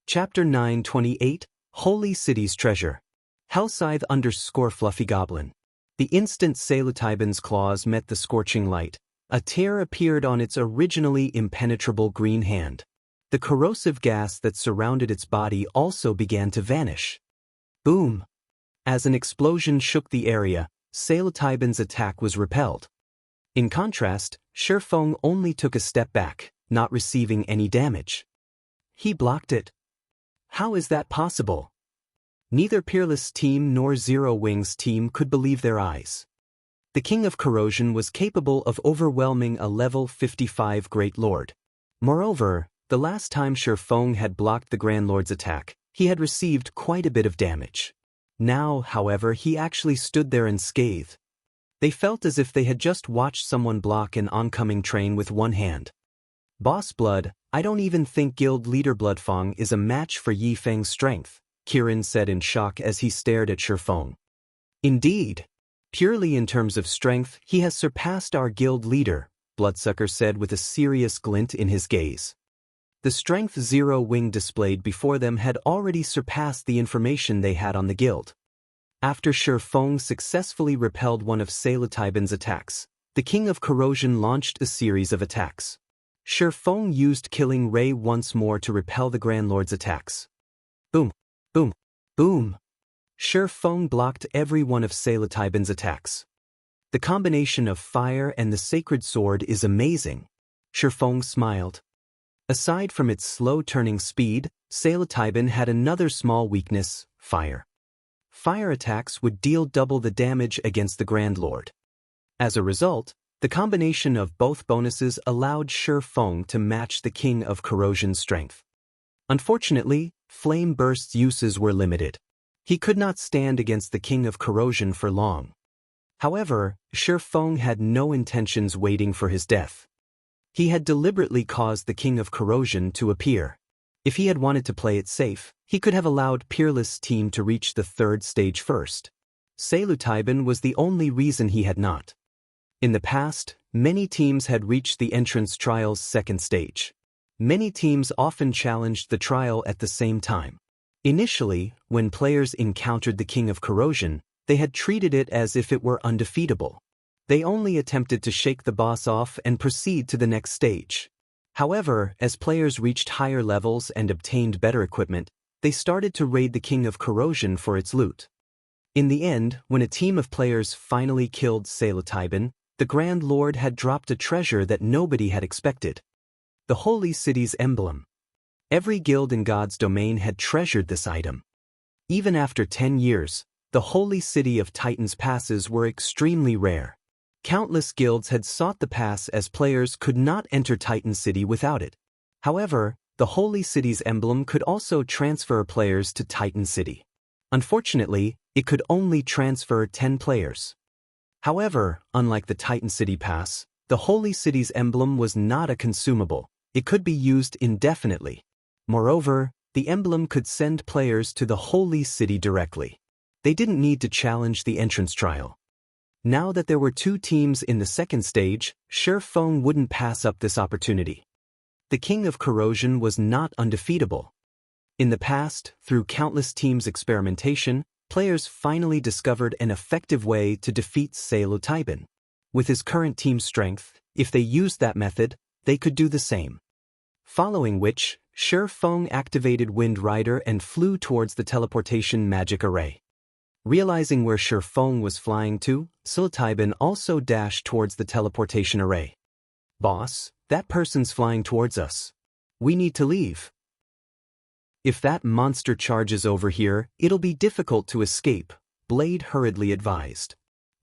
Chapter 928, Holy City's Treasure. Hellscythe_Fluffy Goblin. The instant Salutiban's claws met the scorching light, a tear appeared on its originally impenetrable green hand. The corrosive gas that surrounded its body also began to vanish. Boom! As an explosion shook the area, Salutiban's attack was repelled. In contrast, Shifeng only took a step back, not receiving any damage. He blocked it. How is that possible? Neither Peerless team nor Zero Wings team could believe their eyes. The King of Corrosion was capable of overwhelming a level 55 Great Lord. Moreover, the last time Shifeng had blocked the Grand Lord's attack, he had received quite a bit of damage. Now, however, he actually stood there unscathed. They felt as if they had just watched someone block an oncoming train with one hand. Boss Blood, I don't even think Guild Leader Bloodfang is a match for Yi Feng's strength, Kirin said in shock as he stared at Shifeng. Indeed. Purely in terms of strength, he has surpassed our guild leader, Bloodsucker said with a serious glint in his gaze. The strength Zero Wing displayed before them had already surpassed the information they had on the guild. After Shifeng successfully repelled one of Salutiban's attacks, the King of Corrosion launched a series of attacks. Shifeng used Killing Ray once more to repel the Grand Lord's attacks. Boom! Boom! Boom! Shifeng blocked every one of Salutiban's attacks. The combination of fire and the sacred sword is amazing. Shifeng smiled. Aside from its slow-turning speed, Salutiban had another small weakness, fire. Fire attacks would deal double the damage against the Grand Lord. As a result, the combination of both bonuses allowed Shifeng to match the King of Corrosion's strength. Unfortunately, Flame Burst's uses were limited. He could not stand against the King of Corrosion for long. However, Shifeng had no intentions waiting for his death. He had deliberately caused the King of Corrosion to appear. If he had wanted to play it safe, he could have allowed Peerless team to reach the third stage first. Salutiban was the only reason he had not. In the past, many teams had reached the entrance trial's second stage. Many teams often challenged the trial at the same time. Initially, when players encountered the King of Corrosion, they had treated it as if it were undefeatable. They only attempted to shake the boss off and proceed to the next stage. However, as players reached higher levels and obtained better equipment, they started to raid the King of Corrosion for its loot. In the end, when a team of players finally killed Salutiban, the Grand Lord had dropped a treasure that nobody had expected. The Holy City's emblem. Every guild in God's domain had treasured this item. Even after 10 years, the Holy City of Titan's passes were extremely rare. Countless guilds had sought the pass as players could not enter Titan City without it. However, the Holy City's emblem could also transfer players to Titan City. Unfortunately, it could only transfer 10 players. However, unlike the Titan City Pass, the Holy City's emblem was not a consumable. It could be used indefinitely. Moreover, the emblem could send players to the Holy City directly. They didn't need to challenge the entrance trial. Now that there were 2 teams in the second stage, Shifeng wouldn't pass up this opportunity. The King of Corrosion was not undefeatable. In the past, through countless teams' experimentation, players finally discovered an effective way to defeat Salutiban. With his current team strength, if they used that method, they could do the same. Following which, Shifeng activated Wind Rider and flew towards the teleportation magic array. Realizing where Shifeng was flying to, Salutiban also dashed towards the teleportation array. Boss, that person's flying towards us. We need to leave. If that monster charges over here, it'll be difficult to escape, Blade hurriedly advised.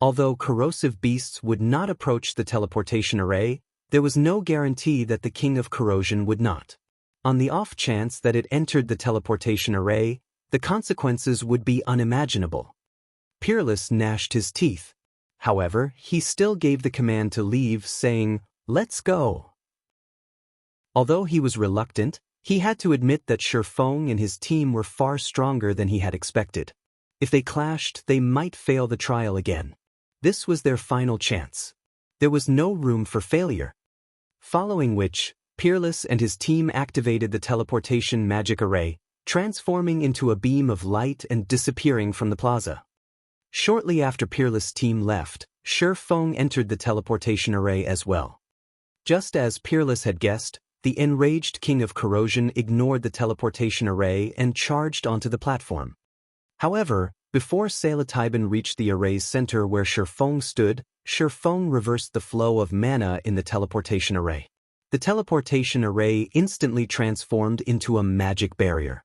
Although corrosive beasts would not approach the teleportation array, there was no guarantee that the King of Corrosion would not. On the off chance that it entered the teleportation array, the consequences would be unimaginable. Peerless gnashed his teeth. However, he still gave the command to leave, saying, "Let's go." Although he was reluctant, he had to admit that Shifeng and his team were far stronger than he had expected. If they clashed, they might fail the trial again. This was their final chance. There was no room for failure. Following which, Peerless and his team activated the teleportation magic array, transforming into a beam of light and disappearing from the plaza. Shortly after Peerless' team left, Feng entered the teleportation array as well. Just as Peerless had guessed, the enraged King of Corrosion ignored the teleportation array and charged onto the platform. However, before Salataiban reached the array's center where Feng stood, Feng reversed the flow of mana in the teleportation array. The teleportation array instantly transformed into a magic barrier.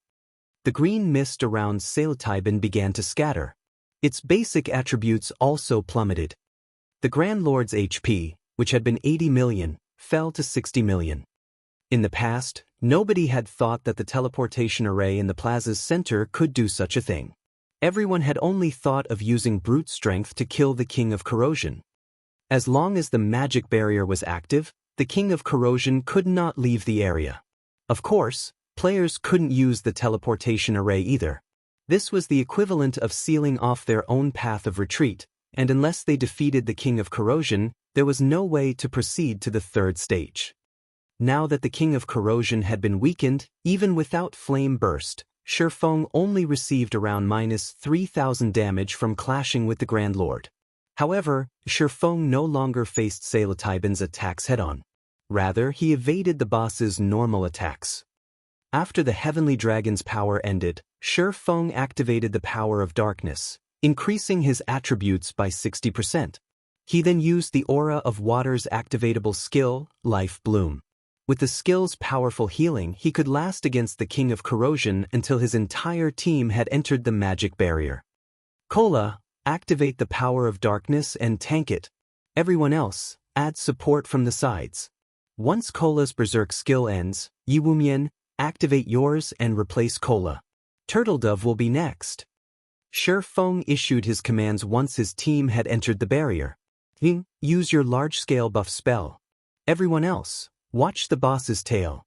The green mist around Salataiban began to scatter. Its basic attributes also plummeted. The Grand Lord's HP, which had been 80 million, fell to 60 million. In the past, nobody had thought that the teleportation array in the plaza's center could do such a thing. Everyone had only thought of using brute strength to kill the King of Corrosion. As long as the magic barrier was active, the King of Corrosion could not leave the area. Of course, players couldn't use the teleportation array either. This was the equivalent of sealing off their own path of retreat, and unless they defeated the King of Corrosion, there was no way to proceed to the third stage. Now that the King of Corrosion had been weakened, even without Flame Burst, Feng only received around -3,000 damage from clashing with the Grand Lord. However, Feng no longer faced Salataiban's attacks head-on. Rather, he evaded the boss's normal attacks. After the Heavenly Dragon's power ended, Feng activated the Power of Darkness, increasing his attributes by 60%. He then used the Aura of Water's activatable skill, Life Bloom. With the skill's powerful healing, he could last against the King of Corrosion until his entire team had entered the magic barrier. Cola, activate the Power of Darkness and tank it. Everyone else, add support from the sides. Once Cola's Berserk skill ends, Yiwumian, activate yours and replace Cola. Turtledove will be next. Feng issued his commands once his team had entered the barrier. Use your large-scale buff spell. Everyone else, watch the boss's tail.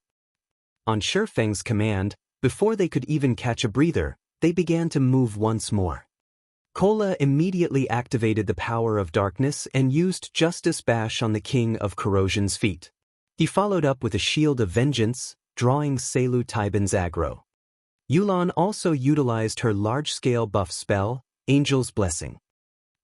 On Feng's command, before they could even catch a breather, they began to move once more. Cola immediately activated the Power of Darkness and used Justice Bash on the King of Corrosion's feet. He followed up with a Shield of Vengeance, drawing Salataiban's aggro. Yulan also utilized her large-scale buff spell, Angel's Blessing.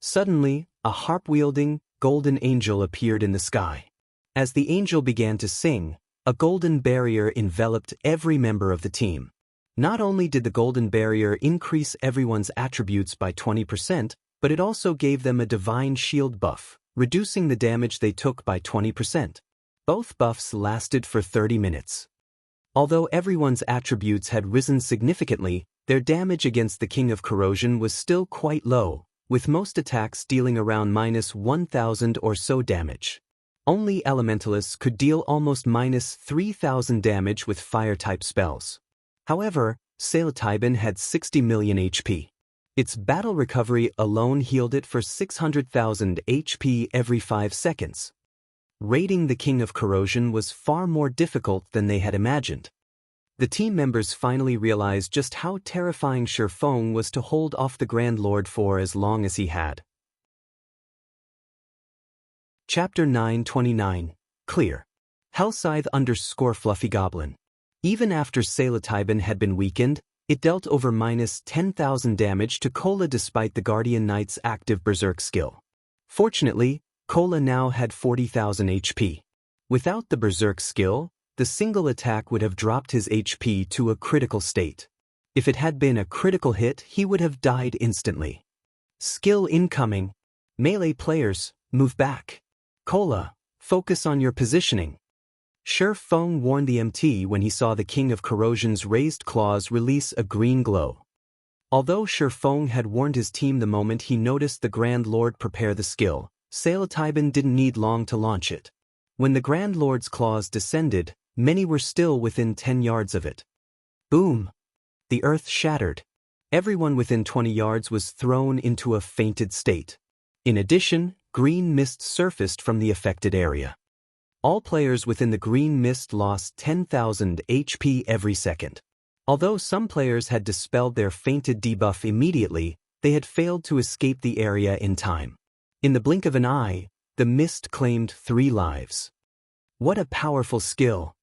Suddenly, a harp-wielding, golden angel appeared in the sky. As the angel began to sing, a golden barrier enveloped every member of the team. Not only did the golden barrier increase everyone's attributes by 20%, but it also gave them a divine shield buff, reducing the damage they took by 20%. Both buffs lasted for 30 minutes. Although everyone's attributes had risen significantly, their damage against the King of Corrosion was still quite low, with most attacks dealing around -1,000 or so damage. Only Elementalists could deal almost -3,000 damage with Fire-type spells. However, Salataiban had 60 million HP. Its battle recovery alone healed it for 600,000 HP every 5 seconds. Raiding the King of Corrosion was far more difficult than they had imagined. The team members finally realized just how terrifying Feng was to hold off the Grand Lord for as long as he had. Chapter 929, Clear. Hellscythe _ Fluffy Goblin. Even after Salataiban had been weakened, it dealt over -10,000 damage to Cola despite the Guardian Knight's active Berserk skill. Fortunately, Cola now had 40,000 HP. Without the Berserk skill, the single attack would have dropped his HP to a critical state. If it had been a critical hit, he would have died instantly. Skill incoming. Melee players, move back. Cola, focus on your positioning. Feng warned the MT when he saw the King of Corrosion's raised claws release a green glow. Although Feng had warned his team the moment he noticed the Grand Lord prepare the skill, Salataiban didn't need long to launch it. When the Grand Lord's claws descended, many were still within 10 yards of it. Boom! The earth shattered. Everyone within 20 yards was thrown into a fainted state. In addition, green mist surfaced from the affected area. All players within the green mist lost 10,000 HP every second. Although some players had dispelled their fainted debuff immediately, they had failed to escape the area in time. In the blink of an eye, the mist claimed 3 lives. What a powerful skill!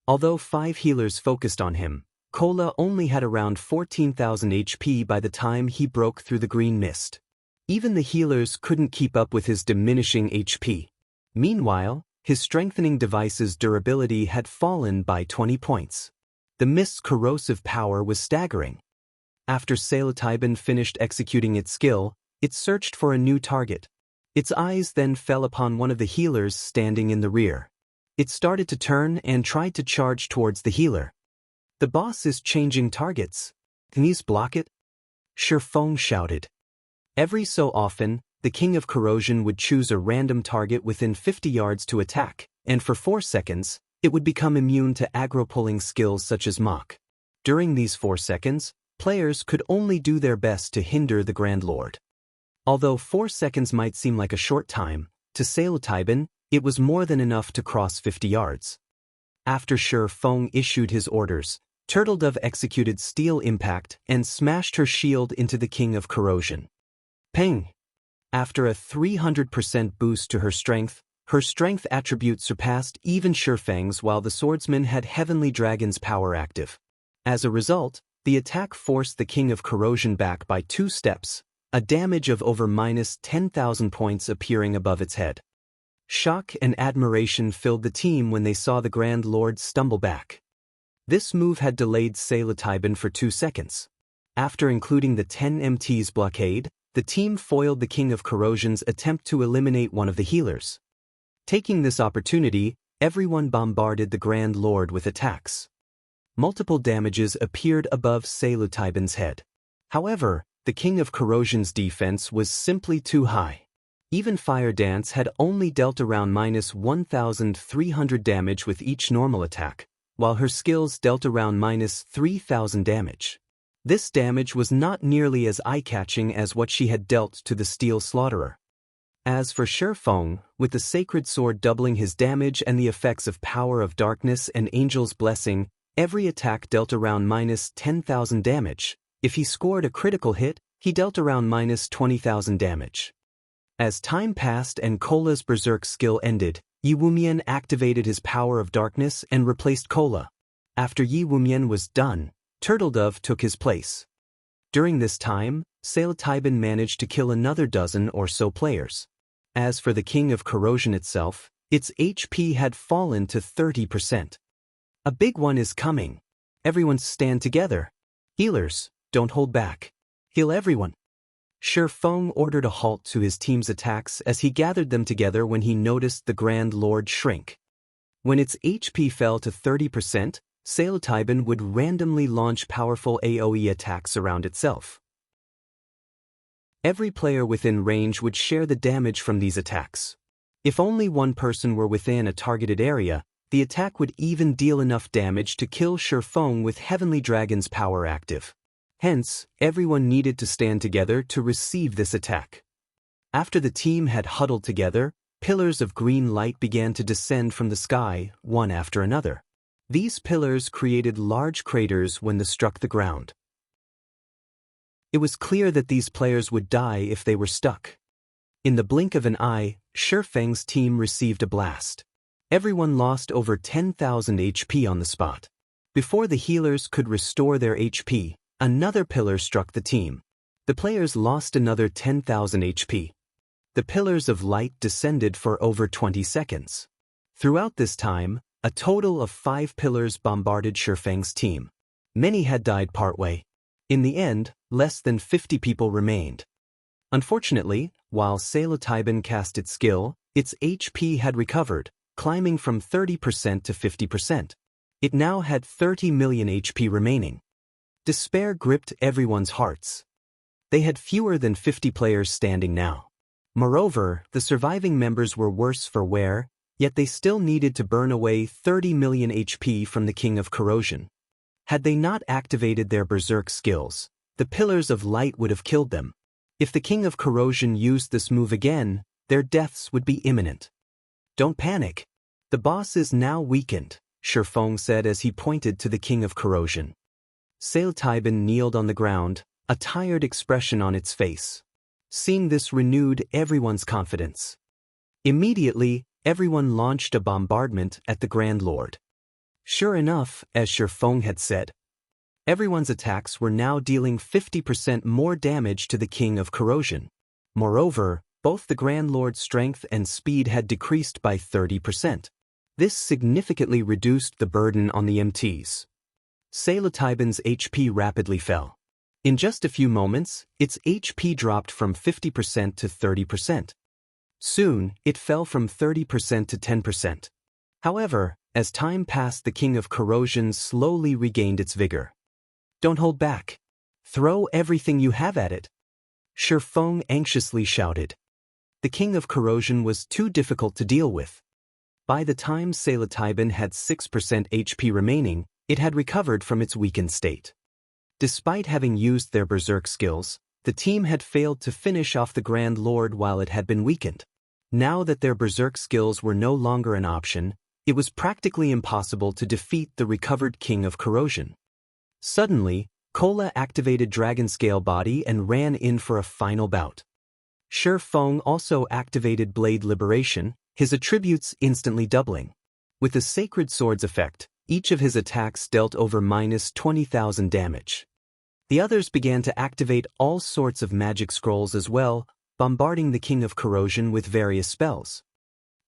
Although 5 healers focused on him, Kola only had around 14,000 HP by the time he broke through the green mist. Even the healers couldn't keep up with his diminishing HP. Meanwhile, his strengthening device's durability had fallen by 20 points. The mist's corrosive power was staggering. After Sailatiban finished executing its skill, it searched for a new target. Its eyes then fell upon one of the healers standing in the rear. It started to turn and tried to charge towards the healer. "The boss is changing targets. Can you block it?" Shifeng shouted. Every so often, the King of Corrosion would choose a random target within 50 yards to attack, and for 4 seconds, it would become immune to aggro-pulling skills such as Mach. During these 4 seconds, players could only do their best to hinder the Grand Lord. Although 4 seconds might seem like a short time, to Sailatiban, it was more than enough to cross 50 yards. After Shifeng issued his orders, Turtledove executed Steel Impact and smashed her shield into the King of Corrosion. Ping! After a 300% boost to her strength attribute surpassed even Shifeng's while the swordsman had Heavenly Dragon's power active. As a result, the attack forced the King of Corrosion back by 2 steps, a damage of over -10,000 points appearing above its head. Shock and admiration filled the team when they saw the Grand Lord stumble back. This move had delayed Sailatiban for 2 seconds. After including the 10 MT's blockade, the team foiled the King of Corrosion's attempt to eliminate one of the healers. Taking this opportunity, everyone bombarded the Grand Lord with attacks. Multiple damages appeared above Sailatiban's head. However, the King of Corrosion's defense was simply too high. Even Fire Dance had only dealt around -1,300 damage with each normal attack, while her skills dealt around -3,000 damage. This damage was not nearly as eye-catching as what she had dealt to the Steel Slaughterer. As for Shifeng, with the Sacred Sword doubling his damage and the effects of Power of Darkness and Angel's Blessing, every attack dealt around -10,000 damage. If he scored a critical hit, he dealt around -20,000 damage. As time passed and Kola's Berserk skill ended, Yi Wumian activated his Power of Darkness and replaced Kola. After Yi Wumian was done, Turtledove took his place. During this time, Sailatiban managed to kill another dozen or so players. As for the King of Corrosion itself, its HP had fallen to 30%. A big one is coming. Everyone stand together. Healers, don't hold back. Heal everyone. Shifeng ordered a halt to his team's attacks as he gathered them together when he noticed the Grand Lord shrink. When its HP fell to 30%, Sailatiban would randomly launch powerful AoE attacks around itself. Every player within range would share the damage from these attacks. If only one person were within a targeted area, the attack would even deal enough damage to kill Shifeng with Heavenly Dragon's power active. Hence, everyone needed to stand together to receive this attack. After the team had huddled together, pillars of green light began to descend from the sky, one after another. These pillars created large craters when they struck the ground. It was clear that these players would die if they were stuck. In the blink of an eye, Shifeng's team received a blast. Everyone lost over 10,000 HP on the spot. Before the healers could restore their HP, another pillar struck the team. The players lost another 10,000 HP. The pillars of light descended for over 20 seconds. Throughout this time, a total of 5 pillars bombarded Shifeng's team. Many had died partway. In the end, less than 50 people remained. Unfortunately, while Sailatiban cast its skill, its HP had recovered, climbing from 30% to 50%. It now had 30 million HP remaining. Despair gripped everyone's hearts. They had fewer than 50 players standing now. Moreover, the surviving members were worse for wear, yet they still needed to burn away 30 million HP from the King of Corrosion. Had they not activated their Berserk skills, the Pillars of Light would have killed them. If the King of Corrosion used this move again, their deaths would be imminent. Don't panic. The boss is now weakened, Shifeng said as he pointed to the King of Corrosion. Sailatiban kneeled on the ground, a tired expression on its face. Seeing this renewed everyone's confidence. Immediately, everyone launched a bombardment at the Grand Lord. Sure enough, as Shifeng had said, Everyone's attacks were now dealing 50% more damage to the King of Corrosion. Moreover, both the Grand Lord's strength and speed had decreased by 30%. This significantly reduced the burden on the MTs. Sailatiban's HP rapidly fell. In just a few moments, its HP dropped from 50% to 30%. Soon, it fell from 30% to 10%. However, as time passed, the King of Corrosion slowly regained its vigor. "Don't hold back. Throw everything you have at it," Shifeng anxiously shouted. The King of Corrosion was too difficult to deal with. By the time Sailatiban had 6% HP remaining, it had recovered from its weakened state. Despite having used their berserk skills, the team had failed to finish off the Grand Lord while it had been weakened. Now that their berserk skills were no longer an option, it was practically impossible to defeat the recovered King of Corrosion. Suddenly, Kola activated Dragon Scale Body and ran in for a final bout. Shifeng also activated Blade Liberation, his attributes instantly doubling. With the Sacred Sword's effect, each of his attacks dealt over -20,000 damage. The others began to activate all sorts of magic scrolls as well, bombarding the King of Corrosion with various spells.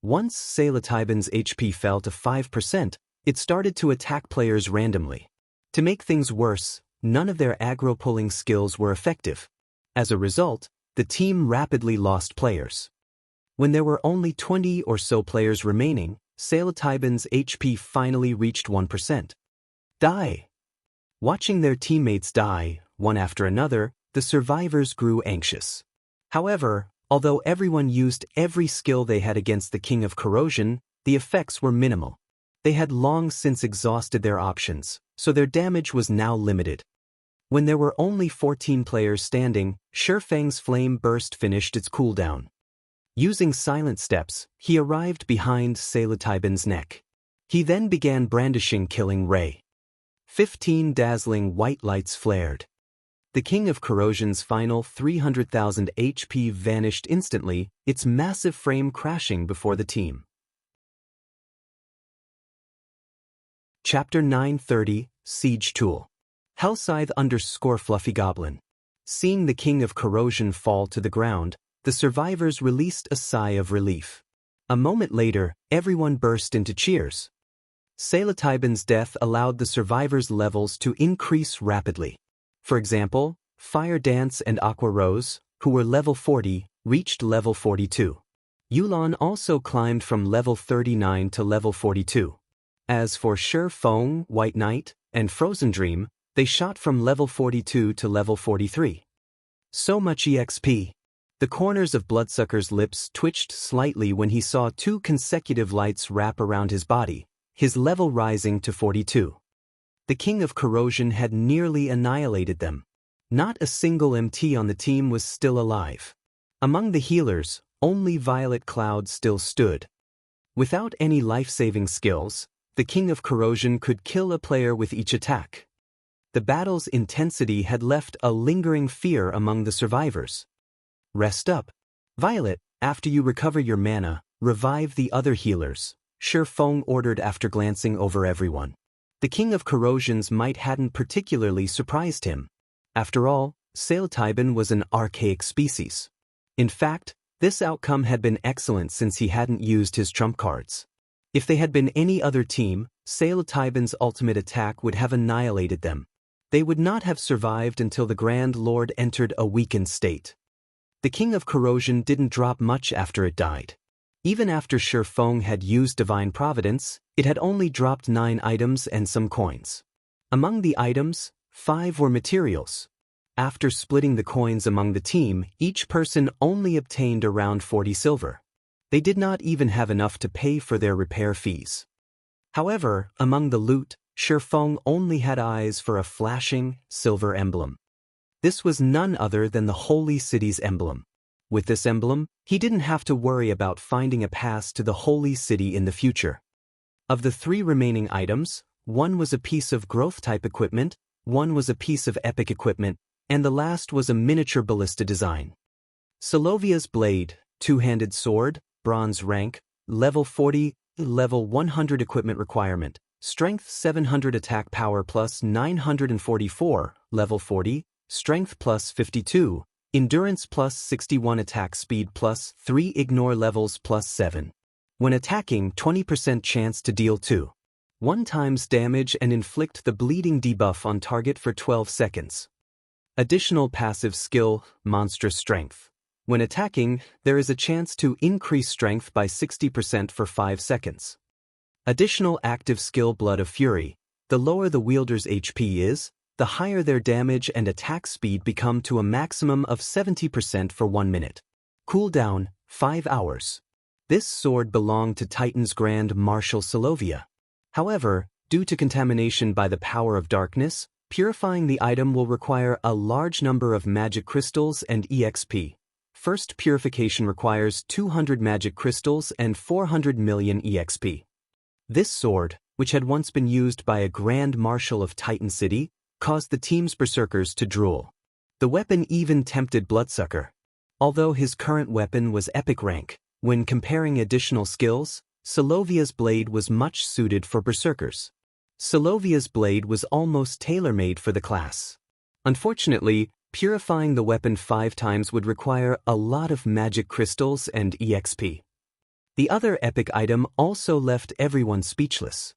Once Sailatiban's HP fell to 5%, it started to attack players randomly. To make things worse, none of their aggro-pulling skills were effective. As a result, the team rapidly lost players. When there were only 20 or so players remaining, Sailatiban's HP finally reached 1%. Die! Watching their teammates die, one after another, the survivors grew anxious. However, although everyone used every skill they had against the King of Corrosion, the effects were minimal. They had long since exhausted their options, so their damage was now limited. When there were only 14 players standing, Shifeng's Flame Burst finished its cooldown. Using silent steps, he arrived behind Sailatiban's neck. He then began brandishing Killing Ray. 15 dazzling white lights flared. The King of Corrosion's final 300,000 HP vanished instantly, its massive frame crashing before the team. Chapter 930, Siege Tool. Hellscythe _ Goblin. Seeing the King of Corrosion fall to the ground, the survivors released a sigh of relief. A moment later, everyone burst into cheers. Sailatiban's death allowed the survivors' levels to increase rapidly. For example, Fire Dance and Aqua Rose, who were level 40, reached level 42. Yulan also climbed from level 39 to level 42. As for Shifeng, White Knight, and Frozen Dream, they shot from level 42 to level 43. So much EXP. The corners of Bloodsucker's lips twitched slightly when he saw 2 consecutive lights wrap around his body, his level rising to 42. The King of Corrosion had nearly annihilated them. Not a single MT on the team was still alive. Among the healers, only Violet Cloud still stood. Without any life-saving skills, the King of Corrosion could kill a player with each attack. The battle's intensity had left a lingering fear among the survivors. Rest up. Violet, after you recover your mana, revive the other healers, Shifeng ordered after glancing over everyone. The King of Corrosion's might hadn't particularly surprised him. After all, Sailatiban was an archaic species. In fact, this outcome had been excellent since he hadn't used his trump cards. If they had been any other team, Sailatiban's ultimate attack would have annihilated them. They would not have survived until the Grand Lord entered a weakened state. The King of Corrosion didn't drop much after it died. Even after Shifeng had used Divine Providence, it had only dropped 9 items and some coins. Among the items, 5 were materials. After splitting the coins among the team, each person only obtained around 40 silver. They did not even have enough to pay for their repair fees. However, among the loot, Shifeng only had eyes for a flashing, silver emblem. This was none other than the Holy City's emblem. With this emblem, he didn't have to worry about finding a pass to the Holy City in the future. Of the 3 remaining items, 1 was a piece of growth-type equipment, 1 was a piece of epic equipment, and the last was a miniature ballista design. Solovia's blade, 2-handed sword, bronze rank, level 40, level 100 equipment requirement, Strength 700 attack power plus 944, level 40, Strength plus 52, Endurance plus 61 attack speed plus 3 ignore levels plus 7. When attacking, 20% chance to deal 1 times damage and inflict the bleeding debuff on target for 12 seconds. Additional passive skill, Monstrous Strength. When attacking, there is a chance to increase strength by 60% for 5 seconds. Additional active skill, Blood of Fury. The lower the wielder's HP is, the higher their damage and attack speed become to a maximum of 70% for 1 minute. Cooldown, 5 hours. This sword belonged to Titan's Grand Marshal Solovia. However, due to contamination by the power of darkness, purifying the item will require a large number of magic crystals and EXP. First purification requires 200 magic crystals and 400 million EXP. This sword, which had once been used by a Grand Marshal of Titan City, caused the team's berserkers to drool. The weapon even tempted Bloodsucker. Although his current weapon was epic rank, when comparing additional skills, Solovia's blade was much suited for berserkers. Solovia's blade was almost tailor-made for the class. Unfortunately, purifying the weapon 5 times would require a lot of magic crystals and EXP. The other epic item also left everyone speechless.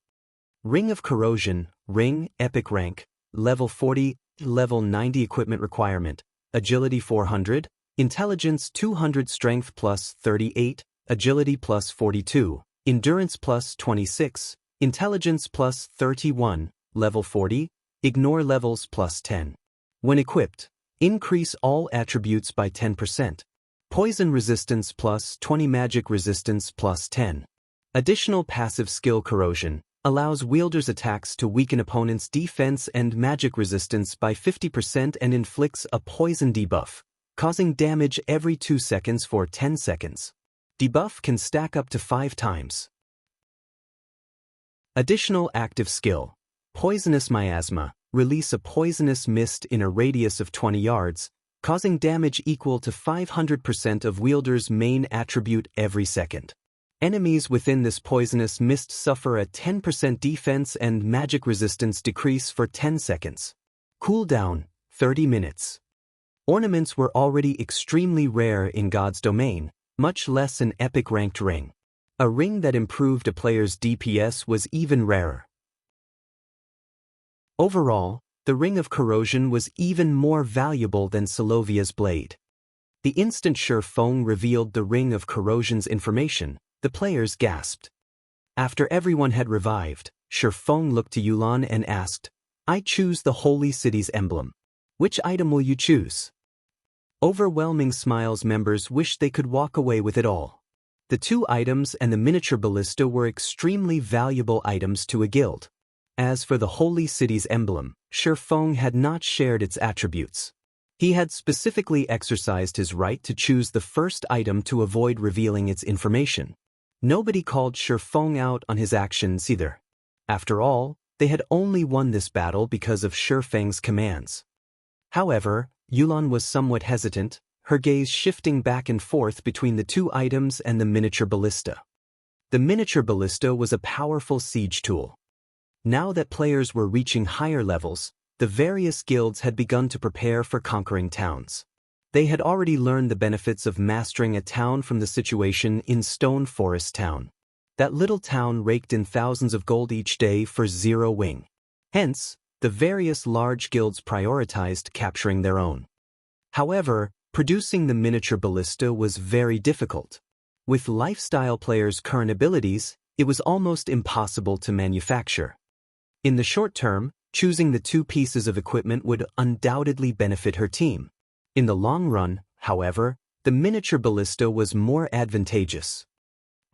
Ring of Corrosion, Ring, epic rank, level 40, level 90 equipment requirement, agility 400, intelligence 200, strength plus 38, agility plus 42, endurance plus 26, intelligence plus 31, level 40, ignore levels plus 10. When equipped, increase all attributes by 10%. Poison resistance plus 20, magic resistance plus 10. Additional passive skill, Corrosion, allows wielders' attacks to weaken opponents' defense and magic resistance by 50% and inflicts a poison debuff, causing damage every 2 seconds for 10 seconds. Debuff can stack up to 5 times. Additional active skill, Poisonous Miasma, release a poisonous mist in a radius of 20 yards, causing damage equal to 500% of wielder's main attribute every second. Enemies within this poisonous mist suffer a 10% defense and magic resistance decrease for 10 seconds. Cooldown, 30 minutes. Ornaments were already extremely rare in God's domain, much less an epic ranked ring. A ring that improved a player's DPS was even rarer. Overall, the Ring of Corrosion was even more valuable than Solovia's blade. The instant Shi Feng revealed the Ring of Corrosion's information, the players gasped. After everyone had revived, Shi Feng looked to Yulan and asked, "I choose the Holy City's emblem. Which item will you choose?" Overwhelming smiles. Members wished they could walk away with it all. The 2 items and the miniature ballista were extremely valuable items to a guild. As for the Holy City's emblem, Shi Feng had not shared its attributes. He had specifically exercised his right to choose the first item to avoid revealing its information. Nobody called Shi Feng out on his actions either. After all, they had only won this battle because of Shi Feng's commands. However, Yulan was somewhat hesitant, her gaze shifting back and forth between the 2 items and the miniature ballista. The miniature ballista was a powerful siege tool. Now that players were reaching higher levels, the various guilds had begun to prepare for conquering towns. They had already learned the benefits of mastering a town from the situation in Stone Forest Town. That little town raked in thousands of gold each day for 0 wing. Hence, the various large guilds prioritized capturing their own. However, producing the miniature ballista was very difficult. With lifestyle players' current abilities, it was almost impossible to manufacture. In the short term, choosing the 2 pieces of equipment would undoubtedly benefit her team. In the long run, however, the miniature ballista was more advantageous.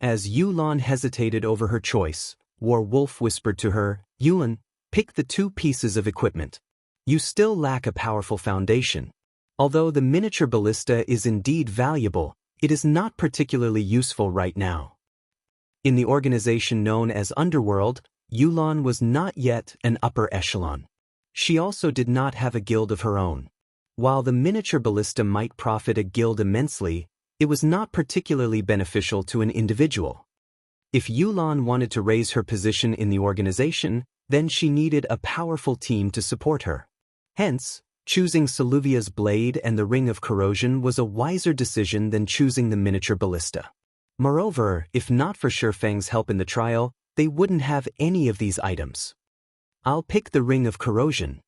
As Yulan hesitated over her choice, War Wolf whispered to her, "Yulan, pick the 2 pieces of equipment. You still lack a powerful foundation. Although the miniature ballista is indeed valuable, it is not particularly useful right now." In the organization known as Underworld, Yulan was not yet an upper echelon. She also did not have a guild of her own. While the miniature ballista might profit a guild immensely, it was not particularly beneficial to an individual. If Yulan wanted to raise her position in the organization, then she needed a powerful team to support her. Hence, choosing Saluvia's blade and the Ring of Corrosion was a wiser decision than choosing the miniature ballista. Moreover, if not for Shifeng's help in the trial, they wouldn't have any of these items. I'll pick the Ring of Corrosion.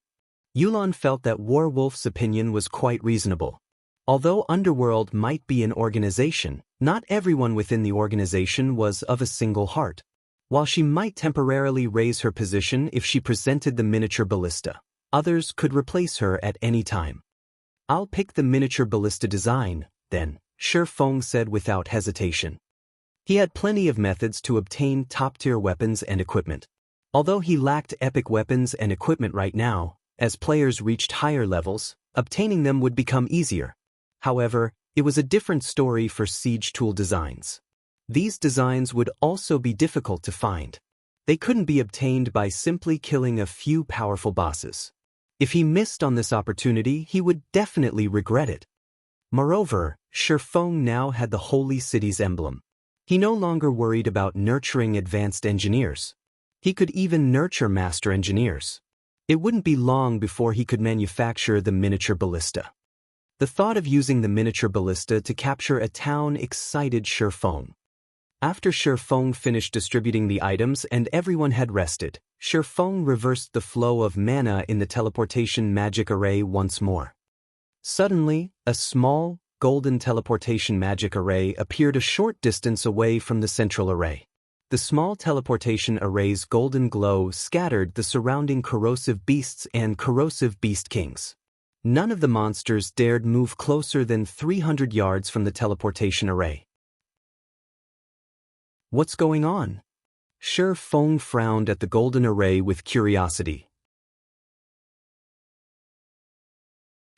Yulan felt that Warwolf's opinion was quite reasonable. Although Underworld might be an organization, not everyone within the organization was of a single heart. While she might temporarily raise her position if she presented the miniature ballista, others could replace her at any time. I'll pick the miniature ballista design, then, Shifeng said without hesitation. He had plenty of methods to obtain top-tier weapons and equipment. Although he lacked epic weapons and equipment right now, as players reached higher levels, obtaining them would become easier. However, it was a different story for siege tool designs. These designs would also be difficult to find. They couldn't be obtained by simply killing a few powerful bosses. If he missed on this opportunity, he would definitely regret it. Moreover, Shifeng now had the Holy City's emblem. He no longer worried about nurturing advanced engineers. He could even nurture master engineers. It wouldn't be long before he could manufacture the miniature ballista. The thought of using the miniature ballista to capture a town excited Shifeng. After Shifeng finished distributing the items and everyone had rested, Shifeng reversed the flow of mana in the teleportation magic array once more. Suddenly, a small, golden teleportation magic array appeared a short distance away from the central array. The small teleportation array's golden glow scattered the surrounding corrosive beasts and corrosive beast kings. None of the monsters dared move closer than 300 yards from the teleportation array. What's going on? Shifeng frowned at the golden array with curiosity.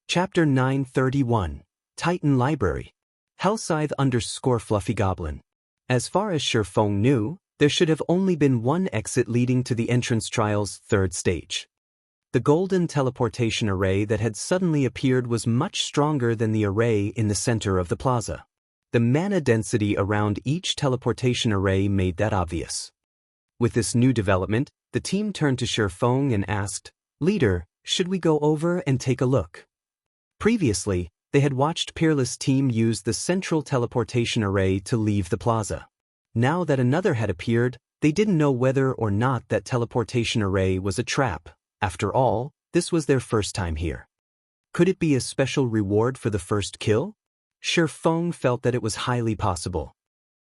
Chapter 931, Titan Library. Hellscythe _Fluffy As far as Shifeng knew, there should have only been one exit leading to the entrance trial's third stage. The golden teleportation array that had suddenly appeared was much stronger than the array in the center of the plaza. The mana density around each teleportation array made that obvious. With this new development, the team turned to Shifeng and asked, "Leader, should we go over and take a look?" Previously, they had watched Peerless team use the central teleportation array to leave the plaza. Now that another had appeared, they didn't know whether or not that teleportation array was a trap. After all, this was their first time here. Could it be a special reward for the first kill? Shifeng felt that it was highly possible.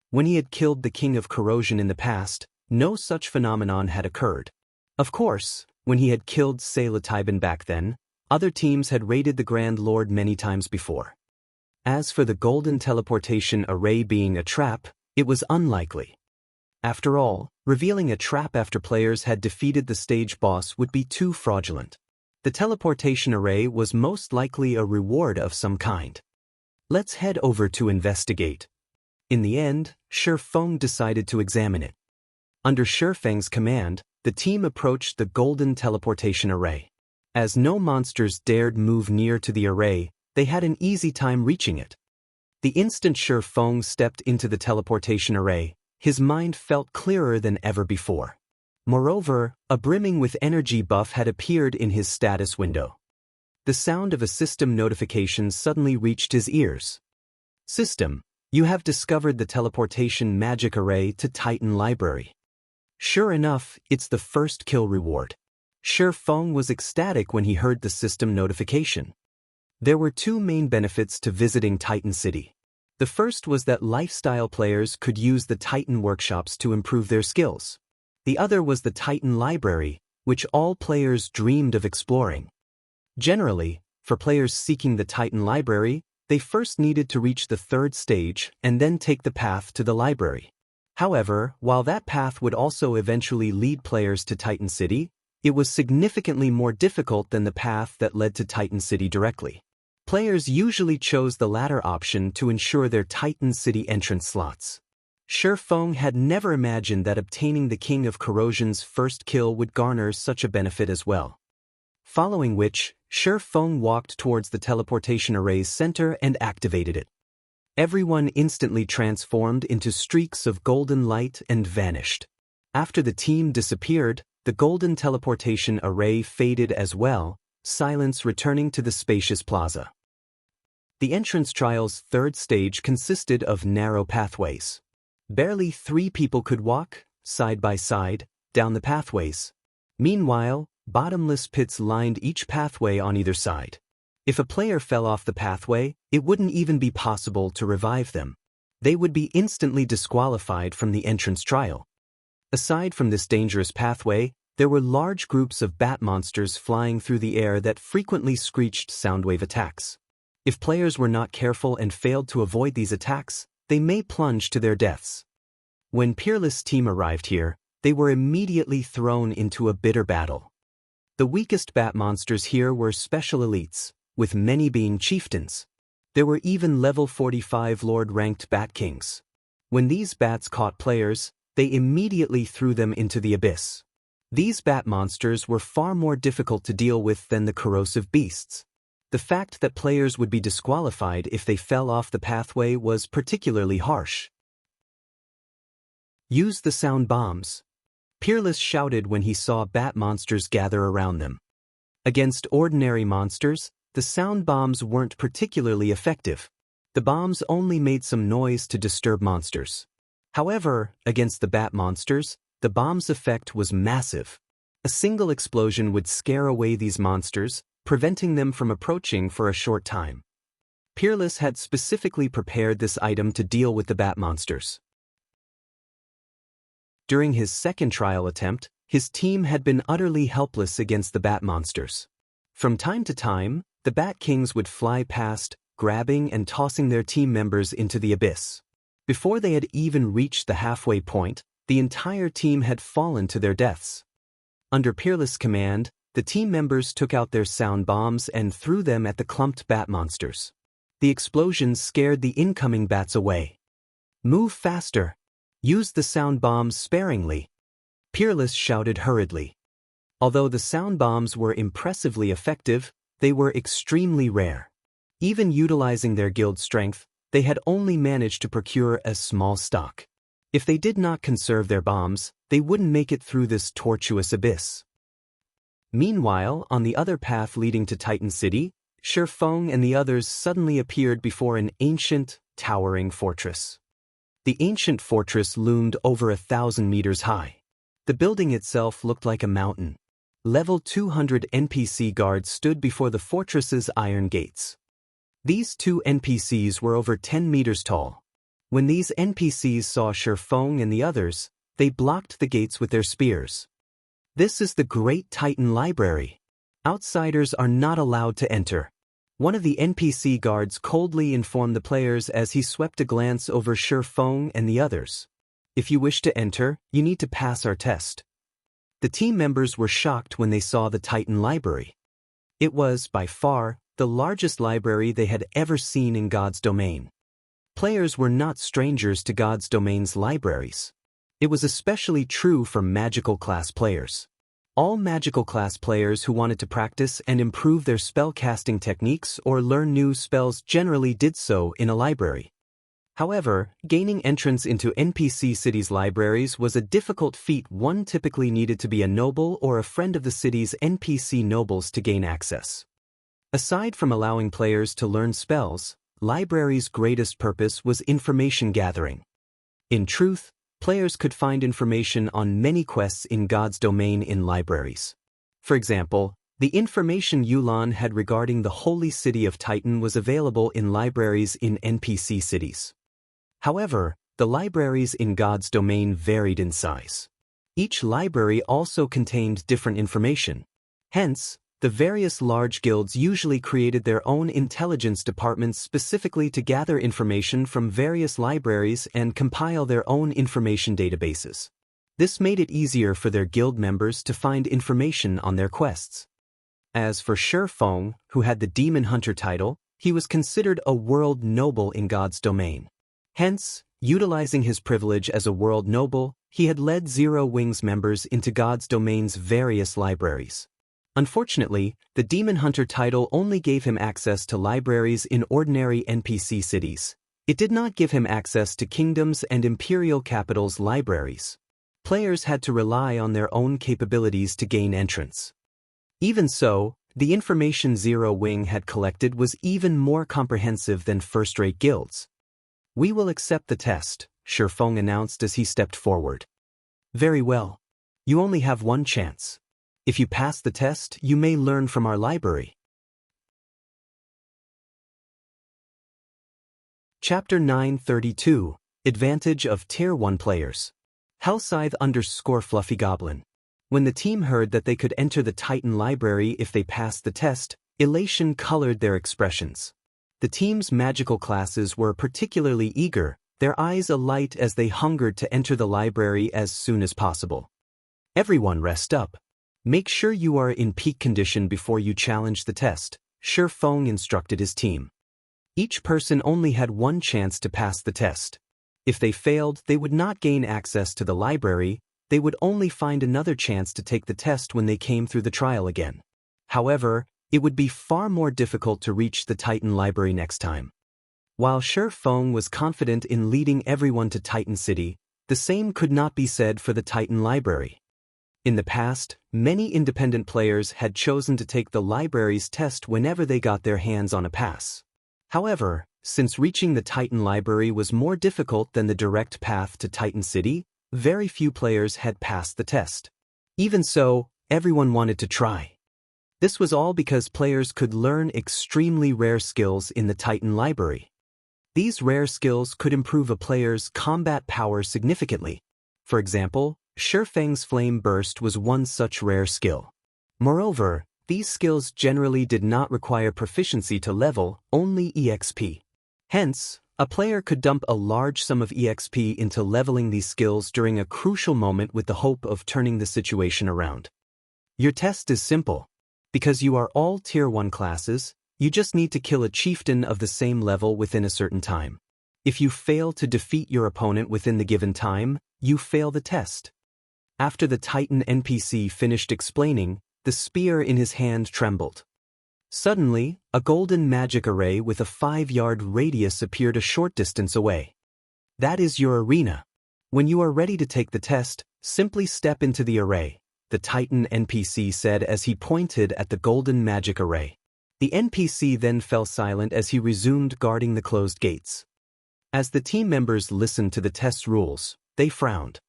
When he had killed the King of Corrosion in the past, no such phenomenon had occurred. Of course, when he had killed Salatibin back then, other teams had raided the Grand Lord many times before. As for the golden teleportation array being a trap, it was unlikely. After all, revealing a trap after players had defeated the stage boss would be too fraudulent. The teleportation array was most likely a reward of some kind. Let's head over to investigate. In the end, Shifeng decided to examine it. Under Shifeng's command, the team approached the golden teleportation array. As no monsters dared move near to the array, they had an easy time reaching it. The instant Shifeng stepped into the teleportation array, his mind felt clearer than ever before. Moreover, a brimming with energy buff had appeared in his status window. The sound of a system notification suddenly reached his ears. System, you have discovered the teleportation magic array to Titan Library. Sure enough, it's the first kill reward. Shifeng was ecstatic when he heard the system notification. There were two main benefits to visiting Titan City. The first was that lifestyle players could use the Titan workshops to improve their skills. The other was the Titan Library, which all players dreamed of exploring. Generally, for players seeking the Titan Library, they first needed to reach the third stage and then take the path to the library. However, while that path would also eventually lead players to Titan City, it was significantly more difficult than the path that led to Titan City directly. Players usually chose the latter option to ensure their Titan City entrance slots. Shifeng had never imagined that obtaining the King of Corrosion's first kill would garner such a benefit as well. Following which, Shifeng walked towards the teleportation array's center and activated it. Everyone instantly transformed into streaks of golden light and vanished. After the team disappeared, the golden teleportation array faded as well, silence returning to the spacious plaza. The entrance trial's third stage consisted of narrow pathways. Barely 3 people could walk, side by side, down the pathways. Meanwhile, bottomless pits lined each pathway on either side. If a player fell off the pathway, it wouldn't even be possible to revive them. They would be instantly disqualified from the entrance trial. Aside from this dangerous pathway, there were large groups of bat monsters flying through the air that frequently screeched soundwave attacks. If players were not careful and failed to avoid these attacks, they may plunge to their deaths. When Peerless' team arrived here, they were immediately thrown into a bitter battle. The weakest bat monsters here were special elites, with many being chieftains. There were even level 45 Lord-ranked Bat Kings. When these bats caught players, they immediately threw them into the abyss. These bat monsters were far more difficult to deal with than the corrosive beasts. The fact that players would be disqualified if they fell off the pathway was particularly harsh. Use the sound bombs. Peerless shouted when he saw bat monsters gather around them. Against ordinary monsters, the sound bombs weren't particularly effective. The bombs only made some noise to disturb monsters. However, against the bat monsters, the bomb's effect was massive. A single explosion would scare away these monsters, preventing them from approaching for a short time. Peerless had specifically prepared this item to deal with the bat monsters. During his second trial attempt, his team had been utterly helpless against the bat monsters. From time to time, the Bat Kings would fly past, grabbing and tossing their team members into the abyss. Before they had even reached the halfway point, the entire team had fallen to their deaths. Under Peerless' command, the team members took out their sound bombs and threw them at the clumped bat monsters. The explosions scared the incoming bats away. Move faster. Use the sound bombs sparingly. Peerless shouted hurriedly. Although the sound bombs were impressively effective, they were extremely rare. Even utilizing their guild strength, they had only managed to procure a small stock. If they did not conserve their bombs, they wouldn't make it through this tortuous abyss. Meanwhile, on the other path leading to Titan City, Shifeng and the others suddenly appeared before an ancient, towering fortress. The ancient fortress loomed over 1,000 meters high. The building itself looked like a mountain. Level 200 NPC guards stood before the fortress's iron gates. These 2 NPCs were over 10 meters tall. When these NPCs saw Shifeng and the others, they blocked the gates with their spears. This is the Great Titan Library. Outsiders are not allowed to enter. One of the NPC guards coldly informed the players as he swept a glance over Shifeng and the others. If you wish to enter, you need to pass our test. The team members were shocked when they saw the Titan Library. It was, by far, the largest library they had ever seen in God's domain. Players were not strangers to God's domain's libraries. It was especially true for magical class players. All magical class players who wanted to practice and improve their spell-casting techniques or learn new spells generally did so in a library. However, gaining entrance into NPC cities' libraries was a difficult feat. One typically needed to be a noble or a friend of the city's NPC nobles to gain access. Aside from allowing players to learn spells, libraries' greatest purpose was information gathering. In truth, players could find information on many quests in God's domain in libraries. For example, the information Yulan had regarding the holy city of Titan was available in libraries in NPC cities. However, the libraries in God's domain varied in size. Each library also contained different information. Hence, the various large guilds usually created their own intelligence departments specifically to gather information from various libraries and compile their own information databases. This made it easier for their guild members to find information on their quests. As for Shifeng, who had the Demon Hunter title, he was considered a world noble in God's domain. Hence, utilizing his privilege as a world noble, he had led Zero Wings members into God's domain's various libraries. Unfortunately, the Demon Hunter title only gave him access to libraries in ordinary NPC cities. It did not give him access to kingdoms and imperial capitals' libraries. Players had to rely on their own capabilities to gain entrance. Even so, the information Zero Wing had collected was even more comprehensive than first-rate guilds. "We will accept the test," Shifeng announced as he stepped forward. "Very well. You only have one chance. If you pass the test, you may learn from our library." Chapter 932, Advantage of Tier 1 Players. Hellscythe_Fluffy Goblin. When the team heard that they could enter the Titan Library if they passed the test, elation colored their expressions. The team's magical classes were particularly eager, their eyes alight as they hungered to enter the library as soon as possible. "Everyone rest up. Make sure you are in peak condition before you challenge the test," Shifeng instructed his team. Each person only had one chance to pass the test. If they failed, they would not gain access to the library, they would only find another chance to take the test when they came through the trial again. However, it would be far more difficult to reach the Titan Library next time. While Shifeng was confident in leading everyone to Titan City, the same could not be said for the Titan Library. In the past, many independent players had chosen to take the library's test whenever they got their hands on a pass. However, since reaching the Titan Library was more difficult than the direct path to Titan City, very few players had passed the test. Even so, everyone wanted to try. This was all because players could learn extremely rare skills in the Titan Library. These rare skills could improve a player's combat power significantly. For example, Shifeng's Flame Burst was one such rare skill. Moreover, these skills generally did not require proficiency to level, only EXP. Hence, a player could dump a large sum of EXP into leveling these skills during a crucial moment with the hope of turning the situation around. Your test is simple. Because you are all Tier 1 classes, you just need to kill a chieftain of the same level within a certain time. If you fail to defeat your opponent within the given time, you fail the test. After the Titan NPC finished explaining, the spear in his hand trembled. Suddenly, a golden magic array with a 5-yard radius appeared a short distance away. That is your arena. When you are ready to take the test, simply step into the array, the Titan NPC said as he pointed at the golden magic array. The NPC then fell silent as he resumed guarding the closed gates. As the team members listened to the test rules, they frowned.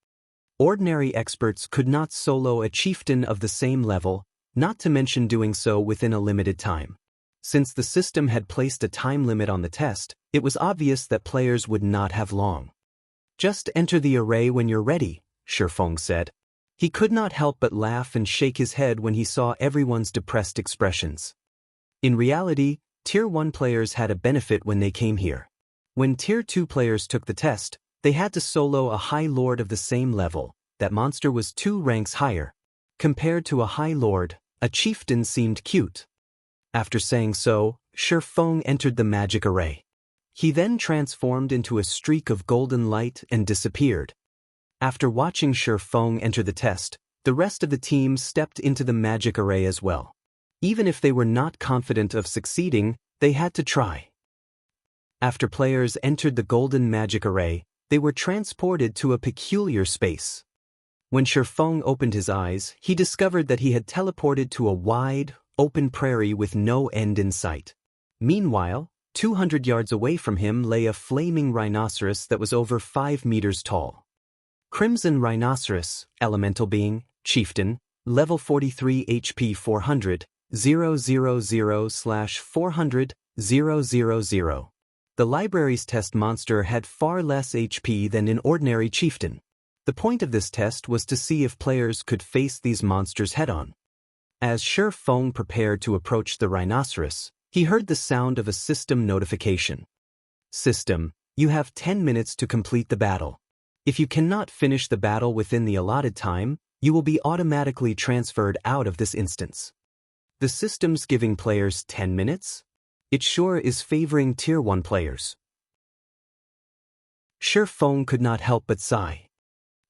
Ordinary experts could not solo a chieftain of the same level, not to mention doing so within a limited time. Since the system had placed a time limit on the test, it was obvious that players would not have long. "Just enter the array when you're ready," Shifeng said. He could not help but laugh and shake his head when he saw everyone's depressed expressions. In reality, Tier 1 players had a benefit when they came here. When Tier 2 players took the test, they had to solo a High Lord of the same level. That monster was 2 ranks higher. Compared to a High Lord, a chieftain seemed cute. After saying so, Shifeng entered the magic array. He then transformed into a streak of golden light and disappeared. After watching Shifeng enter the test, the rest of the team stepped into the magic array as well. Even if they were not confident of succeeding, they had to try. After players entered the golden magic array, they were transported to a peculiar space. When Shifeng opened his eyes, he discovered that he had teleported to a wide, open prairie with no end in sight. Meanwhile, 200 yards away from him lay a flaming rhinoceros that was over 5 meters tall. Crimson Rhinoceros, Elemental Being, Chieftain, Level 43 HP 400, 000/400, 000. The library's test monster had far less HP than an ordinary chieftain. The point of this test was to see if players could face these monsters head-on. As Shifeng prepared to approach the rhinoceros, he heard the sound of a system notification. "System, you have 10 minutes to complete the battle. If you cannot finish the battle within the allotted time, you will be automatically transferred out of this instance." The system's giving players 10 minutes? It sure is favoring Tier 1 players. Shifeng could not help but sigh.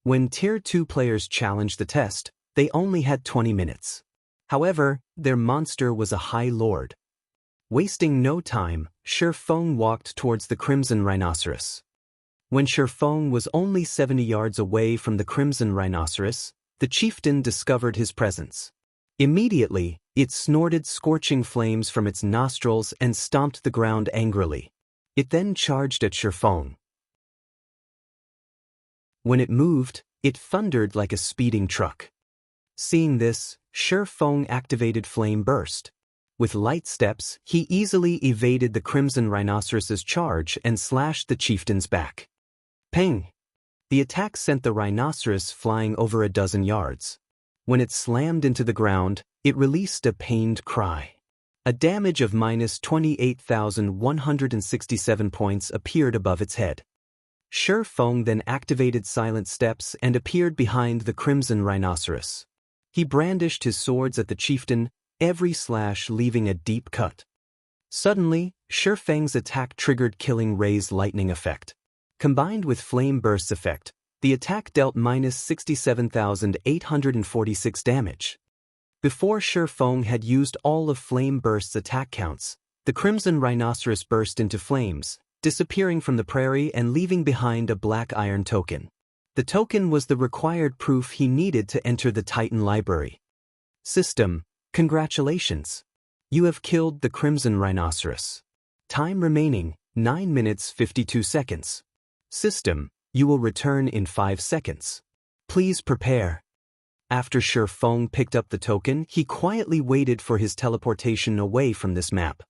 When Tier 2 players challenged the test, they only had 20 minutes. However, their monster was a High Lord. Wasting no time, Shifeng walked towards the Crimson Rhinoceros. When Shifeng was only 70 yards away from the Crimson Rhinoceros, the chieftain discovered his presence. Immediately, it snorted scorching flames from its nostrils and stomped the ground angrily. It then charged at Shifeng. When it moved, it thundered like a speeding truck. Seeing this, Shifeng activated Flame Burst. With light steps, he easily evaded the Crimson Rhinoceros's charge and slashed the chieftain's back. Ping! The attack sent the rhinoceros flying over a dozen yards. When it slammed into the ground, it released a pained cry. A damage of minus 28,167 points appeared above its head. Shifeng then activated Silent Steps and appeared behind the Crimson Rhinoceros. He brandished his swords at the chieftain, every slash leaving a deep cut. Suddenly, Shifeng's attack triggered Killing Ray's lightning effect. Combined with Flame Burst's effect, the attack dealt minus 67,846 damage. Before Shifeng had used all of Flame Burst's attack counts, the Crimson Rhinoceros burst into flames, disappearing from the prairie and leaving behind a black iron token. The token was the required proof he needed to enter the Titan Library. System: congratulations! You have killed the Crimson Rhinoceros. Time remaining, 9 minutes 52 seconds. System: you will return in 5 seconds. Please prepare. After Shifeng picked up the token, he quietly waited for his teleportation away from this map.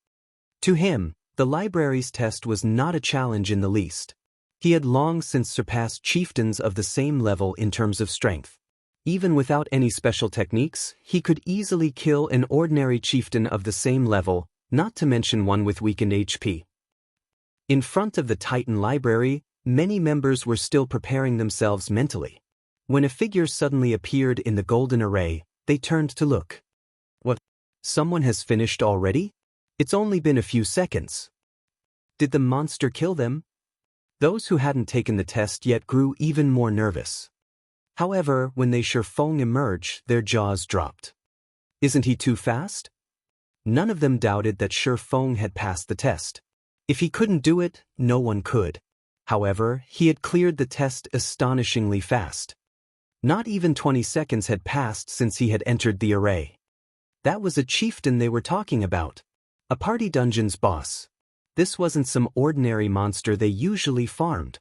To him, the library's test was not a challenge in the least. He had long since surpassed chieftains of the same level in terms of strength. Even without any special techniques, he could easily kill an ordinary chieftain of the same level, not to mention one with weakened HP. In front of the Titan Library, many members were still preparing themselves mentally. When a figure suddenly appeared in the golden array, they turned to look. What? Someone has finished already? It's only been a few seconds. Did the monster kill them? Those who hadn't taken the test yet grew even more nervous. However, when they Shifeng emerged, their jaws dropped. Isn't he too fast? None of them doubted that Shifeng had passed the test. If he couldn't do it, no one could. However, he had cleared the test astonishingly fast. Not even 20 seconds had passed since he had entered the array. That was a chieftain they were talking about. A party dungeon's boss. This wasn't some ordinary monster they usually farmed.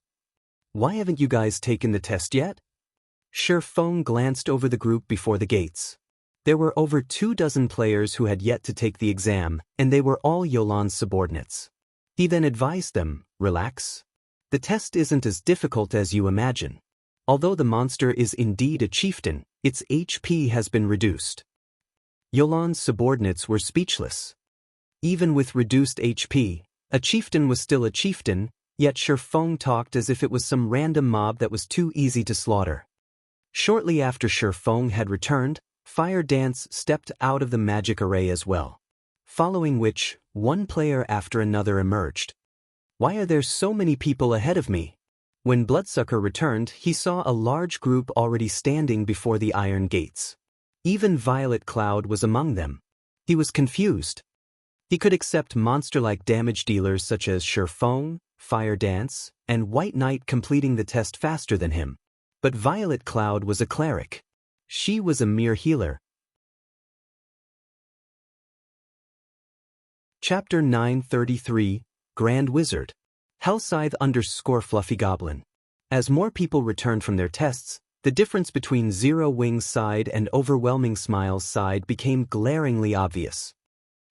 Why haven't you guys taken the test yet? Shifeng glanced over the group before the gates. There were over 24 players who had yet to take the exam, and they were all Yolan's subordinates. He then advised them, relax. The test isn't as difficult as you imagine. Although the monster is indeed a chieftain, its HP has been reduced. Yolan's subordinates were speechless. Even with reduced HP, a chieftain was still a chieftain, yet Shifeng talked as if it was some random mob that was too easy to slaughter. Shortly after Shifeng had returned, Fire Dance stepped out of the magic array as well. Following which, one player after another emerged. Why are there so many people ahead of me? When Bloodsucker returned, he saw a large group already standing before the iron gates. Even Violet Cloud was among them. He was confused. He could accept monster-like damage dealers such as Shifeng, Fire Dance, and White Knight completing the test faster than him. But Violet Cloud was a cleric. She was a mere healer. Chapter 933, Grand Wizard. Hellscythe_Fluffy Goblin. As more people returned from their tests, the difference between Zero Wing's side and Overwhelming Smile's side became glaringly obvious.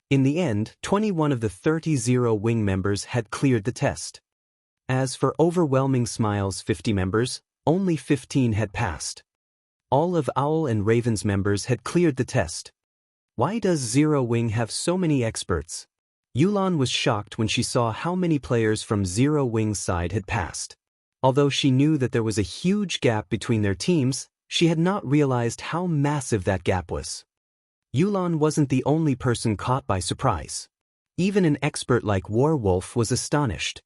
In the end, 21 of the 30 Zero Wing members had cleared the test. As for Overwhelming Smile's 50 members, only 15 had passed. All of Owl and Raven's members had cleared the test. Why does Zero Wing have so many experts? Yulan was shocked when she saw how many players from Zero Wing's side had passed. Although she knew that there was a huge gap between their teams, she had not realized how massive that gap was. Yulan wasn't the only person caught by surprise. Even an expert like Warwolf was astonished.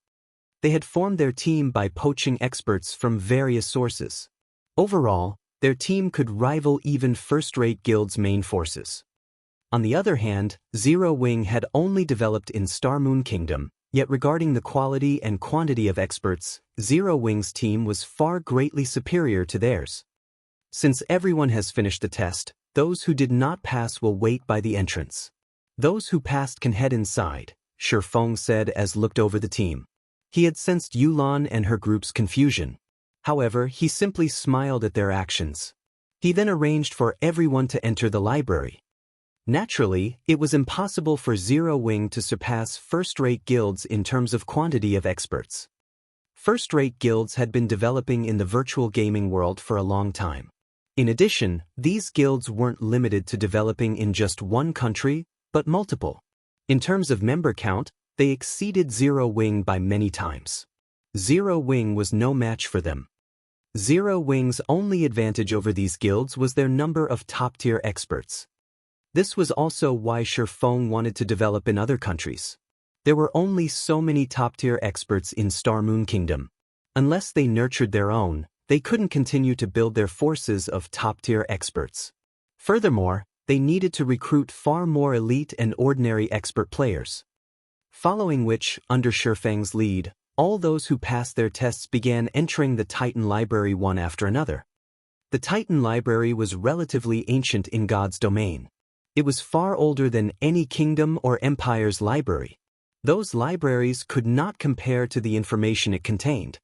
They had formed their team by poaching experts from various sources. Overall, their team could rival even first-rate guilds' main forces. On the other hand, Zero Wing had only developed in Star Moon Kingdom, yet regarding the quality and quantity of experts, Zero Wing's team was far greatly superior to theirs. Since everyone has finished the test, those who did not pass will wait by the entrance. Those who passed can head inside, Shifeng said as looked over the team. He had sensed Yulan and her group's confusion. However, he simply smiled at their actions. He then arranged for everyone to enter the library. Naturally, it was impossible for Zero Wing to surpass first-rate guilds in terms of quantity of experts. First-rate guilds had been developing in the virtual gaming world for a long time. In addition, these guilds weren't limited to developing in just one country, but multiple. In terms of member count, they exceeded Zero Wing by many times. Zero Wing was no match for them. Zero Wing's only advantage over these guilds was their number of top-tier experts. This was also why Shifeng wanted to develop in other countries. There were only so many top-tier experts in Star Moon Kingdom. Unless they nurtured their own, they couldn't continue to build their forces of top-tier experts. Furthermore, they needed to recruit far more elite and ordinary expert players. Following which, under Shifeng's lead, all those who passed their tests began entering the Titan Library one after another. The Titan Library was relatively ancient in God's domain. It was far older than any kingdom or empire's library. Those libraries could not compare to the information it contained.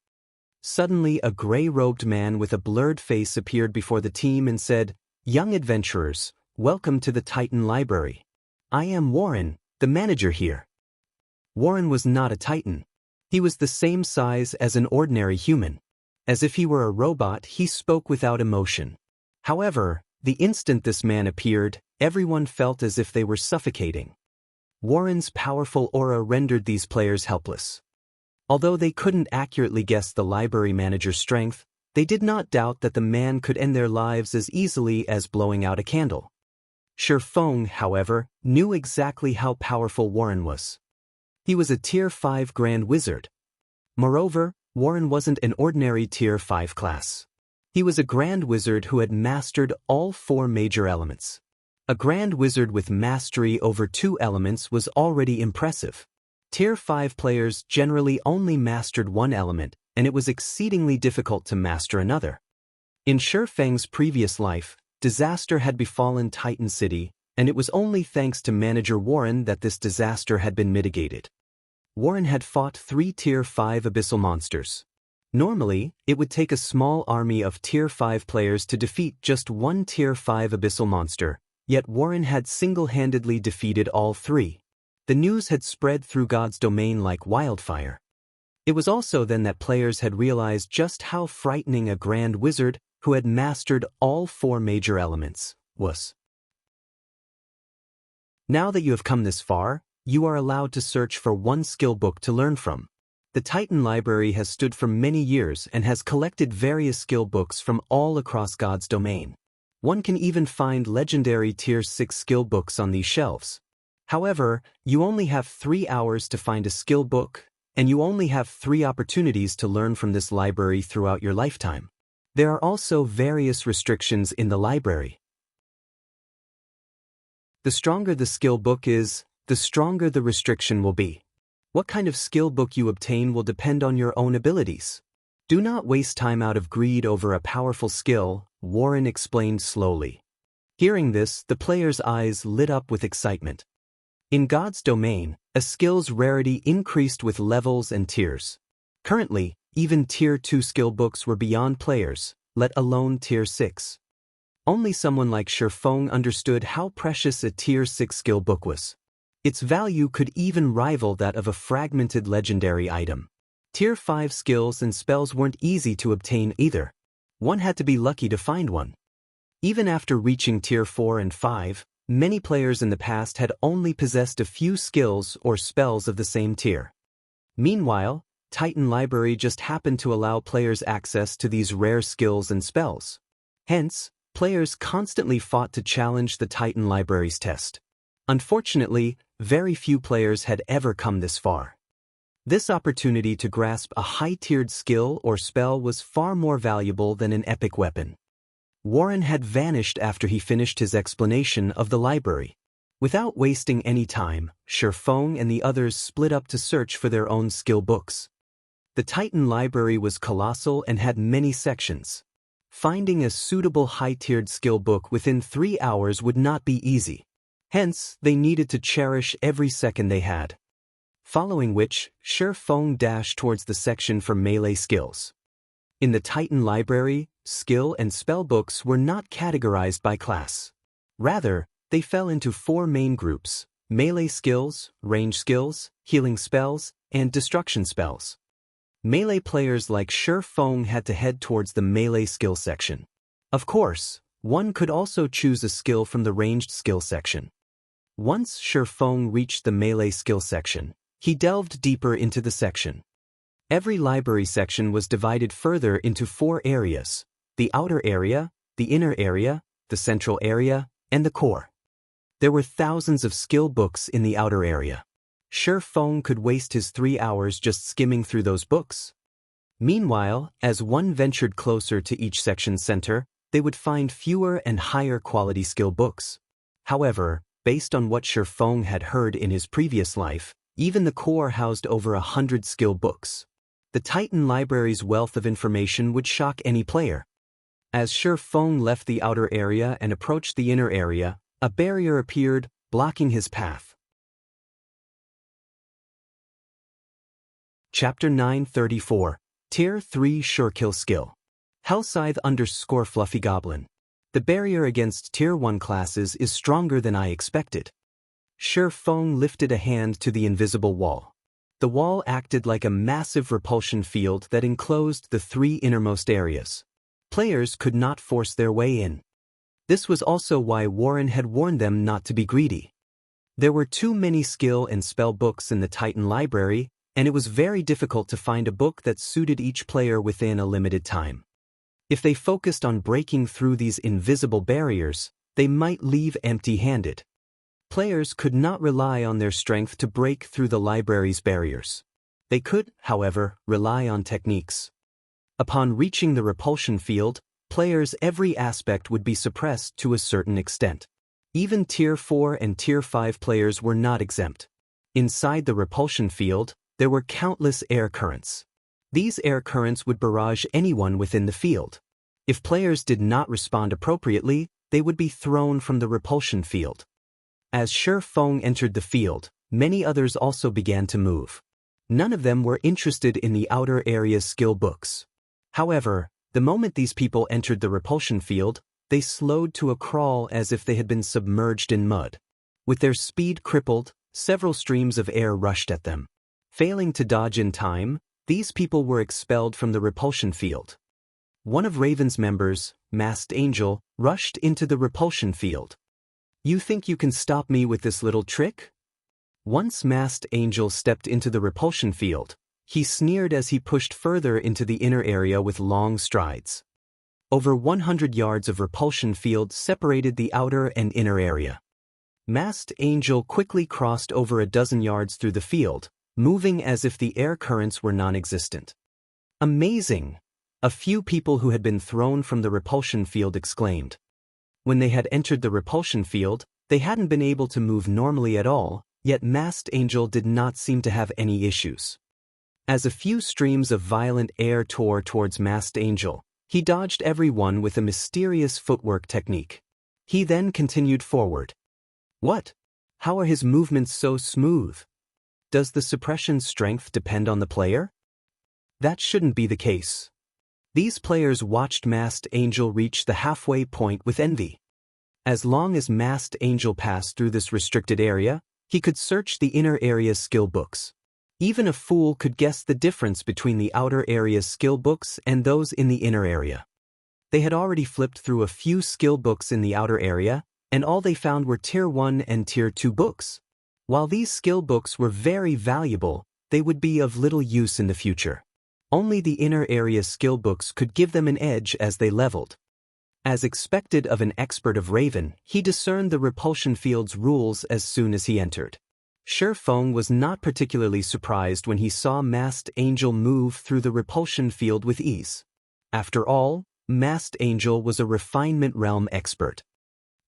Suddenly, a gray-robed man with a blurred face appeared before the team and said, "Young adventurers, welcome to the Titan Library. I am Warren, the manager here." Warren was not a Titan. He was the same size as an ordinary human. As if he were a robot, he spoke without emotion. However, the instant this man appeared, everyone felt as if they were suffocating. Warren's powerful aura rendered these players helpless. Although they couldn't accurately guess the library manager's strength, they did not doubt that the man could end their lives as easily as blowing out a candle. Shifeng, however, knew exactly how powerful Warren was. He was a Tier 5 Grand Wizard. Moreover, Warren wasn't an ordinary Tier 5 class. He was a Grand Wizard who had mastered all 4 major elements. A Grand Wizard with mastery over 2 elements was already impressive. Tier 5 players generally only mastered one element, and it was exceedingly difficult to master another. In Shifeng's previous life, disaster had befallen Titan City, and it was only thanks to Manager Warren that this disaster had been mitigated. Warren had fought 3 Tier 5 abyssal monsters. Normally, it would take a small army of Tier 5 players to defeat just one Tier 5 abyssal monster, yet Warren had single-handedly defeated all 3. The news had spread through God's domain like wildfire. It was also then that players had realized just how frightening a Grand Wizard who had mastered all 4 major elements was. Now that you have come this far, you are allowed to search for one skill book to learn from. The Titan Library has stood for many years and has collected various skill books from all across God's domain. One can even find legendary Tier 6 skill books on these shelves. However, you only have 3 hours to find a skill book, and you only have 3 opportunities to learn from this library throughout your lifetime. There are also various restrictions in the library. The stronger the skill book is, the stronger the restriction will be. What kind of skill book you obtain will depend on your own abilities. Do not waste time out of greed over a powerful skill, Warren explained slowly. Hearing this, the player's eyes lit up with excitement. In God's domain, a skill's rarity increased with levels and tiers. Currently, even Tier 2 skill books were beyond players, let alone Tier 6. Only someone like Shifeng understood how precious a Tier 6 skill book was. Its value could even rival that of a fragmented legendary item. Tier 5 skills and spells weren't easy to obtain either. One had to be lucky to find one. Even after reaching Tier 4 and 5, many players in the past had only possessed a few skills or spells of the same tier. Meanwhile, Titan Library just happened to allow players access to these rare skills and spells. Hence, players constantly fought to challenge the Titan Library's test. Unfortunately, very few players had ever come this far. This opportunity to grasp a high-tiered skill or spell was far more valuable than an epic weapon. Warren had vanished after he finished his explanation of the library. Without wasting any time, Shifeng and the others split up to search for their own skill books. The Titan library was colossal and had many sections. Finding a suitable high-tiered skill book within 3 hours would not be easy. Hence, they needed to cherish every second they had. Following which, Shifeng dashed towards the section for melee skills. In the Titan library, skill and spell books were not categorized by class. Rather, they fell into 4 main groups: melee skills, range skills, healing spells, and destruction spells. Melee players like Shifeng had to head towards the melee skill section. Of course, one could also choose a skill from the ranged skill section. Once Shifeng reached the melee skill section, he delved deeper into the section. Every library section was divided further into 4 areas: the outer area, the inner area, the central area, and the core. There were thousands of skill books in the outer area. Shifeng could waste his 3 hours just skimming through those books. Meanwhile, as one ventured closer to each section's center, they would find fewer and higher quality skill books. However, based on what Shifeng had heard in his previous life, even the core housed over 100 skill books. The Titan library's wealth of information would shock any player. As Shifeng left the outer area and approached the inner area, a barrier appeared, blocking his path. Chapter 934, Tier 3 Surekill Skill. Hellscythe _ Goblin. The barrier against Tier 1 classes is stronger than I expected. Shifeng lifted a hand to the invisible wall. The wall acted like a massive repulsion field that enclosed the 3 innermost areas. Players could not force their way in. This was also why Warren had warned them not to be greedy. There were too many skill and spell books in the Titan library, and it was very difficult to find a book that suited each player within a limited time. If they focused on breaking through these invisible barriers, they might leave empty-handed. Players could not rely on their strength to break through the library's barriers. They could, however, rely on techniques. Upon reaching the repulsion field, players' every aspect would be suppressed to a certain extent. Even Tier 4 and Tier 5 players were not exempt. Inside the repulsion field, there were countless air currents. These air currents would barrage anyone within the field. If players did not respond appropriately, they would be thrown from the repulsion field. As Shifeng entered the field, many others also began to move. None of them were interested in the outer area's skill books. However, the moment these people entered the repulsion field, they slowed to a crawl as if they had been submerged in mud. With their speed crippled, several streams of air rushed at them. Failing to dodge in time, these people were expelled from the repulsion field. One of Raven's members, Masked Angel, rushed into the repulsion field. "You think you can stop me with this little trick?" Once Masked Angel stepped into the repulsion field, he sneered as he pushed further into the inner area with long strides. Over 100 yards of repulsion field separated the outer and inner area. Masked Angel quickly crossed over a dozen yards through the field, moving as if the air currents were non-existent. "Amazing!" A few people who had been thrown from the repulsion field exclaimed. When they had entered the repulsion field, they hadn't been able to move normally at all, yet Masked Angel did not seem to have any issues. As a few streams of violent air tore towards Masked Angel, he dodged everyone with a mysterious footwork technique. He then continued forward. What? How are his movements so smooth? Does the suppression strength depend on the player? That shouldn't be the case. These players watched Masked Angel reach the halfway point with envy. As long as Masked Angel passed through this restricted area, he could search the inner area's skill books. Even a fool could guess the difference between the outer area's skill books and those in the inner area. They had already flipped through a few skill books in the outer area, and all they found were Tier 1 and Tier 2 books. While these skill books were very valuable, they would be of little use in the future. Only the inner area skill books could give them an edge as they leveled. As expected of an expert of Raven, he discerned the repulsion field's rules as soon as he entered. Shifeng was not particularly surprised when he saw Masked Angel move through the repulsion field with ease. After all, Masked Angel was a refinement realm expert.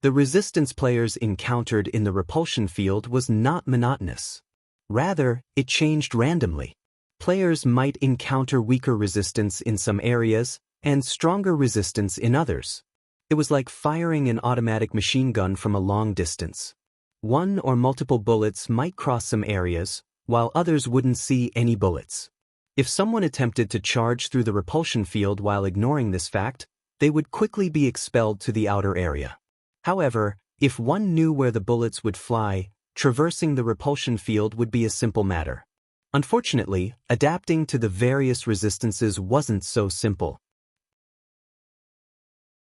The resistance players encountered in the repulsion field was not monotonous. Rather, it changed randomly. Players might encounter weaker resistance in some areas and stronger resistance in others. It was like firing an automatic machine gun from a long distance. One or multiple bullets might cross some areas, while others wouldn't see any bullets. If someone attempted to charge through the repulsion field while ignoring this fact, they would quickly be expelled to the outer area. However, if one knew where the bullets would fly, traversing the repulsion field would be a simple matter. Unfortunately, adapting to the various resistances wasn't so simple.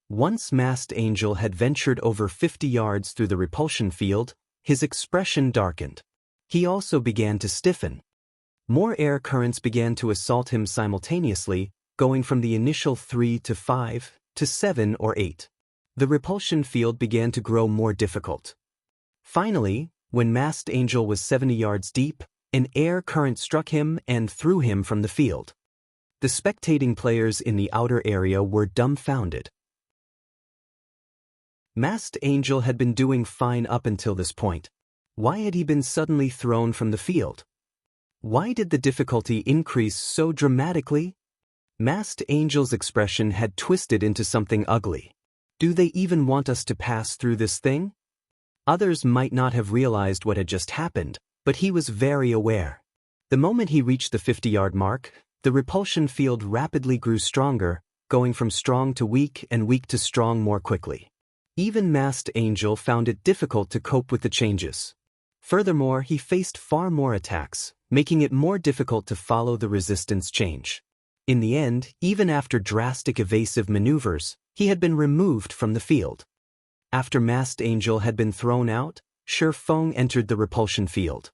Once Masked Angel had ventured over 50 yards through the repulsion field, his expression darkened. He also began to stiffen. More air currents began to assault him simultaneously, going from the initial 3 to 5 to 7 or 8. The repulsion field began to grow more difficult. Finally, when Masked Angel was 70 yards deep, an air current struck him and threw him from the field. The spectating players in the outer area were dumbfounded. Masked Angel had been doing fine up until this point. Why had he been suddenly thrown from the field? Why did the difficulty increase so dramatically? Masked Angel's expression had twisted into something ugly. Do they even want us to pass through this thing? Others might not have realized what had just happened, but he was very aware. The moment he reached the 50-yard mark, the repulsion field rapidly grew stronger, going from strong to weak and weak to strong more quickly. Even Masked Angel found it difficult to cope with the changes. Furthermore, he faced far more attacks, making it more difficult to follow the resistance change. In the end, even after drastic evasive maneuvers, he had been removed from the field. After Masked Angel had been thrown out, Feng entered the repulsion field.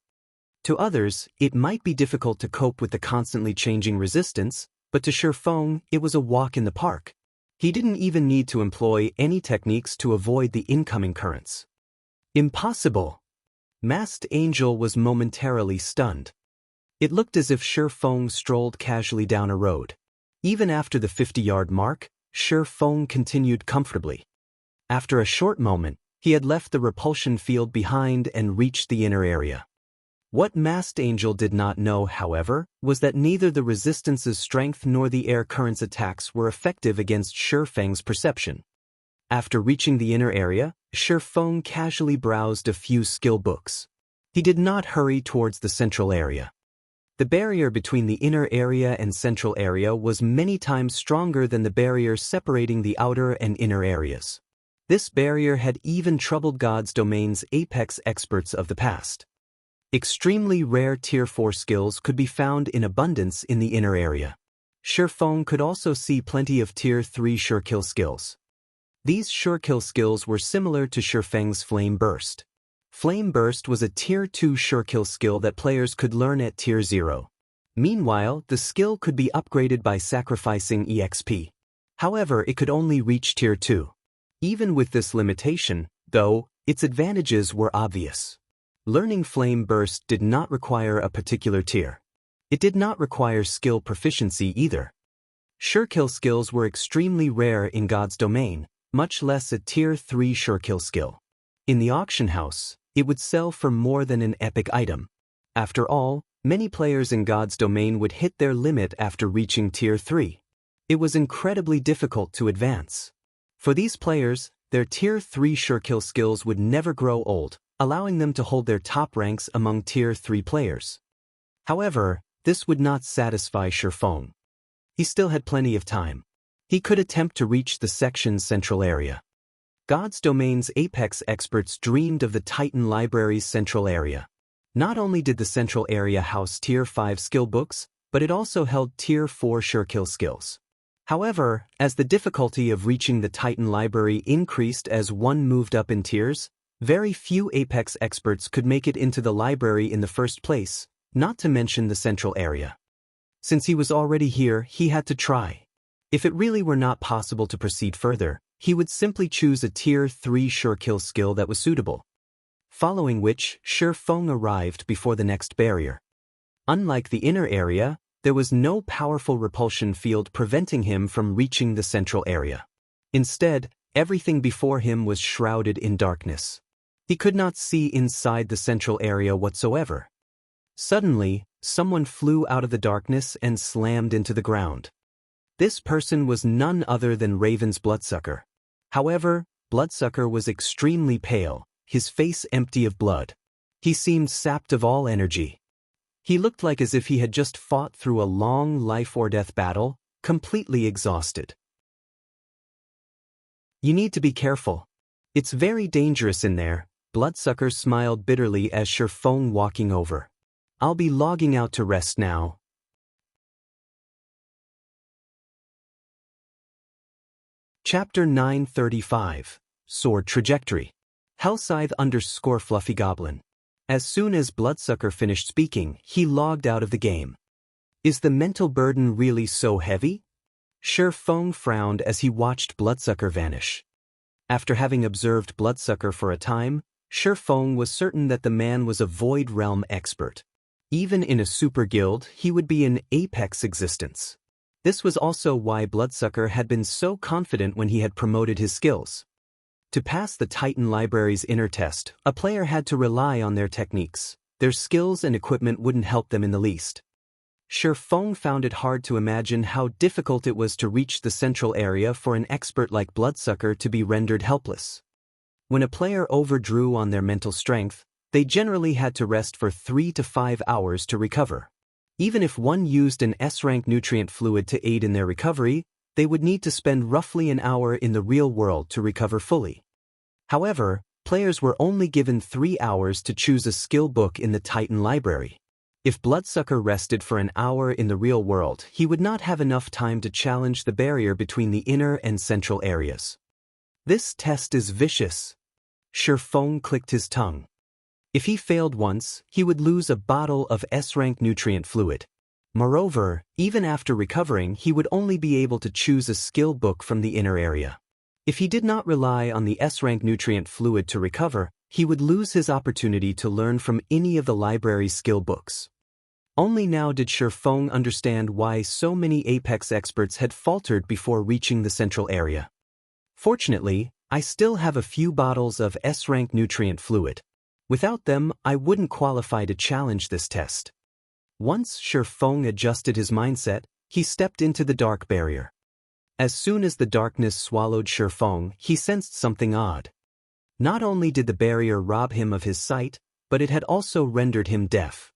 To others, it might be difficult to cope with the constantly changing resistance, but to Feng, it was a walk in the park. He didn't even need to employ any techniques to avoid the incoming currents. Impossible! Masked Angel was momentarily stunned. It looked as if Feng strolled casually down a road. Even after the 50-yard mark, Feng continued comfortably. After a short moment, he had left the repulsion field behind and reached the inner area. What Masked Angel did not know, however, was that neither the resistance's strength nor the air current's attacks were effective against Feng's perception. After reaching the inner area, Feng casually browsed a few skill books. He did not hurry towards the central area. The barrier between the inner area and central area was many times stronger than the barrier separating the outer and inner areas. This barrier had even troubled God's domain's apex experts of the past. Extremely rare Tier 4 skills could be found in abundance in the inner area. Feng could also see plenty of Tier 3 sure-kill skills. These sure-kill skills were similar to Feng's Flame Burst. Flame Burst was a Tier 2 sure-kill skill that players could learn at Tier 0. Meanwhile, the skill could be upgraded by sacrificing EXP. However, it could only reach Tier 2. Even with this limitation, though, its advantages were obvious. Learning Flame Burst did not require a particular tier. It did not require skill proficiency either. Sure-kill skills were extremely rare in God's domain, much less a Tier 3 sure-kill skill. In the auction house, it would sell for more than an epic item. After all, many players in God's domain would hit their limit after reaching Tier 3. It was incredibly difficult to advance. For these players, their Tier 3 sure-kill skills would never grow old, allowing them to hold their top ranks among Tier 3 players. However, this would not satisfy Feng. He still had plenty of time. He could attempt to reach the section's central area. God's domain's apex experts dreamed of the Titan Library's central area. Not only did the central area house Tier 5 skill books, but it also held Tier 4 sure-kill skills. However, as the difficulty of reaching the Titan Library increased as one moved up in tiers, very few apex experts could make it into the library in the first place, not to mention the central area. Since he was already here, he had to try. If it really were not possible to proceed further, he would simply choose a Tier 3 sure-kill skill that was suitable. Following which, Feng arrived before the next barrier. Unlike the inner area, there was no powerful repulsion field preventing him from reaching the central area. Instead, Everything before him was shrouded in darkness. He could not see inside the central area whatsoever. Suddenly, someone flew out of the darkness and slammed into the ground. This person was none other than Raven's bloodsucker. However, Bloodsucker was extremely pale, his face empty of blood. He seemed sapped of all energy. He looked like as if he had just fought through a long life-or-death battle, completely exhausted. You need to be careful. It's very dangerous in there, Bloodsucker smiled bitterly as Shifeng walking over. I'll be logging out to rest now. Chapter 935, Sword Trajectory. Hellscythe_Fluffy_Goblin. As soon as Bloodsucker finished speaking, he logged out of the game. Is the mental burden really so heavy? Shifeng frowned as he watched Bloodsucker vanish. After having observed Bloodsucker for a time, Shifeng was certain that the man was a Void Realm expert. Even in a super guild, he would be in apex existence. This was also why Bloodsucker had been so confident when he had promoted his skills. To pass the Titan Library's inner test, a player had to rely on their techniques. Their skills and equipment wouldn't help them in the least. Shifeng found it hard to imagine how difficult it was to reach the central area for an expert like Bloodsucker to be rendered helpless. When a player overdrew on their mental strength, they generally had to rest for 3 to 5 hours to recover. Even if one used an S-rank nutrient fluid to aid in their recovery, they would need to spend roughly an hour in the real world to recover fully. However, players were only given 3 hours to choose a skill book in the Titan Library. If Bloodsucker rested for an hour in the real world, he would not have enough time to challenge the barrier between the inner and central areas. This test is vicious. Shifeng clicked his tongue. If he failed once, he would lose a bottle of S-rank nutrient fluid. Moreover, even after recovering, he would only be able to choose a skill book from the inner area. If he did not rely on the S-rank nutrient fluid to recover, he would lose his opportunity to learn from any of the library's skill books. Only now did Shifeng understand why so many Apex experts had faltered before reaching the central area. Fortunately, I still have a few bottles of S-rank nutrient fluid. Without them, I wouldn't qualify to challenge this test. Once Shifeng adjusted his mindset, he stepped into the dark barrier. As soon as the darkness swallowed Shifeng, he sensed something odd. Not only did the barrier rob him of his sight, but it had also rendered him deaf.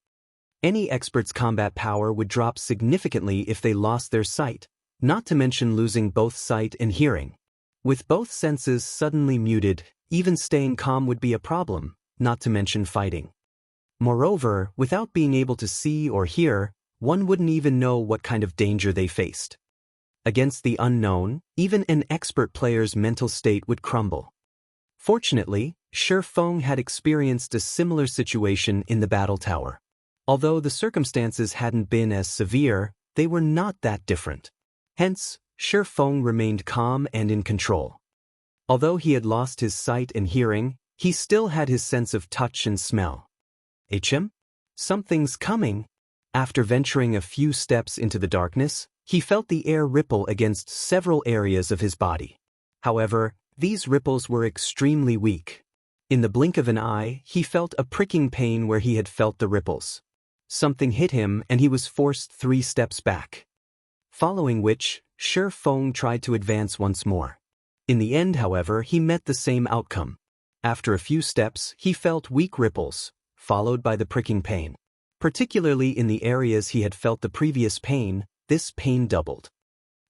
Any expert's combat power would drop significantly if they lost their sight, not to mention losing both sight and hearing. With both senses suddenly muted, even staying calm would be a problem, not to mention fighting. Moreover, without being able to see or hear, one wouldn't even know what kind of danger they faced. Against the unknown, even an expert player's mental state would crumble. Fortunately, Shifeng had experienced a similar situation in the battle tower. Although the circumstances hadn't been as severe, they were not that different. Hence, Shifeng remained calm and in control. Although he had lost his sight and hearing, he still had his sense of touch and smell. Him? Something's coming. After venturing a few steps into the darkness, he felt the air ripple against several areas of his body. However, these ripples were extremely weak. In the blink of an eye, he felt a pricking pain where he had felt the ripples. Something hit him and he was forced 3 steps back. Following which, Shifeng tried to advance once more. In the end, however, he met the same outcome. After a few steps, he felt weak ripples, followed by the pricking pain. Particularly in the areas he had felt the previous pain, this pain doubled.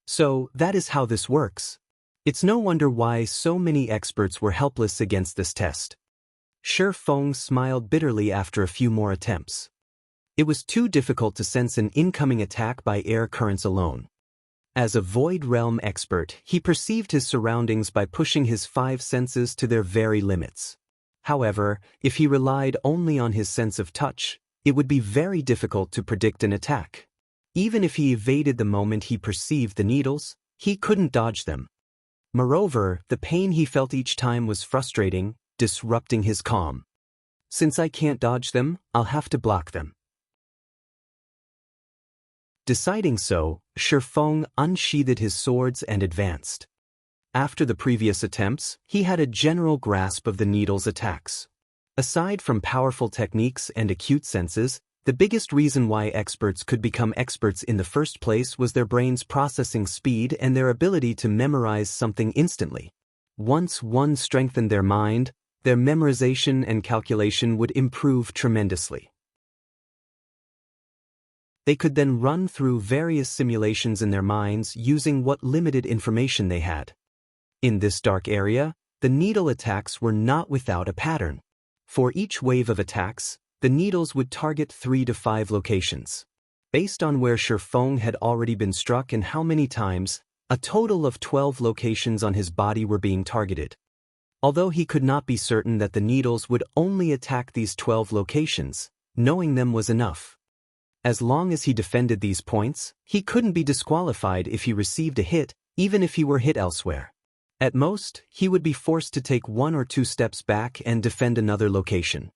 So, that is how this works. It's no wonder why so many experts were helpless against this test. Shifeng smiled bitterly after a few more attempts. It was too difficult to sense an incoming attack by air currents alone. As a Void Realm expert, he perceived his surroundings by pushing his 5 senses to their very limits. However, if he relied only on his sense of touch, it would be very difficult to predict an attack. Even if he evaded the moment he perceived the needles, he couldn't dodge them. Moreover, the pain he felt each time was frustrating, disrupting his calm. Since I can't dodge them, I'll have to block them. Deciding so, Shifeng unsheathed his swords and advanced. After the previous attempts, he had a general grasp of the needle's attacks. Aside from powerful techniques and acute senses, the biggest reason why experts could become experts in the first place was their brain's processing speed and their ability to memorize something instantly. Once one strengthened their mind, their memorization and calculation would improve tremendously. They could then run through various simulations in their minds using what limited information they had. In this dark area, the needle attacks were not without a pattern. For each wave of attacks, the needles would target 3 to 5 locations. Based on where Shifeng had already been struck and how many times, a total of 12 locations on his body were being targeted. Although he could not be certain that the needles would only attack these 12 locations, knowing them was enough. As long as he defended these points, he couldn't be disqualified if he received a hit, even if he were hit elsewhere. At most, he would be forced to take 1 or 2 steps back and defend another location.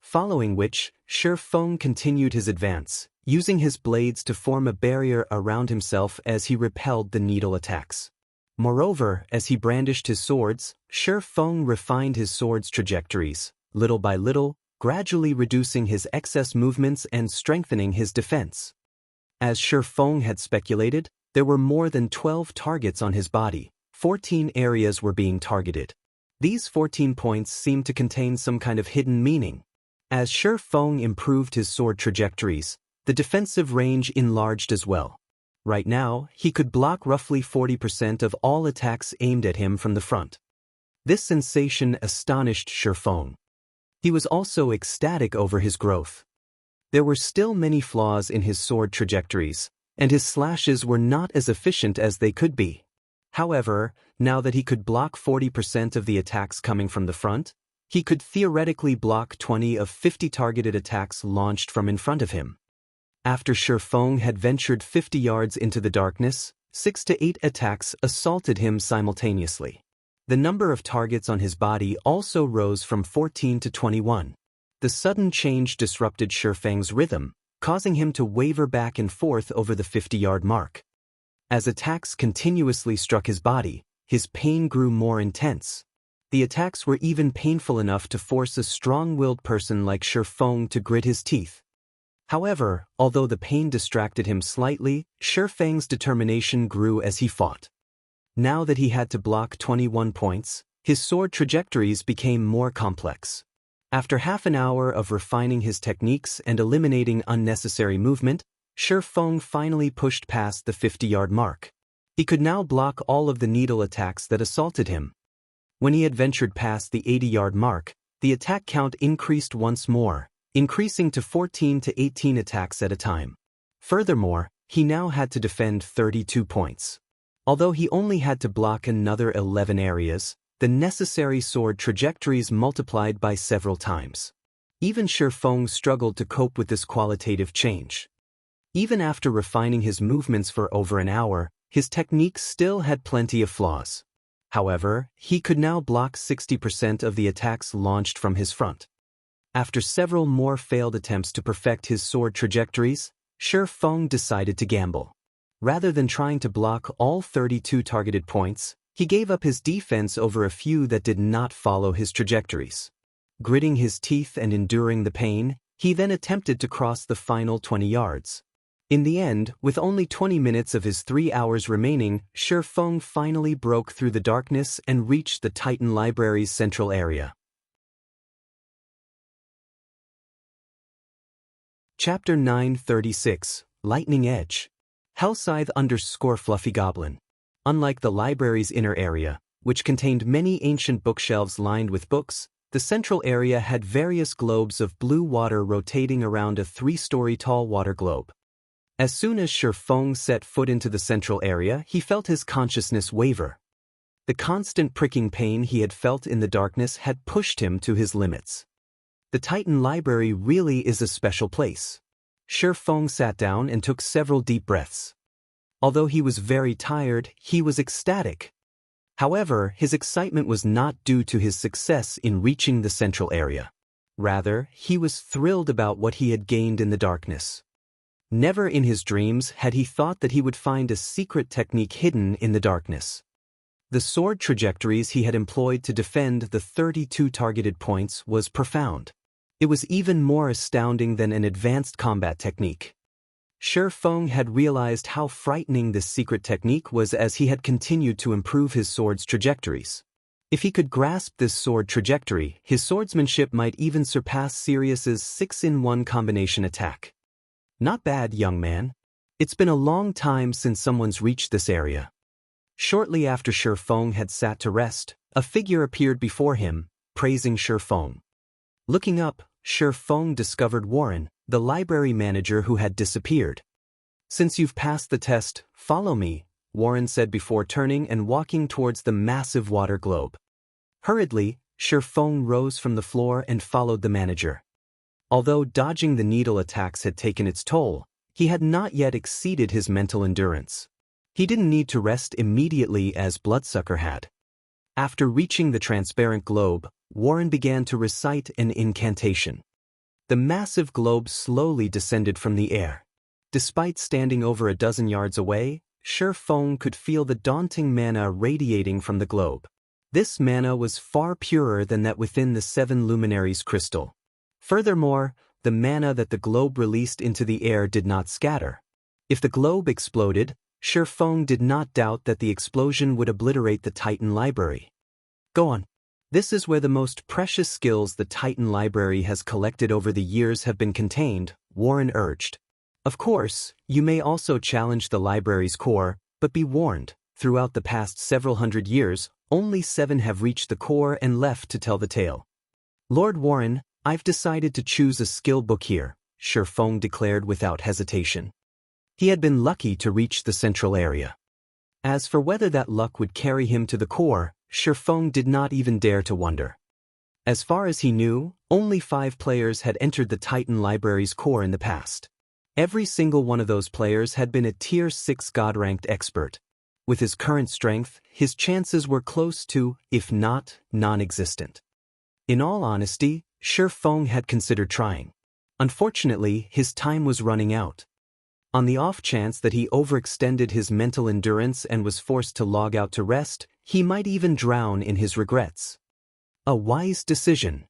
Following which, Shifeng continued his advance, using his blades to form a barrier around himself as he repelled the needle attacks. Moreover, as he brandished his swords, Shifeng refined his sword's trajectories, little by little, gradually reducing his excess movements and strengthening his defense. As Shifeng had speculated, there were more than 12 targets on his body. 14 areas were being targeted. These 14 points seemed to contain some kind of hidden meaning. As Shifeng improved his sword trajectories, the defensive range enlarged as well. Right now, he could block roughly 40% of all attacks aimed at him from the front. This sensation astonished Shifeng. He was also ecstatic over his growth. There were still many flaws in his sword trajectories, and his slashes were not as efficient as they could be. However, now that he could block 40% of the attacks coming from the front, he could theoretically block 20 of 50 targeted attacks launched from in front of him. After Shifeng had ventured 50 yards into the darkness, 6 to 8 attacks assaulted him simultaneously. The number of targets on his body also rose from 14 to 21. The sudden change disrupted Shifeng's rhythm, causing him to waver back and forth over the 50-yard mark. As attacks continuously struck his body, his pain grew more intense. The attacks were even painful enough to force a strong-willed person like Shifeng to grit his teeth. However, although the pain distracted him slightly, Shifeng's determination grew as he fought. Now that he had to block 21 points, his sword trajectories became more complex. After half an hour of refining his techniques and eliminating unnecessary movement, Shifeng finally pushed past the 50-yard mark. He could now block all of the needle attacks that assaulted him. When he had ventured past the 80-yard mark, the attack count increased once more, increasing to 14 to 18 attacks at a time. Furthermore, he now had to defend 32 points. Although he only had to block another 11 areas, the necessary sword trajectories multiplied by several times. Even Shifeng struggled to cope with this qualitative change. Even after refining his movements for over an hour, his techniques still had plenty of flaws. However, he could now block 60% of the attacks launched from his front. After several more failed attempts to perfect his sword trajectories, Shifeng decided to gamble. Rather than trying to block all 32 targeted points, he gave up his defense over a few that did not follow his trajectories. Gritting his teeth and enduring the pain, he then attempted to cross the final 20 yards. In the end, with only 20 minutes of his 3 hours remaining, Shifeng finally broke through the darkness and reached the Titan Library's central area. Chapter 936, Lightning Edge. Hellscythe _ Fluffy Unlike the library's inner area, which contained many ancient bookshelves lined with books, the central area had various globes of blue water rotating around a 3-story tall water globe. As soon as Shifeng set foot into the central area, he felt his consciousness waver. The constant pricking pain he had felt in the darkness had pushed him to his limits. The Titan Library really is a special place. Shifeng sat down and took several deep breaths. Although he was very tired, he was ecstatic. However, his excitement was not due to his success in reaching the central area. Rather, he was thrilled about what he had gained in the darkness. Never in his dreams had he thought that he would find a secret technique hidden in the darkness. The sword trajectories he had employed to defend the 32 targeted points was profound. It was even more astounding than an advanced combat technique. Shi Feng had realized how frightening this secret technique was as he had continued to improve his sword's trajectories. If he could grasp this sword trajectory, his swordsmanship might even surpass Sirius's 6-in-1 combination attack. Not bad, young man. It's been a long time since someone's reached this area. Shortly after Shi Feng had sat to rest, a figure appeared before him, praising Shi Feng. Looking up, Shi Feng discovered Warren, the library manager who had disappeared. "Since you've passed the test, follow me," Warren said before turning and walking towards the massive water globe. Hurriedly, Shi Feng rose from the floor and followed the manager. Although dodging the needle attacks had taken its toll, he had not yet exceeded his mental endurance. He didn't need to rest immediately as Bloodsucker had. After reaching the transparent globe, Warren began to recite an incantation. The massive globe slowly descended from the air. Despite standing over a dozen yards away, Shi Feng could feel the daunting mana radiating from the globe. This mana was far purer than that within the 7 luminaries crystal. Furthermore, the mana that the globe released into the air did not scatter. If the globe exploded, Shi Feng did not doubt that the explosion would obliterate the Titan Library. "Go on. This is where the most precious skills the Titan Library has collected over the years have been contained," Warren urged. "Of course, you may also challenge the library's core, but be warned, throughout the past several hundred years, only 7 have reached the core and left to tell the tale." "Lord Warren, I've decided to choose a skill book here," Shi Feng declared without hesitation. He had been lucky to reach the central area. As for whether that luck would carry him to the core, Shi Feng did not even dare to wonder. As far as he knew, only 5 players had entered the Titan Library's core in the past. Every single one of those players had been a Tier 6 God-ranked expert. With his current strength, his chances were close to, if not, non-existent. In all honesty, Shi Feng had considered trying. Unfortunately, his time was running out. On the off chance that he overextended his mental endurance and was forced to log out to rest, he might even drown in his regrets. A wise decision.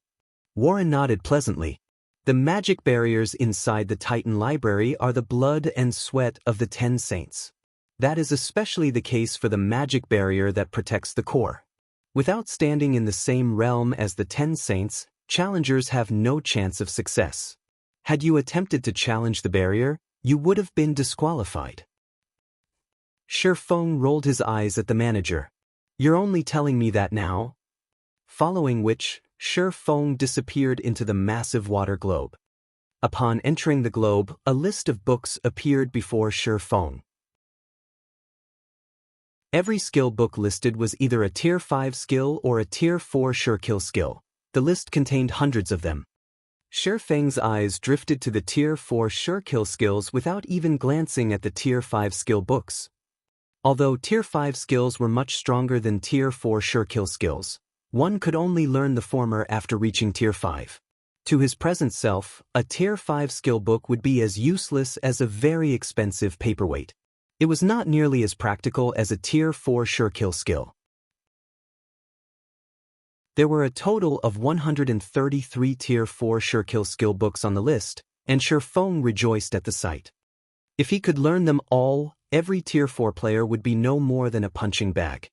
Warren nodded pleasantly. The magic barriers inside the Titan Library are the blood and sweat of the 10 saints. That is especially the case for the magic barrier that protects the core. Without standing in the same realm as the 10 saints, challengers have no chance of success. Had you attempted to challenge the barrier, you would have been disqualified. Shi Feng rolled his eyes at the manager. "You're only telling me that now?" Following which, Shi Feng disappeared into the massive water globe. Upon entering the globe, a list of books appeared before Shi Feng. Every skill book listed was either a Tier 5 skill or a Tier 4 sure-kill skill. The list contained hundreds of them. Shi Feng's eyes drifted to the Tier 4 sure-kill skills without even glancing at the Tier 5 skill books. Although Tier 5 skills were much stronger than Tier 4 sure-kill skills, one could only learn the former after reaching Tier 5. To his present self, a Tier 5 skill book would be as useless as a very expensive paperweight. It was not nearly as practical as a Tier 4 sure-kill skill. There were a total of 133 Tier 4 sure-kill skill books on the list, and Shi Feng rejoiced at the sight. If he could learn them all, every Tier 4 player would be no more than a punching bag.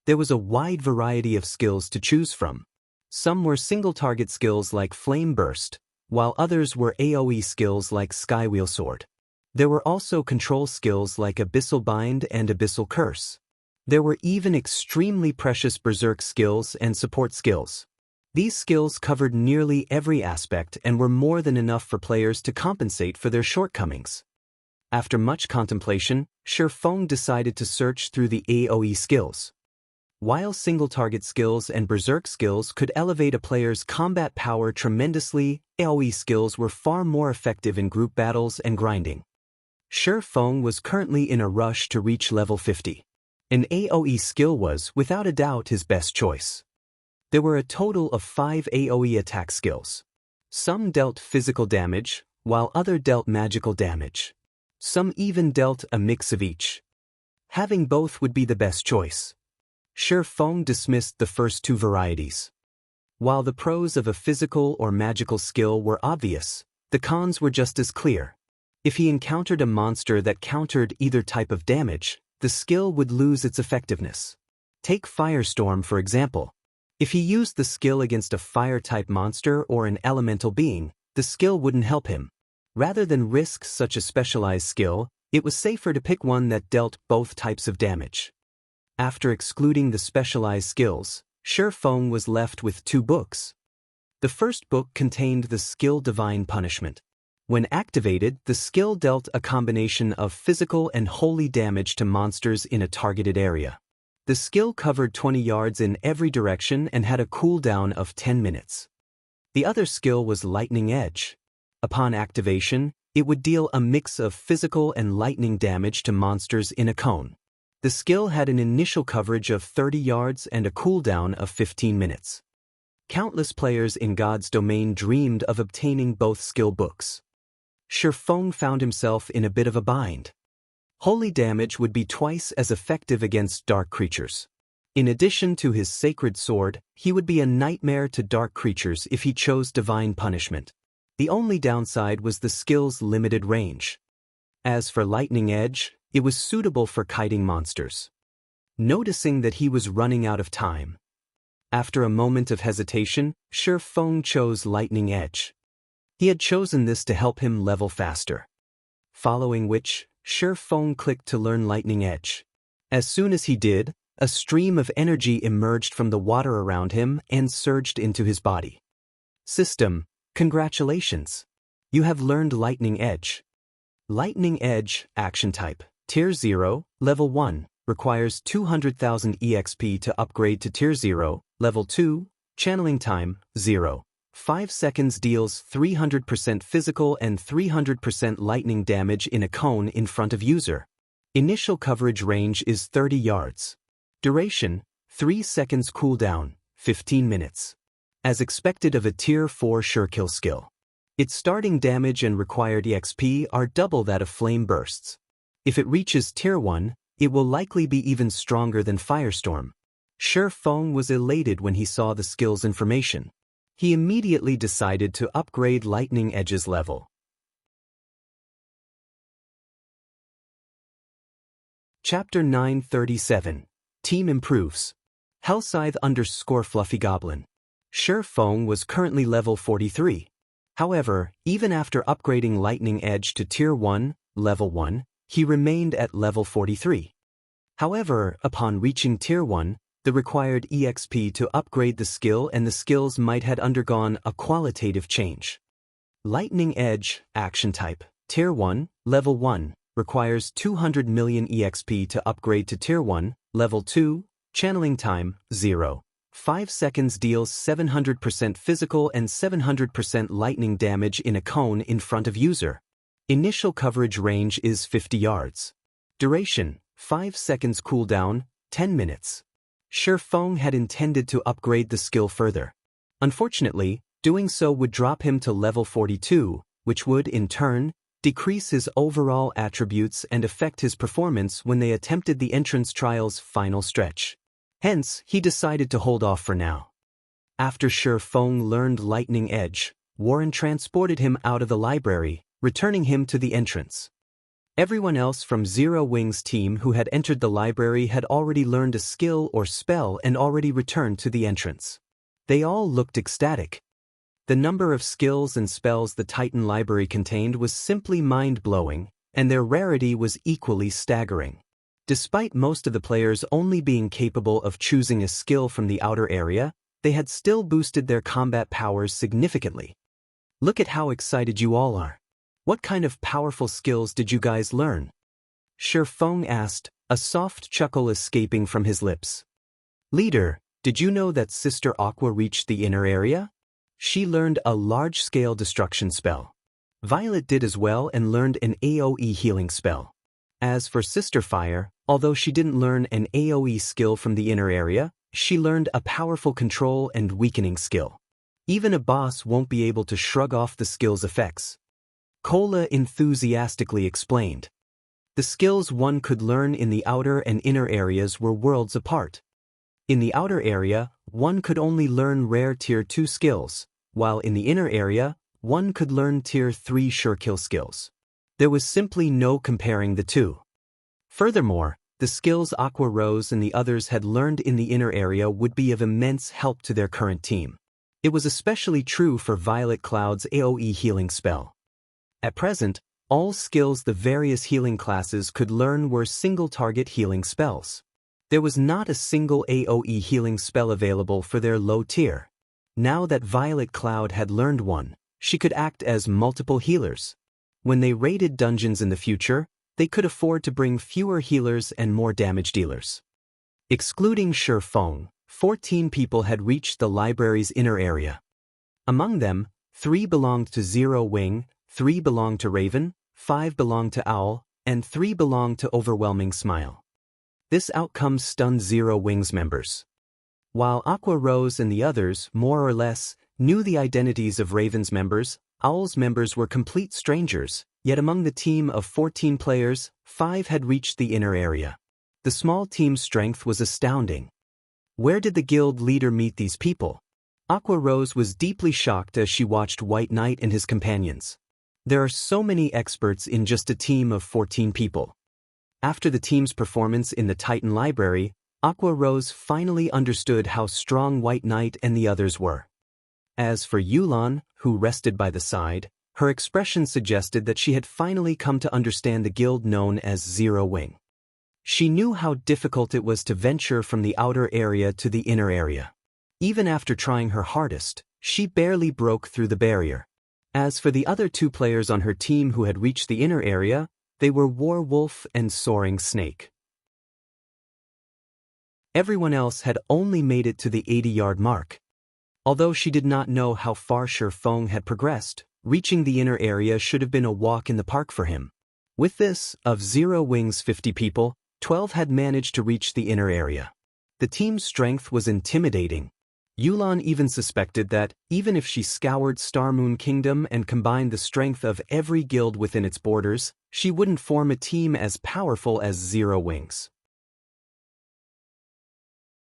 There was a wide variety of skills to choose from. Some were single-target skills like Flame Burst, while others were AoE skills like Skywheel Sword. There were also control skills like Abyssal Bind and Abyssal Curse. There were even extremely precious Berserk skills and support skills. These skills covered nearly every aspect and were more than enough for players to compensate for their shortcomings. After much contemplation, Shi Feng decided to search through the AoE skills. While single-target skills and Berserk skills could elevate a player's combat power tremendously, AoE skills were far more effective in group battles and grinding. Shi Feng was currently in a rush to reach level 50. An AoE skill was, without a doubt, his best choice. There were a total of 5 AoE attack skills. Some dealt physical damage, while others dealt magical damage. Some even dealt a mix of each. Having both would be the best choice. Feng dismissed the first two varieties. While the pros of a physical or magical skill were obvious, the cons were just as clear. If he encountered a monster that countered either type of damage, the skill would lose its effectiveness. Take Firestorm for example. If he used the skill against a fire-type monster or an elemental being, the skill wouldn't help him. Rather than risk such a specialized skill, it was safer to pick one that dealt both types of damage. After excluding the specialized skills, Feng was left with two books. The first book contained the skill Divine Punishment. When activated, the skill dealt a combination of physical and holy damage to monsters in a targeted area. The skill covered 20 yards in every direction and had a cooldown of 10 minutes. The other skill was Lightning Edge. Upon activation, it would deal a mix of physical and lightning damage to monsters in a cone. The skill had an initial coverage of 30 yards and a cooldown of 15 minutes. Countless players in God's domain dreamed of obtaining both skill books. Feng found himself in a bit of a bind. Holy damage would be twice as effective against dark creatures. In addition to his sacred sword, he would be a nightmare to dark creatures if he chose Divine Punishment. The only downside was the skill's limited range. As for Lightning Edge, it was suitable for kiting monsters. Noticing that he was running out of time, after a moment of hesitation, Feng chose Lightning Edge. He had chosen this to help him level faster. Following which, Feng clicked to learn Lightning Edge. As soon as he did, a stream of energy emerged from the water around him and surged into his body. System, congratulations! You have learned Lightning Edge. Lightning Edge, Action Type, Tier 0, Level 1, requires 200,000 EXP to upgrade to Tier 0, Level 2, Channeling Time, 0. 5 seconds deals 300% physical and 300% lightning damage in a cone in front of user. Initial coverage range is 30 yards. Duration, 3 seconds cooldown, 15 minutes. As expected of a Tier 4 Surekill skill. Its starting damage and required EXP are double that of Flame Bursts. If it reaches Tier 1, it will likely be even stronger than Firestorm. Feng was elated when he saw the skill's information. He immediately decided to upgrade Lightning Edge's level. Chapter 937. Team Improves. Hellscythe _ Fluffy Goblin. Feng was currently level 43. However, even after upgrading Lightning Edge to Tier 1, Level 1, he remained at level 43. However, upon reaching Tier 1, the required EXP to upgrade the skill and the skills might had undergone a qualitative change. Lightning Edge, Action Type, Tier 1, Level 1, requires 200 million EXP to upgrade to Tier 1, Level 2, Channeling Time, 0. 5 seconds deals 700% physical and 700% lightning damage in a cone in front of user. Initial coverage range is 50 yards. Duration, 5 seconds cooldown, 10 minutes. Feng had intended to upgrade the skill further. Unfortunately, doing so would drop him to level 42, which would, in turn, decrease his overall attributes and affect his performance when they attempted the entrance trial's final stretch. Hence, he decided to hold off for now. After Feng learned Lightning Edge, Warren transported him out of the library, returning him to the entrance. Everyone else from Zero Wing's team who had entered the library had already learned a skill or spell and already returned to the entrance. They all looked ecstatic. The number of skills and spells the Titan library contained was simply mind-blowing, and their rarity was equally staggering. Despite most of the players only being capable of choosing a skill from the outer area, they had still boosted their combat powers significantly. Look at how excited you all are. What kind of powerful skills did you guys learn? Feng asked, a soft chuckle escaping from his lips. Leader, did you know that Sister Aqua reached the inner area? She learned a large-scale destruction spell. Violet did as well and learned an AoE healing spell. As for Sister Fire, although she didn't learn an AoE skill from the inner area, she learned a powerful control and weakening skill. Even a boss won't be able to shrug off the skill's effects. Cola enthusiastically explained. The skills one could learn in the outer and inner areas were worlds apart. In the outer area, one could only learn rare Tier 2 skills, while in the inner area, one could learn Tier 3 sure kill skills. There was simply no comparing the two. Furthermore, the skills Aqua Rose and the others had learned in the inner area would be of immense help to their current team. It was especially true for Violet Cloud's AoE healing spell. At present, all skills the various healing classes could learn were single-target healing spells. There was not a single AoE healing spell available for their low tier. Now that Violet Cloud had learned one, she could act as multiple healers. When they raided dungeons in the future, they could afford to bring fewer healers and more damage dealers. Excluding Shi Feng, 14 people had reached the library's inner area. Among them, 3 belonged to Zero Wing, 3 belonged to Raven, 5 belonged to Owl, and 3 belonged to Overwhelming Smile. This outcome stunned Zero Wing's members. While Aqua Rose and the others, more or less, knew the identities of Raven's members, Owl's members were complete strangers, yet among the team of 14 players, 5 had reached the inner area. The small team's strength was astounding. Where did the guild leader meet these people? Aqua Rose was deeply shocked as she watched White Knight and his companions. There are so many experts in just a team of 14 people. After the team's performance in the Titan Library, Aqua Rose finally understood how strong White Knight and the others were. As for Yulan, who rested by the side, her expression suggested that she had finally come to understand the guild known as Zero Wing. She knew how difficult it was to venture from the outer area to the inner area. Even after trying her hardest, she barely broke through the barrier. As for the other 2 players on her team who had reached the inner area, they were Warwolf and Soaring Snake. Everyone else had only made it to the 80-yard mark. Although she did not know how far Shi Feng had progressed, reaching the inner area should have been a walk in the park for him. With this, of Zero Wing's 50 people, 12 had managed to reach the inner area. The team's strength was intimidating. Yulan even suspected that, even if she scoured Star Moon Kingdom and combined the strength of every guild within its borders, she wouldn't form a team as powerful as Zero Wing's.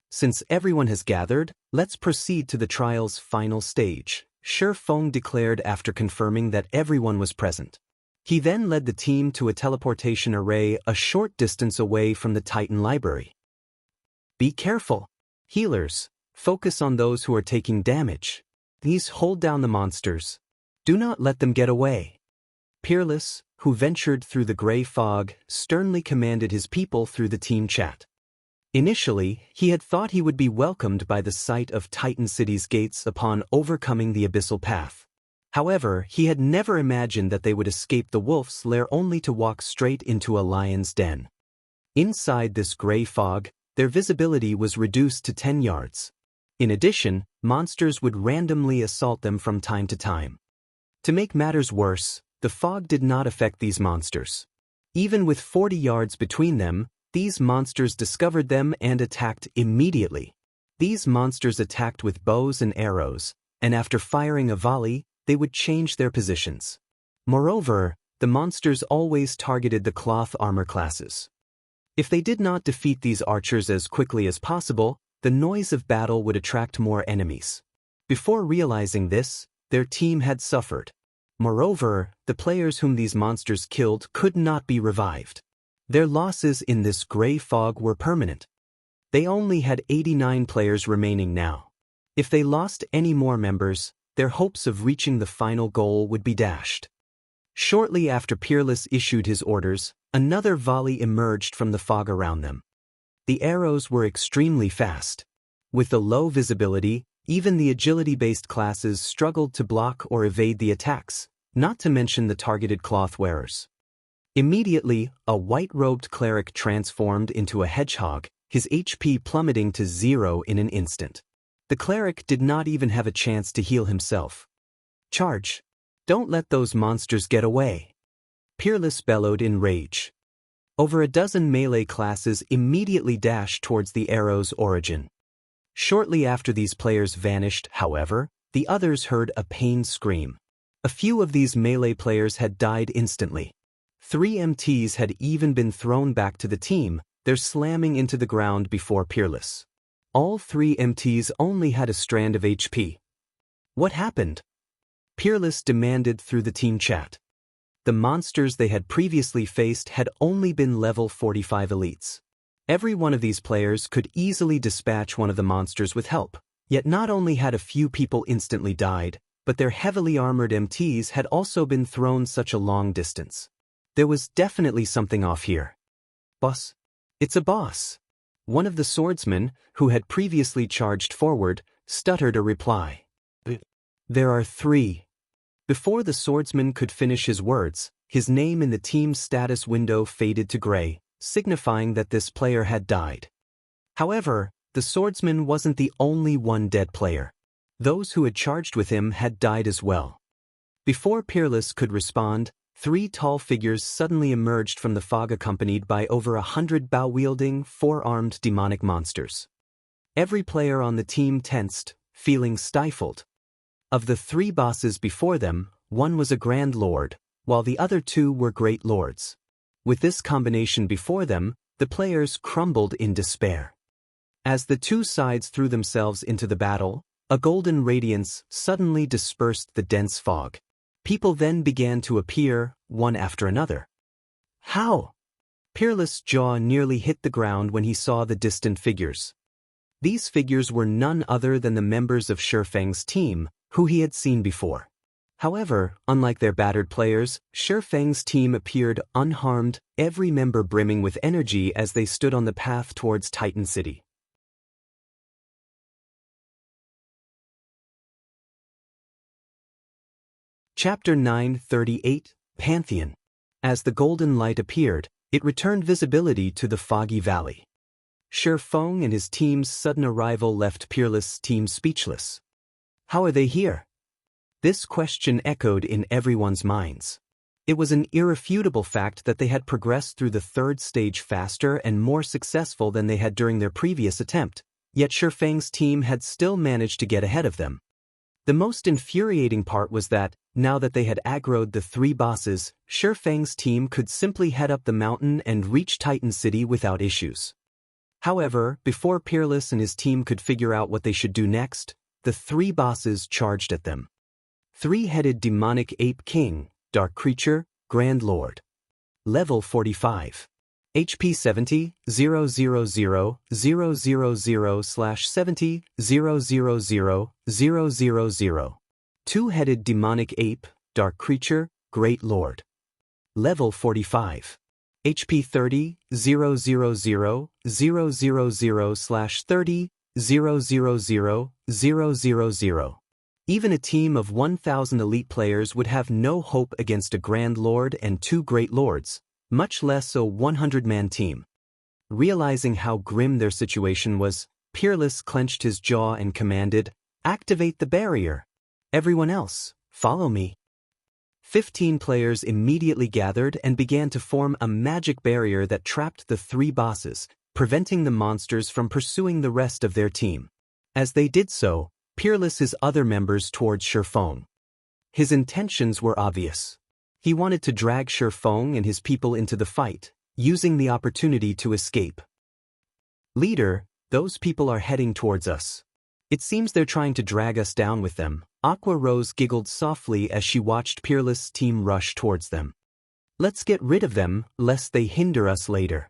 Since everyone has gathered, let's proceed to the trial's final stage, Shi Feng declared after confirming that everyone was present. He then led the team to a teleportation array a short distance away from the Titan Library. Be careful. Healers, focus on those who are taking damage. These hold down the monsters. Do not let them get away. Peerless, who ventured through the gray fog, sternly commanded his people through the team chat. Initially, he had thought he would be welcomed by the sight of Titan City's gates upon overcoming the abyssal path. However, he had never imagined that they would escape the wolf's lair only to walk straight into a lion's den. Inside this gray fog, their visibility was reduced to 10 yards. In addition, monsters would randomly assault them from time to time. To make matters worse, the fog did not affect these monsters. Even with 40 yards between them, these monsters discovered them and attacked immediately. These monsters attacked with bows and arrows, and after firing a volley, they would change their positions. Moreover, the monsters always targeted the cloth armor classes. If they did not defeat these archers as quickly as possible, the noise of battle would attract more enemies. Before realizing this, their team had suffered. Moreover, the players whom these monsters killed could not be revived. Their losses in this gray fog were permanent. They only had 89 players remaining now. If they lost any more members, their hopes of reaching the final goal would be dashed. Shortly after Peerless issued his orders, another volley emerged from the fog around them. The arrows were extremely fast. With the low visibility, even the agility-based classes struggled to block or evade the attacks, not to mention the targeted cloth wearers. Immediately, a white-robed cleric transformed into a hedgehog, his HP plummeting to 0 in an instant. The cleric did not even have a chance to heal himself. Charge! Don't let those monsters get away! Peerless bellowed in rage. Over a dozen melee classes immediately dashed towards the arrow's origin. Shortly after these players vanished, however, the others heard a pained scream. A few of these melee players had died instantly. 3 MTs had even been thrown back to the team, their slamming into the ground before Peerless. All 3 MTs only had a strand of HP. What happened? Peerless demanded through the team chat. The monsters they had previously faced had only been level 45 elites. Every one of these players could easily dispatch one of the monsters with help, yet not only had a few people instantly died, but their heavily armored MTs had also been thrown such a long distance. There was definitely something off here. Boss? It's a boss. One of the swordsmen, who had previously charged forward, stuttered a reply. There are 3. Before the swordsman could finish his words, his name in the team's status window faded to gray, signifying that this player had died. However, the swordsman wasn't the only one dead player. Those who had charged with him had died as well. Before Peerless could respond, 3 tall figures suddenly emerged from the fog accompanied by over 100 bow-wielding, 4-armed demonic monsters. Every player on the team tensed, feeling stifled. Of the 3 bosses before them, one was a Grand Lord, while the other 2 were Great Lords. With this combination before them, the players crumbled in despair. As the 2 sides threw themselves into the battle, a golden radiance suddenly dispersed the dense fog. People then began to appear, one after another. How? Peerless' jaw nearly hit the ground when he saw the distant figures. These figures were none other than the members of Shifeng's team, who he had seen before. However, unlike their battered players, Shifeng's team appeared unharmed, every member brimming with energy as they stood on the path towards Titan City. Chapter 938, Pantheon. As the golden light appeared, it returned visibility to the foggy valley. Shifeng and his team's sudden arrival left Peerless' team speechless. How are they here? This question echoed in everyone's minds. It was an irrefutable fact that they had progressed through the 3rd stage faster and more successful than they had during their previous attempt, yet Shifeng's team had still managed to get ahead of them. The most infuriating part was that, now that they had aggroed the 3 bosses, Shifeng's team could simply head up the mountain and reach Titan City without issues. However, before Peerless and his team could figure out what they should do next, the 3 bosses charged at them. 3-headed demonic ape king, dark creature, Grand Lord. Level 45. HP 70, 000, 000, 000/70, 000, 000. 2-headed demonic ape, dark creature, Great Lord. Level 45. HP 30, 000, 000/30, 000, 000. Even a team of 1,000 elite players would have no hope against a Grand Lord and 2 Great Lords, much less a 100-man team. Realizing how grim their situation was, Peerless clenched his jaw and commanded, "Activate the barrier. Everyone else, follow me." 15 players immediately gathered and began to form a magic barrier that trapped the 3 bosses, preventing the monsters from pursuing the rest of their team. As they did so, Peerless his other members towards Shifeng. His intentions were obvious. He wanted to drag Shifeng and his people into the fight, using the opportunity to escape. "Leader, those people are heading towards us. It seems they're trying to drag us down with them." Aqua Rose giggled softly as she watched Peerless' team rush towards them. "Let's get rid of them, lest they hinder us later."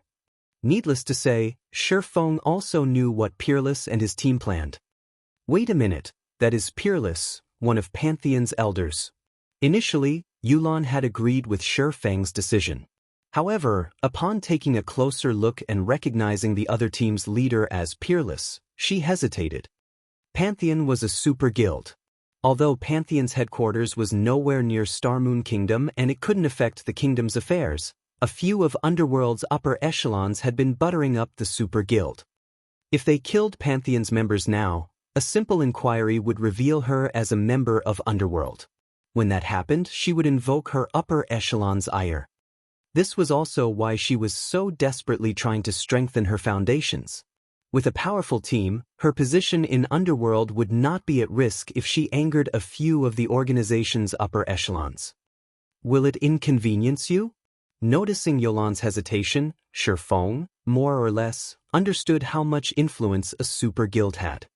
Needless to say, Shifeng also knew what Peerless and his team planned. Wait a minute, that is Peerless, one of Pantheon's elders. Initially, Yulan had agreed with Shifeng's decision. However, upon taking a closer look and recognizing the other team's leader as Peerless, she hesitated. Pantheon was a super guild. Although Pantheon's headquarters was nowhere near Starmoon Kingdom and it couldn't affect the kingdom's affairs, a few of Underworld's upper echelons had been buttering up the super guild. If they killed Pantheon's members now, a simple inquiry would reveal her as a member of Underworld. When that happened, she would invoke her upper echelon's ire. This was also why she was so desperately trying to strengthen her foundations. With a powerful team, her position in Underworld would not be at risk if she angered a few of the organization's upper echelons. "Will it inconvenience you?" Noticing Yolan's hesitation, Shifeng, more or less, understood how much influence a super guild had.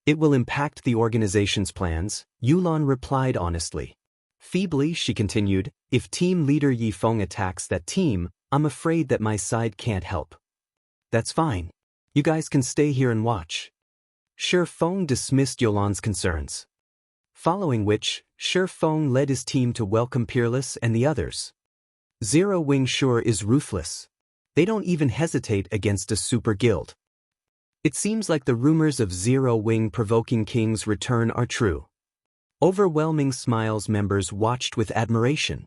It will impact the organization's plans, Yulan replied honestly. Feebly, she continued, if team leader Yifeng attacks that team, I'm afraid that my side can't help. That's fine. You guys can stay here and watch. Feng dismissed Yulan's concerns. Following which, Feng led his team to welcome Peerless and the others. Zero Wing sure is ruthless. They don't even hesitate against a super guild. It seems like the rumors of Zero Wing provoking King's return are true. Overwhelming Smiles members watched with admiration.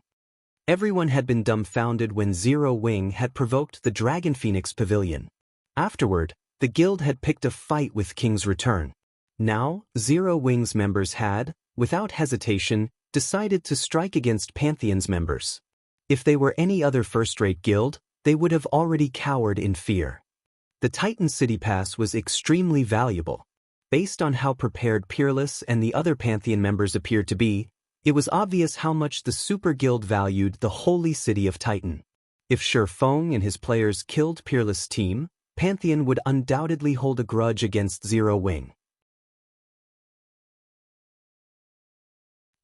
Everyone had been dumbfounded when Zero Wing had provoked the Dragon Phoenix Pavilion. Afterward, the guild had picked a fight with King's return. Now, Zero Wing's members had, without hesitation, decided to strike against Pantheon's members. If they were any other first-rate guild, they would have already cowered in fear. The Titan City Pass was extremely valuable. Based on how prepared Peerless and the other Pantheon members appeared to be, it was obvious how much the Super Guild valued the holy city of Titan. If Feng and his players killed Peerless' team, Pantheon would undoubtedly hold a grudge against Zero Wing.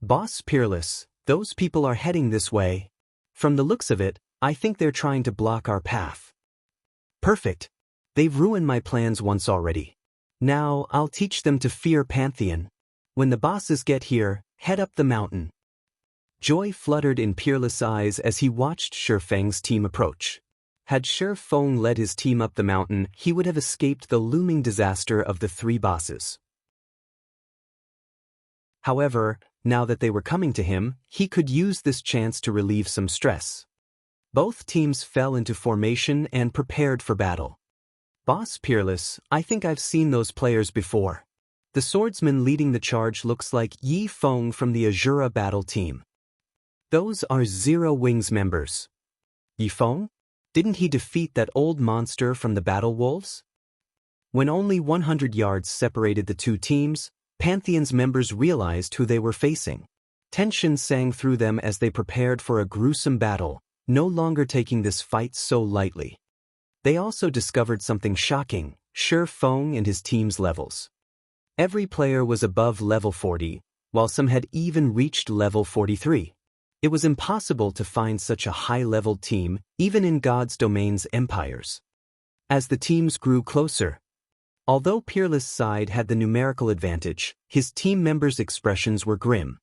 Boss Peerless, those people are heading this way. From the looks of it, I think they're trying to block our path. Perfect. They've ruined my plans once already. Now, I'll teach them to fear Pantheon. When the bosses get here, head up the mountain. Joy fluttered in Peerless' eyes as he watched Feng's team approach. Had Feng led his team up the mountain, he would have escaped the looming disaster of the three bosses. However, now that they were coming to him, he could use this chance to relieve some stress. Both teams fell into formation and prepared for battle. Boss Peerless, I think I've seen those players before. The swordsman leading the charge looks like Yifeng from the Azura battle team. Those are Zero Wing's members. Yifeng? Didn't he defeat that old monster from the Battle Wolves? When only 100 yards separated the two teams, Pantheon's members realized who they were facing. Tension sang through them as they prepared for a gruesome battle, no longer taking this fight so lightly. They also discovered something shocking, Feng and his team's levels. Every player was above level 40, while some had even reached level 43. It was impossible to find such a high-leveled team, even in God's domain's empires. As the teams grew closer, although Peerless' side had the numerical advantage, his team members' expressions were grim.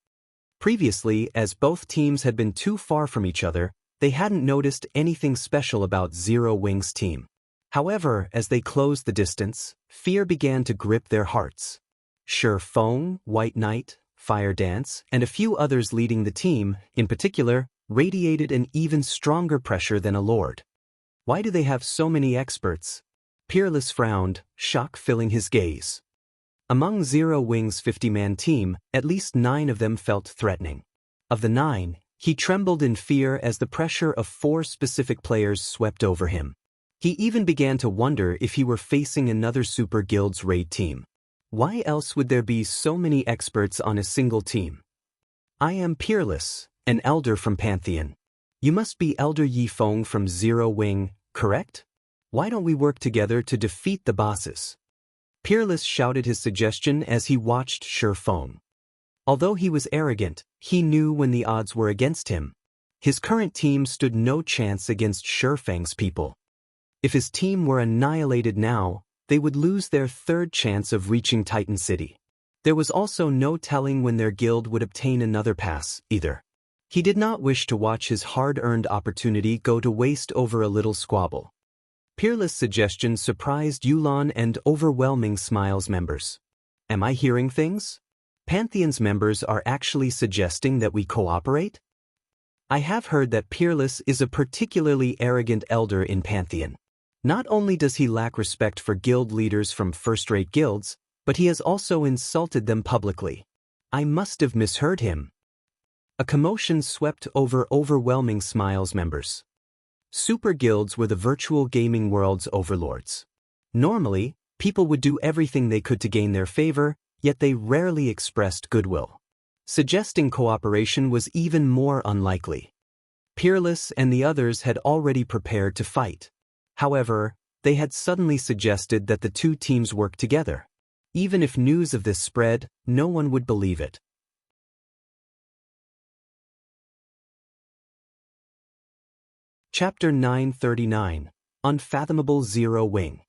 Previously, as both teams had been too far from each other, they hadn't noticed anything special about Zero Wing's team. However, as they closed the distance, fear began to grip their hearts. Feng, White Knight, Fire Dance, and a few others leading the team, in particular, radiated an even stronger pressure than a lord. Why do they have so many experts? Peerless frowned, shock filling his gaze. Among Zero Wing's 50-man team, at least 9 of them felt threatening. Of the 9, he trembled in fear as the pressure of 4 specific players swept over him. He even began to wonder if he were facing another Super Guild's raid team. Why else would there be so many experts on a single team? I am Peerless, an elder from Pantheon. You must be Elder Yifeng from Zero Wing, correct? Why don't we work together to defeat the bosses? Peerless shouted his suggestion as he watched Feng. Although he was arrogant, he knew when the odds were against him. His current team stood no chance against Feng's people. If his team were annihilated now, they would lose their third chance of reaching Titan City. There was also no telling when their guild would obtain another pass, either. He did not wish to watch his hard-earned opportunity go to waste over a little squabble. Peerless' suggestion surprised Yulan and Overwhelming Smiles members. Am I hearing things? Pantheon's members are actually suggesting that we cooperate? I have heard that Peerless is a particularly arrogant elder in Pantheon. Not only does he lack respect for guild leaders from first-rate guilds, but he has also insulted them publicly. I must have misheard him. A commotion swept over Overwhelming Smiles members. Super guilds were the virtual gaming world's overlords. Normally, people would do everything they could to gain their favor, yet they rarely expressed goodwill. Suggesting cooperation was even more unlikely. Peerless and the others had already prepared to fight. However, they had suddenly suggested that the two teams work together. Even if news of this spread, no one would believe it. Chapter 939. Unfathomable Zero Wing.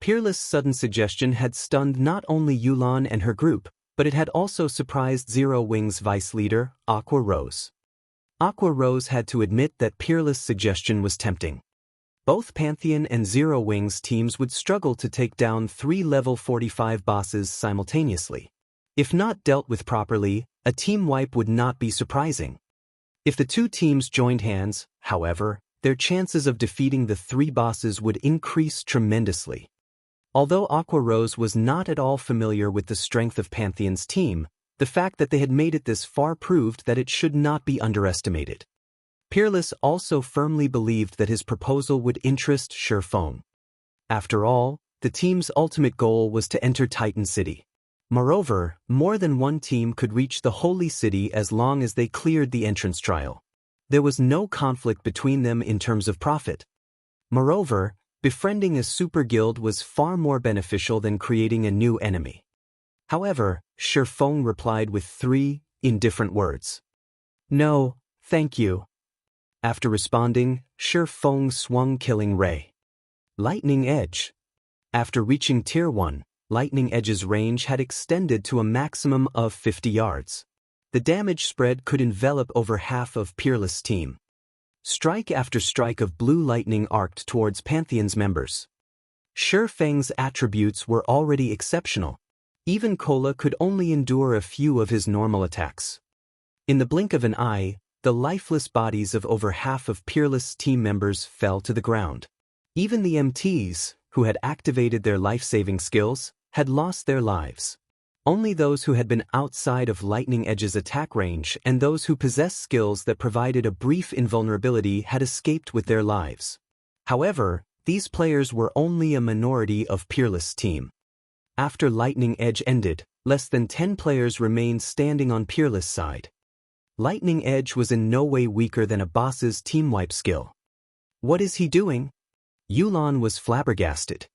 Peerless' sudden suggestion had stunned not only Yulan and her group, but it had also surprised Zero Wing's vice leader, Aqua Rose. Aqua Rose had to admit that Peerless' suggestion was tempting. Both Pantheon and Zero Wing's teams would struggle to take down 3 level 45 bosses simultaneously. If not dealt with properly, a team wipe would not be surprising. If the two teams joined hands, however, their chances of defeating the 3 bosses would increase tremendously. Although Aqua Rose was not at all familiar with the strength of Pantheon's team, the fact that they had made it this far proved that it should not be underestimated. Peerless also firmly believed that his proposal would interest Shifeng. After all, the team's ultimate goal was to enter Titan City. Moreover, more than one team could reach the Holy City as long as they cleared the entrance trial. There was no conflict between them in terms of profit. Moreover, befriending a super guild was far more beneficial than creating a new enemy. However, Shifeng replied with 3 indifferent words. "No, thank you." After responding, Shifeng swung Killing Ray. Lightning Edge. After reaching Tier 1, Lightning Edge's range had extended to a maximum of 50 yards. The damage spread could envelop over half of Peerless' team. Strike after strike of blue lightning arced towards Pantheon's members. Shifeng's attributes were already exceptional. Even Kola could only endure a few of his normal attacks. In the blink of an eye, the lifeless bodies of over half of Peerless' team members fell to the ground. Even the MTs, who had activated their life-saving skills, had lost their lives. Only those who had been outside of Lightning Edge's attack range and those who possessed skills that provided a brief invulnerability had escaped with their lives. However, these players were only a minority of Peerless' team. After Lightning Edge ended, less than 10 players remained standing on Peerless' side. Lightning Edge was in no way weaker than a boss's team wipe skill. What is he doing? Yulan was flabbergasted.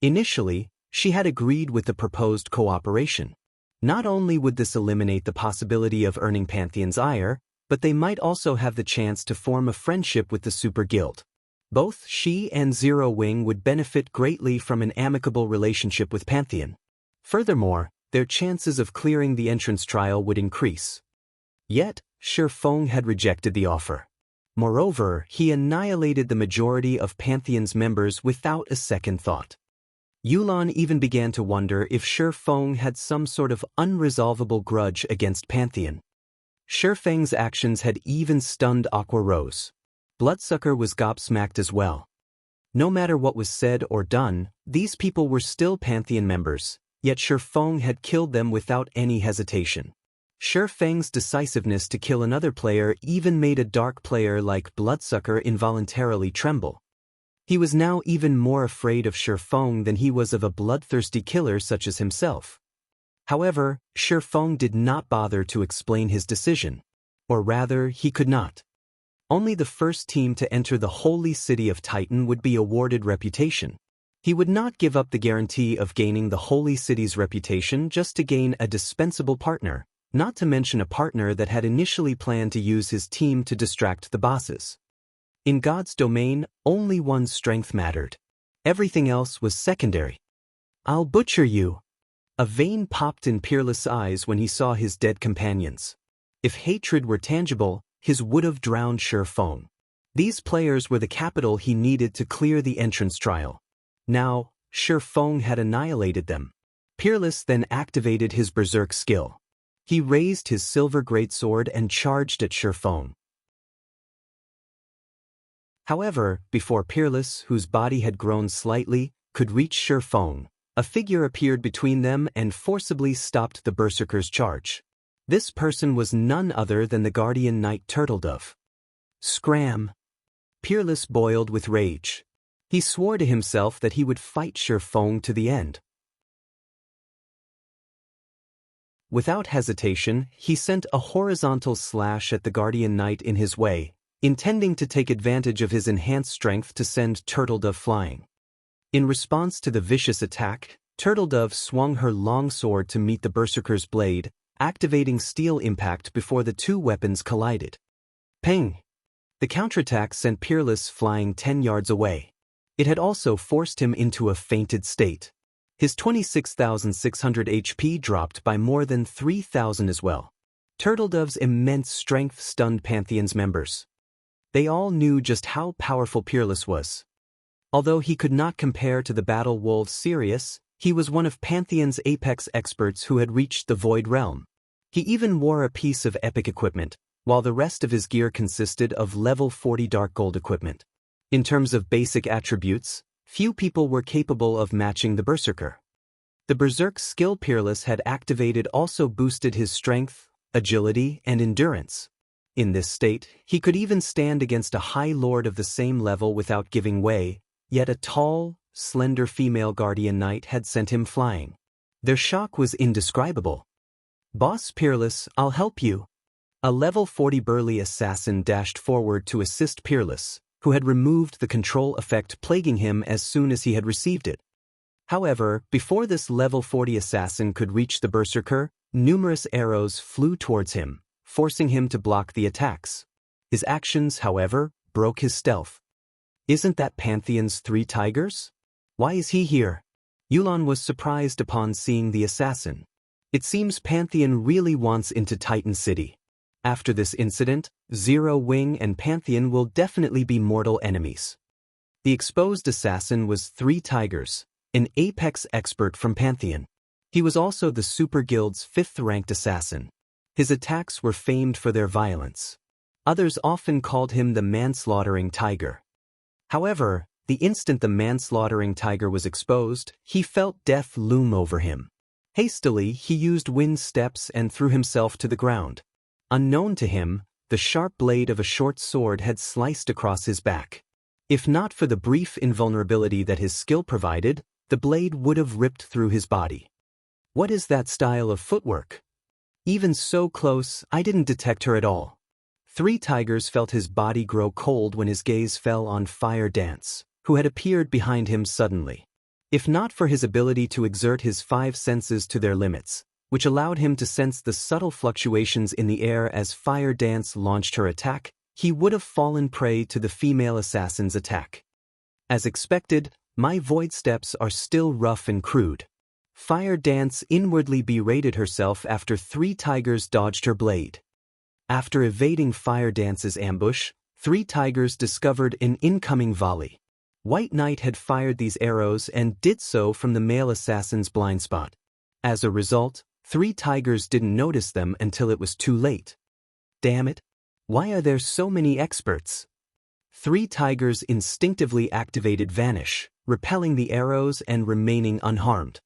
Initially, she had agreed with the proposed cooperation. Not only would this eliminate the possibility of earning Pantheon's ire, but they might also have the chance to form a friendship with the Super Guild. Both she and Zero Wing would benefit greatly from an amicable relationship with Pantheon. Furthermore, their chances of clearing the entrance trial would increase. Yet, Shifeng had rejected the offer. Moreover, he annihilated the majority of Pantheon's members without a second thought. Yulan even began to wonder if Shifeng had some sort of unresolvable grudge against Pantheon. Shifeng's actions had even stunned Aqua Rose. Bloodsucker was gobsmacked as well. No matter what was said or done, these people were still Pantheon members, yet Shifeng had killed them without any hesitation. Shifeng's decisiveness to kill another player even made a dark player like Bloodsucker involuntarily tremble. He was now even more afraid of Shifeng than he was of a bloodthirsty killer such as himself. However, Shifeng did not bother to explain his decision. Or rather, he could not. Only the first team to enter the holy city of Titan would be awarded reputation. He would not give up the guarantee of gaining the holy city's reputation just to gain a dispensable partner, not to mention a partner that had initially planned to use his team to distract the bosses. In God's domain, only one's strength mattered. Everything else was secondary. "I'll butcher you." A vein popped in Peerless' eyes when he saw his dead companions. If hatred were tangible, his would have drowned Shifeng. These players were the capital he needed to clear the entrance trial. Now, Shifeng had annihilated them. Peerless then activated his berserk skill. He raised his silver greatsword and charged at Shifeng. However, before Peerless, whose body had grown slightly, could reach Shifeng, a figure appeared between them and forcibly stopped the berserker's charge. This person was none other than the guardian knight Turtledove. Scram! Peerless boiled with rage. He swore to himself that he would fight Shifeng to the end. Without hesitation, he sent a horizontal slash at the guardian knight in his way, intending to take advantage of his enhanced strength to send Turtledove flying. In response to the vicious attack, Turtledove swung her long sword to meet the Berserker's blade, activating steel impact before the two weapons collided. Ping! The counterattack sent Peerless flying 10 yards away. It had also forced him into a fainted state. His 26,600 HP dropped by more than 3,000 as well. Turtledove's immense strength stunned Pantheon's members. They all knew just how powerful Peerless was. Although he could not compare to the battle wolf Sirius, he was one of Pantheon's apex experts who had reached the Void Realm. He even wore a piece of epic equipment, while the rest of his gear consisted of level 40 dark gold equipment. In terms of basic attributes, few people were capable of matching the Berserker. The Berserk skill Peerless had activated also boosted his strength, agility, and endurance. In this state, he could even stand against a high lord of the same level without giving way, yet a tall, slender female guardian knight had sent him flying. Their shock was indescribable. "Boss Peerless, I'll help you." A level 40 burly assassin dashed forward to assist Peerless, who had removed the control effect plaguing him as soon as he had received it. However, before this level 40 assassin could reach the Berserker, numerous arrows flew towards him, forcing him to block the attacks. His actions, however, broke his stealth. "Isn't that Pantheon's 3 tigers? Why is he here?" Yulan was surprised upon seeing the assassin. It seems Pantheon really wants into Titan City. After this incident, Zero Wing and Pantheon will definitely be mortal enemies. The exposed assassin was 3 tigers, an apex expert from Pantheon. He was also the Super Guild's 5th-ranked assassin. His attacks were famed for their violence. Others often called him the manslaughtering tiger. However, the instant the manslaughtering tiger was exposed, he felt death loom over him. Hastily, he used wind steps and threw himself to the ground. Unknown to him, the sharp blade of a short sword had sliced across his back. If not for the brief invulnerability that his skill provided, the blade would have ripped through his body. "What is that style of footwork? Even so close, I didn't detect her at all." 3 tigers felt his body grow cold when his gaze fell on Fire Dance, who had appeared behind him suddenly. If not for his ability to exert his 5 senses to their limits, which allowed him to sense the subtle fluctuations in the air as Fire Dance launched her attack, he would have fallen prey to the female assassin's attack. As expected, my void steps are still rough and crude. Fire Dance inwardly berated herself after 3 tigers dodged her blade. After evading Fire Dance's ambush, 3 tigers discovered an incoming volley. White Knight had fired these arrows and did so from the male assassin's blind spot. As a result, 3 tigers didn't notice them until it was too late. Damn it! Why are there so many experts? 3 tigers instinctively activated Vanish, repelling the arrows and remaining unharmed.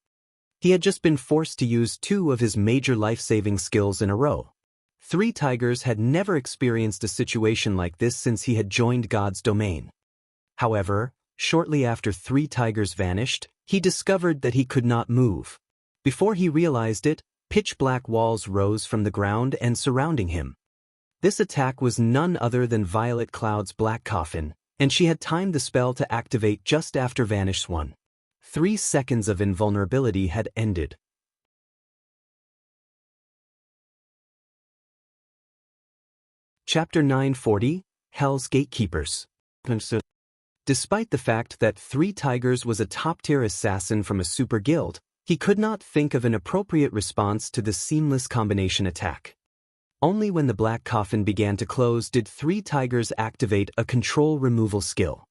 He had just been forced to use 2 of his major life-saving skills in a row. 3 tigers had never experienced a situation like this since he had joined God's domain. However, shortly after 3 tigers vanished, he discovered that he could not move. Before he realized it, pitch-black walls rose from the ground and surrounding him. This attack was none other than Violet Cloud's Black Coffin, and she had timed the spell to activate just after Vanish 1. 3 seconds of invulnerability had ended. Chapter 940, Hell's Gatekeepers. Despite the fact that 3 Tigers was a top-tier assassin from a super guild, he could not think of an appropriate response to the seamless combination attack. Only when the Black Coffin began to close did 3 Tigers activate a control removal skill.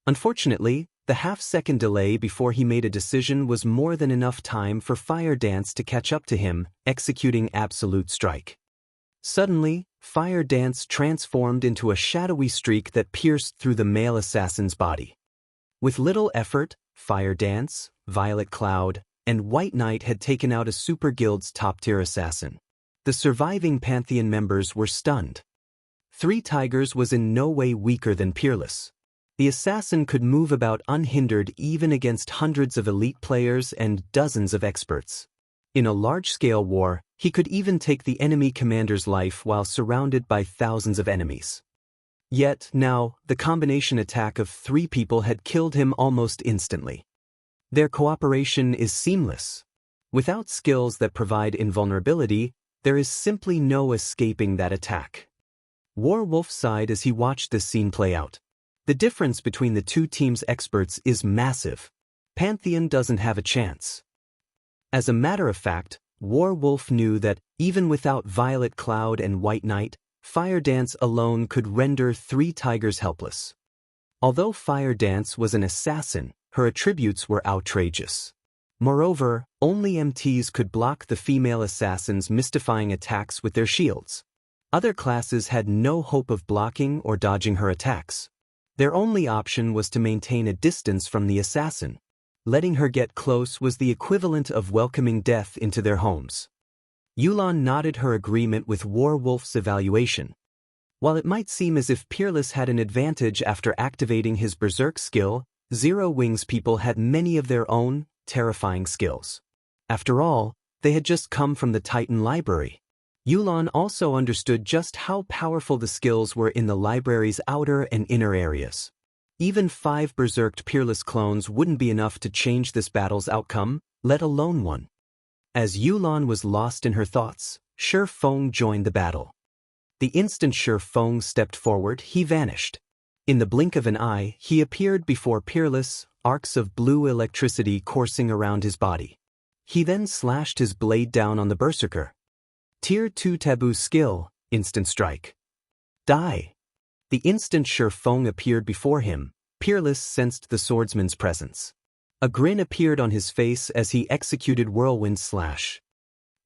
Unfortunately, the half-second delay before he made a decision was more than enough time for Fire Dance to catch up to him, executing Absolute Strike. Suddenly, Fire Dance transformed into a shadowy streak that pierced through the male assassin's body. With little effort, Fire Dance, Violet Cloud, and White Knight had taken out a super guild's top-tier assassin. The surviving Pantheon members were stunned. 3 Tigers was in no way weaker than Peerless. The assassin could move about unhindered even against hundreds of elite players and dozens of experts. In a large-scale war, he could even take the enemy commander's life while surrounded by thousands of enemies. Yet, now, the combination attack of 3 people had killed him almost instantly. Their cooperation is seamless. Without skills that provide invulnerability, there is simply no escaping that attack. Warwolf sighed as he watched this scene play out. The difference between the two teams' experts is massive. Pantheon doesn't have a chance. As a matter of fact, Warwolf knew that, even without Violet Cloud and White Knight, Fire Dance alone could render 3 tigers helpless. Although Fire Dance was an assassin, her attributes were outrageous. Moreover, only MTs could block the female assassins' mystifying attacks with their shields. Other classes had no hope of blocking or dodging her attacks. Their only option was to maintain a distance from the assassin. Letting her get close was the equivalent of welcoming death into their homes. Yulan nodded her agreement with Warwolf's evaluation. While it might seem as if Peerless had an advantage after activating his Berserk skill, Zero Wings people had many of their own, terrifying skills. After all, they had just come from the Titan library. Yulan also understood just how powerful the skills were in the library's outer and inner areas. Even 5 berserked Peerless clones wouldn't be enough to change this battle's outcome, let alone one. As Yulan was lost in her thoughts, Shi Feng joined the battle. The instant Shi Feng stepped forward, he vanished. In the blink of an eye, he appeared before Peerless, arcs of blue electricity coursing around his body. He then slashed his blade down on the berserker. Tier 2 taboo skill, Instant Strike. Die. The instant Shi Feng appeared before him, Peerless sensed the swordsman's presence. A grin appeared on his face as he executed Whirlwind Slash.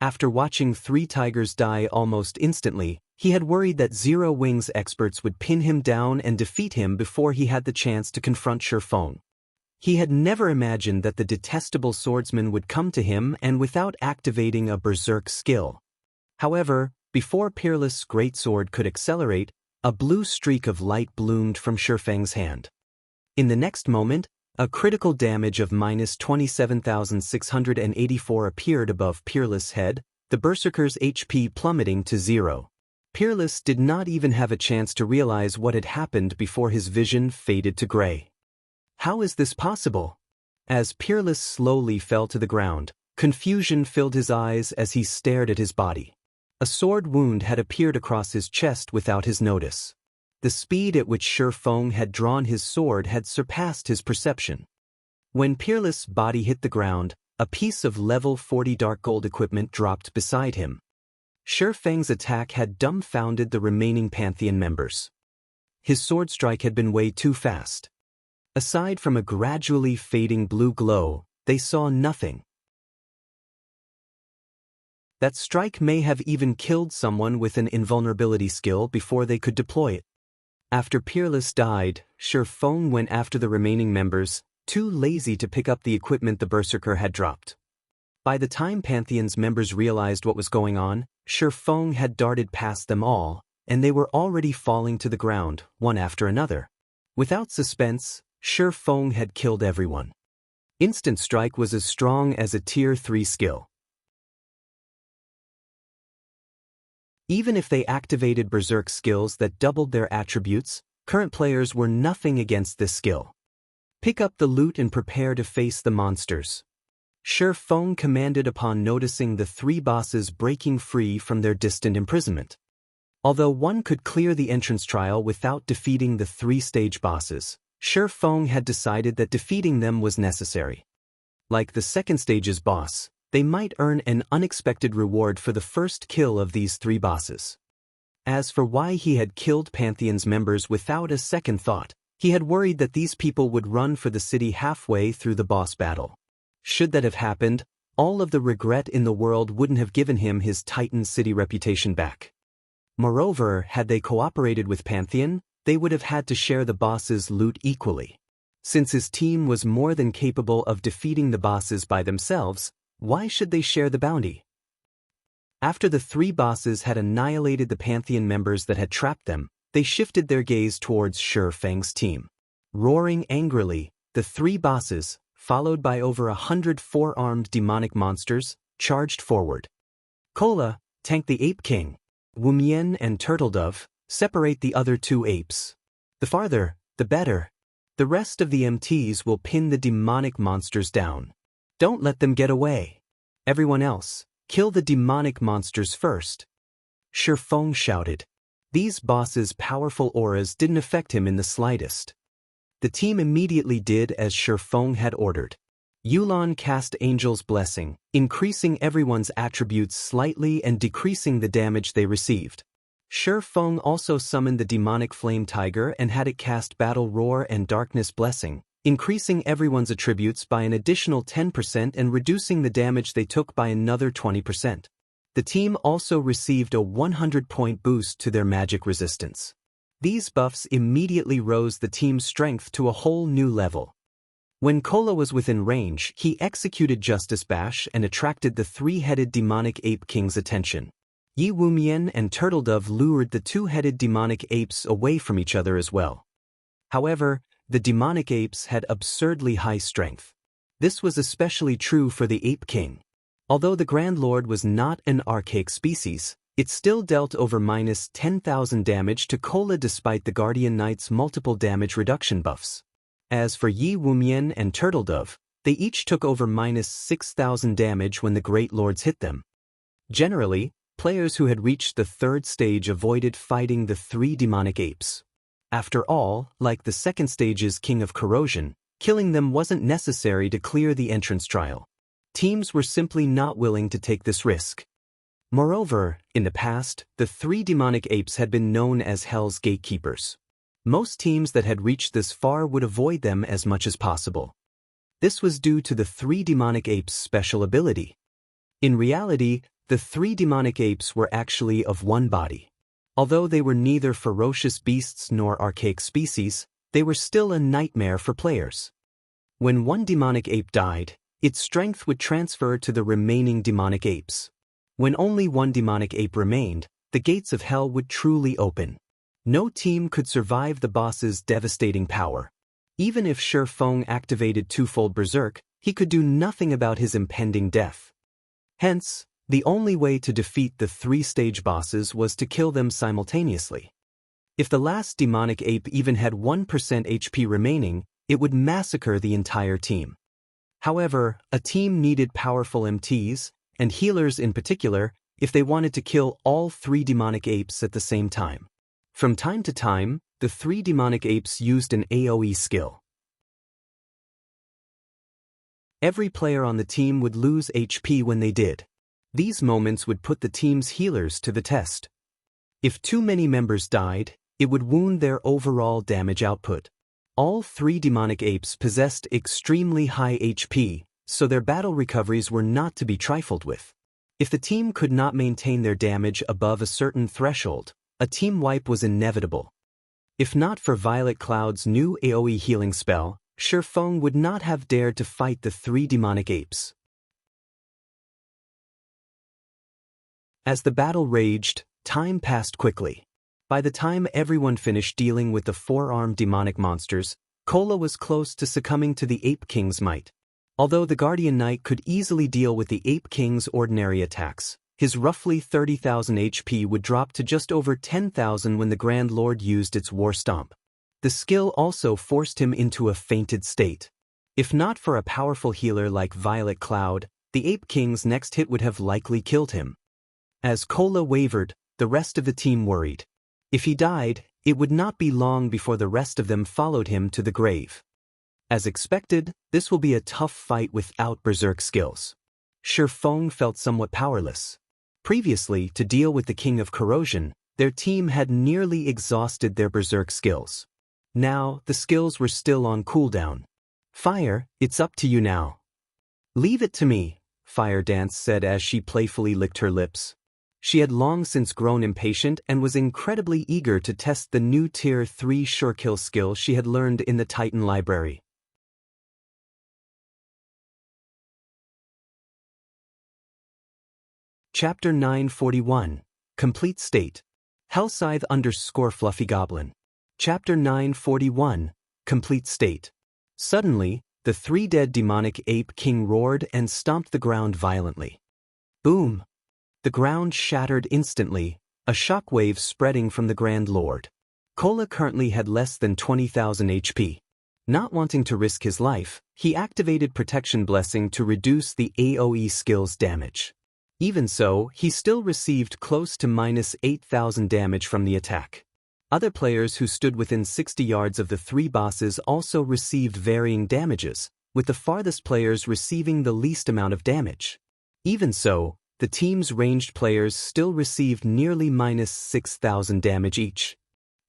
After watching 3 tigers die almost instantly, he had worried that Zero Wings experts would pin him down and defeat him before he had the chance to confront Shi Feng. He had never imagined that the detestable swordsman would come to him and without activating a berserk skill. However, before Peerless' greatsword could accelerate, a blue streak of light bloomed from Shi Feng's hand. In the next moment, a critical damage of -27,684 appeared above Peerless' head, the berserker's HP plummeting to 0. Peerless did not even have a chance to realize what had happened before his vision faded to gray. How is this possible? As Peerless slowly fell to the ground, confusion filled his eyes as he stared at his body. A sword wound had appeared across his chest without his notice. The speed at which Shi Feng had drawn his sword had surpassed his perception. When Peerless' body hit the ground, a piece of level 40 dark gold equipment dropped beside him. Shi Feng's attack had dumbfounded the remaining Pantheon members. His sword strike had been way too fast. Aside from a gradually fading blue glow, they saw nothing. That strike may have even killed someone with an invulnerability skill before they could deploy it. After Peerless died, Shi Feng went after the remaining members, too lazy to pick up the equipment the berserker had dropped. By the time Pantheon's members realized what was going on, Shi Feng had darted past them all, and they were already falling to the ground, one after another. Without suspense, Shi Feng had killed everyone. Instant Strike was as strong as a Tier 3 skill. Even if they activated berserk skills that doubled their attributes, current players were nothing against this skill. Pick up the loot and prepare to face the monsters. Shi Feng commanded upon noticing the 3 bosses breaking free from their distant imprisonment. Although one could clear the entrance trial without defeating the 3 stage bosses, Shi Feng had decided that defeating them was necessary. Like the second stage's boss, they might earn an unexpected reward for the first kill of these 3 bosses. As for why he had killed Pantheon's members without a second thought, he had worried that these people would run for the city halfway through the boss battle. Should that have happened, all of the regret in the world wouldn't have given him his Titan City reputation back. Moreover, had they cooperated with Pantheon, they would have had to share the boss's loot equally. Since his team was more than capable of defeating the bosses by themselves, why should they share the bounty? After the 3 bosses had annihilated the Pantheon members that had trapped them, they shifted their gaze towards Shi Feng's team. Roaring angrily, the 3 bosses, followed by over 100 4-armed demonic monsters, charged forward. Kola, tank the Ape King. Wumian and Turtledove, separate the other 2 apes. The farther, the better. The rest of the MTs will pin the demonic monsters down. Don't let them get away. Everyone else, kill the demonic monsters first. Shifeng shouted. These bosses' powerful auras didn't affect him in the slightest. The team immediately did as Shifeng had ordered. Yulan cast Angel's Blessing, increasing everyone's attributes slightly and decreasing the damage they received. Shifeng also summoned the demonic Flame Tiger and had it cast Battle Roar and Darkness Blessing, increasing everyone's attributes by an additional 10% and reducing the damage they took by another 20%. The team also received a 100-point boost to their magic resistance. These buffs immediately rose the team's strength to a whole new level. When Kola was within range, he executed Justice Bash and attracted the three-headed demonic ape king's attention. Yi Wumian and Turtledove lured the two-headed demonic apes away from each other as well. However, the demonic apes had absurdly high strength. This was especially true for the Ape King. Although the Grand Lord was not an archaic species, it still dealt over minus 10,000 damage to Kola despite the Guardian Knight's multiple damage reduction buffs. As for Yi Wumian and Turtledove, they each took over minus 6,000 damage when the Great Lords hit them. Generally, players who had reached the third stage avoided fighting the three demonic apes. After all, like the second stage's King of Corrosion, killing them wasn't necessary to clear the entrance trial. Teams were simply not willing to take this risk. Moreover, in the past, the three demonic apes had been known as Hell's Gatekeepers. Most teams that had reached this far would avoid them as much as possible. This was due to the three demonic apes' special ability. In reality, the three demonic apes were actually of one body. Although they were neither ferocious beasts nor archaic species, they were still a nightmare for players. When one demonic ape died, its strength would transfer to the remaining demonic apes. When only one demonic ape remained, the gates of hell would truly open. No team could survive the boss's devastating power. Even if Shifeng activated twofold Berserk, he could do nothing about his impending death. Hence, the only way to defeat the three-stage bosses was to kill them simultaneously. If the last demonic ape even had 1% HP remaining, it would massacre the entire team. However, a team needed powerful MTs, and healers in particular, if they wanted to kill all three demonic apes at the same time. From time to time, the three demonic apes used an AoE skill. Every player on the team would lose HP when they did. These moments would put the team's healers to the test. If too many members died, it would wound their overall damage output. All three demonic apes possessed extremely high HP, so their battle recoveries were not to be trifled with. If the team could not maintain their damage above a certain threshold, a team wipe was inevitable. If not for Violet Cloud's new AoE healing spell, Shifeng would not have dared to fight the three demonic apes. As the battle raged, time passed quickly. By the time everyone finished dealing with the four-armed demonic monsters, Kola was close to succumbing to the Ape King's might. Although the Guardian Knight could easily deal with the Ape King's ordinary attacks, his roughly 30,000 HP would drop to just over 10,000 when the Grand Lord used its War Stomp. The skill also forced him into a fainted state. If not for a powerful healer like Violet Cloud, the Ape King's next hit would have likely killed him. As Kola wavered, the rest of the team worried. If he died, it would not be long before the rest of them followed him to the grave. As expected, this will be a tough fight without Berserk skills. Shifeng felt somewhat powerless. Previously, to deal with the King of Corrosion, their team had nearly exhausted their Berserk skills. Now, the skills were still on cooldown. Fire, it's up to you now. Leave it to me, Fire Dance said as she playfully licked her lips. She had long since grown impatient and was incredibly eager to test the new Tier 3 Surekill skill she had learned in the Titan Library. Chapter 941, Complete State. Hellscythe _Fluffy Chapter 941, Complete State. Suddenly, the three-dead demonic ape king roared and stomped the ground violently. Boom! The ground shattered instantly, a shockwave spreading from the Grand Lord. Kola currently had less than 20,000 HP. Not wanting to risk his life, he activated Protection Blessing to reduce the AoE skill's damage. Even so, he still received close to -8,000 damage from the attack. Other players who stood within 60 yards of the three bosses also received varying damages, with the farthest players receiving the least amount of damage. Even so, the team's ranged players still received nearly -6,000 damage each.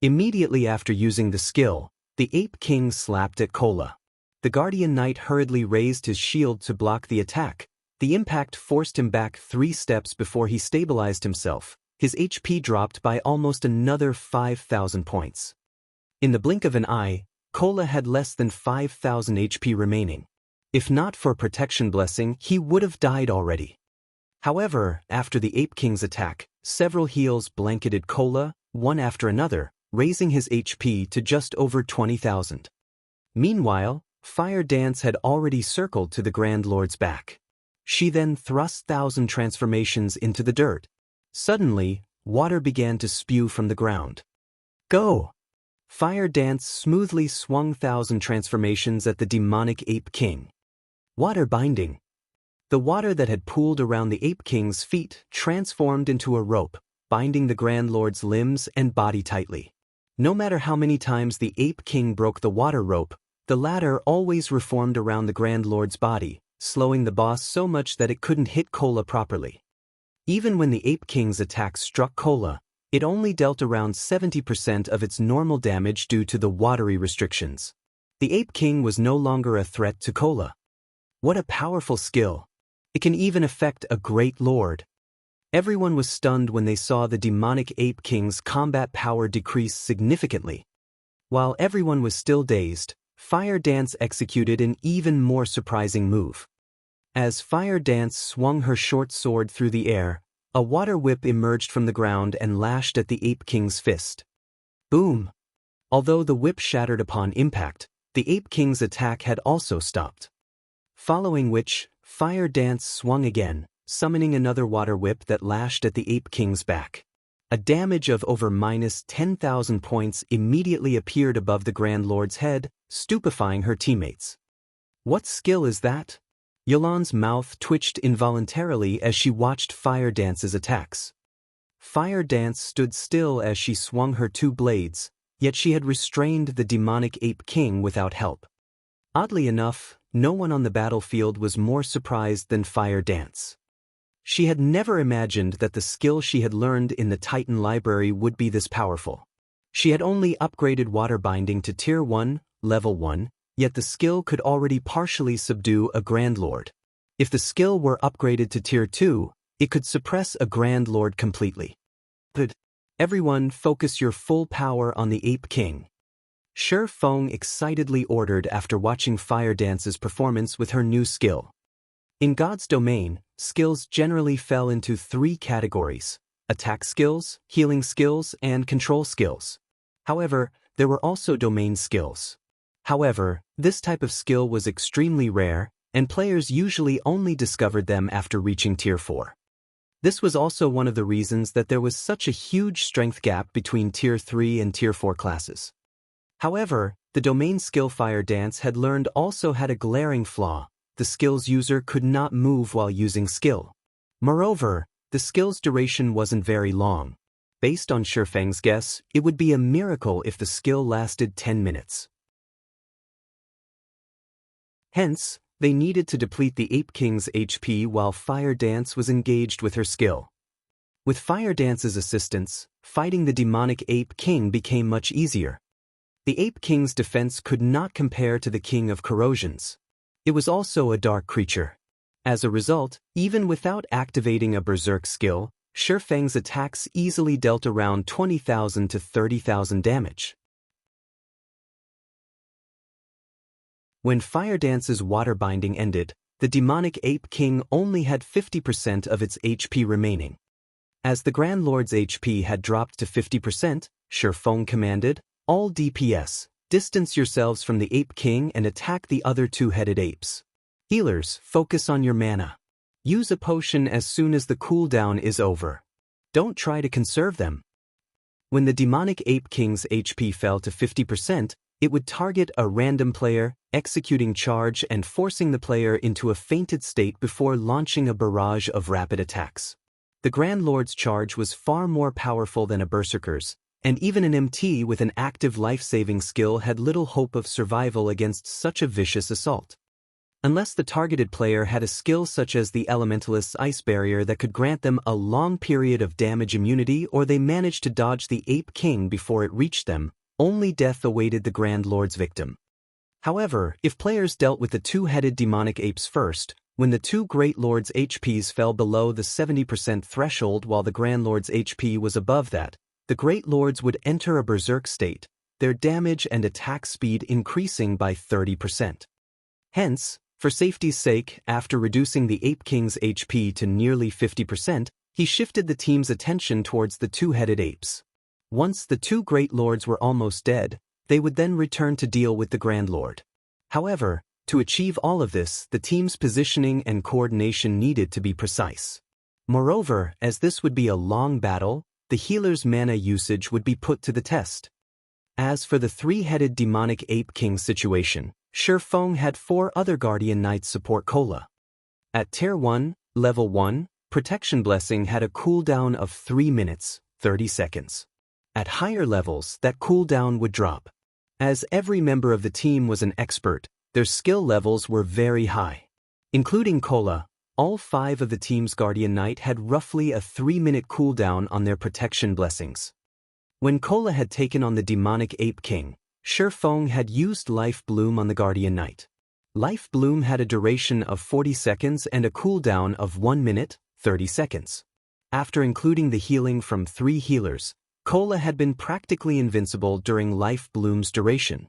Immediately after using the skill, the Ape King slapped at Kola. The Guardian Knight hurriedly raised his shield to block the attack. The impact forced him back 3 steps before he stabilized himself. His HP dropped by almost another 5,000 points. In the blink of an eye, Kola had less than 5,000 HP remaining. If not for Protection Blessing, he would have died already. However, after the Ape King's attack, several heals blanketed Kola, one after another, raising his HP to just over 20,000. Meanwhile, Fire Dance had already circled to the Grand Lord's back. She then thrust 1,000 transformations into the dirt. Suddenly, water began to spew from the ground. Go! Fire Dance smoothly swung 1,000 transformations at the demonic Ape King. Water binding. The water that had pooled around the Ape King's feet transformed into a rope, binding the Grand Lord's limbs and body tightly. No matter how many times the Ape King broke the water rope, the latter always reformed around the Grand Lord's body, slowing the boss so much that it couldn't hit Kola properly. Even when the Ape King's attack struck Kola, it only dealt around 70% of its normal damage due to the watery restrictions. The Ape King was no longer a threat to Kola. What a powerful skill! It can even affect a great lord. Everyone was stunned when they saw the demonic Ape King's combat power decrease significantly. While everyone was still dazed, Fire Dance executed an even more surprising move. As Fire Dance swung her short sword through the air, a water whip emerged from the ground and lashed at the Ape King's fist. Boom! Although the whip shattered upon impact, the Ape King's attack had also stopped. Following which, Fire Dance swung again, summoning another water whip that lashed at the Ape King's back. A damage of over -10,000 points immediately appeared above the Grand Lord's head, stupefying her teammates. What skill is that? Yolan's mouth twitched involuntarily as she watched Fire Dance's attacks. Fire Dance stood still as she swung her 2 blades, yet she had restrained the demonic Ape King without help. Oddly enough, no one on the battlefield was more surprised than Fire Dance. She had never imagined that the skill she had learned in the Titan Library would be this powerful. She had only upgraded water binding to Tier 1, Level 1, yet the skill could already partially subdue a Grand Lord. If the skill were upgraded to Tier 2, it could suppress a Grand Lord completely. But everyone focus your full power on the Ape King. Shi Feng excitedly ordered after watching Fire Dance's performance with her new skill. In God's domain, skills generally fell into 3 categories: attack skills, healing skills, and control skills. However, there were also domain skills. However, this type of skill was extremely rare, and players usually only discovered them after reaching Tier 4. This was also one of the reasons that there was such a huge strength gap between Tier 3 and Tier 4 classes. However, the domain skill Fire Dance had learned also had a glaring flaw: the skill's user could not move while using skill. Moreover, the skill's duration wasn't very long. Based on Shi Feng's guess, it would be a miracle if the skill lasted 10 minutes. Hence, they needed to deplete the Ape King's HP while Fire Dance was engaged with her skill. With Fire Dance's assistance, fighting the demonic Ape King became much easier. The Ape King's defense could not compare to the King of Corrosions. It was also a dark creature. As a result, even without activating a Berserk skill, Shi Feng's attacks easily dealt around 20,000 to 30,000 damage. When Fire Dance's water binding ended, the demonic Ape King only had 50% of its HP remaining. As the Grand Lord's HP had dropped to 50%, Shi Feng commanded, "All DPS, distance yourselves from the Ape King and attack the other 2-headed apes. Healers, focus on your mana. Use a potion as soon as the cooldown is over. Don't try to conserve them." When the demonic Ape King's HP fell to 50%, it would target a random player, executing charge and forcing the player into a fainted state before launching a barrage of rapid attacks. The Grand Lord's charge was far more powerful than a Berserker's, and even an MT with an active life-saving skill had little hope of survival against such a vicious assault. Unless the targeted player had a skill such as the Elementalist's Ice Barrier that could grant them a long period of damage immunity, or they managed to dodge the Ape King before it reached them, only death awaited the Grand Lord's victim. However, if players dealt with the two-headed demonic apes first, when the two Great Lords' HPs fell below the 70% threshold while the Grand Lord's HP was above that, the Great Lords would enter a berserk state, their damage and attack speed increasing by 30%. Hence, for safety's sake, after reducing the Ape King's HP to nearly 50%, he shifted the team's attention towards the two-headed apes. Once the two Great Lords were almost dead, they would then return to deal with the Grand Lord. However, to achieve all of this, the team's positioning and coordination needed to be precise. Moreover, as this would be a long battle, the healer's mana usage would be put to the test. As for the three-headed demonic Ape King situation, Shifeng had 4 other Guardian Knights support Cola. At Tier 1, Level 1, Protection Blessing had a cooldown of 3 minutes, 30 seconds. At higher levels, that cooldown would drop. As every member of the team was an expert, their skill levels were very high. Including Cola, all 5 of the team's Guardian Knight had roughly a 3-minute cooldown on their protection blessings. When Cola had taken on the demonic Ape King, Shifeng had used Life Bloom on the Guardian Knight. Life Bloom had a duration of 40 seconds and a cooldown of 1 minute, 30 seconds. After including the healing from 3 healers, Cola had been practically invincible during Life Bloom's duration.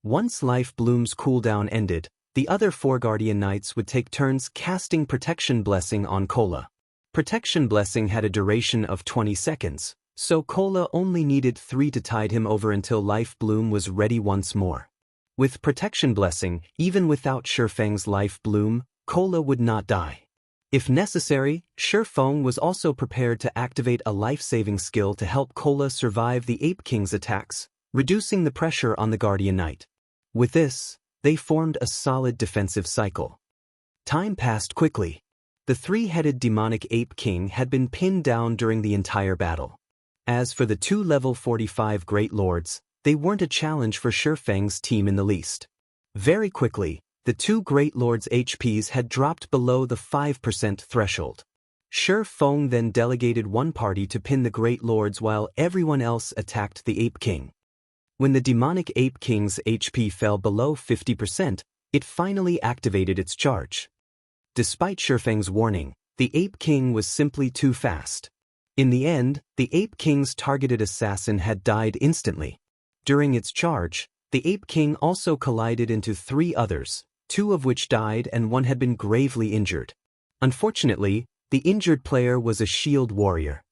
Once Life Bloom's cooldown ended, the other 4 Guardian Knights would take turns casting Protection Blessing on Cola. Protection Blessing had a duration of 20 seconds, so Cola only needed 3 to tide him over until Life Bloom was ready once more. With Protection Blessing, even without Shifeng's Life Bloom, Cola would not die. If necessary, Shifeng was also prepared to activate a life-saving skill to help Cola survive the Ape King's attacks, reducing the pressure on the Guardian Knight. With this, they formed a solid defensive cycle. Time passed quickly. The 3-headed demonic Ape King had been pinned down during the entire battle. As for the 2 level 45 Great Lords, they weren't a challenge for Shifeng's team in the least. Very quickly, the 2 Great Lords' HPs had dropped below the 5% threshold. Shifeng then delegated one party to pin the Great Lords while everyone else attacked the Ape King. When the demonic Ape King's HP fell below 50%, it finally activated its charge. Despite Shifeng's warning, the Ape King was simply too fast. In the end, the Ape King's targeted assassin had died instantly. During its charge, the Ape King also collided into 3 others, 2 of which died and 1 had been gravely injured. Unfortunately, the injured player was a shield warrior.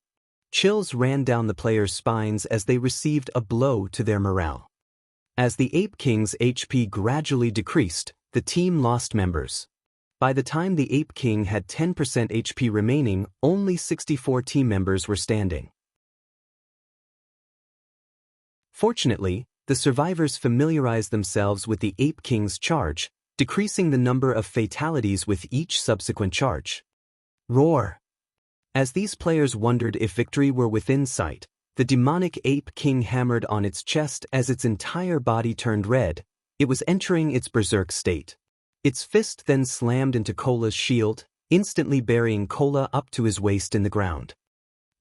Chills ran down the players' spines as they received a blow to their morale. As the Ape King's HP gradually decreased, the team lost members. By the time the Ape King had 10% HP remaining, only 64 team members were standing. Fortunately, the survivors familiarized themselves with the Ape King's charge, decreasing the number of fatalities with each subsequent charge. Roar! As these players wondered if victory were within sight, the demonic Ape King hammered on its chest as its entire body turned red. It was entering its berserk state. Its fist then slammed into Cola's shield, instantly burying Cola up to his waist in the ground.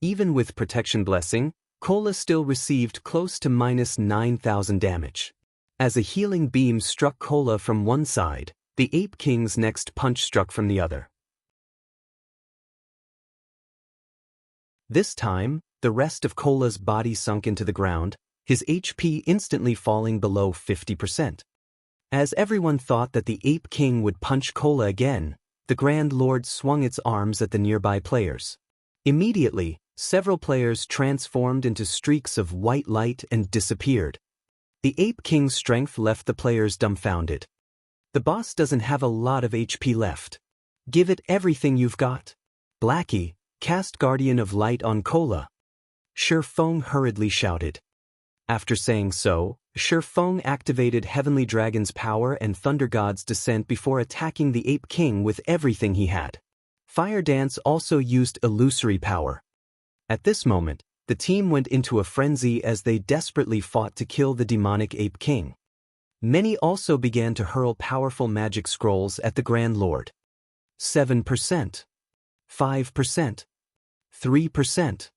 Even with Protection Blessing, Cola still received close to -9,000 damage. As a healing beam struck Cola from one side, the Ape King's next punch struck from the other. This time, the rest of Cola's body sunk into the ground, his HP instantly falling below 50%. As everyone thought that the Ape King would punch Cola again, the Grand Lord swung its arms at the nearby players. Immediately, several players transformed into streaks of white light and disappeared. The Ape King's strength left the players dumbfounded. The boss doesn't have a lot of HP left. Give it everything you've got. Blackie, cast Guardian of Light on Cola. Feng hurriedly shouted. After saying so, Feng activated Heavenly Dragon's power and Thunder God's descent before attacking the Ape King with everything he had. Fire Dance also used illusory power. At this moment, the team went into a frenzy as they desperately fought to kill the demonic Ape King. Many also began to hurl powerful magic scrolls at the Grand Lord. 7%. 5%. 3%.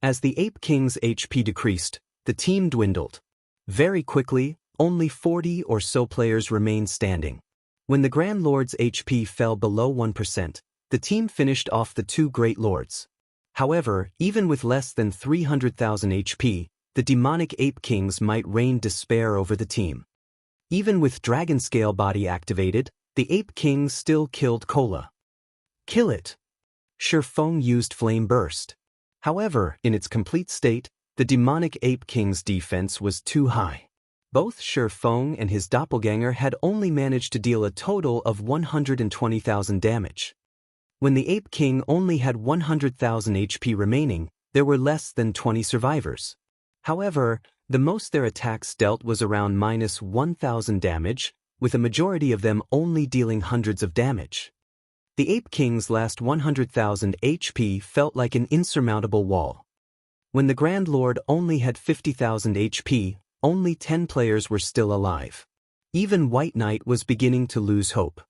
As the Ape King's HP decreased, the team dwindled. Very quickly, only 40 or so players remained standing. When the Grand Lord's HP fell below 1%, the team finished off the two Great Lords. However, even with less than 300,000 HP, the demonic Ape Kings might rain despair over the team. Even with Dragon Scale Body activated, the Ape Kings still killed Cola. Kill it! Feng used Flame Burst. However, in its complete state, the demonic Ape King's defense was too high. Both Feng and his doppelganger had only managed to deal a total of 120,000 damage. When the Ape King only had 100,000 HP remaining, there were less than 20 survivors. However, the most their attacks dealt was around -1,000 damage, with a majority of them only dealing hundreds of damage. The Ape King's last 100,000 HP felt like an insurmountable wall. When the Grand Lord only had 50,000 HP, only 10 players were still alive. Even White Knight was beginning to lose hope.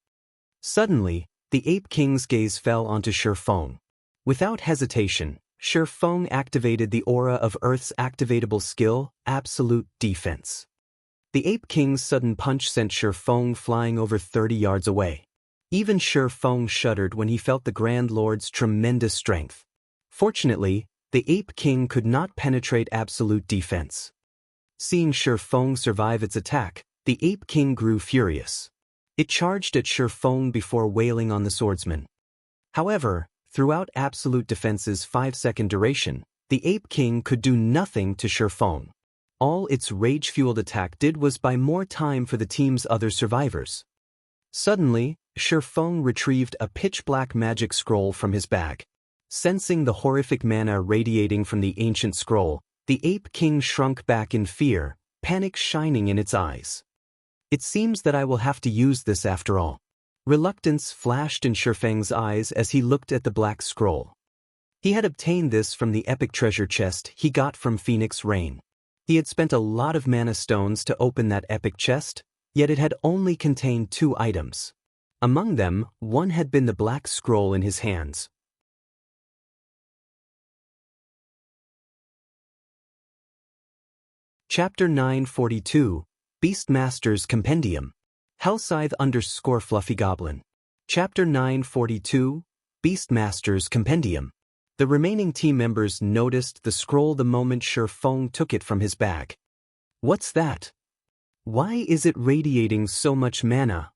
Suddenly, the Ape King's gaze fell onto Feng. Without hesitation, Feng activated the aura of Earth's activatable skill, Absolute Defense. The Ape King's sudden punch sent Feng flying over 30 yards away. Even Feng shuddered when he felt the Grand Lord's tremendous strength. Fortunately, the Ape King could not penetrate Absolute Defense. Seeing Feng survive its attack, the Ape King grew furious. It charged at Feng before wailing on the swordsman. However, throughout Absolute Defense's 5-second duration, the Ape King could do nothing to Feng. All its rage-fueled attack did was buy more time for the team's other survivors. Suddenly, Feng retrieved a pitch-black magic scroll from his bag. Sensing the horrific mana radiating from the ancient scroll, the Ape King shrunk back in fear, panic shining in its eyes. It seems that I will have to use this after all. Reluctance flashed in Feng's eyes as he looked at the black scroll. He had obtained this from the epic treasure chest he got from Phoenix Rain. He had spent a lot of mana stones to open that epic chest, yet it had only contained 2 items. Among them, one had been the black scroll in his hands. Chapter 942, Beastmaster's Compendium. Hellscythe_Fluffy Goblin. Chapter 942, Beastmaster's Compendium. The remaining team members noticed the scroll the moment Feng took it from his bag. What's that? Why is it radiating so much mana?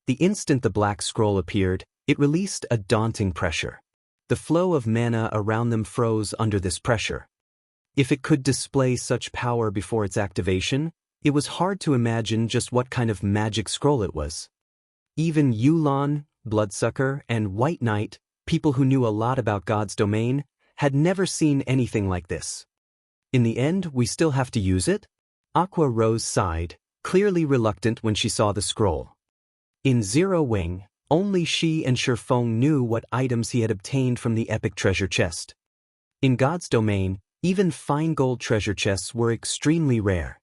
The instant the black scroll appeared, it released a daunting pressure. The flow of mana around them froze under this pressure. If it could display such power before its activation, it was hard to imagine just what kind of magic scroll it was. Even Yulan, Bloodsucker, and White Knight, people who knew a lot about God's domain, had never seen anything like this. In the end, we still have to use it? Aqua Rose sighed, clearly reluctant when she saw the scroll. In Zero Wing, only she and Feng knew what items he had obtained from the epic treasure chest. In God's domain, even fine gold treasure chests were extremely rare.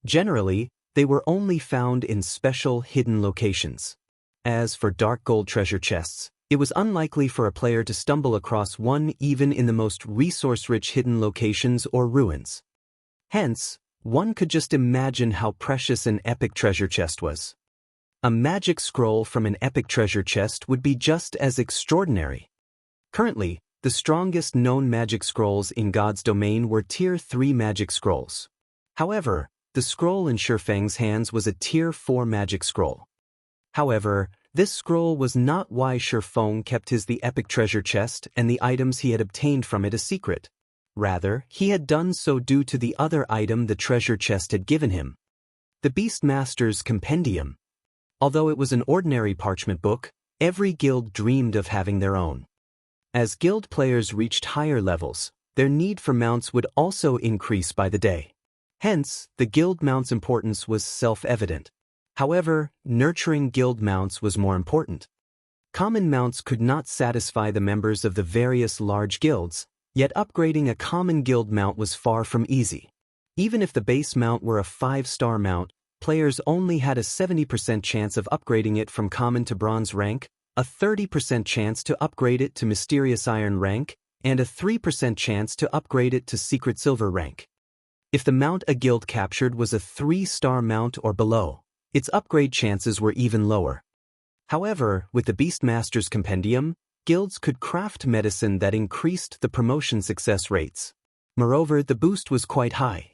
Generally, they were only found in special hidden locations. As for dark gold treasure chests, it was unlikely for a player to stumble across one even in the most resource-rich hidden locations or ruins. Hence, one could just imagine how precious an epic treasure chest was. A magic scroll from an epic treasure chest would be just as extraordinary. Currently, the strongest known magic scrolls in God's domain were Tier 3 magic scrolls. However, the scroll in Feng's hands was a Tier 4 magic scroll. However, this scroll was not why Feng kept the epic treasure chest and the items he had obtained from it a secret. Rather, he had done so due to the other item the treasure chest had given him. The Beastmaster's Compendium. Although it was an ordinary parchment book, every guild dreamed of having their own. As guild players reached higher levels, their need for mounts would also increase by the day. Hence, the guild mount's importance was self-evident. However, nurturing guild mounts was more important. Common mounts could not satisfy the members of the various large guilds, yet upgrading a common guild mount was far from easy. Even if the base mount were a 5-star mount, players only had a 70% chance of upgrading it from common to bronze rank, a 30% chance to upgrade it to mysterious iron rank, and a 3% chance to upgrade it to secret silver rank. If the mount a guild captured was a 3-star mount or below, its upgrade chances were even lower. However, with the Beastmaster's Compendium, guilds could craft medicine that increased the promotion success rates. Moreover, the boost was quite high.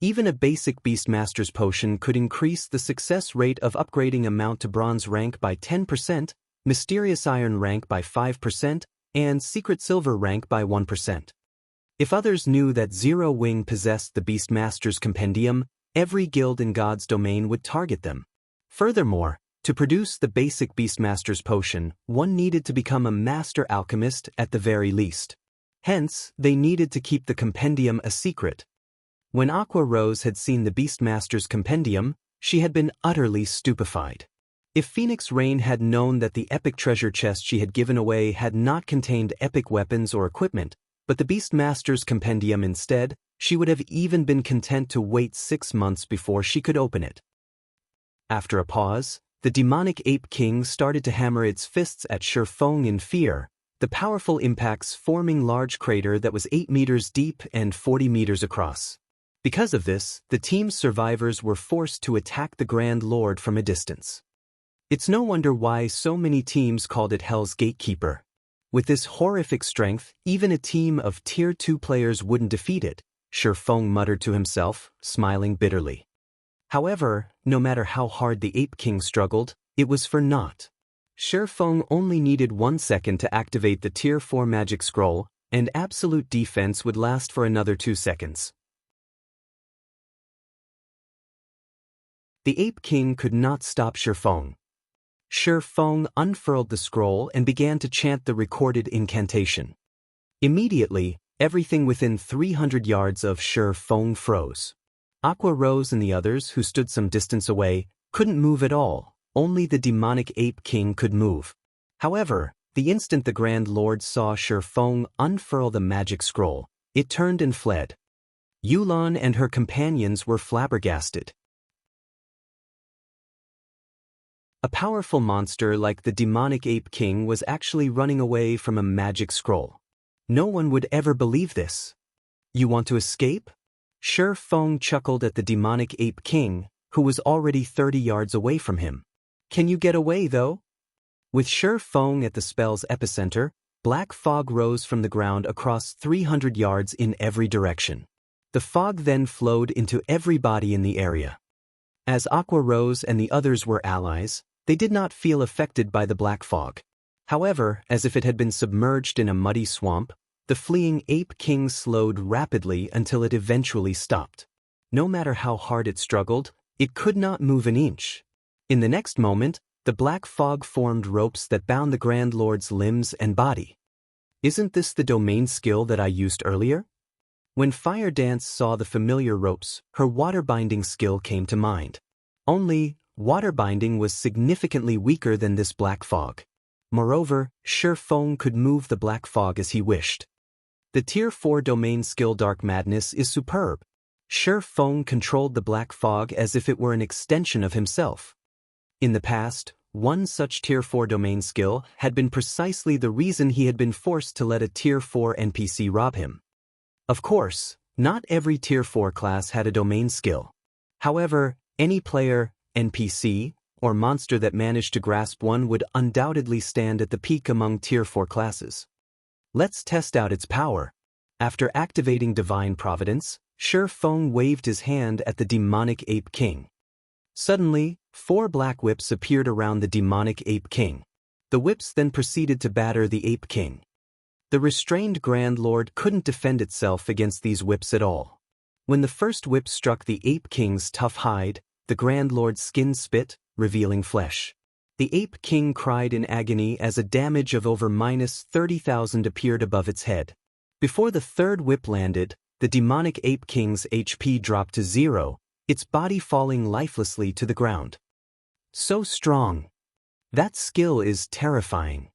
Even a basic Beastmaster's potion could increase the success rate of upgrading a mount to bronze rank by 10%, mysterious iron rank by 5%, and secret silver rank by 1%. If others knew that Zero Wing possessed the Beastmaster's Compendium, every guild in God's domain would target them. Furthermore, to produce the basic Beastmaster's potion, one needed to become a master alchemist at the very least. Hence, they needed to keep the compendium a secret. When Aqua Rose had seen the Beastmaster's Compendium, she had been utterly stupefied. If Phoenix Rain had known that the epic treasure chest she had given away had not contained epic weapons or equipment, but the Beastmaster's Compendium instead, she would have even been content to wait 6 months before she could open it. After a pause, the demonic ape king started to hammer its fists at Shifeng in fear, the powerful impacts forming large crater that was 8 meters deep and 40 meters across. Because of this, the team's survivors were forced to attack the Grand Lord from a distance. It's no wonder why so many teams called it Hell's Gatekeeper. With this horrific strength, even a team of Tier 2 players wouldn't defeat it, Shifeng muttered to himself, smiling bitterly. However, no matter how hard the Ape King struggled, it was for naught. Shifeng only needed 1 second to activate the Tier 4 magic scroll, and absolute defense would last for another 2 seconds. The Ape King could not stop Shifeng. Shifeng unfurled the scroll and began to chant the recorded incantation. Immediately, everything within 300 yards of Shifeng froze. Aqua Rose and the others, who stood some distance away, couldn't move at all. Only the demonic Ape King could move. However, the instant the Grand Lord saw Shifeng unfurl the magic scroll, it turned and fled. Yulan and her companions were flabbergasted. A powerful monster like the demonic Ape King was actually running away from a magic scroll. No one would ever believe this. You want to escape? Shifeng chuckled at the demonic Ape King, who was already 30 yards away from him. Can you get away, though? With Shifeng at the spell's epicenter, black fog rose from the ground across 300 yards in every direction. The fog then flowed into every body in the area. As Aqua Rose and the others were allies, they did not feel affected by the black fog. However, as if it had been submerged in a muddy swamp, the fleeing Ape King slowed rapidly until it eventually stopped. No matter how hard it struggled, it could not move an inch. In the next moment, the black fog formed ropes that bound the Grand Lord's limbs and body. Isn't this the domain skill that I used earlier? When Fire Dance saw the familiar ropes, her water-binding skill came to mind. Only, water-binding was significantly weaker than this black fog. Moreover, Shifeng could move the black fog as he wished. The Tier 4 domain skill Dark Madness is superb. Shifeng controlled the black fog as if it were an extension of himself. In the past, one such Tier 4 domain skill had been precisely the reason he had been forced to let a Tier 4 NPC rob him. Of course, not every Tier 4 class had a domain skill. However, any player, NPC, or monster that managed to grasp one would undoubtedly stand at the peak among Tier 4 classes. Let's test out its power. After activating Divine Providence, Shifeng waved his hand at the demonic Ape King. Suddenly, 4 black whips appeared around the demonic Ape King. The whips then proceeded to batter the Ape King. The restrained Grand Lord couldn't defend itself against these whips at all. When the first whip struck the Ape King's tough hide, the Grand Lord's skin spit, revealing flesh. The Ape King cried in agony as a damage of over -30,000 appeared above its head. Before the third whip landed, the demonic ape king's HP dropped to 0, its body falling lifelessly to the ground. So strong. That skill is terrifying.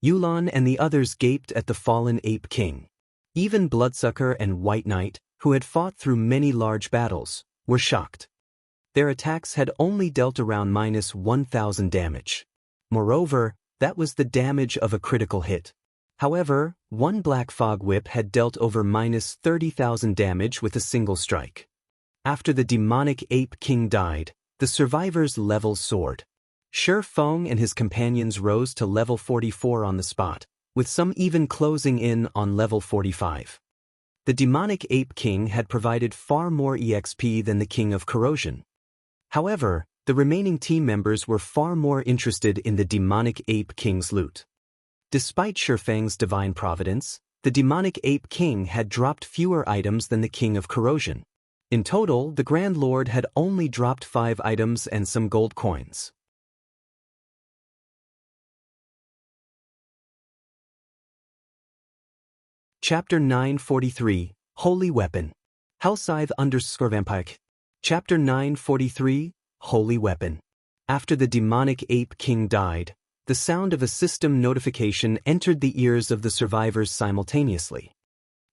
Yulan and the others gaped at the fallen ape king. Even Bloodsucker and White Knight, who had fought through many large battles, were shocked. Their attacks had only dealt around -1,000 damage. Moreover, that was the damage of a critical hit. However, one Black Fog Whip had dealt over -30,000 damage with a single strike. After the demonic ape king died, the survivors' levels soared. Shi Feng and his companions rose to level 44 on the spot, with some even closing in on level 45. The demonic ape king had provided far more EXP than the king of corrosion. However, the remaining team members were far more interested in the demonic ape king's loot. Despite Shi Feng's divine providence, the demonic ape king had dropped fewer items than the king of corrosion. In total, the Grand Lord had only dropped 5 items and some gold coins. Chapter 943, Holy Weapon. Hellscythe_Vampire. Chapter 943, Holy Weapon. After the demonic ape king died, the sound of a system notification entered the ears of the survivors simultaneously.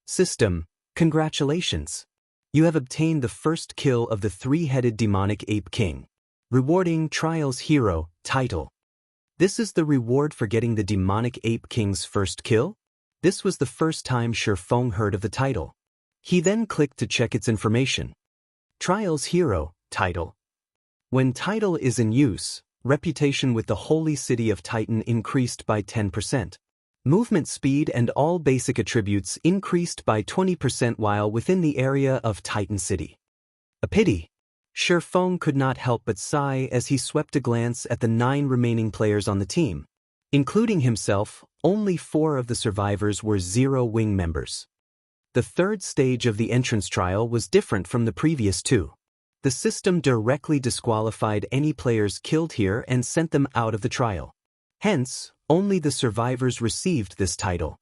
System, congratulations. You have obtained the first kill of the 3-headed demonic ape king. Rewarding Trials Hero, title. This is the reward for getting the demonic ape king's first kill? This was the first time Shi Feng heard of the title. He then clicked to check its information. Trials Hero, title. When title is in use, reputation with the Holy City of Titan increased by 10%. Movement speed and all basic attributes increased by 20% while within the area of Titan City. A pity. Shi Feng could not help but sigh as he swept a glance at the 9 remaining players on the team. Including himself, only 4 of the survivors were Zero Wing members. The third stage of the entrance trial was different from the previous 2. The system directly disqualified any players killed here and sent them out of the trial. Hence, only the survivors received this title.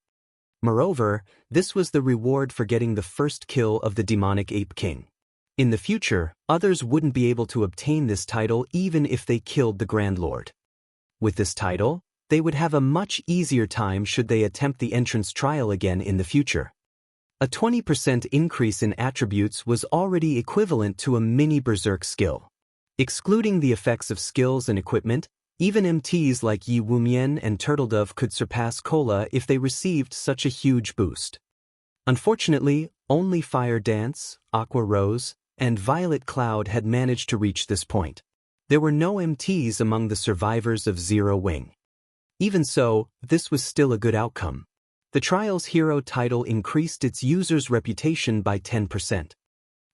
Moreover, this was the reward for getting the first kill of the demonic ape king. In the future, others wouldn't be able to obtain this title even if they killed the Grand Lord. With this title, they would have a much easier time should they attempt the entrance trial again in the future. A 20% increase in attributes was already equivalent to a mini berserk skill. Excluding the effects of skills and equipment, even MTs like Yi Wumian and Turtledove could surpass Cola if they received such a huge boost. Unfortunately, only Fire Dance, Aqua Rose, and Violet Cloud had managed to reach this point. There were no MTs among the survivors of Zero Wing. Even so, this was still a good outcome. The Trials Hero title increased its user's reputation by 10%.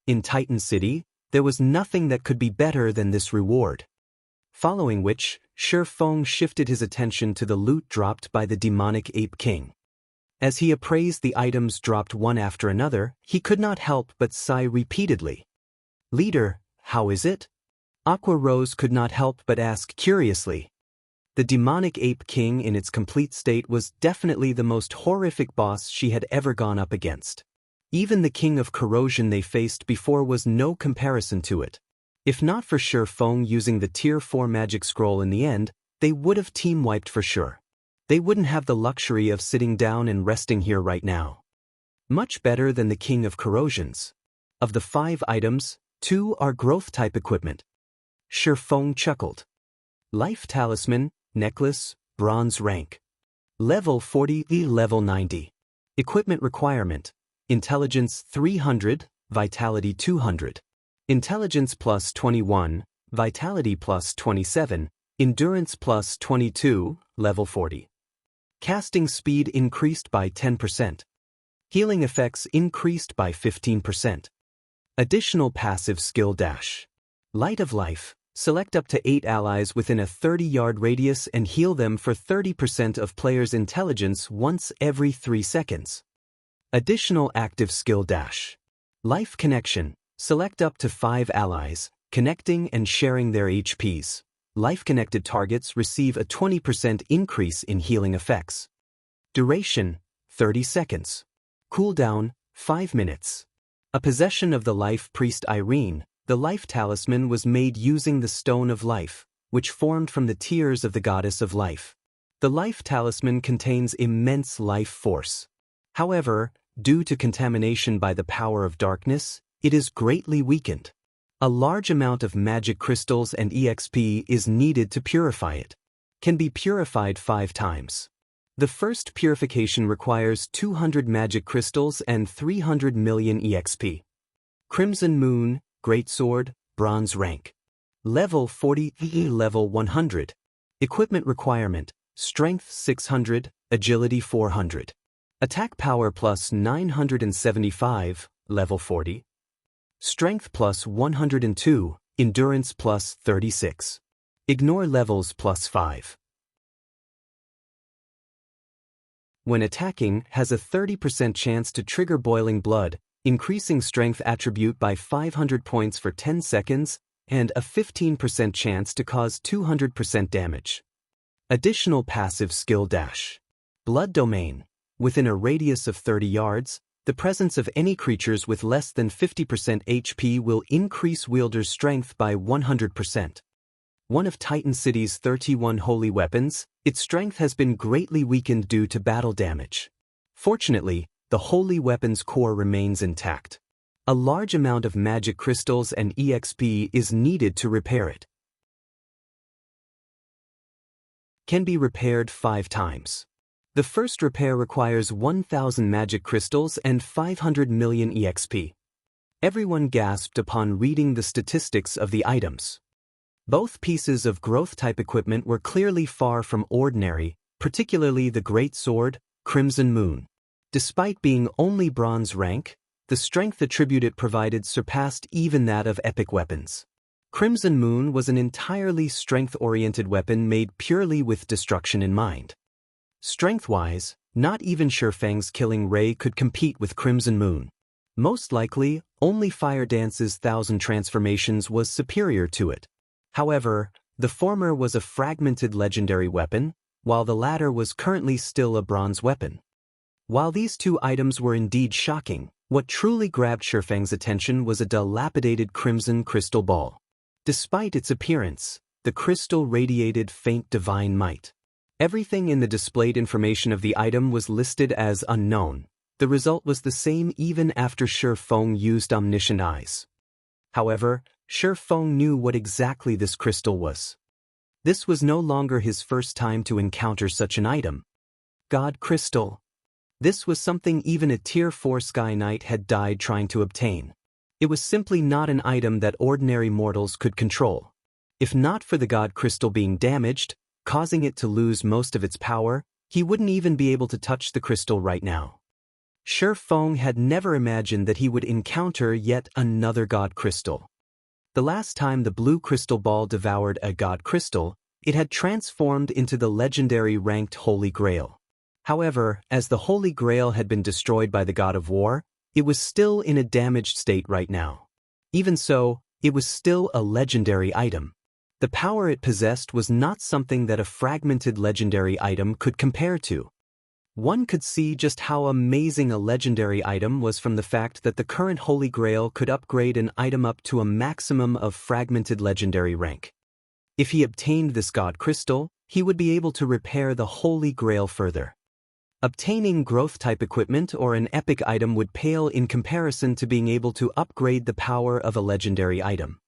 In Titan City, there was nothing that could be better than this reward. Following which, Shi Feng shifted his attention to the loot dropped by the demonic ape king. As he appraised the items dropped one after another, he could not help but sigh repeatedly. Leader, how is it? Aqua Rose could not help but ask curiously. The demonic ape king in its complete state was definitely the most horrific boss she had ever gone up against. Even the king of corrosion they faced before was no comparison to it. If not for Shi Feng using the tier 4 magic scroll in the end, they would have team wiped for sure. They wouldn't have the luxury of sitting down and resting here right now. Much better than the king of corrosions. Of the 5 items, 2 are growth type equipment. Shi Feng chuckled. Life Talisman, Necklace, Bronze rank. Level 40, Level 90. Equipment requirement. Intelligence 300, Vitality 200. Intelligence plus 21, Vitality plus 27, Endurance plus 22, Level 40. Casting speed increased by 10%. Healing effects increased by 15%. Additional passive skill dash. Light of Life. Select up to 8 allies within a 30-yard radius and heal them for 30% of players' intelligence once every 3 seconds. Additional active skill dash. Life Connection. Select up to 5 allies, connecting and sharing their HPs. Life-connected targets receive a 20% increase in healing effects. Duration, 30 seconds. Cooldown, 5 minutes. A possession of the life priest Irene, the life talisman was made using the Stone of Life, which formed from the tears of the goddess of life. The life talisman contains immense life force. However, due to contamination by the power of darkness, it is greatly weakened. A large amount of magic crystals and EXP is needed to purify it. Can be purified 5 times. The first purification requires 200 magic crystals and 300 million EXP. Crimson Moon, Greatsword, Bronze rank. Level 40, Level 100. Equipment requirement, Strength 600, Agility 400. Attack power plus 975, Level 40. Strength plus 102, Endurance plus 36. Ignore levels plus 5. When attacking, has a 30% chance to trigger Boiling Blood, increasing Strength attribute by 500 points for 10 seconds, and a 15% chance to cause 200% damage. Additional passive skill dash. Blood Domain. Within a radius of 30 yards, the presence of any creatures with less than 50% HP will increase wielder's strength by 100%. One of Titan City's 31 holy weapons, its strength has been greatly weakened due to battle damage. Fortunately, the holy weapon's core remains intact. A large amount of magic crystals and EXP is needed to repair it. Can be repaired 5 times. The first repair requires 1,000 magic crystals and 500 million EXP. Everyone gasped upon reading the statistics of the items. Both pieces of growth-type equipment were clearly far from ordinary, particularly the Great Sword, Crimson Moon. Despite being only bronze rank, the strength attribute it provided surpassed even that of epic weapons. Crimson Moon was an entirely strength-oriented weapon made purely with destruction in mind. Strength-wise, not even Shifang's killing ray could compete with Crimson Moon. Most likely, only Fire Dance's 1,000 transformations was superior to it. However, the former was a fragmented legendary weapon, while the latter was currently still a bronze weapon. While these two items were indeed shocking, what truly grabbed Shifang's attention was a dilapidated crimson crystal ball. Despite its appearance, the crystal radiated faint divine might. Everything in the displayed information of the item was listed as unknown. The result was the same even after Shifang used omniscient eyes. However, Shifang knew what exactly this crystal was. This was no longer his first time to encounter such an item. God Crystal. This was something even a Tier 4 Sky Knight had died trying to obtain. It was simply not an item that ordinary mortals could control. If not for the God Crystal being damaged, causing it to lose most of its power, he wouldn't even be able to touch the crystal right now. Shifang had never imagined that he would encounter yet another God Crystal. The last time the blue crystal ball devoured a God Crystal, it had transformed into the legendary ranked Holy Grail. However, as the Holy Grail had been destroyed by the God of War, it was still in a damaged state right now. Even so, it was still a legendary item. The power it possessed was not something that a fragmented legendary item could compare to. One could see just how amazing a legendary item was from the fact that the current Holy Grail could upgrade an item up to a maximum of fragmented legendary rank. If he obtained this God Crystal, he would be able to repair the Holy Grail further. Obtaining growth-type equipment or an epic item would pale in comparison to being able to upgrade the power of a legendary item.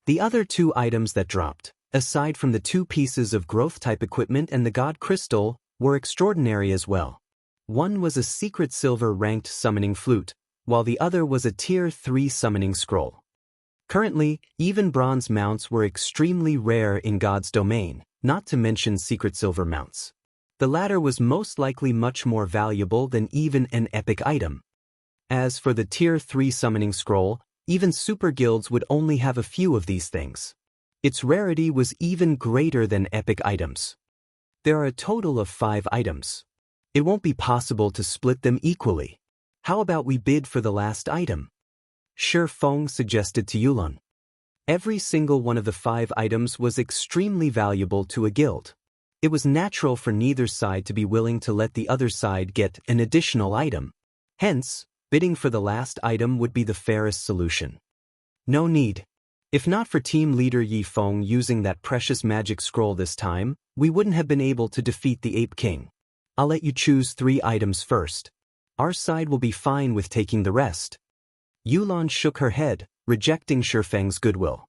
The other two items that dropped, aside from the 2 pieces of growth-type equipment and the God Crystal, were extraordinary as well. One was a secret silver-ranked summoning flute, while the other was a Tier 3 summoning scroll. Currently, even bronze mounts were extremely rare in God's domain, not to mention secret silver mounts. The latter was most likely much more valuable than even an epic item. As for the Tier 3 summoning scroll, even super guilds would only have a few of these things. Its rarity was even greater than epic items. There are a total of 5 items. It won't be possible to split them equally. How about we bid for the last item? Shifang suggested to Yulun. Every single one of the 5 items was extremely valuable to a guild. It was natural for neither side to be willing to let the other side get an additional item. Hence, bidding for the last item would be the fairest solution. No need. If not for team leader Yi Feng using that precious magic scroll this time, we wouldn't have been able to defeat the Ape King. I'll let you choose 3 items first. Our side will be fine with taking the rest. Yulan shook her head, rejecting Shifeng's goodwill.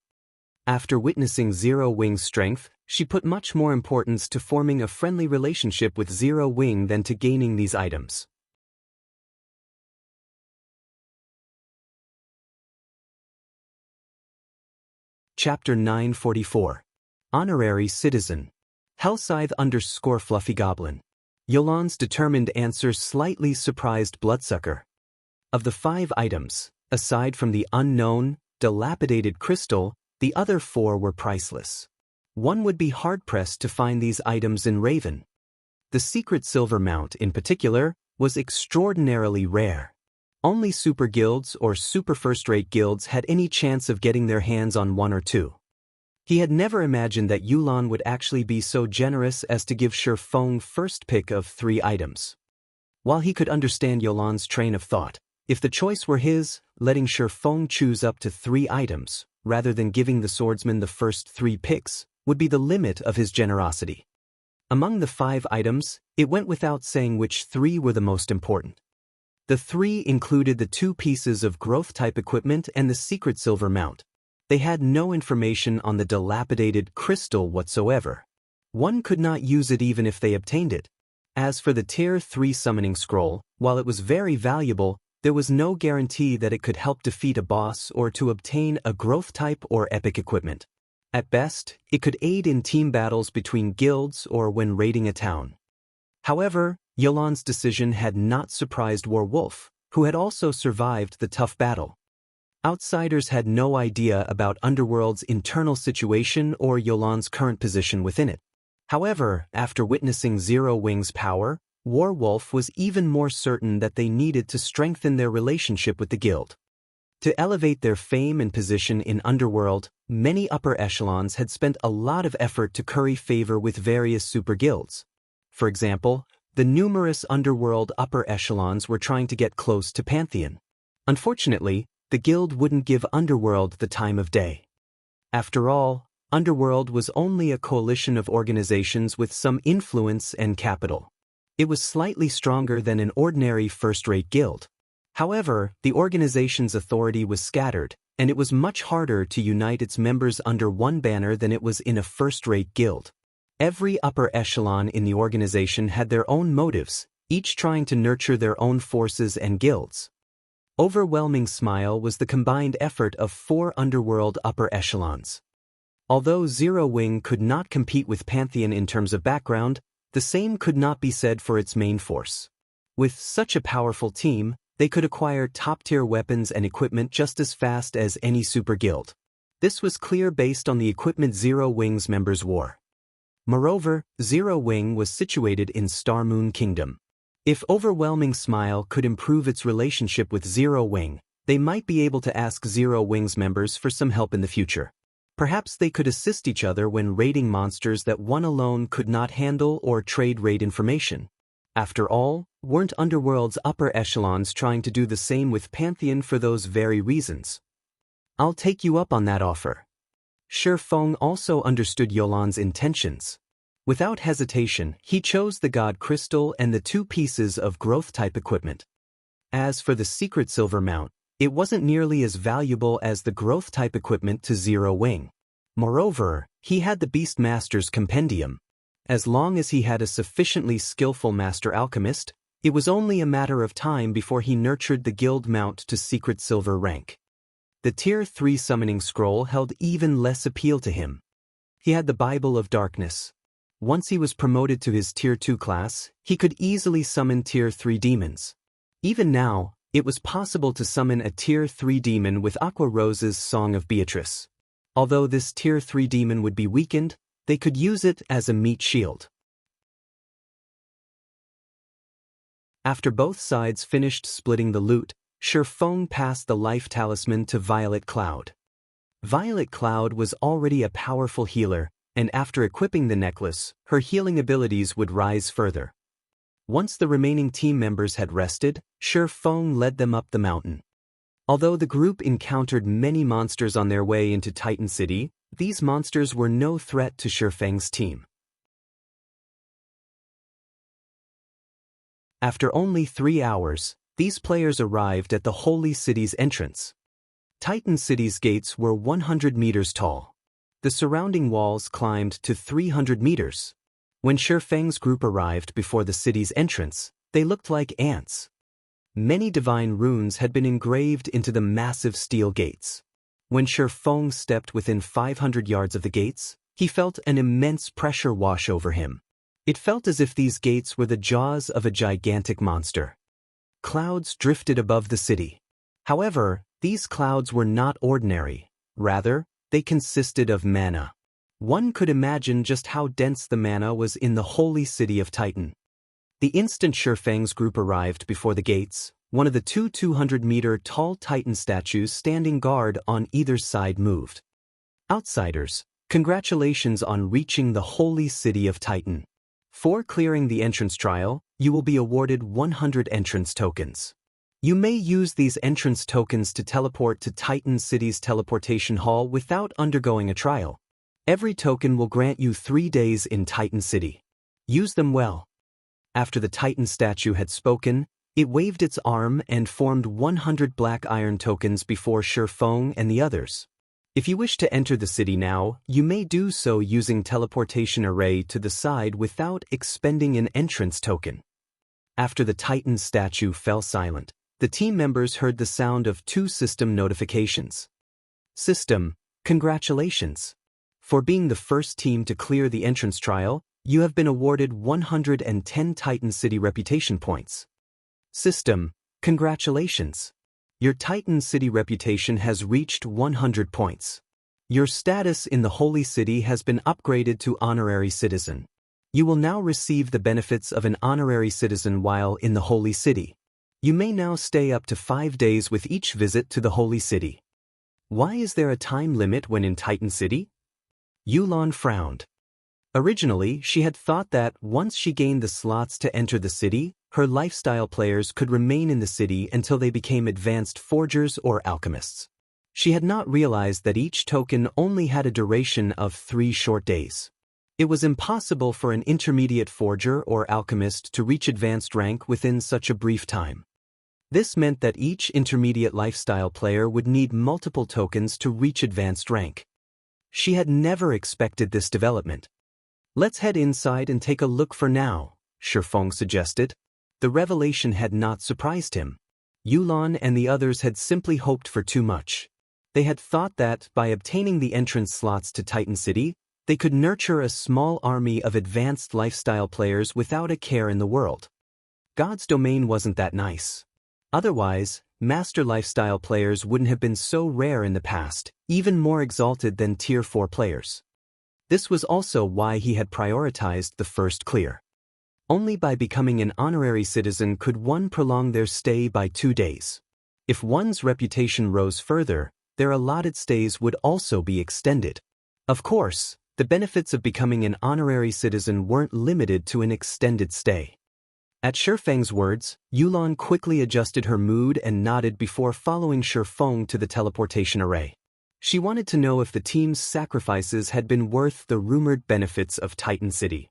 After witnessing Zero Wing's strength, she put much more importance to forming a friendly relationship with Zero Wing than to gaining these items. Chapter 944. Honorary Citizen. Hellscythe_Fluffy Goblin. Yulan's determined answer slightly surprised Bloodsucker. Of the 5 items, aside from the unknown, dilapidated crystal, the other 4 were priceless. One would be hard-pressed to find these items in Raven. The secret silver mount, in particular, was extraordinarily rare. Only super guilds or super first-rate guilds had any chance of getting their hands on 1 or 2. He had never imagined that Yulan would actually be so generous as to give Shifeng first pick of 3 items. While he could understand Yulan's train of thought, if the choice were his, letting Shifeng choose up to 3 items, rather than giving the swordsman the first 3 picks, would be the limit of his generosity. Among the 5 items, it went without saying which 3 were the most important. The 3 included the 2 pieces of growth-type equipment and the secret silver mount. They had no information on the dilapidated crystal whatsoever. One could not use it even if they obtained it. As for the Tier 3 summoning scroll, while it was very valuable, there was no guarantee that it could help defeat a boss or to obtain a growth-type or epic equipment. At best, it could aid in team battles between guilds or when raiding a town. However, Yulan's decision had not surprised Werewolf, who had also survived the tough battle. Outsiders had no idea about Underworld's internal situation or Yulan's current position within it. However, after witnessing Zero Wing's power, Werewolf was even more certain that they needed to strengthen their relationship with the guild. To elevate their fame and position in Underworld, many upper echelons had spent a lot of effort to curry favor with various super guilds. For example, the numerous Underworld upper echelons were trying to get close to Pantheon. Unfortunately, the guild wouldn't give Underworld the time of day. After all, Underworld was only a coalition of organizations with some influence and capital. It was slightly stronger than an ordinary first-rate guild. However, the organization's authority was scattered, and it was much harder to unite its members under one banner than it was in a first-rate guild. Every upper echelon in the organization had their own motives, each trying to nurture their own forces and guilds. Overwhelming Smile was the combined effort of 4 Underworld upper echelons. Although Zero Wing could not compete with Pantheon in terms of background, the same could not be said for its main force. With such a powerful team, they could acquire top-tier weapons and equipment just as fast as any super guild. This was clear based on the equipment Zero Wing's members wore. Moreover, Zero Wing was situated in Star Moon Kingdom. If Overwhelming Smile could improve its relationship with Zero Wing, they might be able to ask Zero Wing's members for some help in the future. Perhaps they could assist each other when raiding monsters that one alone could not handle or trade raid information. After all, weren't Underworld's upper echelons trying to do the same with Pantheon for those very reasons? I'll take you up on that offer. Shifeng also understood Yulan's intentions. Without hesitation, he chose the God Crystal and the 2 pieces of growth-type equipment. As for the secret silver mount, it wasn't nearly as valuable as the growth-type equipment to Zero Wing. Moreover, he had the Beastmaster's Compendium. As long as he had a sufficiently skillful master alchemist, it was only a matter of time before he nurtured the guild mount to secret silver rank. The Tier 3 summoning scroll held even less appeal to him. He had the Bible of Darkness. Once he was promoted to his Tier 2 class, he could easily summon Tier 3 demons. Even now, it was possible to summon a Tier 3 demon with Aqua Rose's Song of Beatrice. Although this Tier 3 demon would be weakened, they could use it as a meat shield. After both sides finished splitting the loot, Shifeng passed the life talisman to Violet Cloud. Violet Cloud was already a powerful healer, and after equipping the necklace, her healing abilities would rise further. Once the remaining team members had rested, Feng led them up the mountain. Although the group encountered many monsters on their way into Titan City, these monsters were no threat to Feng's team. After only 3 hours, these players arrived at the Holy City's entrance. Titan City's gates were 100 meters tall. The surrounding walls climbed to 300 meters. When Feng's group arrived before the city's entrance, they looked like ants. Many divine runes had been engraved into the massive steel gates. When Feng stepped within 500 yards of the gates, he felt an immense pressure wash over him. It felt as if these gates were the jaws of a gigantic monster. Clouds drifted above the city. However, these clouds were not ordinary. Rather, they consisted of mana. One could imagine just how dense the mana was in the holy city of Titan. The instant Feng's group arrived before the gates, one of the two 200-meter-tall Titan statues standing guard on either side moved. Outsiders, congratulations on reaching the holy city of Titan. For clearing the entrance trial, you will be awarded 100 entrance tokens. You may use these entrance tokens to teleport to Titan City's teleportation hall without undergoing a trial. Every token will grant you 3 days in Titan City. Use them well. After the Titan statue had spoken, it waved its arm and formed 100 black iron tokens before Feng and the others. If you wish to enter the city now, you may do so using teleportation array to the side without expending an entrance token. After the Titan statue fell silent, the team members heard the sound of 2 system notifications. System, congratulations. For being the first team to clear the entrance trial, you have been awarded 110 Titan City reputation points. System, congratulations. Your Titan City reputation has reached 100 points. Your status in the Holy City has been upgraded to Honorary Citizen. You will now receive the benefits of an Honorary Citizen while in the Holy City. You may now stay up to 5 days with each visit to the Holy City. Why is there a time limit when in Titan City? Yulan frowned. Originally, she had thought that once she gained the slots to enter the city, her lifestyle players could remain in the city until they became advanced forgers or alchemists. She had not realized that each token only had a duration of 3 short days. It was impossible for an intermediate forger or alchemist to reach advanced rank within such a brief time. This meant that each intermediate lifestyle player would need multiple tokens to reach advanced rank. She had never expected this development. Let's head inside and take a look for now, Feng suggested. The revelation had not surprised him. Yulan and the others had simply hoped for too much. They had thought that, by obtaining the entrance slots to Titan City, they could nurture a small army of advanced lifestyle players without a care in the world. God's domain wasn't that nice. Otherwise, master lifestyle players wouldn't have been so rare in the past, even more exalted than Tier 4 players. This was also why he had prioritized the first clear. Only by becoming an honorary citizen could one prolong their stay by 2 days. If one's reputation rose further, their allotted stays would also be extended. Of course, the benefits of becoming an honorary citizen weren't limited to an extended stay. At Feng's words, Yulan quickly adjusted her mood and nodded before following Feng to the teleportation array. She wanted to know if the team's sacrifices had been worth the rumored benefits of Titan City.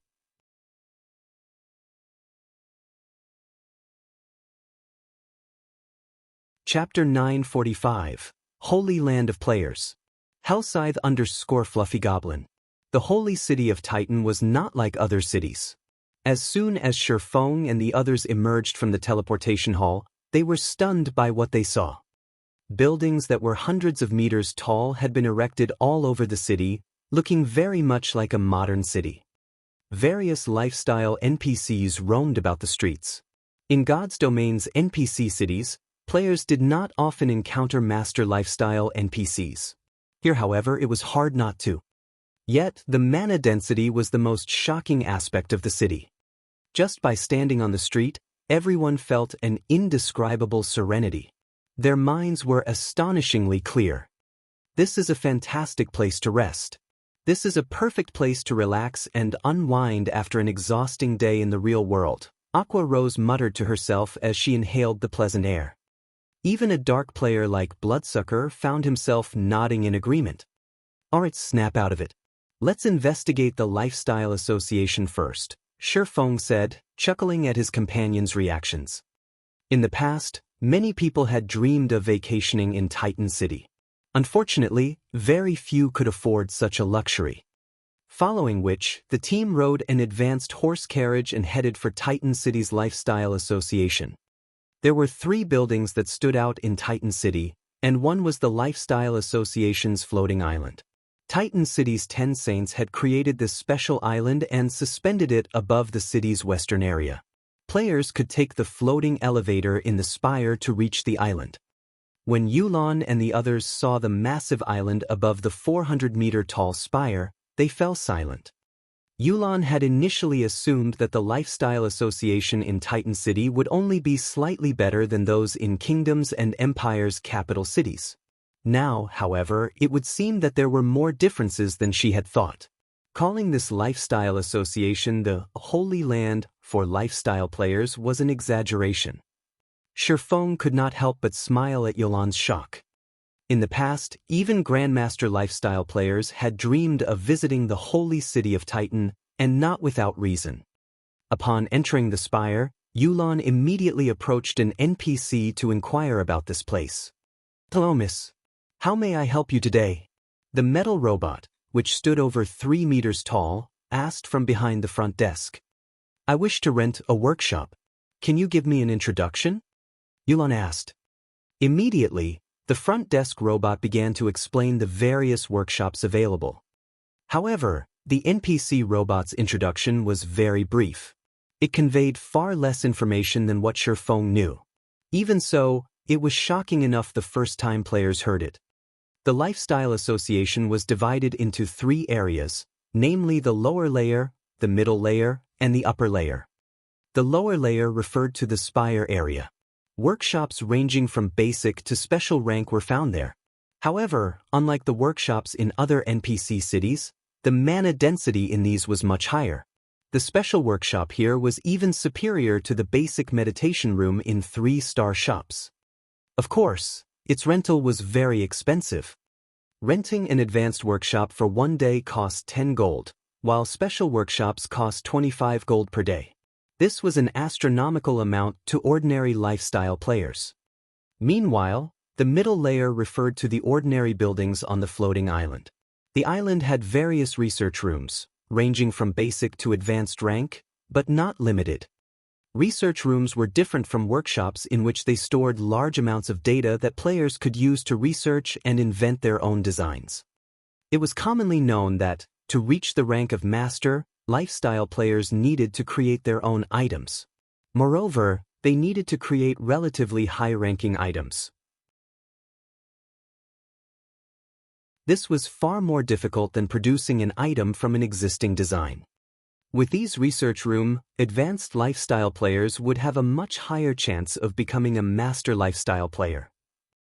Chapter 945, Holy Land of Players. Hellscythe_Fluffy Goblin. The Holy City of Titan was not like other cities. As soon as Feng and the others emerged from the teleportation hall, they were stunned by what they saw. Buildings that were hundreds of meters tall had been erected all over the city, looking very much like a modern city. Various lifestyle NPCs roamed about the streets. In God's Domain's NPC cities, players did not often encounter master lifestyle NPCs. Here, however, it was hard not to. Yet, the mana density was the most shocking aspect of the city. Just by standing on the street, everyone felt an indescribable serenity. Their minds were astonishingly clear. This is a fantastic place to rest. This is a perfect place to relax and unwind after an exhausting day in the real world. Aqua Rose muttered to herself as she inhaled the pleasant air. Even a dark player like Bloodsucker found himself nodding in agreement. Alright, snap out of it. Let's investigate the Lifestyle Association first, Shifeng said, chuckling at his companion's reactions. In the past, many people had dreamed of vacationing in Titan City. Unfortunately, very few could afford such a luxury. Following which, the team rode an advanced horse carriage and headed for Titan City's Lifestyle Association. There were 3 buildings that stood out in Titan City, and one was the Lifestyle Association's floating island. Titan City's 10 Saints had created this special island and suspended it above the city's western area. Players could take the floating elevator in the spire to reach the island. When Yulan and the others saw the massive island above the 400-meter-tall spire, they fell silent. Yulan had initially assumed that the Lifestyle Association in Titan City would only be slightly better than those in Kingdoms and Empire's capital cities. Now, however, it would seem that there were more differences than she had thought. Calling this Lifestyle Association the Holy Land for lifestyle players was an exaggeration. Shifeng could not help but smile at Yulan's shock. In the past, even Grandmaster lifestyle players had dreamed of visiting the holy city of Titan, and not without reason. Upon entering the spire, Yulan immediately approached an NPC to inquire about this place. "Hello, miss. How may I help you today?" The metal robot, which stood over 3 meters tall, asked from behind the front desk. "I wish to rent a workshop. Can you give me an introduction?" Yulan asked. Immediately, the front desk robot began to explain the various workshops available. However, the NPC robot's introduction was very brief. It conveyed far less information than what Shifeng knew. Even so, it was shocking enough the first time players heard it. The Lifestyle Association was divided into 3 areas, namely the lower layer, the middle layer, and the upper layer. The lower layer referred to the spire area. Workshops ranging from basic to special rank were found there. However, unlike the workshops in other NPC cities, the mana density in these was much higher. The special workshop here was even superior to the basic meditation room in 3-star shops. Of course, its rental was very expensive. Renting an advanced workshop for 1 day cost 10 gold, while special workshops cost 25 gold per day. This was an astronomical amount to ordinary lifestyle players. Meanwhile, the middle layer referred to the ordinary buildings on the floating island. The island had various research rooms, ranging from basic to advanced rank, but not limited. Research rooms were different from workshops in which they stored large amounts of data that players could use to research and invent their own designs. It was commonly known that, to reach the rank of master, lifestyle players needed to create their own items. Moreover, they needed to create relatively high-ranking items. This was far more difficult than producing an item from an existing design. With these research room, advanced lifestyle players would have a much higher chance of becoming a master lifestyle player.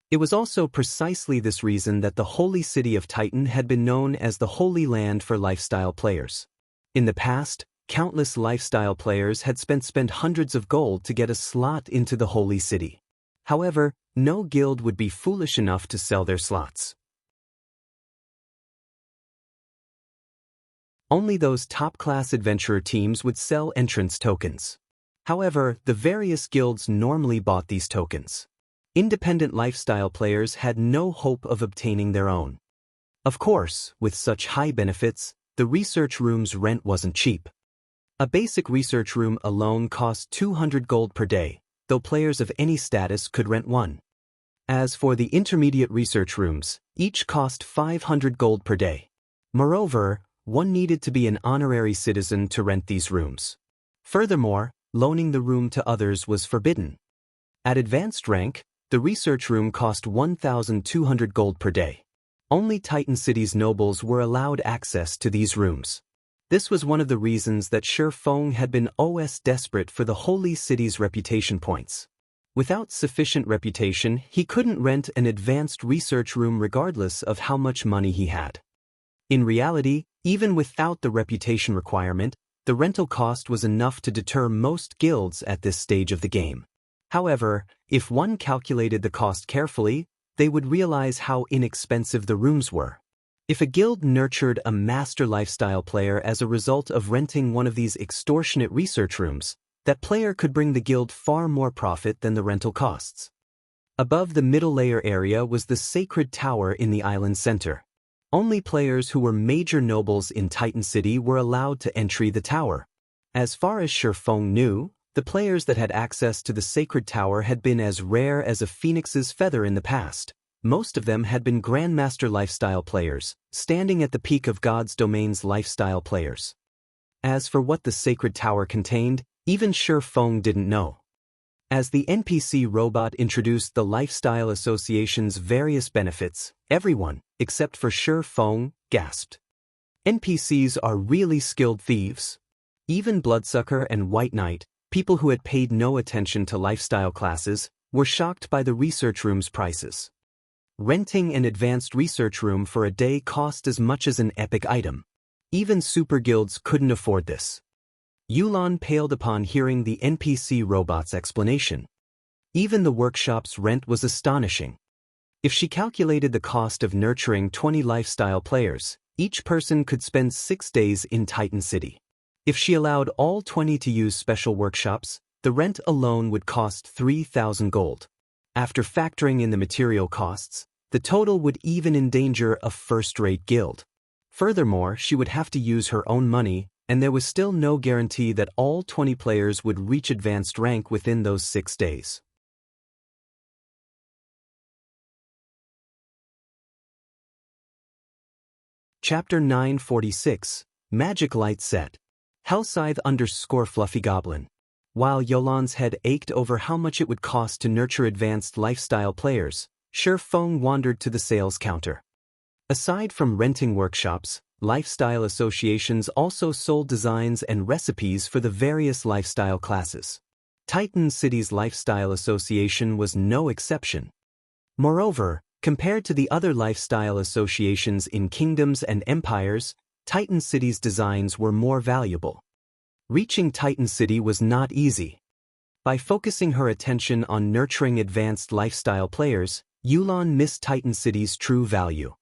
It was also precisely this reason that the holy city of Titan had been known as the Holy Land for lifestyle players. In the past, countless lifestyle players had spent hundreds of gold to get a slot into the holy city. However, no guild would be foolish enough to sell their slots. Only those top-class adventurer teams would sell entrance tokens. However, the various guilds normally bought these tokens. Independent lifestyle players had no hope of obtaining their own. Of course, with such high benefits, the research room's rent wasn't cheap. A basic research room alone cost 200 gold per day, though players of any status could rent one. As for the intermediate research rooms, each cost 500 gold per day. Moreover, one needed to be an honorary citizen to rent these rooms. Furthermore, loaning the room to others was forbidden. At advanced rank, the research room cost 1,200 gold per day. Only Titan City's nobles were allowed access to these rooms. This was one of the reasons that Shifeng had been desperate for the holy city's reputation points. Without sufficient reputation, he couldn't rent an advanced research room regardless of how much money he had. In reality, even without the reputation requirement, The rental cost was enough to deter most guilds at this stage of the game. However, if one calculated the cost carefully, they would realize how inexpensive the rooms were. If a guild nurtured a master lifestyle player as a result of renting one of these extortionate research rooms, that player could bring the guild far more profit than the rental costs. Above the middle layer area was the sacred tower in the island center. Only players who were major nobles in Titan City were allowed to enter the tower. As far as Shifeng knew, the players that had access to the sacred tower had been as rare as a phoenix's feather in the past. Most of them had been Grandmaster lifestyle players, standing at the peak of God's domain's lifestyle players. As for what the sacred tower contained, even Shifeng didn't know. As the NPC robot introduced the Lifestyle Association's various benefits, everyone, except for Shifeng, gasped. NPCs are really skilled thieves. Even Bloodsucker and White Knight, people who had paid no attention to lifestyle classes, were shocked by the research room's prices. Renting an advanced research room for a day cost as much as an epic item. Even super guilds couldn't afford this. Yulan paled upon hearing the NPC robot's explanation. Even the workshop's rent was astonishing. If she calculated the cost of nurturing 20 lifestyle players, each person could spend 6 days in Titan City. If she allowed all 20 to use special workshops, the rent alone would cost 3,000 gold. After factoring in the material costs, the total would even endanger a first-rate guild. Furthermore, she would have to use her own money, and there was still no guarantee that all 20 players would reach advanced rank within those 6 days. Chapter 946, Magic Light Set. Hellscythe _ Goblin. While Yolan's head ached over how much it would cost to nurture advanced lifestyle players, Shifeng wandered to the sales counter. Aside from renting workshops, lifestyle associations also sold designs and recipes for the various lifestyle classes. Titan City's Lifestyle Association was no exception. Moreover, compared to the other lifestyle associations in kingdoms and empires, Titan City's designs were more valuable. Reaching Titan City was not easy. By focusing her attention on nurturing advanced lifestyle players, Yulan missed Titan City's true value.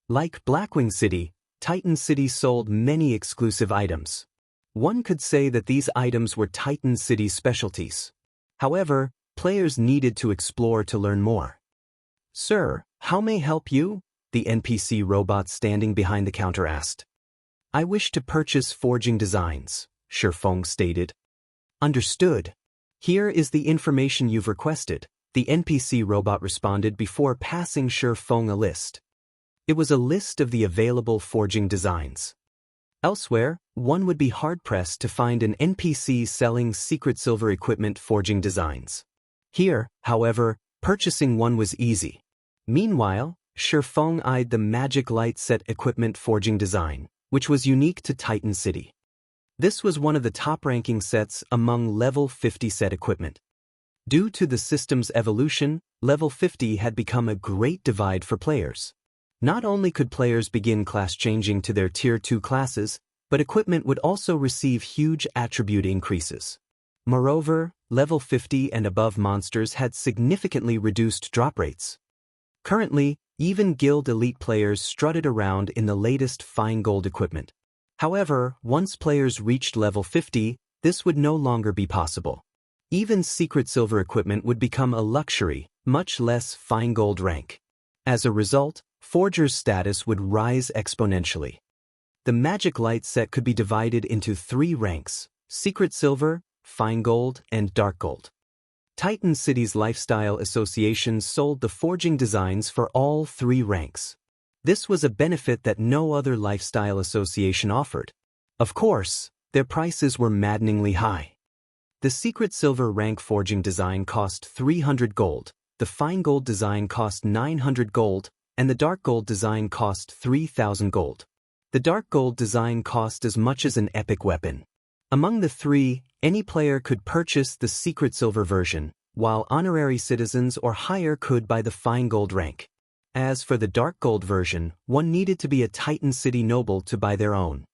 Like Blackwing City, Titan City sold many exclusive items. One could say that these items were Titan City's specialties. However, players needed to explore to learn more. "Sir, how may I help you?" the NPC robot standing behind the counter asked. "I wish to purchase forging designs," Shifeng stated. "Understood. Here is the information you've requested," the NPC robot responded before passing Shifeng a list. It was a list of the available forging designs. Elsewhere, one would be hard-pressed to find an NPC selling secret silver equipment forging designs. Here, however, purchasing one was easy. Meanwhile, Shifeng eyed the Magic Light Set equipment forging design, which was unique to Titan City. This was one of the top-ranking sets among level 50 set equipment. Due to the system's evolution, level 50 had become a great divide for players. Not only could players begin class-changing to their Tier 2 classes, but equipment would also receive huge attribute increases. Moreover, level 50 and above monsters had significantly reduced drop rates. Currently, even guild elite players strutted around in the latest fine gold equipment. However, once players reached level 50, this would no longer be possible. Even secret silver equipment would become a luxury, much less fine gold rank. As a result, Forger's status would rise exponentially. The Magic Light Set could be divided into 3 ranks: Secret Silver, Fine Gold, and Dark Gold. Titan City's Lifestyle Association sold the forging designs for all 3 ranks. This was a benefit that no other lifestyle association offered. Of course, their prices were maddeningly high. The Secret Silver rank forging design cost 300 gold, the Fine Gold design cost 900 gold, and the Dark Gold design cost 3,000 gold. The Dark Gold design cost as much as an epic weapon. Among the 3, any player could purchase the Secret Silver version, while honorary citizens or higher could buy the Fine Gold rank. As for the Dark Gold version, one needed to be a Titan City noble to buy their own.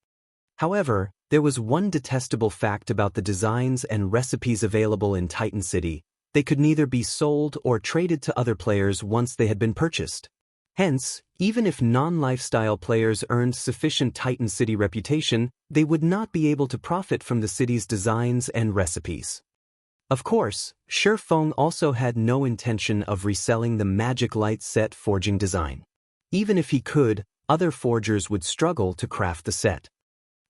However, There was one detestable fact about the designs and recipes available in Titan City: they could neither be sold or traded to other players once they had been purchased. Hence, even if non-lifestyle players earned sufficient Titan City reputation, they would not be able to profit from the city's designs and recipes. Of course, Shi Feng also had no intention of reselling the Magic Light set forging design. Even if he could, other forgers would struggle to craft the set.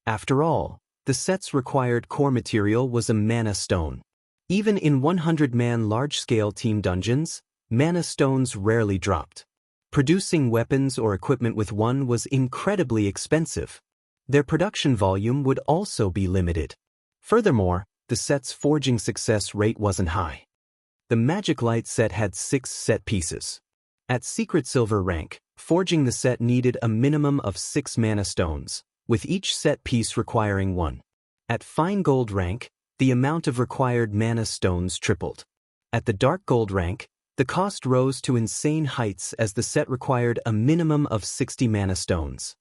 After all, the set's required core material was a mana stone. Even in 100-man large-scale team dungeons, mana stones rarely dropped. Producing weapons or equipment with one was incredibly expensive. Their production volume would also be limited. Furthermore, the set's forging success rate wasn't high. The Magic Light set had 6 set pieces. At Secret Silver rank, forging the set needed a minimum of 6 mana stones, with each set piece requiring 1. At Fine Gold rank, the amount of required mana stones tripled. At the Dark Gold rank, the cost rose to insane heights as the set required a minimum of 60 mana stones.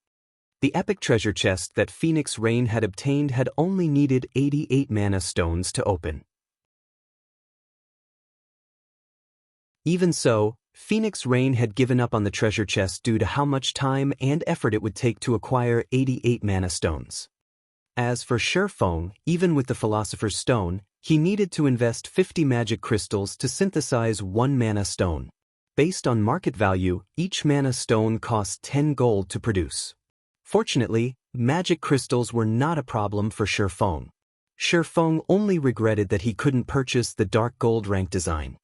The epic treasure chest that Phoenix Rain had obtained had only needed 88 mana stones to open. Even so, Phoenix Rain had given up on the treasure chest due to how much time and effort it would take to acquire 88 mana stones. As for Shi Feng, even with the Philosopher's Stone, he needed to invest 50 magic crystals to synthesize 1 mana stone. Based on market value, each mana stone cost 10 gold to produce. Fortunately, magic crystals were not a problem for Shi Feng. Shi Feng only regretted that he couldn't purchase the Dark Gold rank design.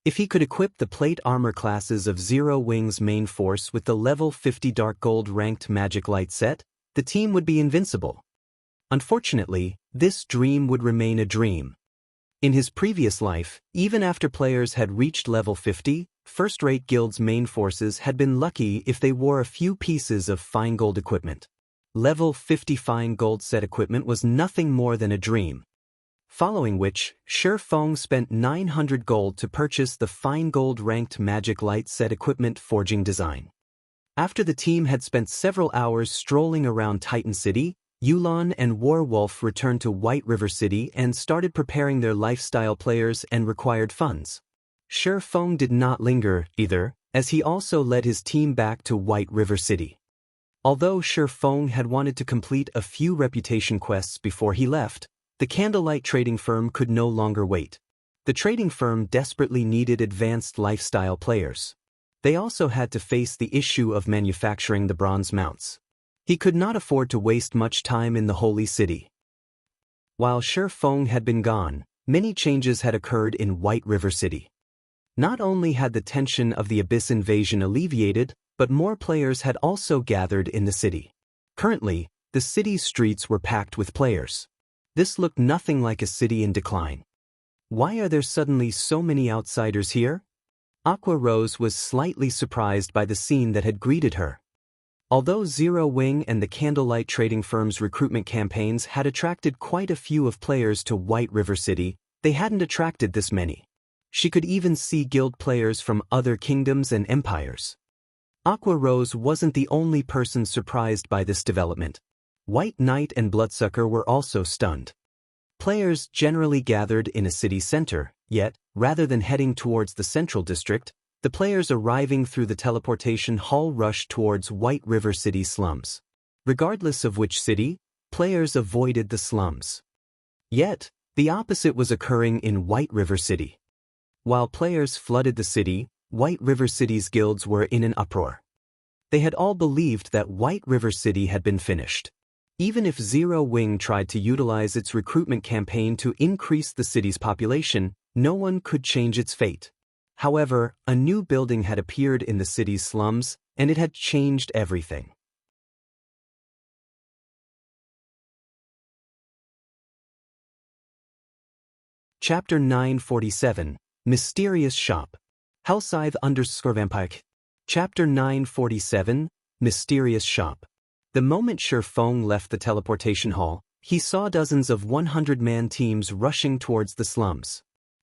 If he could equip the plate armor classes of Zero Wing's main force with the level 50 Dark Gold ranked Magic Light set, the team would be invincible. Unfortunately, this dream would remain a dream. In his previous life, even after players had reached level 50, first-rate guilds' main forces had been lucky if they wore a few pieces of fine gold equipment. Level 50 fine gold set equipment was nothing more than a dream. Following which, Shi Feng spent 900 gold to purchase the fine gold ranked Magic Light set equipment forging design. After the team had spent several hours strolling around Titan City, Yulan and Warwolf returned to White River City and started preparing their lifestyle players and required funds. Shi Feng did not linger, either, as he also led his team back to White River City. Although Shi Feng had wanted to complete a few reputation quests before he left, the Candlelight trading firm could no longer wait. The trading firm desperately needed advanced lifestyle players. They also had to face the issue of manufacturing the bronze mounts. He could not afford to waste much time in the Holy City. While Shi Feng had been gone, many changes had occurred in White River City. Not only had the tension of the Abyss invasion alleviated, but more players had also gathered in the city. Currently, the city's streets were packed with players. This looked nothing like a city in decline. Why are there suddenly so many outsiders here? Aqua Rose was slightly surprised by the scene that had greeted her. Although Zero Wing and the Candlelight trading firm's recruitment campaigns had attracted quite a few of players to White River City, they hadn't attracted this many. She could even see guild players from other kingdoms and empires. Aqua Rose wasn't the only person surprised by this development. White Knight and Bloodsucker were also stunned. Players generally gathered in a city center, yet, rather than heading towards the central district, the players arriving through the teleportation hall rushed towards White River City slums. Regardless of which city, players avoided the slums. Yet, the opposite was occurring in White River City. While players flooded the city, White River City's guilds were in an uproar. They had all believed that White River City had been finished. Even if Zero Wing tried to utilize its recruitment campaign to increase the city's population, no one could change its fate. However, a new building had appeared in the city's slums, and it had changed everything. Chapter 947, Mysterious Shop. Hellscythe_Vampire. Chapter 947, Mysterious Shop. The moment Shi Feng left the teleportation hall, he saw dozens of 100-man teams rushing towards the slums.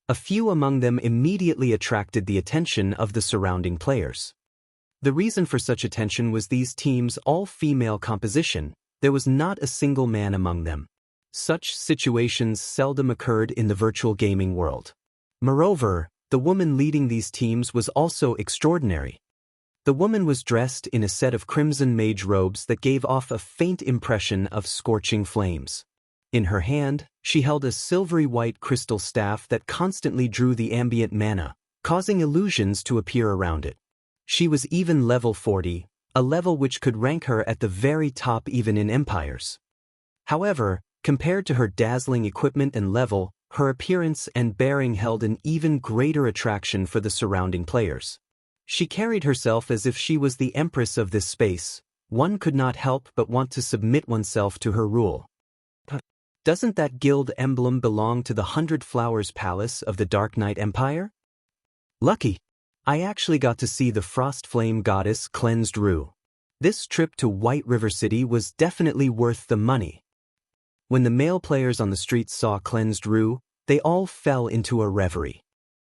A few among them immediately attracted the attention of the surrounding players. The reason for such attention was these teams' all-female composition. There was not a single man among them. Such situations seldom occurred in the virtual gaming world. Moreover, the woman leading these teams was also extraordinary. The woman was dressed in a set of crimson mage robes that gave off a faint impression of scorching flames. In her hand, she held a silvery white crystal staff that constantly drew the ambient mana, causing illusions to appear around it. She was even level 40, a level which could rank her at the very top even in empires. However, compared to her dazzling equipment and level, her appearance and bearing held an even greater attraction for the surrounding players. She carried herself as if she was the empress of this space. One could not help but want to submit oneself to her rule. Doesn't that guild emblem belong to the 100 Flowers Palace of the Dark Knight Empire? Lucky! I actually got to see the Frost Flame Goddess Cleansed Rue. This trip to White River City was definitely worth the money. When the male players on the streets saw Cleansed Rue, they all fell into a reverie.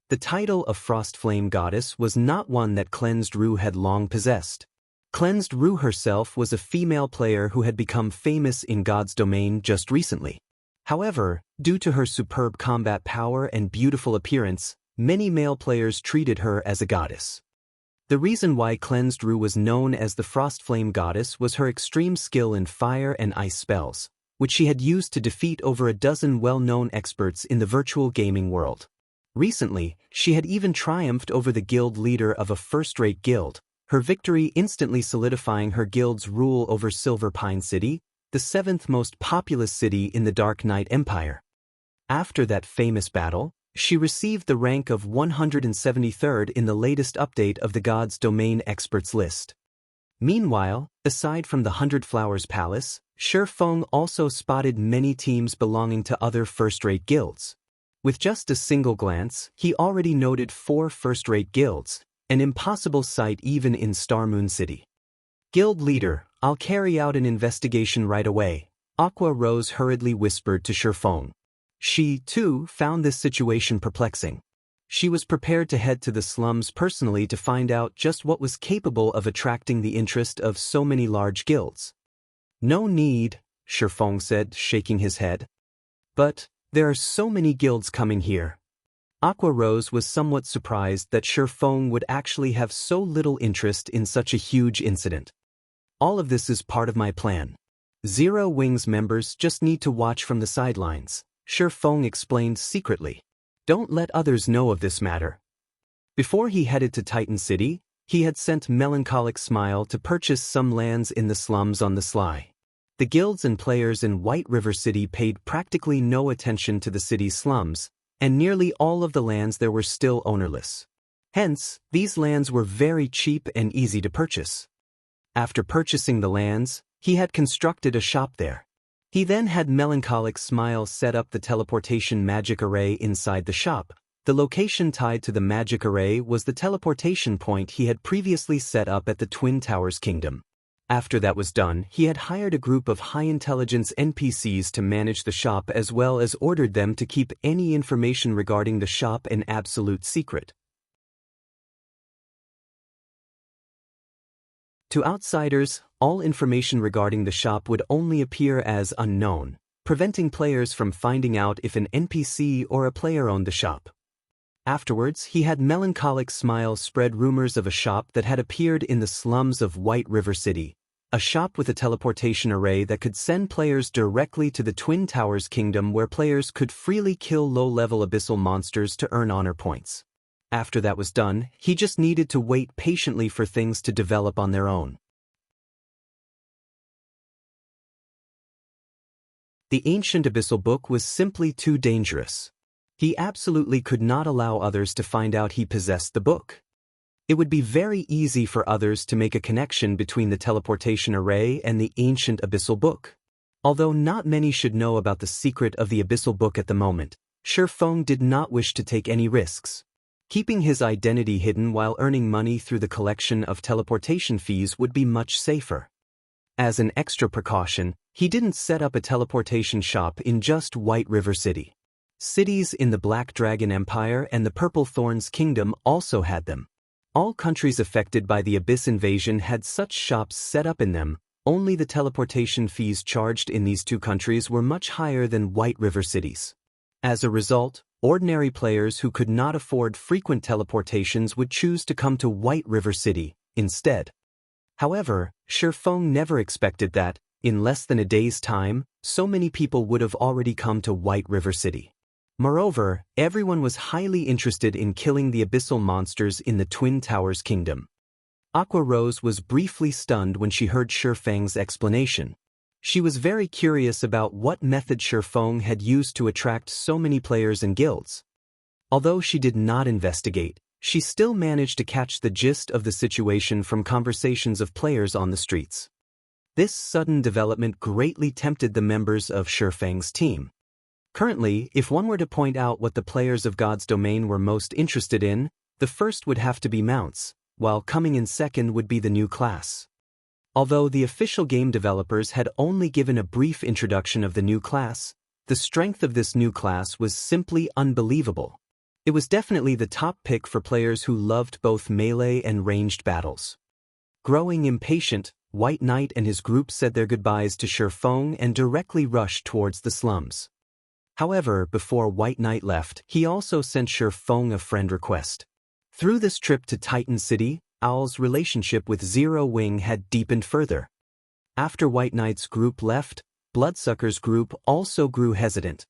The title of Frost Flame Goddess was not one that Cleansed Rue had long possessed. Cleansed Rue herself was a female player who had become famous in God's domain just recently. However, due to her superb combat power and beautiful appearance, many male players treated her as a goddess. The reason why Cleansed Rue was known as the Frost Flame Goddess was her extreme skill in fire and ice spells, which she had used to defeat over a dozen well-known experts in the virtual gaming world. Recently, she had even triumphed over the guild leader of a first-rate guild, her victory instantly solidifying her guild's rule over Silver Pine City, the 7th most populous city in the Dark Knight Empire. After that famous battle, she received the rank of 173rd in the latest update of the God's Domain Experts list. Meanwhile, aside from the 100 Flowers Palace, Shi Feng also spotted many teams belonging to other first-rate guilds. With just a single glance, he already noted 4 first-rate guilds, an impossible sight even in Star Moon City. Guild leader, I'll carry out an investigation right away, Aqua Rose hurriedly whispered to Shi Feng. She, too, found this situation perplexing. She was prepared to head to the slums personally to find out just what was capable of attracting the interest of so many large guilds. No need, Shi Feng said, shaking his head. But there are so many guilds coming here. Aqua Rose was somewhat surprised that Shi Feng would actually have so little interest in such a huge incident. All of this is part of my plan. Zero Wings members just need to watch from the sidelines, Shi Feng explained secretly. Don't let others know of this matter. Before he headed to Titan City, he had sent Melancholic Smile to purchase some lands in the slums on the sly. The guilds and players in White River City paid practically no attention to the city's slums, and nearly all of the lands there were still ownerless. Hence, these lands were very cheap and easy to purchase. After purchasing the lands, he had constructed a shop there. He then had Melancholic Smile set up the teleportation magic array inside the shop. The location tied to the magic array was the teleportation point he had previously set up at the Twin Towers Kingdom. After that was done, he had hired a group of high-intelligence NPCs to manage the shop as well as ordered them to keep any information regarding the shop an absolute secret. To outsiders, all information regarding the shop would only appear as unknown, preventing players from finding out if an NPC or a player owned the shop. Afterwards, he had Melancholic Smile spread rumors of a shop that had appeared in the slums of White River City, a shop with a teleportation array that could send players directly to the Twin Towers Kingdom where players could freely kill low-level abyssal monsters to earn honor points. After that was done, he just needed to wait patiently for things to develop on their own. The ancient abyssal book was simply too dangerous. He absolutely could not allow others to find out he possessed the book. It would be very easy for others to make a connection between the teleportation array and the ancient abyssal book. Although not many should know about the secret of the abyssal book at the moment, Shi Feng did not wish to take any risks. Keeping his identity hidden while earning money through the collection of teleportation fees would be much safer. As an extra precaution, he didn't set up a teleportation shop in just White River City. Cities in the Black Dragon Empire and the Purple Thorns Kingdom also had them. All countries affected by the Abyss invasion had such shops set up in them, only the teleportation fees charged in these two countries were much higher than White River cities. As a result, ordinary players who could not afford frequent teleportations would choose to come to White River City instead. However, Shifeng never expected that, in less than a day's time, so many people would have already come to White River City. Moreover, everyone was highly interested in killing the abyssal monsters in the Twin Towers Kingdom. Aqua Rose was briefly stunned when she heard Shifeng's explanation. She was very curious about what method Shifeng had used to attract so many players and guilds. Although she did not investigate, she still managed to catch the gist of the situation from conversations of players on the streets. This sudden development greatly tempted the members of Shifeng's team. Currently, if one were to point out what the players of God's domain were most interested in, the first would have to be mounts, while coming in second would be the new class. Although the official game developers had only given a brief introduction of the new class, the strength of this new class was simply unbelievable. It was definitely the top pick for players who loved both melee and ranged battles. Growing impatient, White Knight and his group said their goodbyes to Shifeng and directly rushed towards the slums. However, before White Knight left, he also sent Shifeng a friend request. Through this trip to Titan City, Owl's relationship with Zero Wing had deepened further. After White Knight's group left, Bloodsucker's group also grew hesitant.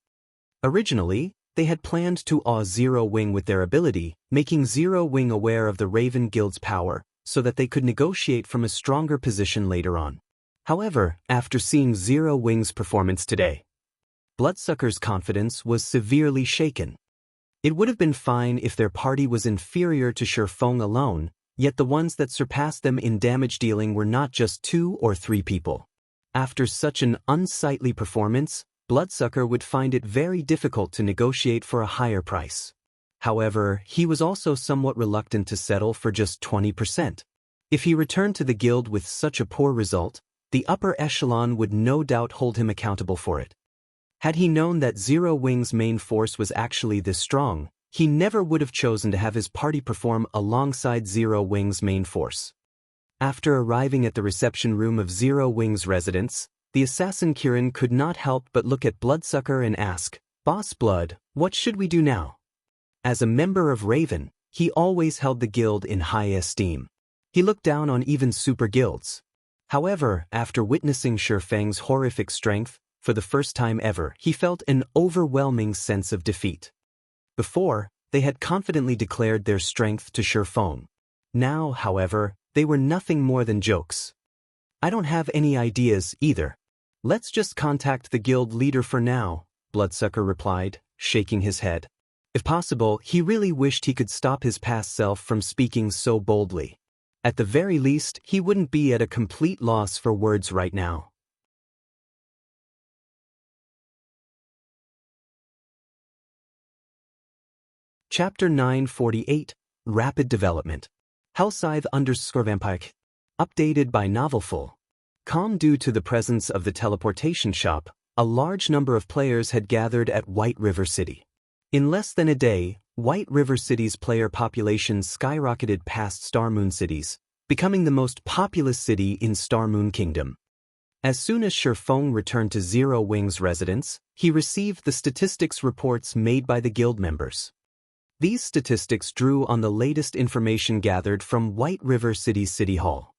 Originally, they had planned to awe Zero Wing with their ability, making Zero Wing aware of the Raven Guild's power, so that they could negotiate from a stronger position later on. However, after seeing Zero Wing's performance today, Bloodsucker's confidence was severely shaken. It would have been fine if their party was inferior to Shifeng alone, yet the ones that surpassed them in damage dealing were not just 2 or 3 people. After such an unsightly performance, Bloodsucker would find it very difficult to negotiate for a higher price. However, he was also somewhat reluctant to settle for just 20%. If he returned to the guild with such a poor result, the upper echelon would no doubt hold him accountable for it. Had he known that Zero Wing's main force was actually this strong, he never would have chosen to have his party perform alongside Zero Wing's main force. After arriving at the reception room of Zero Wing's residence, the assassin Kirin could not help but look at Bloodsucker and ask, "Boss Blood, what should we do now?" As a member of Raven, he always held the guild in high esteem. He looked down on even super guilds. However, after witnessing Shifeng's horrific strength, for the first time ever, he felt an overwhelming sense of defeat. Before, they had confidently declared their strength to Shifeng. Now, however, they were nothing more than jokes. "I don't have any ideas either. Let's just contact the guild leader for now," Bloodsucker replied, shaking his head. If possible, he really wished he could stop his past self from speaking so boldly. At the very least, he wouldn't be at a complete loss for words right now. Chapter 948, Rapid Development. Hellscythe_Vampire. Updated by Novelful. Due to the presence of the teleportation shop, a large number of players had gathered at White River City. In less than a day, White River City's player population skyrocketed past Star Moon cities, becoming the most populous city in Star Moon Kingdom. As soon as Shifeng returned to Zero Wing's residence, he received the statistics reports made by the guild members. These statistics drew on the latest information gathered from White River City's City Hall.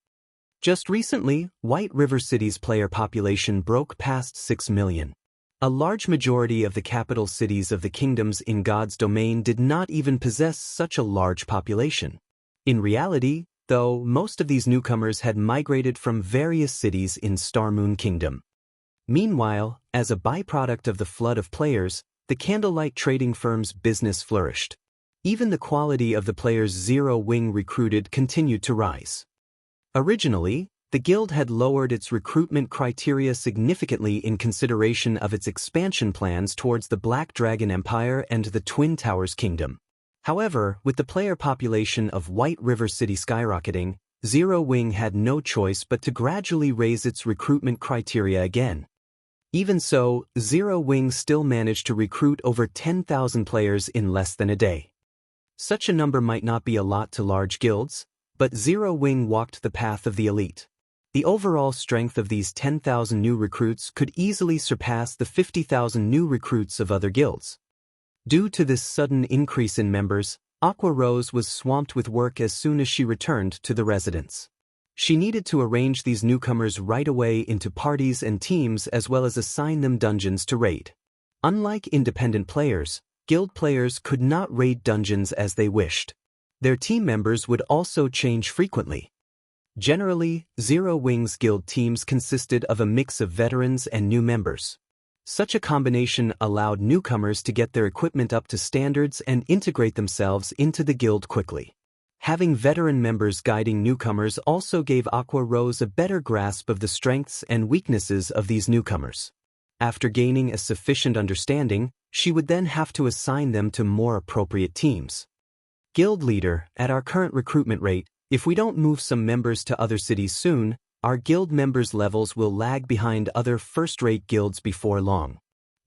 Just recently, White River City's player population broke past 6 million. A large majority of the capital cities of the kingdoms in God's domain did not even possess such a large population. In reality, though, most of these newcomers had migrated from various cities in Star Moon Kingdom. Meanwhile, as a byproduct of the flood of players, the Candlelight trading firm's business flourished. Even the quality of the players Zero Wing recruited continued to rise. Originally, the guild had lowered its recruitment criteria significantly in consideration of its expansion plans towards the Black Dragon Empire and the Twin Towers Kingdom. However, with the player population of White River City skyrocketing, Zero Wing had no choice but to gradually raise its recruitment criteria again. Even so, Zero Wing still managed to recruit over 10,000 players in less than a day. Such a number might not be a lot to large guilds, but Zero Wing walked the path of the elite. The overall strength of these 10,000 new recruits could easily surpass the 50,000 new recruits of other guilds. Due to this sudden increase in members, Aqua Rose was swamped with work as soon as she returned to the residence. She needed to arrange these newcomers right away into parties and teams as well as assign them dungeons to raid. Unlike independent players, guild players could not raid dungeons as they wished. Their team members would also change frequently. Generally, Zero Wing's guild teams consisted of a mix of veterans and new members. Such a combination allowed newcomers to get their equipment up to standards and integrate themselves into the guild quickly. Having veteran members guiding newcomers also gave Aqua Rose a better grasp of the strengths and weaknesses of these newcomers. After gaining a sufficient understanding, she would then have to assign them to more appropriate teams. Guild leader, at our current recruitment rate, if we don't move some members to other cities soon, our guild members' levels will lag behind other first-rate guilds before long.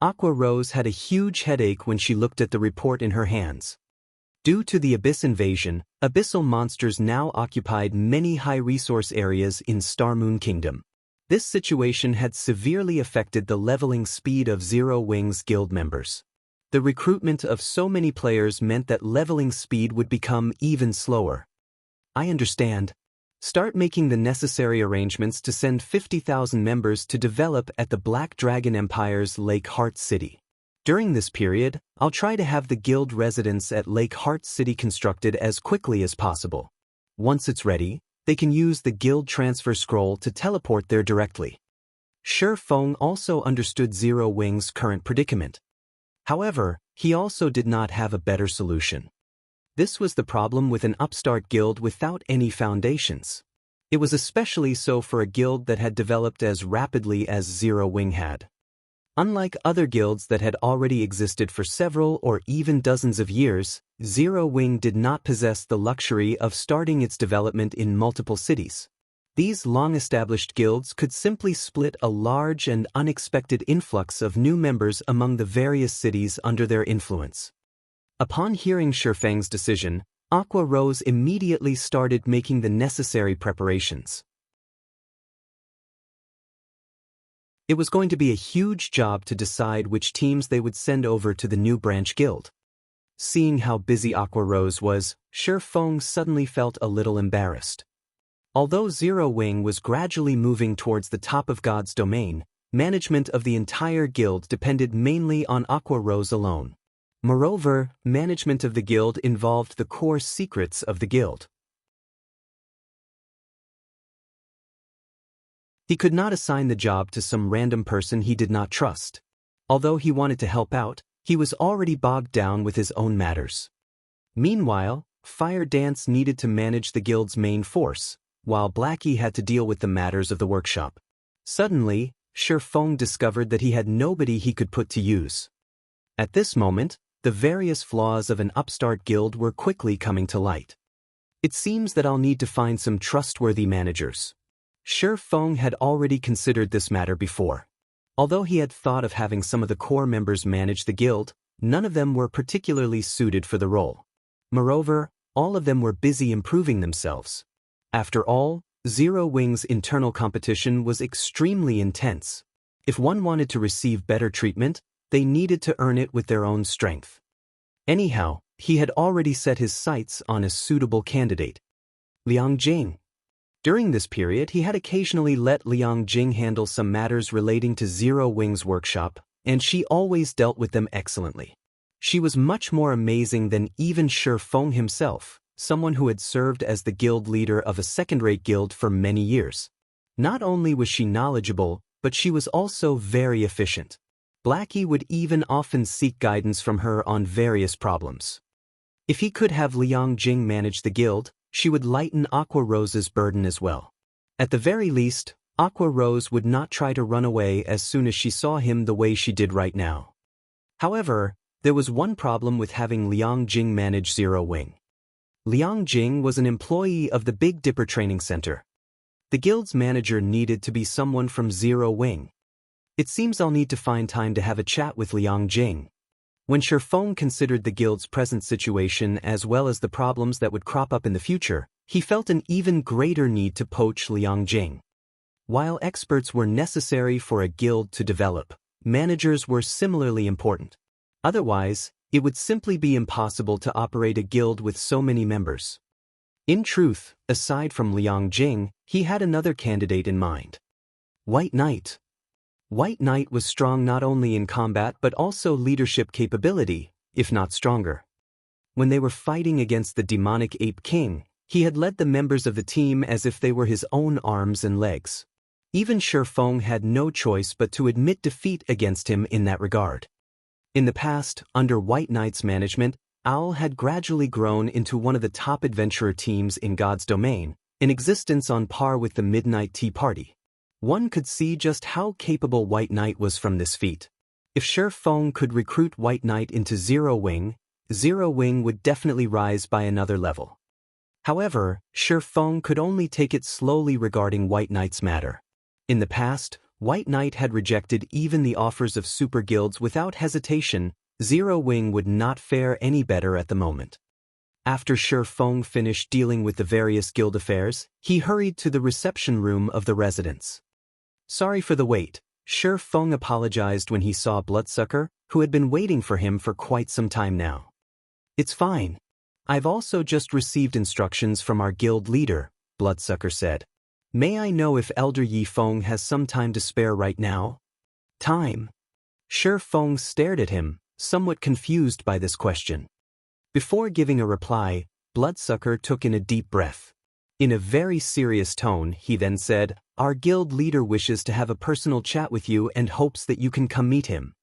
Aqua Rose had a huge headache when she looked at the report in her hands. Due to the Abyss invasion, abyssal monsters now occupied many high-resource areas in Starmoon Kingdom. This situation had severely affected the leveling speed of Zero Wing's guild members. The recruitment of so many players meant that leveling speed would become even slower. I understand. Start making the necessary arrangements to send 50,000 members to develop at the Black Dragon Empire's Lake Heart City. During this period, I'll try to have the guild residence at Lake Heart City constructed as quickly as possible. Once it's ready, they can use the guild transfer scroll to teleport there directly. Shi Feng also understood Zero Wing's current predicament. However, he also did not have a better solution. This was the problem with an upstart guild without any foundations. It was especially so for a guild that had developed as rapidly as Zero Wing had. Unlike other guilds that had already existed for several or even dozens of years, Zero Wing did not possess the luxury of starting its development in multiple cities. These long-established guilds could simply split a large and unexpected influx of new members among the various cities under their influence. Upon hearing Shi Feng's decision, Aqua Rose immediately started making the necessary preparations. It was going to be a huge job to decide which teams they would send over to the new branch guild. Seeing how busy Aqua Rose was, Shi Feng suddenly felt a little embarrassed. Although Zero Wing was gradually moving towards the top of God's domain, management of the entire guild depended mainly on Aqua Rose alone. Moreover, management of the guild involved the core secrets of the guild. He could not assign the job to some random person he did not trust. Although he wanted to help out, he was already bogged down with his own matters. Meanwhile, Fire Dance needed to manage the guild's main force, while Blackie had to deal with the matters of the workshop. Suddenly, Shi Feng discovered that he had nobody he could put to use. At this moment, the various flaws of an upstart guild were quickly coming to light. It seems that I'll need to find some trustworthy managers. Shi Feng had already considered this matter before. Although he had thought of having some of the core members manage the guild, none of them were particularly suited for the role. Moreover, all of them were busy improving themselves. After all, Zero Wing's internal competition was extremely intense. If one wanted to receive better treatment, they needed to earn it with their own strength. Anyhow, he had already set his sights on a suitable candidate. Liang Jing. During this period, he had occasionally let Liang Jing handle some matters relating to Zero Wing's workshop, and she always dealt with them excellently. She was much more amazing than even Shi Feng himself, someone who had served as the guild leader of a second-rate guild for many years. Not only was she knowledgeable, but she was also very efficient. Blackie would even often seek guidance from her on various problems. If he could have Liang Jing manage the guild, she would lighten Aqua Rose's burden as well. At the very least, Aqua Rose would not try to run away as soon as she saw him the way she did right now. However, there was one problem with having Liang Jing manage Zero Wing. Liang Jing was an employee of the Big Dipper Training Center. The guild's manager needed to be someone from Zero Wing. It seems I'll need to find time to have a chat with Liang Jing. When Shifeng considered the guild's present situation as well as the problems that would crop up in the future, he felt an even greater need to poach Liang Jing. While experts were necessary for a guild to develop, managers were similarly important. Otherwise, it would simply be impossible to operate a guild with so many members. In truth, aside from Liang Jing, he had another candidate in mind. White Knight. White Knight was strong not only in combat but also leadership capability, if not stronger. When they were fighting against the demonic Ape King, he had led the members of the team as if they were his own arms and legs. Even Shifeng had no choice but to admit defeat against him in that regard. In the past, under White Knight's management, Owl had gradually grown into one of the top adventurer teams in God's domain, in existence on par with the Midnight Tea Party. One could see just how capable White Knight was from this feat. If Shifeng could recruit White Knight into Zero Wing would definitely rise by another level. However, Shifeng could only take it slowly regarding White Knight's matter. In the past, White Knight had rejected even the offers of super guilds without hesitation. Zero Wing would not fare any better at the moment. After Shifeng finished dealing with the various guild affairs, he hurried to the reception room of the residence. Sorry for the wait, Shifeng apologized when he saw Bloodsucker, who had been waiting for him for quite some time now. It's fine. I've also just received instructions from our guild leader, Bloodsucker said. May I know if Elder Yifeng has some time to spare right now? Time? Shifeng stared at him, somewhat confused by this question. Before giving a reply, Bloodsucker took in a deep breath. In a very serious tone, he then said, Our guild leader wishes to have a personal chat with you and hopes that you can come meet him.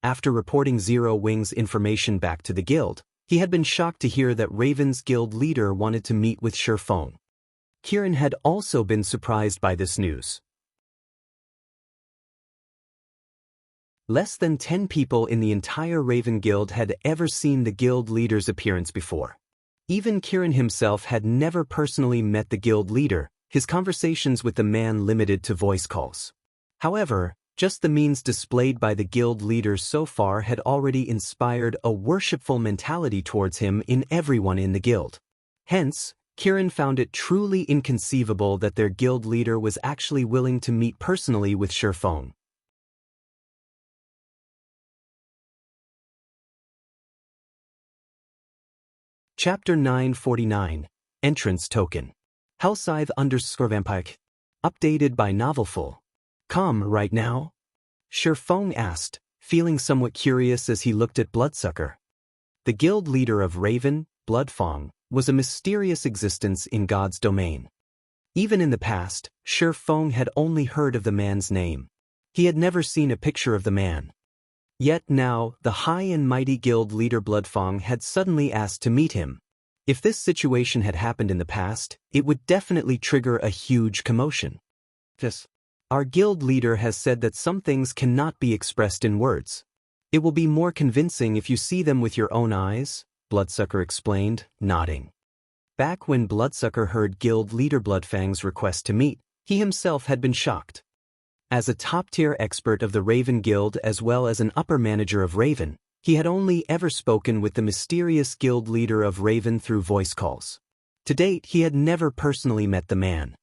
After reporting Zero Wing's information back to the guild, he had been shocked to hear that Raven's guild leader wanted to meet with Shifeng. Kieran had also been surprised by this news. Less than 10 people in the entire Raven Guild had ever seen the guild leader's appearance before. Even Kieran himself had never personally met the guild leader, his conversations with the man limited to voice calls. However, just the means displayed by the guild leader so far had already inspired a worshipful mentality towards him in everyone in the guild. Hence, Kieran found it truly inconceivable that their guild leader was actually willing to meet personally with Shifeng. Chapter 949, Entrance Token. Hellscythe_Vampire. Updated by Novelful. Come right now? Shifeng asked, feeling somewhat curious as he looked at Bloodsucker. The guild leader of Raven, Bloodfang, was a mysterious existence in God's domain. Even in the past, Shifeng had only heard of the man's name. He had never seen a picture of the man. Yet now, the high and mighty guild leader Bloodfang had suddenly asked to meet him. If this situation had happened in the past, it would definitely trigger a huge commotion. Our guild leader has said that some things cannot be expressed in words. It will be more convincing if you see them with your own eyes, Bloodsucker explained, nodding. Back when Bloodsucker heard guild leader Bloodfang's request to meet, he himself had been shocked. As a top-tier expert of the Raven Guild as well as an upper manager of Raven, he had only ever spoken with the mysterious guild leader of Raven through voice calls. To date, he had never personally met the man.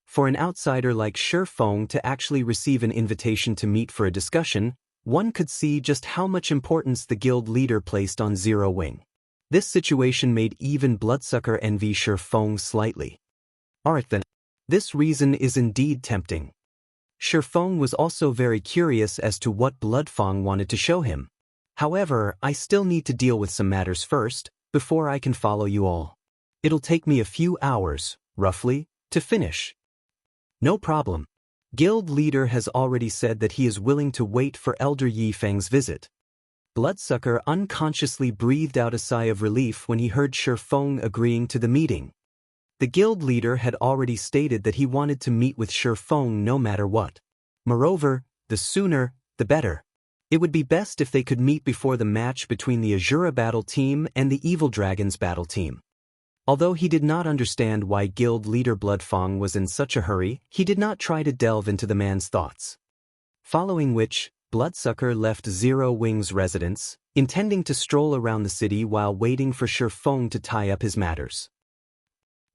For an outsider like Shifeng to actually receive an invitation to meet for a discussion, one could see just how much importance the guild leader placed on Zero Wing. This situation made even Bloodsucker envy Shifeng slightly. Alright then. This reason is indeed tempting. Shifeng was also very curious as to what Bloodfang wanted to show him. However, I still need to deal with some matters first, before I can follow you all. It'll take me a few hours, roughly, to finish. No problem. Guild leader has already said that he is willing to wait for Elder Yifeng's visit. Bloodsucker unconsciously breathed out a sigh of relief when he heard Shifeng agreeing to the meeting. The guild leader had already stated that he wanted to meet with Shifeng no matter what. Moreover, the sooner, the better. It would be best if they could meet before the match between the Azura battle team and the Evil Dragons battle team. Although he did not understand why guild leader Bloodfang was in such a hurry, he did not try to delve into the man's thoughts. Following which, Bloodsucker left Zero Wing's residence, intending to stroll around the city while waiting for Shifeng to tie up his matters.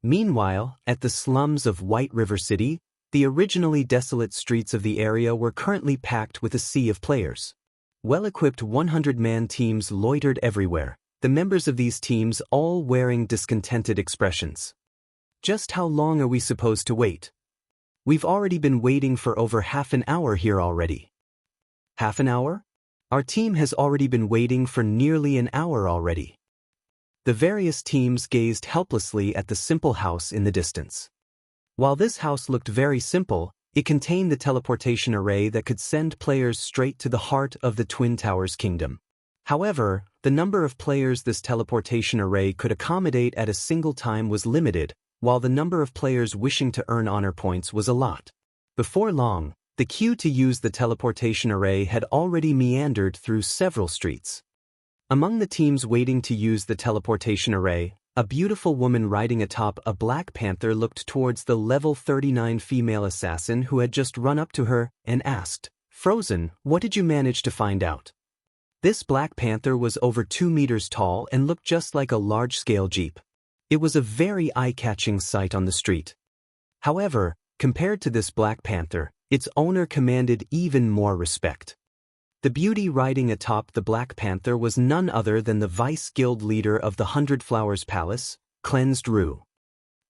Meanwhile, at the slums of White River City, the originally desolate streets of the area were currently packed with a sea of players. Well-equipped 100-man teams loitered everywhere, the members of these teams all wearing discontented expressions. Just how long are we supposed to wait? We've already been waiting for over half an hour here already. Half an hour? Our team has already been waiting for nearly an hour already. The various teams gazed helplessly at the simple house in the distance. While this house looked very simple, it contained the teleportation array that could send players straight to the heart of the Twin Towers Kingdom. However, the number of players this teleportation array could accommodate at a single time was limited, while the number of players wishing to earn honor points was a lot. Before long, the queue to use the teleportation array had already meandered through several streets. Among the teams waiting to use the teleportation array, a beautiful woman riding atop a black panther looked towards the level 39 female assassin who had just run up to her and asked, "Frozen, what did you manage to find out?" This black panther was over 2 meters tall and looked just like a large-scale jeep. It was a very eye-catching sight on the street. However, compared to this black panther, its owner commanded even more respect. The beauty riding atop the Black Panther was none other than the Vice Guild leader of the 100 Flowers Palace, Cleansed Rue.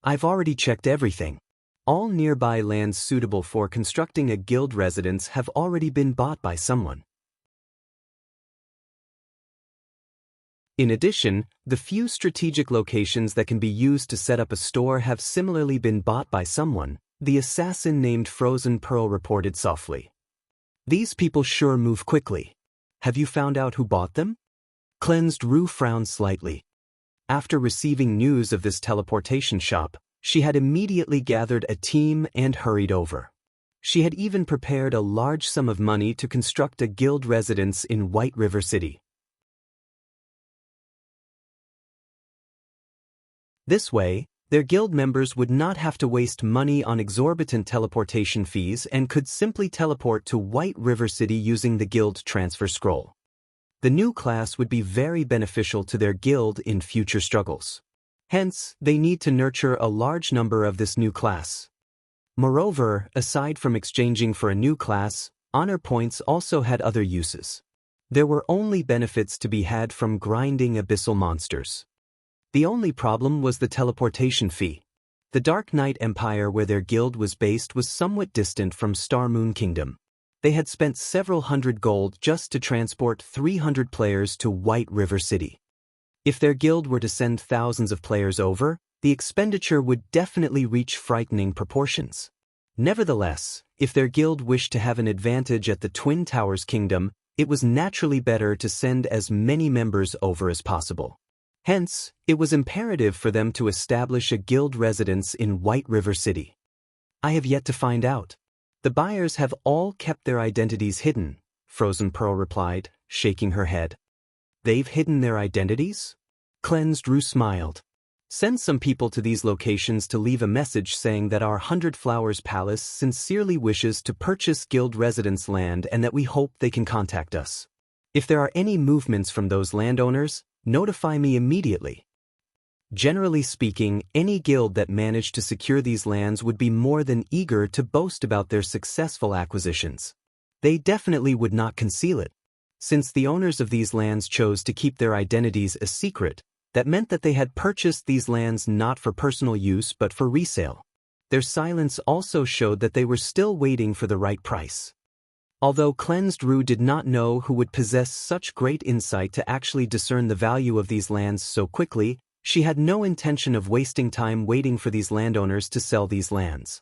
"I've already checked everything. All nearby lands suitable for constructing a guild residence have already been bought by someone. In addition, the few strategic locations that can be used to set up a store have similarly been bought by someone," the assassin named Frozen Pearl reported softly. "These people sure move quickly. Have you found out who bought them?" Cleansed Rue frowned slightly. After receiving news of this teleportation shop, she had immediately gathered a team and hurried over. She had even prepared a large sum of money to construct a guild residence in White River City. This way, their guild members would not have to waste money on exorbitant teleportation fees and could simply teleport to White River City using the guild transfer scroll. The new class would be very beneficial to their guild in future struggles. Hence, they need to nurture a large number of this new class. Moreover, aside from exchanging for a new class, honor points also had other uses. There were only benefits to be had from grinding abyssal monsters. The only problem was the teleportation fee. The Dark Knight Empire where their guild was based was somewhat distant from Star Moon Kingdom. They had spent several hundred gold just to transport 300 players to White River City. If their guild were to send thousands of players over, the expenditure would definitely reach frightening proportions. Nevertheless, if their guild wished to have an advantage at the Twin Towers Kingdom, it was naturally better to send as many members over as possible. Hence, it was imperative for them to establish a guild residence in White River City. "I have yet to find out. The buyers have all kept their identities hidden," Frozen Pearl replied, shaking her head. "They've hidden their identities?" Cleansed Rue smiled. "Send some people to these locations to leave a message saying that our 100 Flowers Palace sincerely wishes to purchase guild residence land and that we hope they can contact us. If there are any movements from those landowners, notify me immediately." Generally speaking, any guild that managed to secure these lands would be more than eager to boast about their successful acquisitions. They definitely would not conceal it. Since the owners of these lands chose to keep their identities a secret, that meant that they had purchased these lands not for personal use but for resale. Their silence also showed that they were still waiting for the right price. Although Cleansed Rue did not know who would possess such great insight to actually discern the value of these lands so quickly, she had no intention of wasting time waiting for these landowners to sell these lands.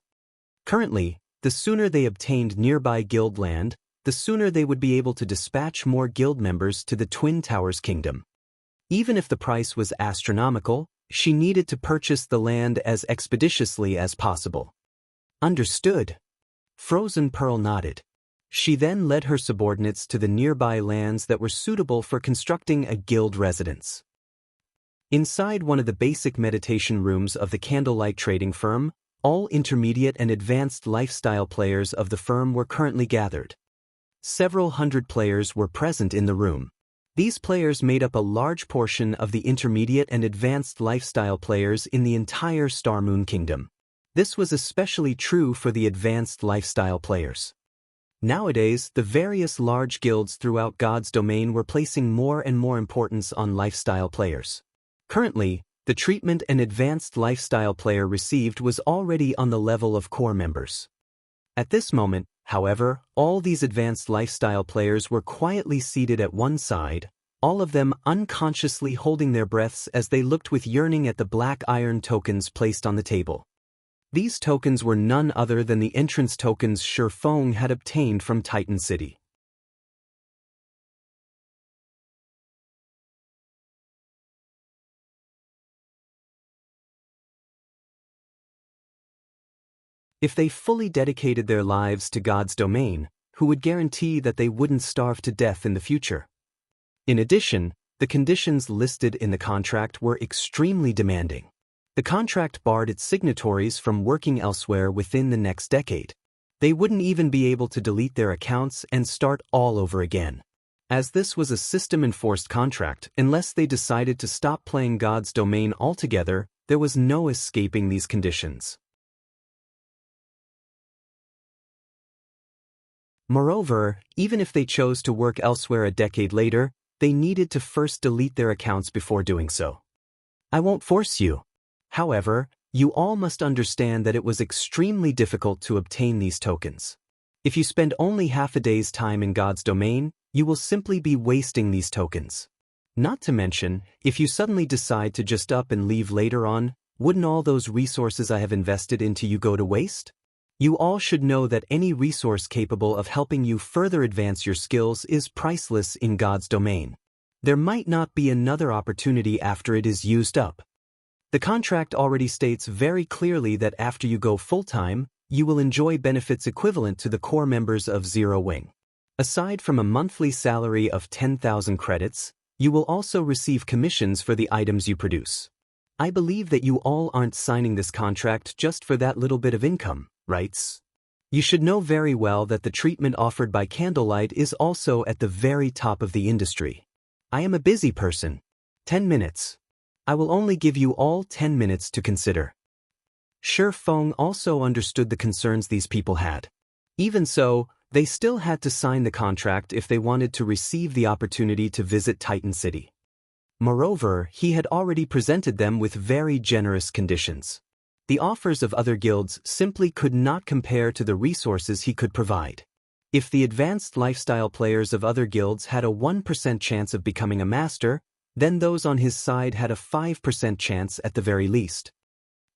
Currently, the sooner they obtained nearby guild land, the sooner they would be able to dispatch more guild members to the Twin Towers Kingdom. Even if the price was astronomical, she needed to purchase the land as expeditiously as possible. "Understood." Frozen Pearl nodded. She then led her subordinates to the nearby lands that were suitable for constructing a guild residence. Inside one of the basic meditation rooms of the Candlelight trading firm, all intermediate and advanced lifestyle players of the firm were currently gathered. Several hundred players were present in the room. These players made up a large portion of the intermediate and advanced lifestyle players in the entire Star Moon Kingdom. This was especially true for the advanced lifestyle players. Nowadays, the various large guilds throughout God's domain were placing more and more importance on lifestyle players. Currently, the treatment an advanced lifestyle player received was already on the level of core members. At this moment, however, all these advanced lifestyle players were quietly seated at one side, all of them unconsciously holding their breaths as they looked with yearning at the black iron tokens placed on the table. These tokens were none other than the entrance tokens Shi Feng had obtained from Titan City. If they fully dedicated their lives to God's domain, who would guarantee that they wouldn't starve to death in the future? In addition, the conditions listed in the contract were extremely demanding. The contract barred its signatories from working elsewhere within the next decade. They wouldn't even be able to delete their accounts and start all over again. As this was a system-enforced contract, unless they decided to stop playing God's domain altogether, there was no escaping these conditions. Moreover, even if they chose to work elsewhere a decade later, they needed to first delete their accounts before doing so. I won't force you. However, you all must understand that it was extremely difficult to obtain these tokens. If you spend only half a day's time in God's domain, you will simply be wasting these tokens. Not to mention, if you suddenly decide to just up and leave later on, wouldn't all those resources I have invested into you go to waste? You all should know that any resource capable of helping you further advance your skills is priceless in God's domain. There might not be another opportunity after it is used up. The contract already states very clearly that after you go full-time, you will enjoy benefits equivalent to the core members of Zero Wing. Aside from a monthly salary of 10,000 credits, you will also receive commissions for the items you produce. I believe that you all aren't signing this contract just for that little bit of income, right? You should know very well that the treatment offered by Candlelight is also at the very top of the industry. I am a busy person. 10 minutes. I will only give you all 10 minutes to consider. Shi Feng also understood the concerns these people had. Even so, they still had to sign the contract if they wanted to receive the opportunity to visit Titan City. Moreover, he had already presented them with very generous conditions. The offers of other guilds simply could not compare to the resources he could provide. If the advanced lifestyle players of other guilds had a 1% chance of becoming a master, then those on his side had a 5% chance at the very least.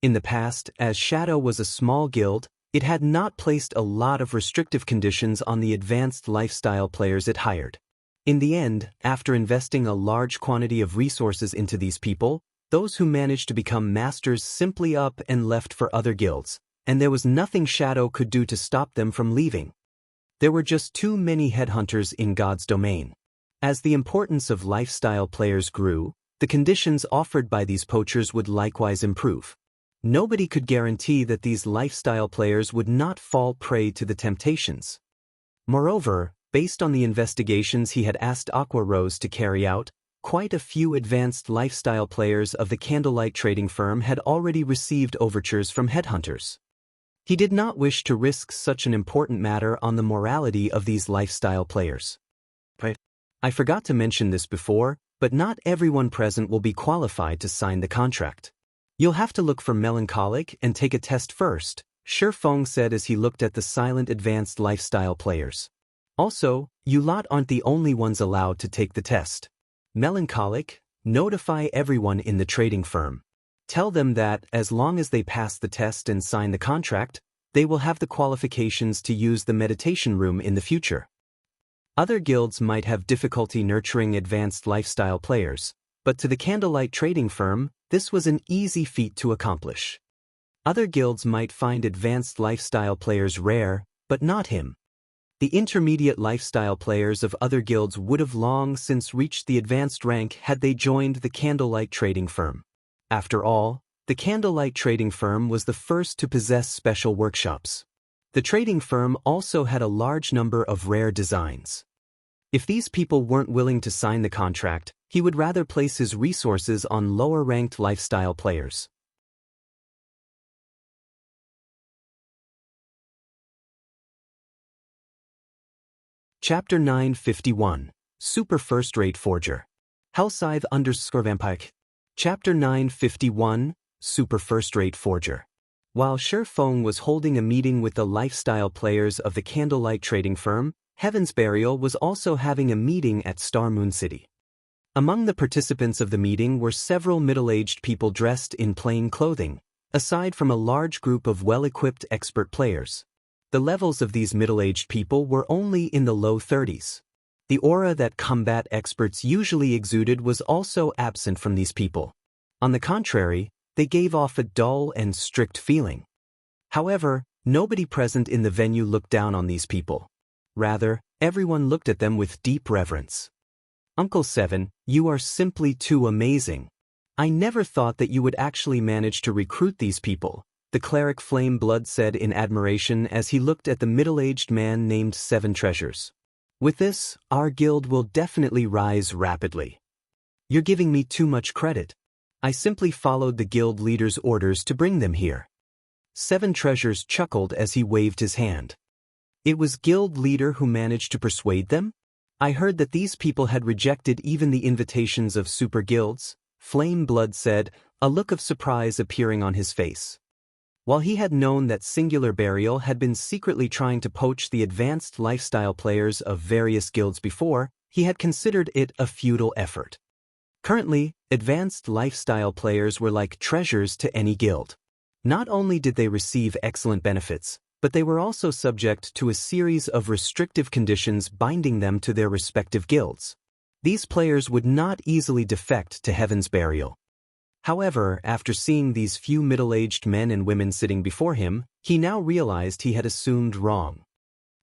In the past, as Shadow was a small guild, it had not placed a lot of restrictive conditions on the advanced lifestyle players it hired. In the end, after investing a large quantity of resources into these people, those who managed to become masters simply up and left for other guilds, and there was nothing Shadow could do to stop them from leaving. There were just too many headhunters in God's domain. As the importance of lifestyle players grew, the conditions offered by these poachers would likewise improve. Nobody could guarantee that these lifestyle players would not fall prey to the temptations. Moreover, based on the investigations he had asked Aqua Rose to carry out, quite a few advanced lifestyle players of the Candlelight trading firm had already received overtures from headhunters. He did not wish to risk such an important matter on the morality of these lifestyle players. I forgot to mention this before, but not everyone present will be qualified to sign the contract. You'll have to look for melancholic and take a test first, Shi Feng said as he looked at the silent advanced lifestyle players. Also, you lot aren't the only ones allowed to take the test. Melancholic, notify everyone in the trading firm. Tell them that, as long as they pass the test and sign the contract, they will have the qualifications to use the meditation room in the future. Other guilds might have difficulty nurturing advanced lifestyle players, but to the Candlelight trading firm, this was an easy feat to accomplish. Other guilds might find advanced lifestyle players rare, but not him. The intermediate lifestyle players of other guilds would have long since reached the advanced rank had they joined the Candlelight trading firm. After all, the Candlelight trading firm was the first to possess special workshops. The trading firm also had a large number of rare designs. If these people weren't willing to sign the contract, he would rather place his resources on lower-ranked lifestyle players. Chapter 951, Super First-Rate Forger. Hellscythe_Vampire. Chapter 951, Super First-Rate Forger. While Shi Feng was holding a meeting with the lifestyle players of the Candlelight trading firm, Heaven's Burial was also having a meeting at Star Moon City. Among the participants of the meeting were several middle-aged people dressed in plain clothing, aside from a large group of well-equipped expert players. The levels of these middle-aged people were only in the low 30s. The aura that combat experts usually exuded was also absent from these people. On the contrary, they gave off a dull and strict feeling. However, nobody present in the venue looked down on these people. Rather, everyone looked at them with deep reverence. Uncle Seven, you are simply too amazing. I never thought that you would actually manage to recruit these people, the cleric Flame Blood said in admiration as he looked at the middle-aged man named Seven Treasures. With this, our guild will definitely rise rapidly. You're giving me too much credit. I simply followed the guild leader's orders to bring them here. Seven Treasures chuckled as he waved his hand. It was guild leader who managed to persuade them? I heard that these people had rejected even the invitations of super guilds, Flame Blood said, a look of surprise appearing on his face. While he had known that Singular Burial had been secretly trying to poach the advanced lifestyle players of various guilds before, he had considered it a futile effort. Currently, advanced lifestyle players were like treasures to any guild. Not only did they receive excellent benefits, but they were also subject to a series of restrictive conditions binding them to their respective guilds. These players would not easily defect to Heaven's Burial. However, after seeing these few middle-aged men and women sitting before him, he now realized he had assumed wrong.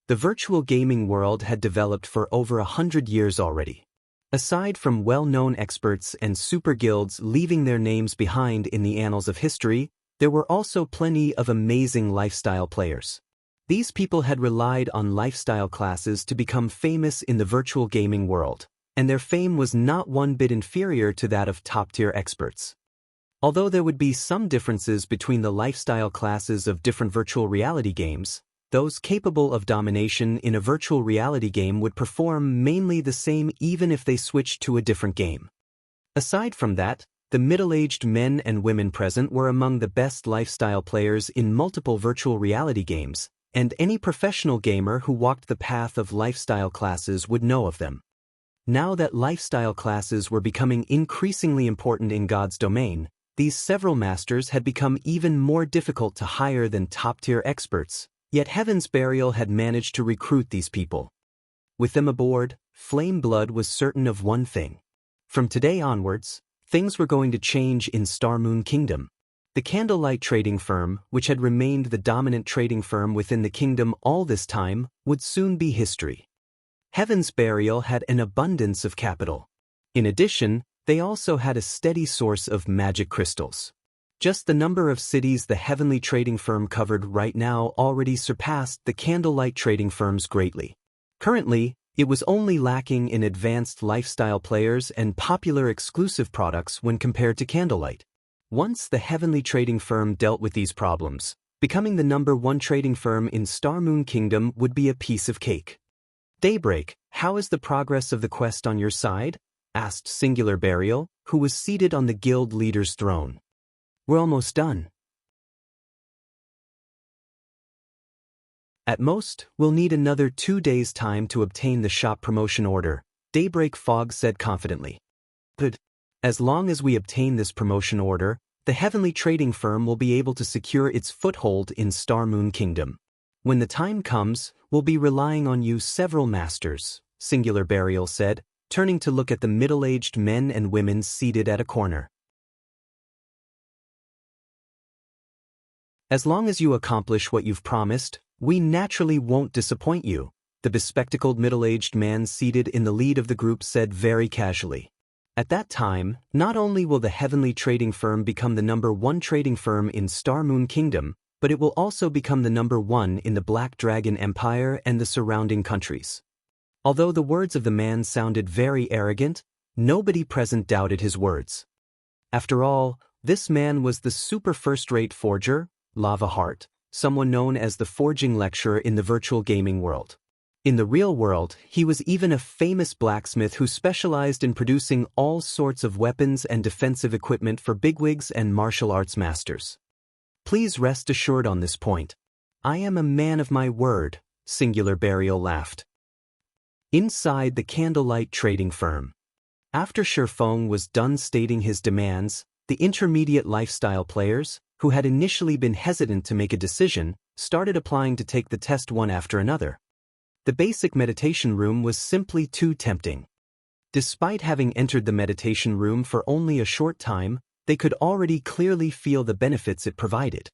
The virtual gaming world had developed for over 100 years already. Aside from well-known experts and super guilds leaving their names behind in the annals of history, there were also plenty of amazing lifestyle players. These people had relied on lifestyle classes to become famous in the virtual gaming world, and their fame was not one bit inferior to that of top-tier experts. Although there would be some differences between the lifestyle classes of different virtual reality games, those capable of domination in a virtual reality game would perform mainly the same even if they switched to a different game. Aside from that, the middle-aged men and women present were among the best lifestyle players in multiple virtual reality games, and any professional gamer who walked the path of lifestyle classes would know of them. Now that lifestyle classes were becoming increasingly important in God's domain, these several masters had become even more difficult to hire than top-tier experts, yet Heaven's Burial had managed to recruit these people. With them aboard, Flame Blood was certain of one thing. From today onwards, things were going to change in Star Moon Kingdom. The Candlelight trading firm, which had remained the dominant trading firm within the kingdom all this time, would soon be history. Heaven's Burial had an abundance of capital. In addition, they also had a steady source of magic crystals. Just the number of cities the heavenly trading firm covered right now already surpassed the Candlelight trading firms greatly. Currently, it was only lacking in advanced lifestyle players and popular exclusive products when compared to Candlelight. Once the heavenly trading firm dealt with these problems, becoming the #1 trading firm in Star Moon Kingdom would be a piece of cake. Daybreak, how is the progress of the quest on your side? Asked Singular Burial, who was seated on the guild leader's throne. We're almost done. At most, we'll need another 2 days' time to obtain the shop promotion order, Daybreak Fog said confidently. But as long as we obtain this promotion order, the heavenly trading firm will be able to secure its foothold in Star Moon Kingdom. When the time comes, we'll be relying on you several masters, Singular Burial said, turning to look at the middle-aged men and women seated at a corner. As long as you accomplish what you've promised, we naturally won't disappoint you, the bespectacled middle-aged man seated in the lead of the group said very casually. At that time, not only will the heavenly trading firm become the #1 trading firm in Star Moon Kingdom, but it will also become the #1 in the Black Dragon Empire and the surrounding countries. Although the words of the man sounded very arrogant, nobody present doubted his words. After all, this man was the super first-rate forger, Lava Heart, someone known as the forging lecturer in the virtual gaming world. In the real world, he was even a famous blacksmith who specialized in producing all sorts of weapons and defensive equipment for bigwigs and martial arts masters. Please rest assured on this point. I am a man of my word, Singular Burial laughed. Inside the Candlelight trading firm. After Shifeng was done stating his demands, the intermediate lifestyle players, who had initially been hesitant to make a decision, started applying to take the test one after another. The basic meditation room was simply too tempting. Despite having entered the meditation room for only a short time, they could already clearly feel the benefits it provided.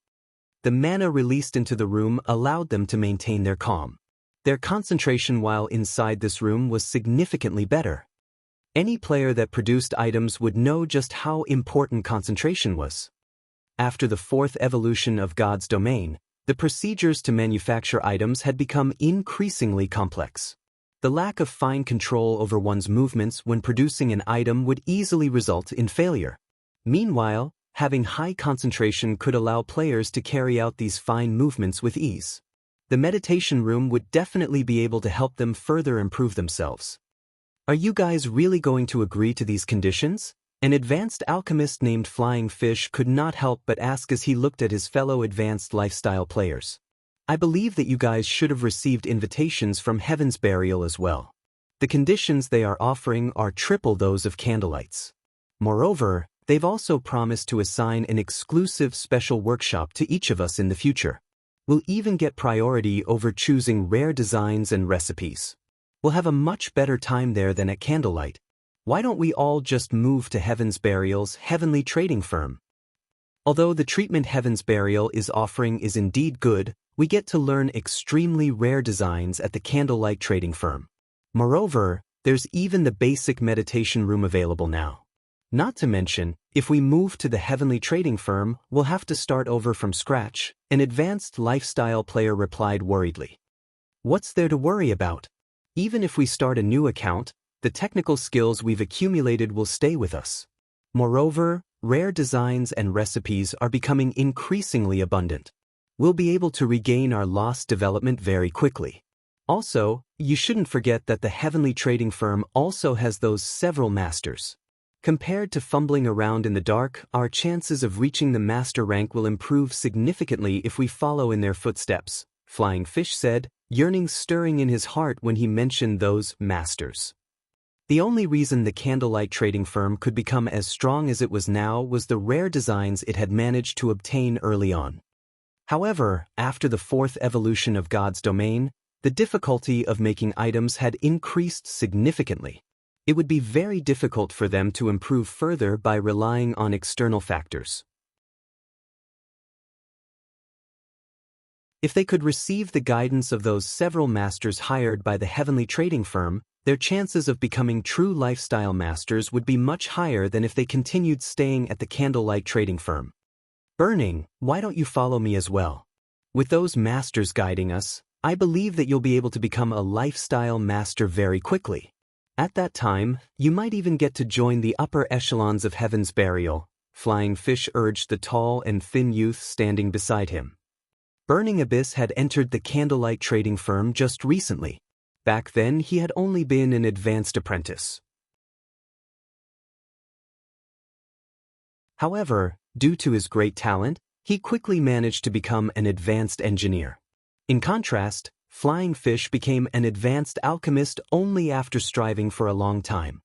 The mana released into the room allowed them to maintain their calm. Their concentration while inside this room was significantly better. Any player that produced items would know just how important concentration was. After the 4th evolution of God's domain, the procedures to manufacture items had become increasingly complex. The lack of fine control over one's movements when producing an item would easily result in failure. Meanwhile, having high concentration could allow players to carry out these fine movements with ease. The meditation room would definitely be able to help them further improve themselves. Are you guys really going to agree to these conditions? An advanced alchemist named Flying Fish could not help but ask as he looked at his fellow advanced lifestyle players. I believe that you guys should have received invitations from Heaven's Burial as well. The conditions they are offering are triple those of Candlelight's. Moreover, they've also promised to assign an exclusive special workshop to each of us in the future. We'll even get priority over choosing rare designs and recipes. We'll have a much better time there than at Candlelight. Why don't we all just move to Heaven's Burial's heavenly trading firm? Although the treatment Heaven's Burial is offering is indeed good, we get to learn extremely rare designs at the Candlelight trading firm. Moreover, there's even the basic meditation room available now. Not to mention, if we move to the heavenly trading firm, we'll have to start over from scratch, an advanced lifestyle player replied worriedly. What's there to worry about? Even if we start a new account, the technical skills we've accumulated will stay with us. Moreover, rare designs and recipes are becoming increasingly abundant. We'll be able to regain our lost development very quickly. Also, you shouldn't forget that the heavenly trading firm also has those several masters. Compared to fumbling around in the dark, our chances of reaching the master rank will improve significantly if we follow in their footsteps, Flying Fish said, yearning stirring in his heart when he mentioned those masters. The only reason the Candlelight trading firm could become as strong as it was now was the rare designs it had managed to obtain early on. However, after the 4th evolution of God's domain, the difficulty of making items had increased significantly. It would be very difficult for them to improve further by relying on external factors. If they could receive the guidance of those several masters hired by the heavenly trading firm, their chances of becoming true lifestyle masters would be much higher than if they continued staying at the Candlelight trading firm. Burning, why don't you follow me as well? With those masters guiding us, I believe that you'll be able to become a lifestyle master very quickly. At that time, you might even get to join the upper echelons of Heaven's Burial, Flying Fish urged the tall and thin youth standing beside him. Burning Abyss had entered the Candlelight trading firm just recently. Back then he had only been an advanced apprentice. However, due to his great talent, he quickly managed to become an advanced engineer. In contrast, Flying Fish became an advanced alchemist only after striving for a long time.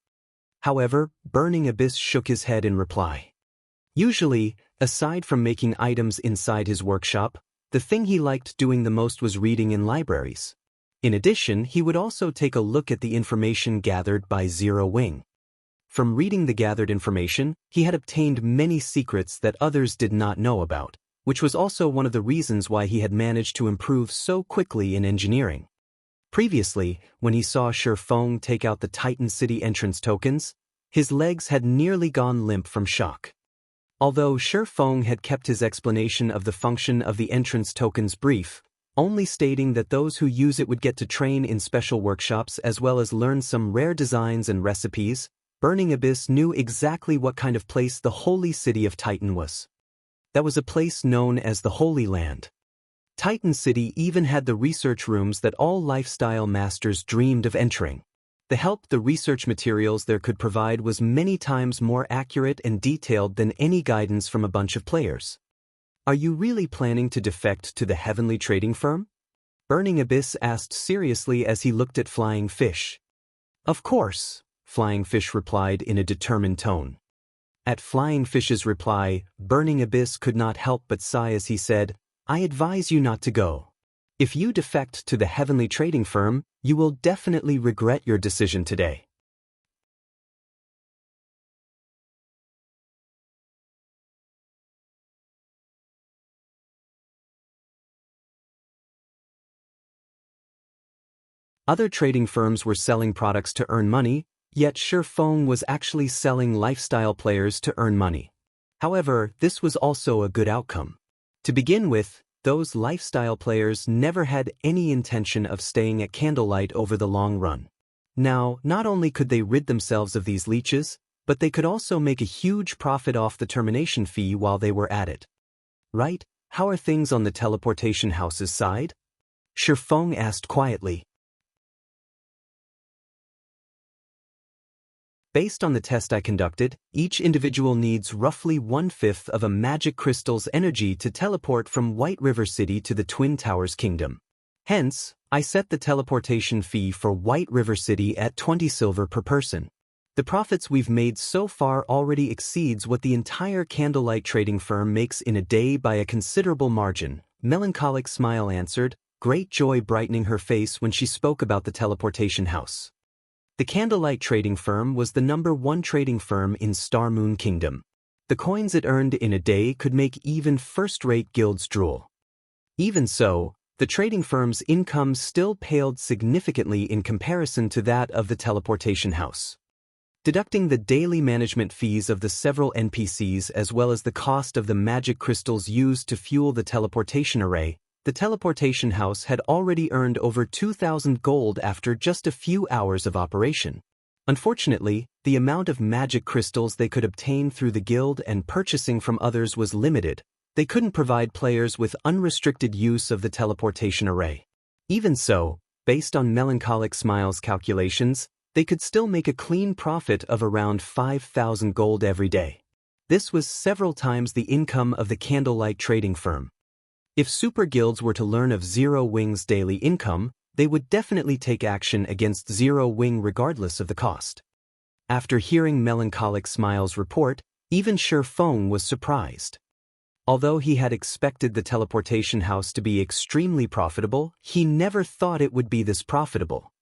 However, Burning Abyss shook his head in reply. Usually, aside from making items inside his workshop, the thing he liked doing the most was reading in libraries. In addition, he would also take a look at the information gathered by Zero Wing. From reading the gathered information, he had obtained many secrets that others did not know about, which was also one of the reasons why he had managed to improve so quickly in engineering. Previously, when he saw Shifeng take out the Titan City entrance tokens, his legs had nearly gone limp from shock. Although Shi Feng had kept his explanation of the function of the entrance tokens brief, only stating that those who use it would get to train in special workshops as well as learn some rare designs and recipes, Burning Abyss knew exactly what kind of place the holy city of Titan was. That was a place known as the Holy Land. Titan City even had the research rooms that all lifestyle masters dreamed of entering. The help the research materials there could provide was many times more accurate and detailed than any guidance from a bunch of players. Are you really planning to defect to the heavenly trading firm? Burning Abyss asked seriously as he looked at Flying Fish. Of course, Flying Fish replied in a determined tone. At Flying Fish's reply, Burning Abyss could not help but sigh as he said, I advise you not to go. If you defect to the heavenly trading firm, you will definitely regret your decision today. Other trading firms were selling products to earn money, yet Shi Feng was actually selling lifestyle players to earn money. However, this was also a good outcome. To begin with, those lifestyle players never had any intention of staying at Candlelight over the long run. Now, not only could they rid themselves of these leeches, but they could also make a huge profit off the termination fee while they were at it. Right? How are things on the teleportation house's side? Shi Feng asked quietly. Based on the test I conducted, each individual needs roughly 1/5 of a magic crystal's energy to teleport from White River City to the Twin Towers Kingdom. Hence, I set the teleportation fee for White River City at 20 silver per person. The profits we've made so far already exceeds what the entire Candlelight trading firm makes in a day by a considerable margin, Melancholic Smile answered, great joy brightening her face when she spoke about the teleportation house. The Candlelight trading firm was the #1 trading firm in Star Moon Kingdom. The coins it earned in a day could make even first-rate guilds drool. Even so, the trading firm's income still paled significantly in comparison to that of the teleportation house. Deducting the daily management fees of the several NPCs as well as the cost of the magic crystals used to fuel the teleportation array, the teleportation house had already earned over 2,000 gold after just a few hours of operation. Unfortunately, the amount of magic crystals they could obtain through the guild and purchasing from others was limited. They couldn't provide players with unrestricted use of the teleportation array. Even so, based on Melancholic Smile's calculations, they could still make a clean profit of around 5,000 gold every day. This was several times the income of the Candlelight trading firm. If super guilds were to learn of Zero Wing's daily income, they would definitely take action against Zero Wing regardless of the cost. After hearing Melancholic Smile's report, even Shi Feng was surprised. Although he had expected the teleportation house to be extremely profitable, he never thought it would be this profitable.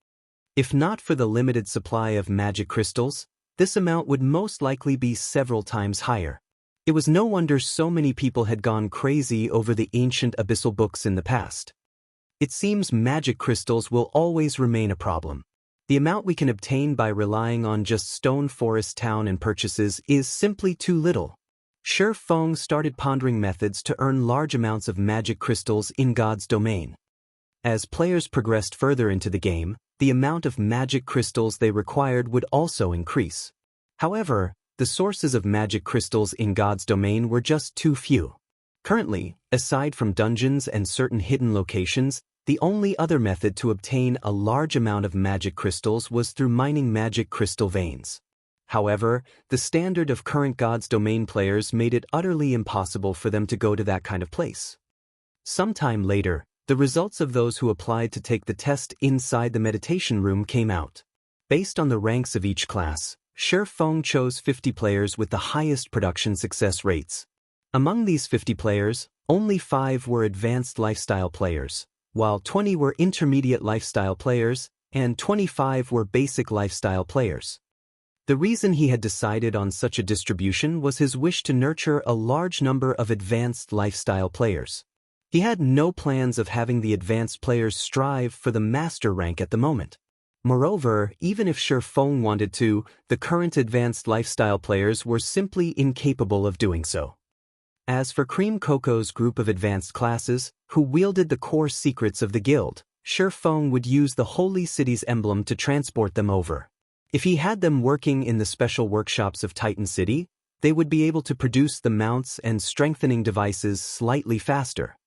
If not for the limited supply of magic crystals, this amount would most likely be several times higher. It was no wonder so many people had gone crazy over the ancient abyssal books in the past. It seems magic crystals will always remain a problem. The amount we can obtain by relying on just Stone Forest Town and purchases is simply too little. Shi Feng started pondering methods to earn large amounts of magic crystals in God's domain. As players progressed further into the game, the amount of magic crystals they required would also increase. However, the sources of magic crystals in God's domain were just too few. Currently, aside from dungeons and certain hidden locations, the only other method to obtain a large amount of magic crystals was through mining magic crystal veins. However, the standard of current God's domain players made it utterly impossible for them to go to that kind of place. Sometime later, the results of those who applied to take the test inside the meditation room came out. Based on the ranks of each class, Shi Feng chose 50 players with the highest production success rates. Among these 50 players, only 5 were advanced lifestyle players, while 20 were intermediate lifestyle players, and 25 were basic lifestyle players. The reason he had decided on such a distribution was his wish to nurture a large number of advanced lifestyle players. He had no plans of having the advanced players strive for the master rank at the moment. Moreover, even if Feng wanted to, the current advanced lifestyle players were simply incapable of doing so. As for Cream Coco's group of advanced classes, who wielded the core secrets of the guild, Feng would use the Holy City's emblem to transport them over. If he had them working in the special workshops of Titan City, they would be able to produce the mounts and strengthening devices slightly faster.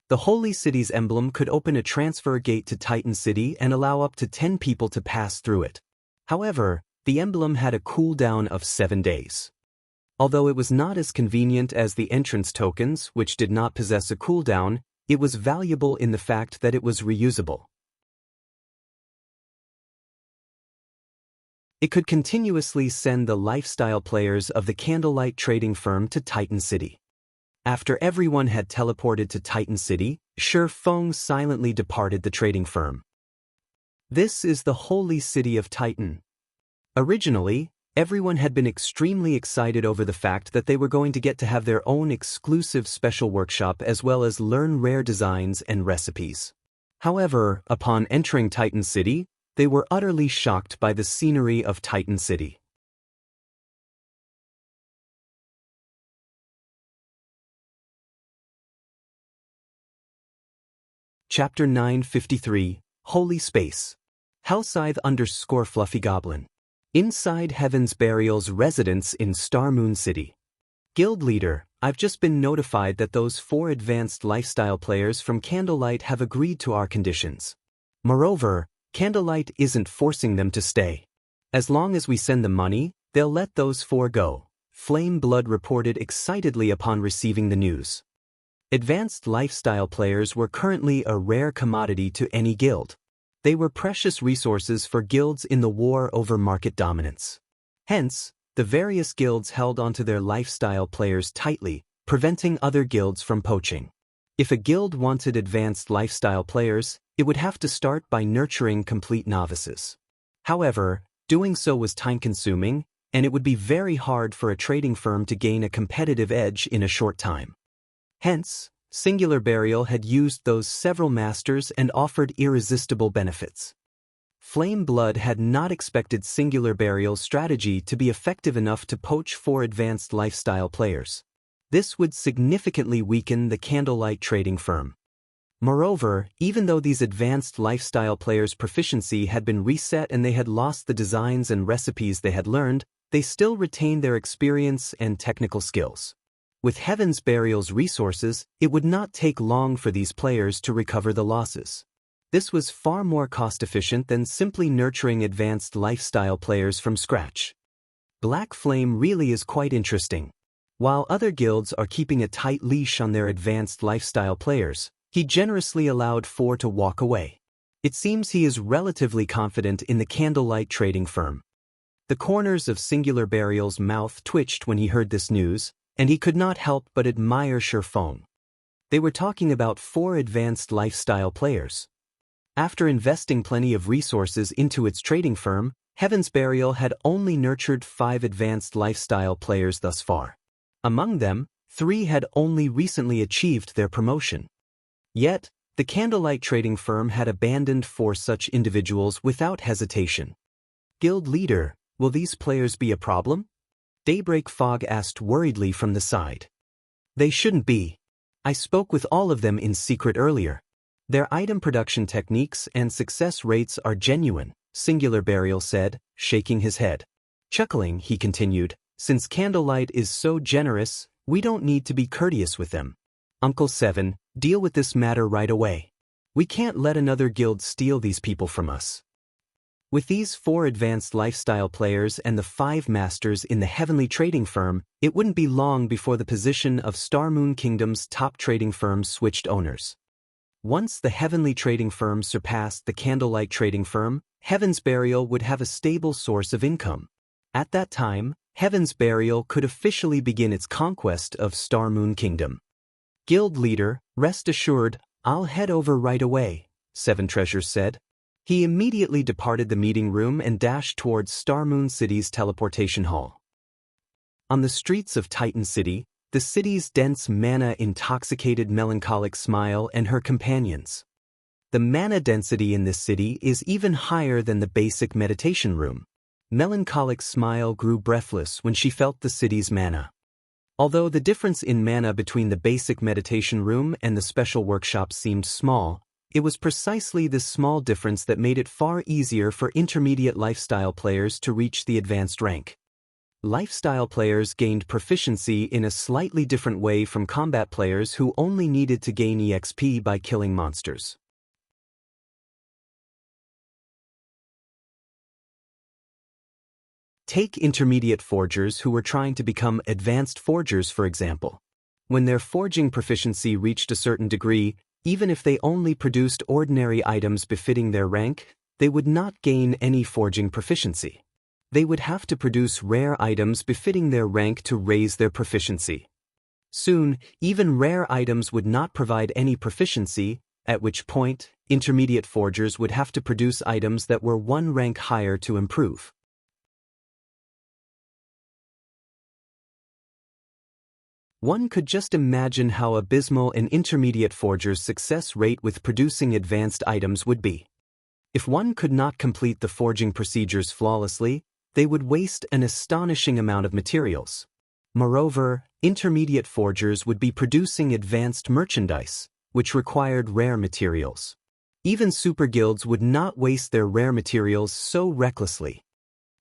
The Holy City's emblem could open a transfer gate to Titan City and allow up to 10 people to pass through it. However, the emblem had a cooldown of 7 days. Although it was not as convenient as the entrance tokens, which did not possess a cooldown, it was valuable in the fact that it was reusable. It could continuously send the lifestyle players of the Candlelight trading firm to Titan City. After everyone had teleported to Titan City, Feng silently departed the trading firm. This is the Holy City of Titan. Originally, everyone had been extremely excited over the fact that they were going to get to have their own exclusive special workshop as well as learn rare designs and recipes. However, upon entering Titan City, they were utterly shocked by the scenery of Titan City. Chapter 953, Holy Space. Hellscythe _ Fluffy Inside Heaven's Burial's residence in Star Moon City. Guild Leader, I've just been notified that those 4 advanced lifestyle players from Candlelight have agreed to our conditions. Moreover, Candlelight isn't forcing them to stay. As long as we send them money, they'll let those 4 go, Flame Blood reported excitedly upon receiving the news. Advanced lifestyle players were currently a rare commodity to any guild. They were precious resources for guilds in the war over market dominance. Hence, the various guilds held onto their lifestyle players tightly, preventing other guilds from poaching. If a guild wanted advanced lifestyle players, it would have to start by nurturing complete novices. However, doing so was time-consuming, and it would be very hard for a trading firm to gain a competitive edge in a short time. Hence, Singular Burial had used those several masters and offered irresistible benefits. Flame Blood had not expected Singular Burial's strategy to be effective enough to poach 4 advanced lifestyle players. This would significantly weaken the Candlelight trading firm. Moreover, even though these advanced lifestyle players' proficiency had been reset and they had lost the designs and recipes they had learned, they still retained their experience and technical skills. With Heaven's Burial's resources, it would not take long for these players to recover the losses. This was far more cost-efficient than simply nurturing advanced lifestyle players from scratch. Black Flame really is quite interesting. While other guilds are keeping a tight leash on their advanced lifestyle players, he generously allowed 4 to walk away. It seems he is relatively confident in the Candlelight trading firm. The corners of Singular Burial's mouth twitched when he heard this news, and he could not help but admire Feng. They were talking about 4 advanced lifestyle players. After investing plenty of resources into its trading firm, Heaven's Burial had only nurtured 5 advanced lifestyle players thus far. Among them, 3 had only recently achieved their promotion. Yet, the Candlelight trading firm had abandoned 4 such individuals without hesitation. Guild Leader, will these players be a problem? Daybreak Fog asked worriedly from the side. They shouldn't be. I spoke with all of them in secret earlier. Their item production techniques and success rates are genuine, Singular Burial said, shaking his head. Chuckling, he continued, since Candlelight is so generous, we don't need to be courteous with them. Uncle 7, deal with this matter right away. We can't let another guild steal these people from us. With these 4 advanced lifestyle players and the 5 masters in the Heavenly Trading Firm, it wouldn't be long before the position of Star Moon Kingdom's top trading firm switched owners. Once the Heavenly Trading Firm surpassed the Candlelight Trading Firm, Heaven's Burial would have a stable source of income. At that time, Heaven's Burial could officially begin its conquest of Star Moon Kingdom. Guild Leader, rest assured, I'll head over right away, 7 Treasures said. He immediately departed the meeting room and dashed towards Star Moon City's teleportation hall. On the streets of Titan City, the city's dense mana intoxicated melancholic smile and her companions. The mana density in this city is even higher than the basic meditation room. Melancholic smile grew breathless when she felt the city's mana. Although the difference in mana between the basic meditation room and the special workshop seemed small, it was precisely this small difference that made it far easier for intermediate lifestyle players to reach the advanced rank. Lifestyle players gained proficiency in a slightly different way from combat players who only needed to gain EXP by killing monsters. Take intermediate forgers who were trying to become advanced forgers, for example. When their forging proficiency reached a certain degree, even if they only produced ordinary items befitting their rank, they would not gain any forging proficiency. They would have to produce rare items befitting their rank to raise their proficiency. Soon, even rare items would not provide any proficiency, at which point, intermediate forgers would have to produce items that were one rank higher to improve. One could just imagine how abysmal an intermediate forger's success rate with producing advanced items would be. If one could not complete the forging procedures flawlessly, they would waste an astonishing amount of materials. Moreover, intermediate forgers would be producing advanced merchandise, which required rare materials. Even super guilds would not waste their rare materials so recklessly.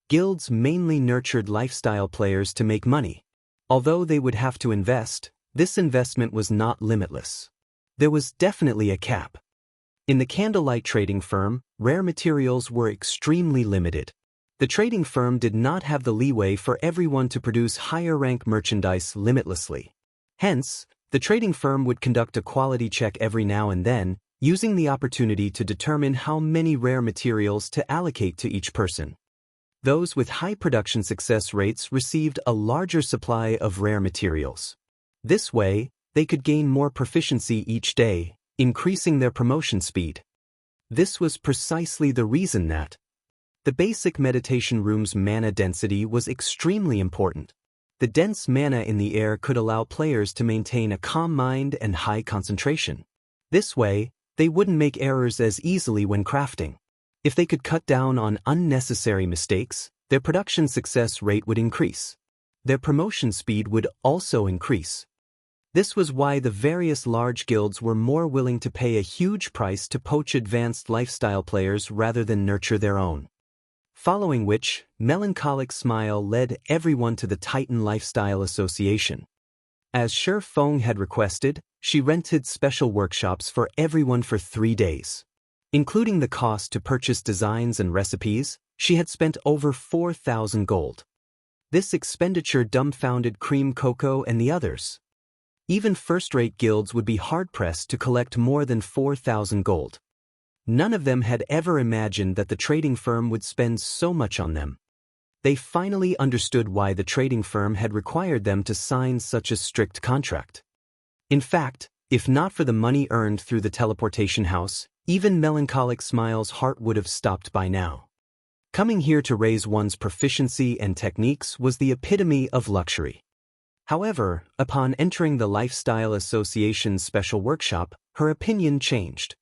Guilds mainly nurtured lifestyle players to make money. Although they would have to invest, this investment was not limitless. There was definitely a cap. In the Candlelight trading firm, rare materials were extremely limited. The trading firm did not have the leeway for everyone to produce higher-rank merchandise limitlessly. Hence, the trading firm would conduct a quality check every now and then, using the opportunity to determine how many rare materials to allocate to each person. Those with high production success rates received a larger supply of rare materials. This way, they could gain more proficiency each day, increasing their promotion speed. This was precisely the reason that the basic meditation room's mana density was extremely important. The dense mana in the air could allow players to maintain a calm mind and high concentration. This way, they wouldn't make errors as easily when crafting. If they could cut down on unnecessary mistakes, their production success rate would increase. Their promotion speed would also increase. This was why the various large guilds were more willing to pay a huge price to poach advanced lifestyle players rather than nurture their own. Following which, Melancholic Smile led everyone to the Titan Lifestyle Association. As Shi Feng had requested, she rented special workshops for everyone for 3 days. Including the cost to purchase designs and recipes, she had spent over 4,000 gold. This expenditure dumbfounded Cream Cocoa and the others. Even first-rate guilds would be hard-pressed to collect more than 4,000 gold. None of them had ever imagined that the trading firm would spend so much on them. They finally understood why the trading firm had required them to sign such a strict contract. In fact, if not for the money earned through the teleportation house, even Melancholic Smile's heart would have stopped by now. Coming here to raise one's proficiency and techniques was the epitome of luxury. However, upon entering the Lifestyle Association's special workshop, her opinion changed.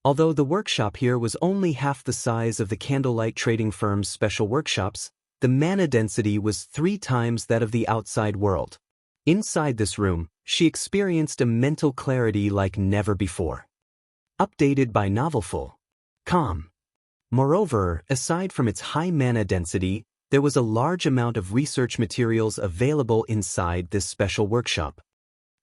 Although the workshop here was only half the size of the Candlelight trading firm's special workshops, the mana density was 3 times that of the outside world. Inside this room, she experienced a mental clarity like never before. Updated by Novelful.com. Moreover, aside from its high mana density, there was a large amount of research materials available inside this special workshop.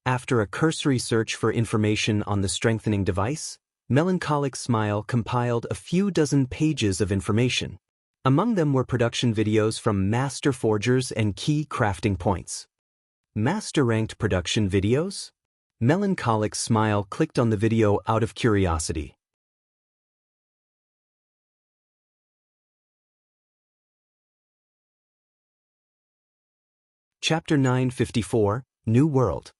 After a cursory search for information on the strengthening device, Melancholic Smile compiled a few dozen pages of information. Among them were production videos from master forgers and key crafting points. Master-ranked production videos? Melancholic Smile clicked on the video out of curiosity. Chapter 954, New World.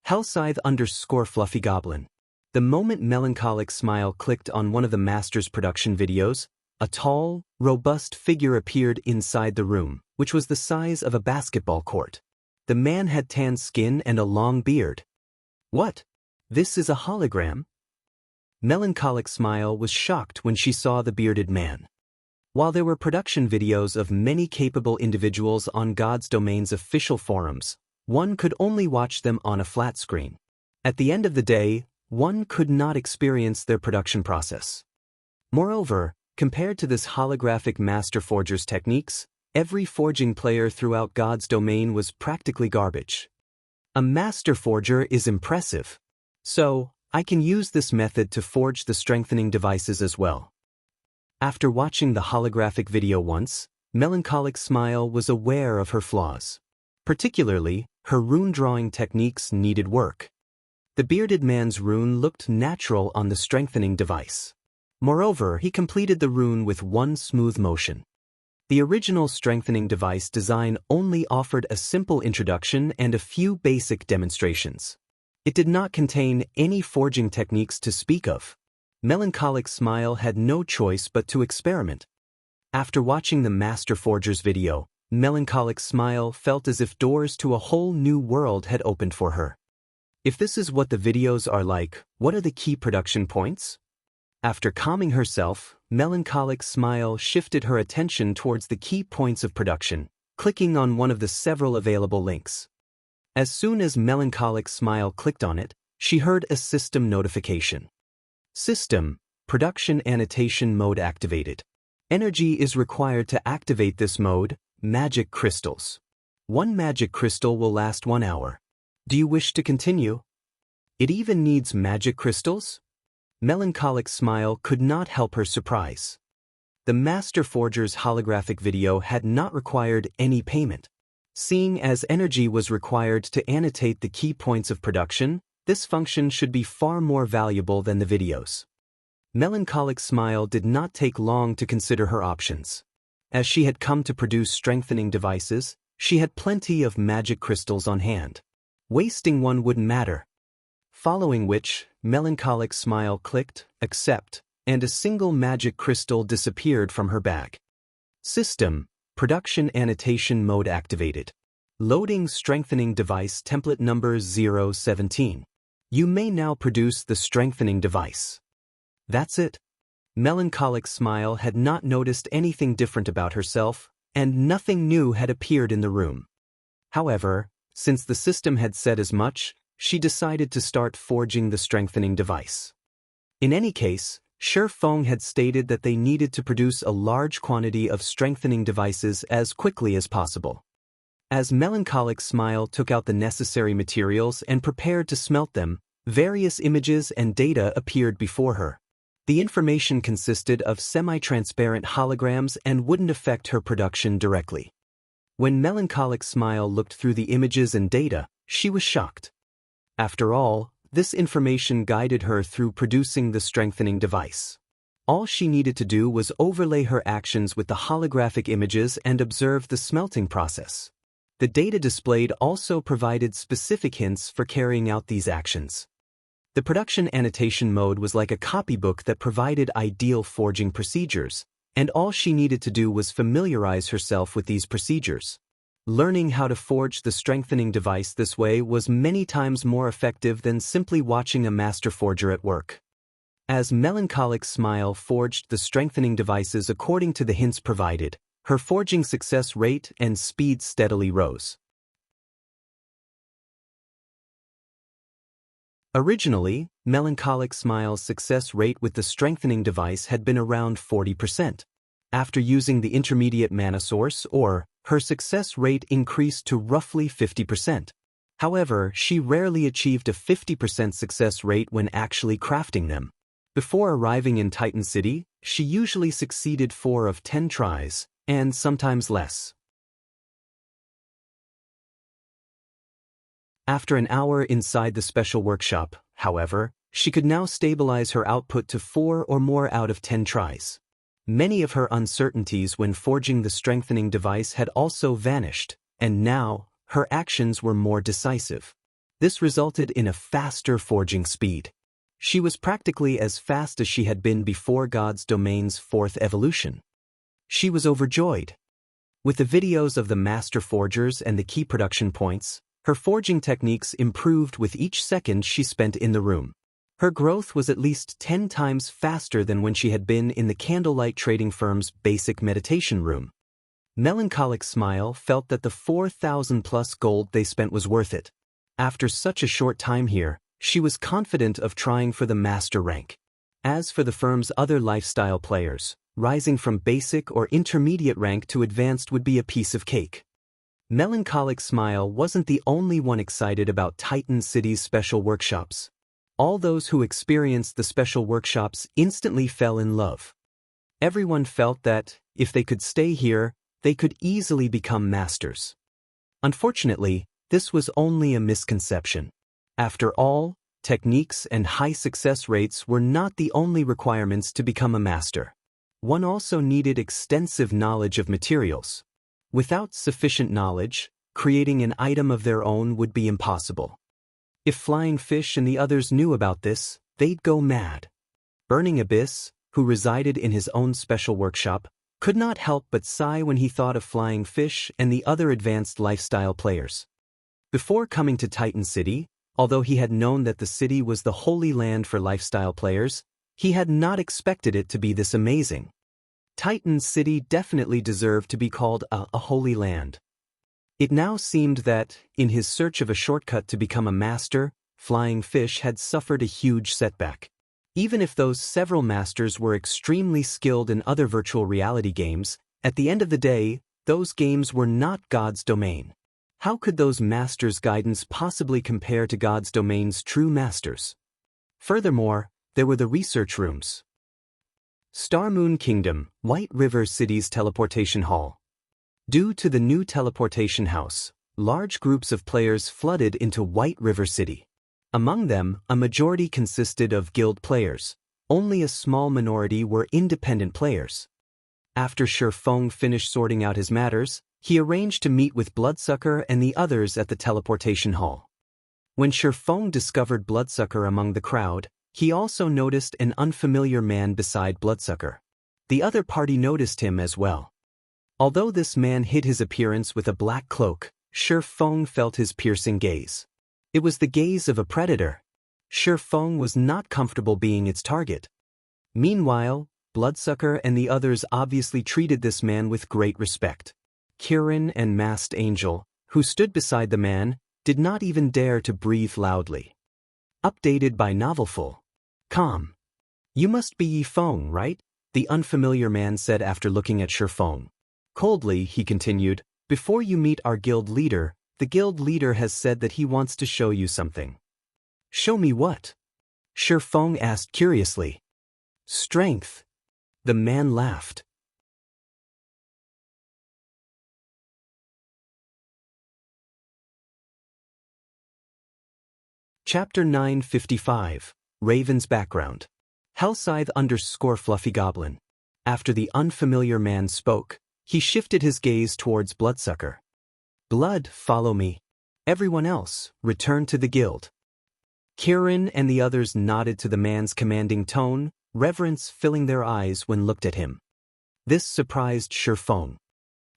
Hellscythe_Fluffy Goblin. The moment Melancholic Smile clicked on one of the master's production videos, a tall, robust figure appeared inside the room, which was the size of a basketball court. The man had tan skin and a long beard. What? This is a hologram? Melancholic Smile was shocked when she saw the bearded man. While there were production videos of many capable individuals on God's Domain's official forums, one could only watch them on a flat screen. At the end of the day, one could not experience their production process. Moreover, compared to this holographic master forger's techniques, every forging player throughout God's Domain was practically garbage. A master forger is impressive. So, I can use this method to forge the strengthening devices as well. After watching the holographic video once, Melancholic Smile was aware of her flaws. Particularly, her rune drawing techniques needed work. The bearded man's rune looked natural on the strengthening device. Moreover, he completed the rune with one smooth motion. The original strengthening device design only offered a simple introduction and a few basic demonstrations. It did not contain any forging techniques to speak of. Melancholic Smile had no choice but to experiment. After watching the Master Forger's video, Melancholic Smile felt as if doors to a whole new world had opened for her. If this is what the videos are like, what are the key production points? After calming herself, Melancholic Smile shifted her attention towards the key points of production, clicking on one of the several available links. As soon as Melancholic Smile clicked on it, she heard a system notification. System, Production Annotation Mode activated. Energy is required to activate this mode, Magic Crystals. One magic crystal will last 1 hour. Do you wish to continue? It even needs magic crystals? Melancholic Smile could not help her surprise. The Master Forger's holographic video had not required any payment. Seeing as energy was required to annotate the key points of production, this function should be far more valuable than the videos. Melancholic Smile did not take long to consider her options. As she had come to produce strengthening devices, she had plenty of magic crystals on hand. Wasting one wouldn't matter. Following which, Melancholic Smile clicked Accept, and a single magic crystal disappeared from her bag. System, Production Annotation Mode activated. Loading Strengthening Device Template Number 017. You may now produce the strengthening device. That's it. Melancholic Smile had not noticed anything different about herself, and nothing new had appeared in the room. However, since the system had said as much, she decided to start forging the strengthening device. In any case, Shifeng had stated that they needed to produce a large quantity of strengthening devices as quickly as possible. As Melancholic Smile took out the necessary materials and prepared to smelt them, various images and data appeared before her. The information consisted of semi-transparent holograms and wouldn't affect her production directly. When Melancholic Smile looked through the images and data, she was shocked. After all, this information guided her through producing the strengthening device. All she needed to do was overlay her actions with the holographic images and observe the smelting process. The data displayed also provided specific hints for carrying out these actions. The production annotation mode was like a copybook that provided ideal forging procedures, and all she needed to do was familiarize herself with these procedures. Learning how to forge the strengthening device this way was many times more effective than simply watching a master forger at work. As Melancholic Smile forged the strengthening devices according to the hints provided, her forging success rate and speed steadily rose. Originally, Melancholic Smile's success rate with the strengthening device had been around 40%. After using the intermediate mana source, her success rate increased to roughly 50%. However, she rarely achieved a 50% success rate when actually crafting them. Before arriving in Titan City, she usually succeeded 4 of 10 tries, and sometimes less. After an hour inside the special workshop, however, she could now stabilize her output to 4 or more out of 10 tries. Many of her uncertainties when forging the strengthening device had also vanished, and now, her actions were more decisive. This resulted in a faster forging speed. She was practically as fast as she had been before God's Domain's 4th evolution. She was overjoyed. With the videos of the master forgers and the key production points, her forging techniques improved with each second she spent in the room. Her growth was at least 10 times faster than when she had been in the Candlelight trading firm's basic meditation room. Melancholic Smile felt that the 4,000 plus gold they spent was worth it. After such a short time here, she was confident of trying for the master rank. As for the firm's other lifestyle players, rising from basic or intermediate rank to advanced would be a piece of cake. Melancholic Smile wasn't the only one excited about Titan City's special workshops. All those who experienced the special workshops instantly fell in love. Everyone felt that, if they could stay here, they could easily become masters. Unfortunately, this was only a misconception. After all, techniques and high success rates were not the only requirements to become a master. One also needed extensive knowledge of materials. Without sufficient knowledge, creating an item of their own would be impossible. If Flying Fish and the others knew about this, they'd go mad. Burning Abyss, who resided in his own special workshop, could not help but sigh when he thought of Flying Fish and the other advanced lifestyle players. Before coming to Titan City, although he had known that the city was the holy land for lifestyle players, he had not expected it to be this amazing. Titan City definitely deserved to be called a holy land. It now seemed that, in his search of a shortcut to become a master, Flying Fish had suffered a huge setback. Even if those several masters were extremely skilled in other virtual reality games, at the end of the day, those games were not God's domain. How could those masters' guidance possibly compare to God's domain's true masters? Furthermore, there were the research rooms. Star Moon Kingdom, White River City's teleportation hall. Due to the new teleportation house, large groups of players flooded into White River City. Among them, a majority consisted of guild players. Only a small minority were independent players. After Shifeng finished sorting out his matters, he arranged to meet with Bloodsucker and the others at the teleportation hall. When Shifeng discovered Bloodsucker among the crowd, he also noticed an unfamiliar man beside Bloodsucker. The other party noticed him as well. Although this man hid his appearance with a black cloak, Shifeng felt his piercing gaze. It was the gaze of a predator. Shifeng was not comfortable being its target. Meanwhile, Bloodsucker and the others obviously treated this man with great respect. Kirin and Masked Angel, who stood beside the man, did not even dare to breathe loudly. Updated by Novelful.com. You must be Yifeng, right? The unfamiliar man said after looking at Shifeng. Coldly, he continued, before you meet our guild leader, the guild leader has said that he wants to show you something. Show me what? Shifeng asked curiously. Strength. The man laughed. Chapter 955, Raven's Background. Hellscythe_Fluffy Goblin. After the unfamiliar man spoke, he shifted his gaze towards Bloodsucker. Blood, follow me. Everyone else, return to the guild. Kirin and the others nodded to the man's commanding tone, reverence filling their eyes when looked at him. This surprised Shifeng.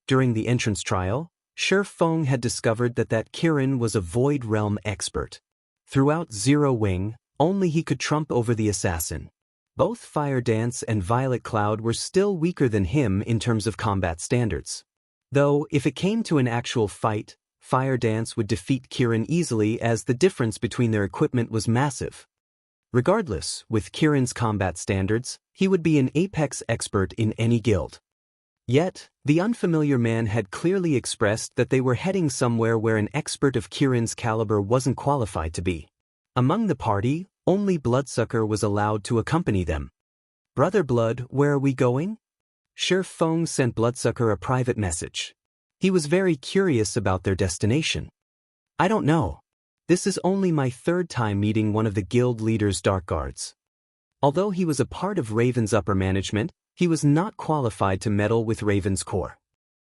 During the entrance trial, Shifeng had discovered that Kirin was a Void Realm expert. Throughout Zero Wing, only he could trump over the assassin. Both Fire Dance and Violet Cloud were still weaker than him in terms of combat standards. Though, if it came to an actual fight, Fire Dance would defeat Kirin easily as the difference between their equipment was massive. Regardless, with Kirin's combat standards, he would be an apex expert in any guild. Yet, the unfamiliar man had clearly expressed that they were heading somewhere where an expert of Kirin's caliber wasn't qualified to be. Among the party, only Bloodsucker was allowed to accompany them. Brother Blood, where are we going? Shifeng sent Bloodsucker a private message. He was very curious about their destination. I don't know. This is only my third time meeting one of the guild leader's dark guards. Although he was a part of Raven's upper management, he was not qualified to meddle with Raven's core.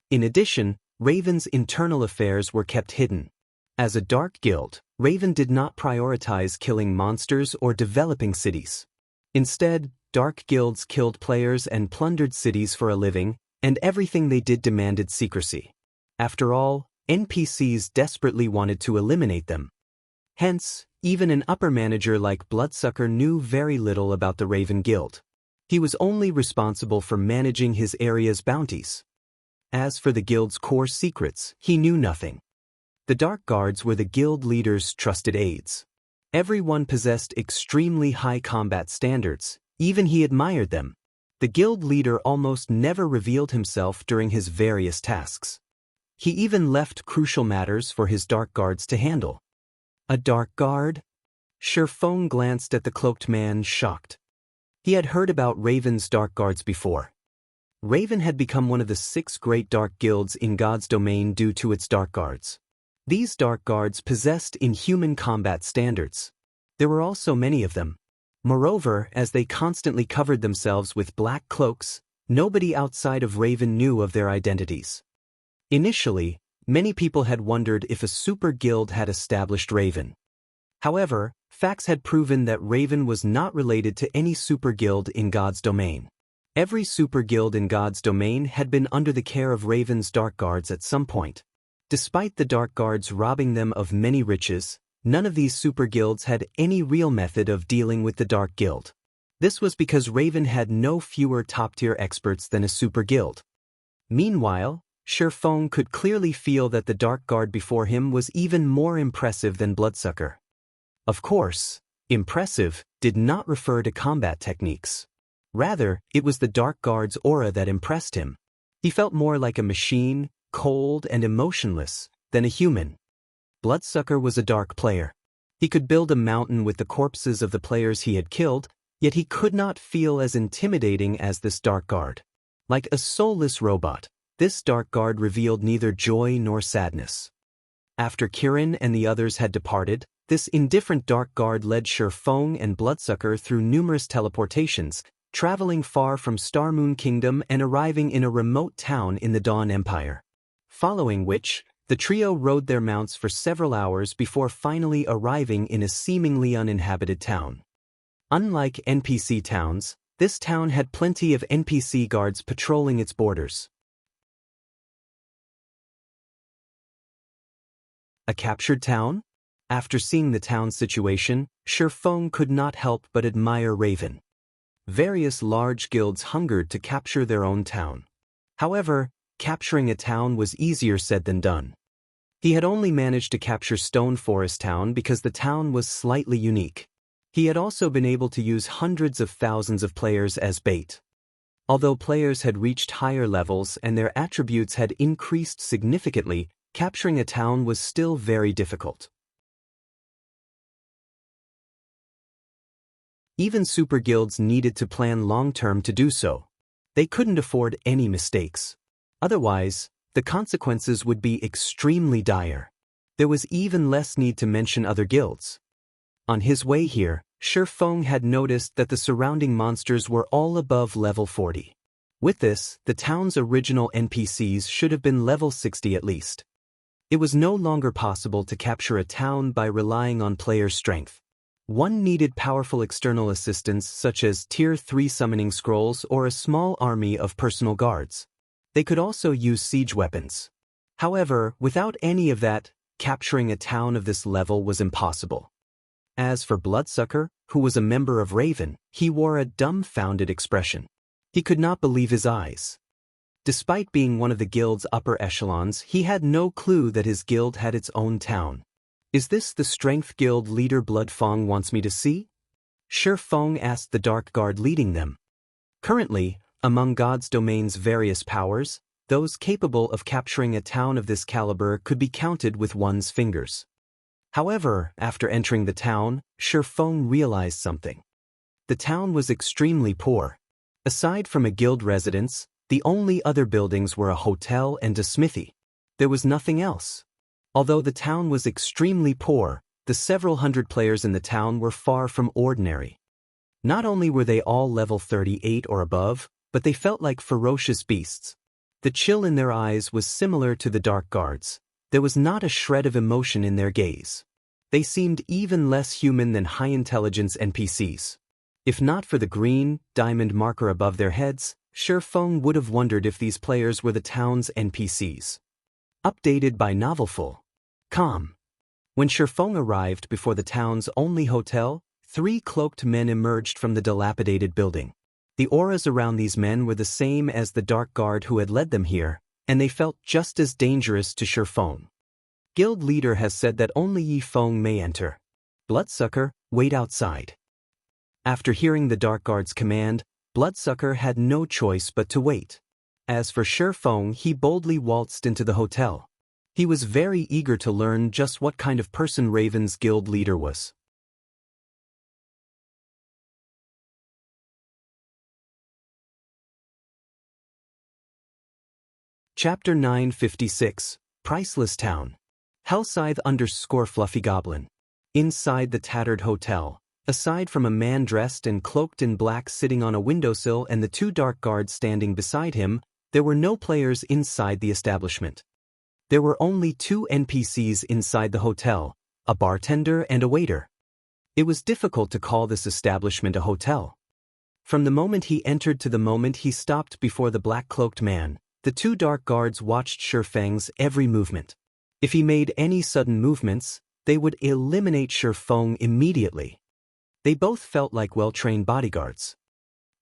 In addition, Raven's internal affairs were kept hidden. As a dark guild, Raven did not prioritize killing monsters or developing cities. Instead, dark guilds killed players and plundered cities for a living, and everything they did demanded secrecy. After all, NPCs desperately wanted to eliminate them. Hence, even an upper manager like Bloodsucker knew very little about the Raven Guild. He was only responsible for managing his area's bounties. As for the guild's core secrets, he knew nothing. The Dark Guards were the guild leader's trusted aides. Everyone possessed extremely high combat standards, even he admired them. The guild leader almost never revealed himself during his various tasks. He even left crucial matters for his Dark Guards to handle. A Dark Guard? Shifeng glanced at the cloaked man, shocked. He had heard about Raven's Dark Guards before. Raven had become one of the 6 great dark guilds in God's domain due to its Dark Guards. These Dark Guards possessed inhuman combat standards. There were also many of them. Moreover, as they constantly covered themselves with black cloaks, nobody outside of Raven knew of their identities. Initially, many people had wondered if a super guild had established Raven. However, facts had proven that Raven was not related to any super guild in God's domain. Every super guild in God's domain had been under the care of Raven's Dark Guards at some point. Despite the Dark Guards robbing them of many riches, none of these super guilds had any real method of dealing with the Dark Guild. This was because Raven had no fewer top-tier experts than a super guild. Meanwhile, Shifeng could clearly feel that the Dark Guard before him was even more impressive than Bloodsucker. Of course, impressive did not refer to combat techniques. Rather, it was the Dark Guard's aura that impressed him. He felt more like a machine, cold and emotionless, than a human. Bloodsucker was a dark player. He could build a mountain with the corpses of the players he had killed, yet he could not feel as intimidating as this Dark Guard. Like a soulless robot, this Dark Guard revealed neither joy nor sadness. After Kirin and the others had departed, this indifferent Dark Guard led Shifeng and Bloodsucker through numerous teleportations, traveling far from Starmoon Kingdom and arriving in a remote town in the Dawn Empire. Following which, the trio rode their mounts for several hours before finally arriving in a seemingly uninhabited town. Unlike NPC towns, this town had plenty of NPC guards patrolling its borders. A captured town? After seeing the town's situation, Shifeng could not help but admire Raven. Various large guilds hungered to capture their own town. However, capturing a town was easier said than done. He had only managed to capture Stone Forest Town because the town was slightly unique. He had also been able to use hundreds of thousands of players as bait. Although players had reached higher levels and their attributes had increased significantly, capturing a town was still very difficult. Even super guilds needed to plan long-term to do so. They couldn't afford any mistakes. Otherwise, the consequences would be extremely dire. There was even less need to mention other guilds. On his way here, Shifeng had noticed that the surrounding monsters were all above level 40. With this, the town's original NPCs should have been level 60 at least. It was no longer possible to capture a town by relying on player strength. One needed powerful external assistance such as Tier 3 summoning scrolls or a small army of personal guards. They could also use siege weapons. However, without any of that, capturing a town of this level was impossible. As for Bloodsucker, who was a member of Raven, he wore a dumbfounded expression. He could not believe his eyes. Despite being one of the guild's upper echelons, he had no clue that his guild had its own town. Is this the Strength Guild leader Bloodfang wants me to see? Shifeng asked the Dark Guard leading them. Currently, among God's domain's various powers, those capable of capturing a town of this caliber could be counted with one's fingers. However, after entering the town, Shifeng realized something. The town was extremely poor. Aside from a guild residence, the only other buildings were a hotel and a smithy. There was nothing else. Although the town was extremely poor, the several hundred players in the town were far from ordinary. Not only were they all level 38 or above, but they felt like ferocious beasts. The chill in their eyes was similar to the Dark Guards. There was not a shred of emotion in their gaze. They seemed even less human than high-intelligence NPCs. If not for the green, diamond marker above their heads, Shifeng would have wondered if these players were the town's NPCs. Updated by Novelful. When Shifeng arrived before the town's only hotel, 3 cloaked men emerged from the dilapidated building. The auras around these men were the same as the dark guard who had led them here, and they felt just as dangerous to Shifeng. Guild leader has said that only Yifeng may enter. Bloodsucker, wait outside. After hearing the dark guard's command, Bloodsucker had no choice but to wait. As for Shifeng, he boldly waltzed into the hotel. He was very eager to learn just what kind of person Raven's guild leader was. Chapter 956, Priceless Town. Hellscythe _ Fluffy Inside the tattered hotel, aside from a man dressed and cloaked in black sitting on a windowsill and the 2 dark guards standing beside him, there were no players inside the establishment. There were only 2 NPCs inside the hotel, a bartender and a waiter. It was difficult to call this establishment a hotel. From the moment he entered to the moment he stopped before the black-cloaked man, the 2 dark guards watched Shifeng's every movement. If he made any sudden movements, they would eliminate Shifeng immediately. They both felt like well-trained bodyguards.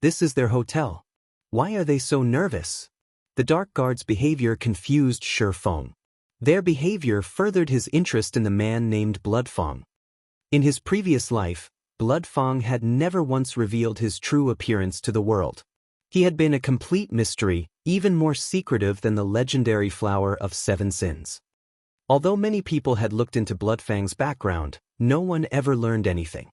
This is their hotel. Why are they so nervous? The dark guards' behavior confused Shifeng. Their behavior furthered his interest in the man named Bloodfang. In his previous life, Bloodfang had never once revealed his true appearance to the world. He had been a complete mystery, even more secretive than the legendary Flower of 7 Sins. Although many people had looked into Bloodfang's background, no one ever learned anything.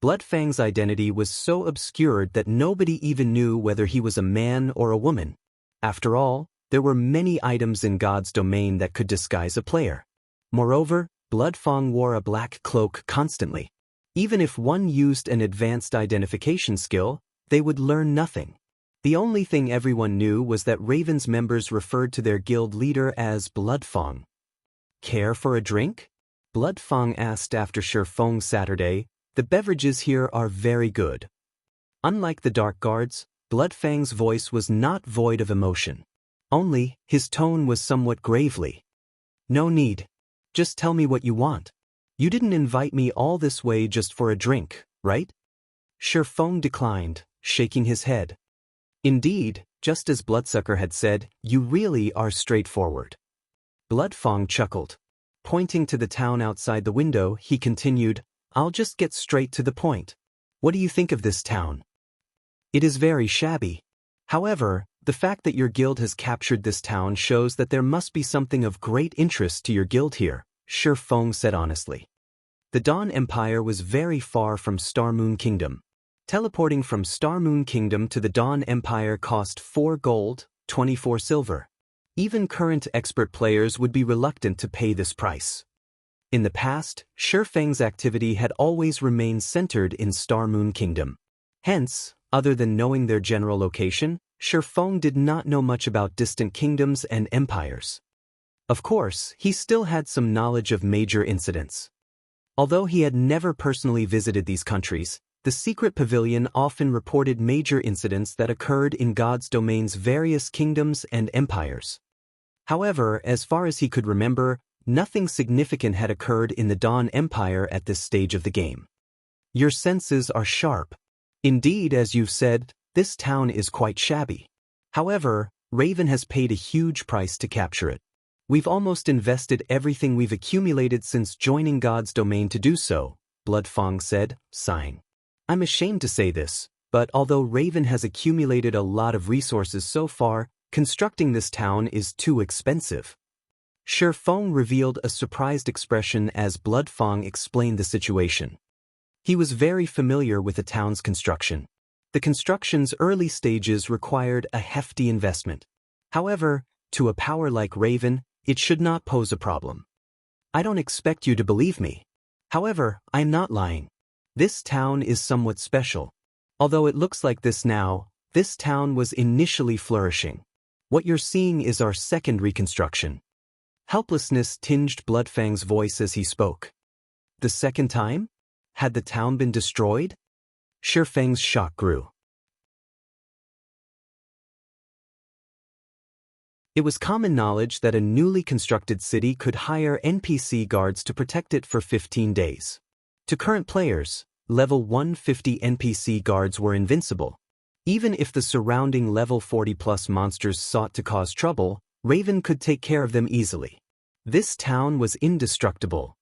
Bloodfang's identity was so obscured that nobody even knew whether he was a man or a woman. After all, there were many items in God's domain that could disguise a player. Moreover, Bloodfang wore a black cloak constantly. Even if one used an advanced identification skill, they would learn nothing. The only thing everyone knew was that Raven's members referred to their guild leader as Bloodfang. Care for a drink? Bloodfang asked after Shifeng's Saturday. The beverages here are very good. Unlike the dark guards, Bloodfang's voice was not void of emotion. Only, his tone was somewhat gravely. No need. Just tell me what you want. You didn't invite me all this way just for a drink, right? Shifeng declined, shaking his head. Indeed, just as Bloodsucker had said, you really are straightforward. Bloodfang chuckled. Pointing to the town outside the window, he continued, I'll just get straight to the point. What do you think of this town? It is very shabby. However, the fact that your guild has captured this town shows that there must be something of great interest to your guild here, Shifeng said honestly. The Dawn Empire was very far from Starmoon Kingdom. Teleporting from Starmoon Kingdom to the Dawn Empire cost 4 gold, 24 silver. Even current expert players would be reluctant to pay this price. In the past, Shifeng's activity had always remained centered in Starmoon Kingdom. Hence, other than knowing their general location, Shifeng did not know much about distant kingdoms and empires. Of course, he still had some knowledge of major incidents. Although he had never personally visited these countries, the secret pavilion often reported major incidents that occurred in God's domain's various kingdoms and empires. However, as far as he could remember, nothing significant had occurred in the Dawn Empire at this stage of the game. Your senses are sharp. Indeed, as you've said, this town is quite shabby. However, Raven has paid a huge price to capture it. We've almost invested everything we've accumulated since joining God's domain to do so, Bloodfang said, sighing. I'm ashamed to say this, but although Raven has accumulated a lot of resources so far, constructing this town is too expensive. Shifeng revealed a surprised expression as Bloodfang explained the situation. He was very familiar with the town's construction. The construction's early stages required a hefty investment. However, to a power like Raven, it should not pose a problem. I don't expect you to believe me. However, I'm not lying. This town is somewhat special. Although it looks like this now, this town was initially flourishing. What you're seeing is our second reconstruction. Helplessness tinged Bloodfang's voice as he spoke. The second time? Had the town been destroyed? Shifeng's shock grew. It was common knowledge that a newly constructed city could hire NPC guards to protect it for 15 days. To current players, level 150 NPC guards were invincible. Even if the surrounding level 40+ monsters sought to cause trouble, Raven could take care of them easily. This town was indestructible.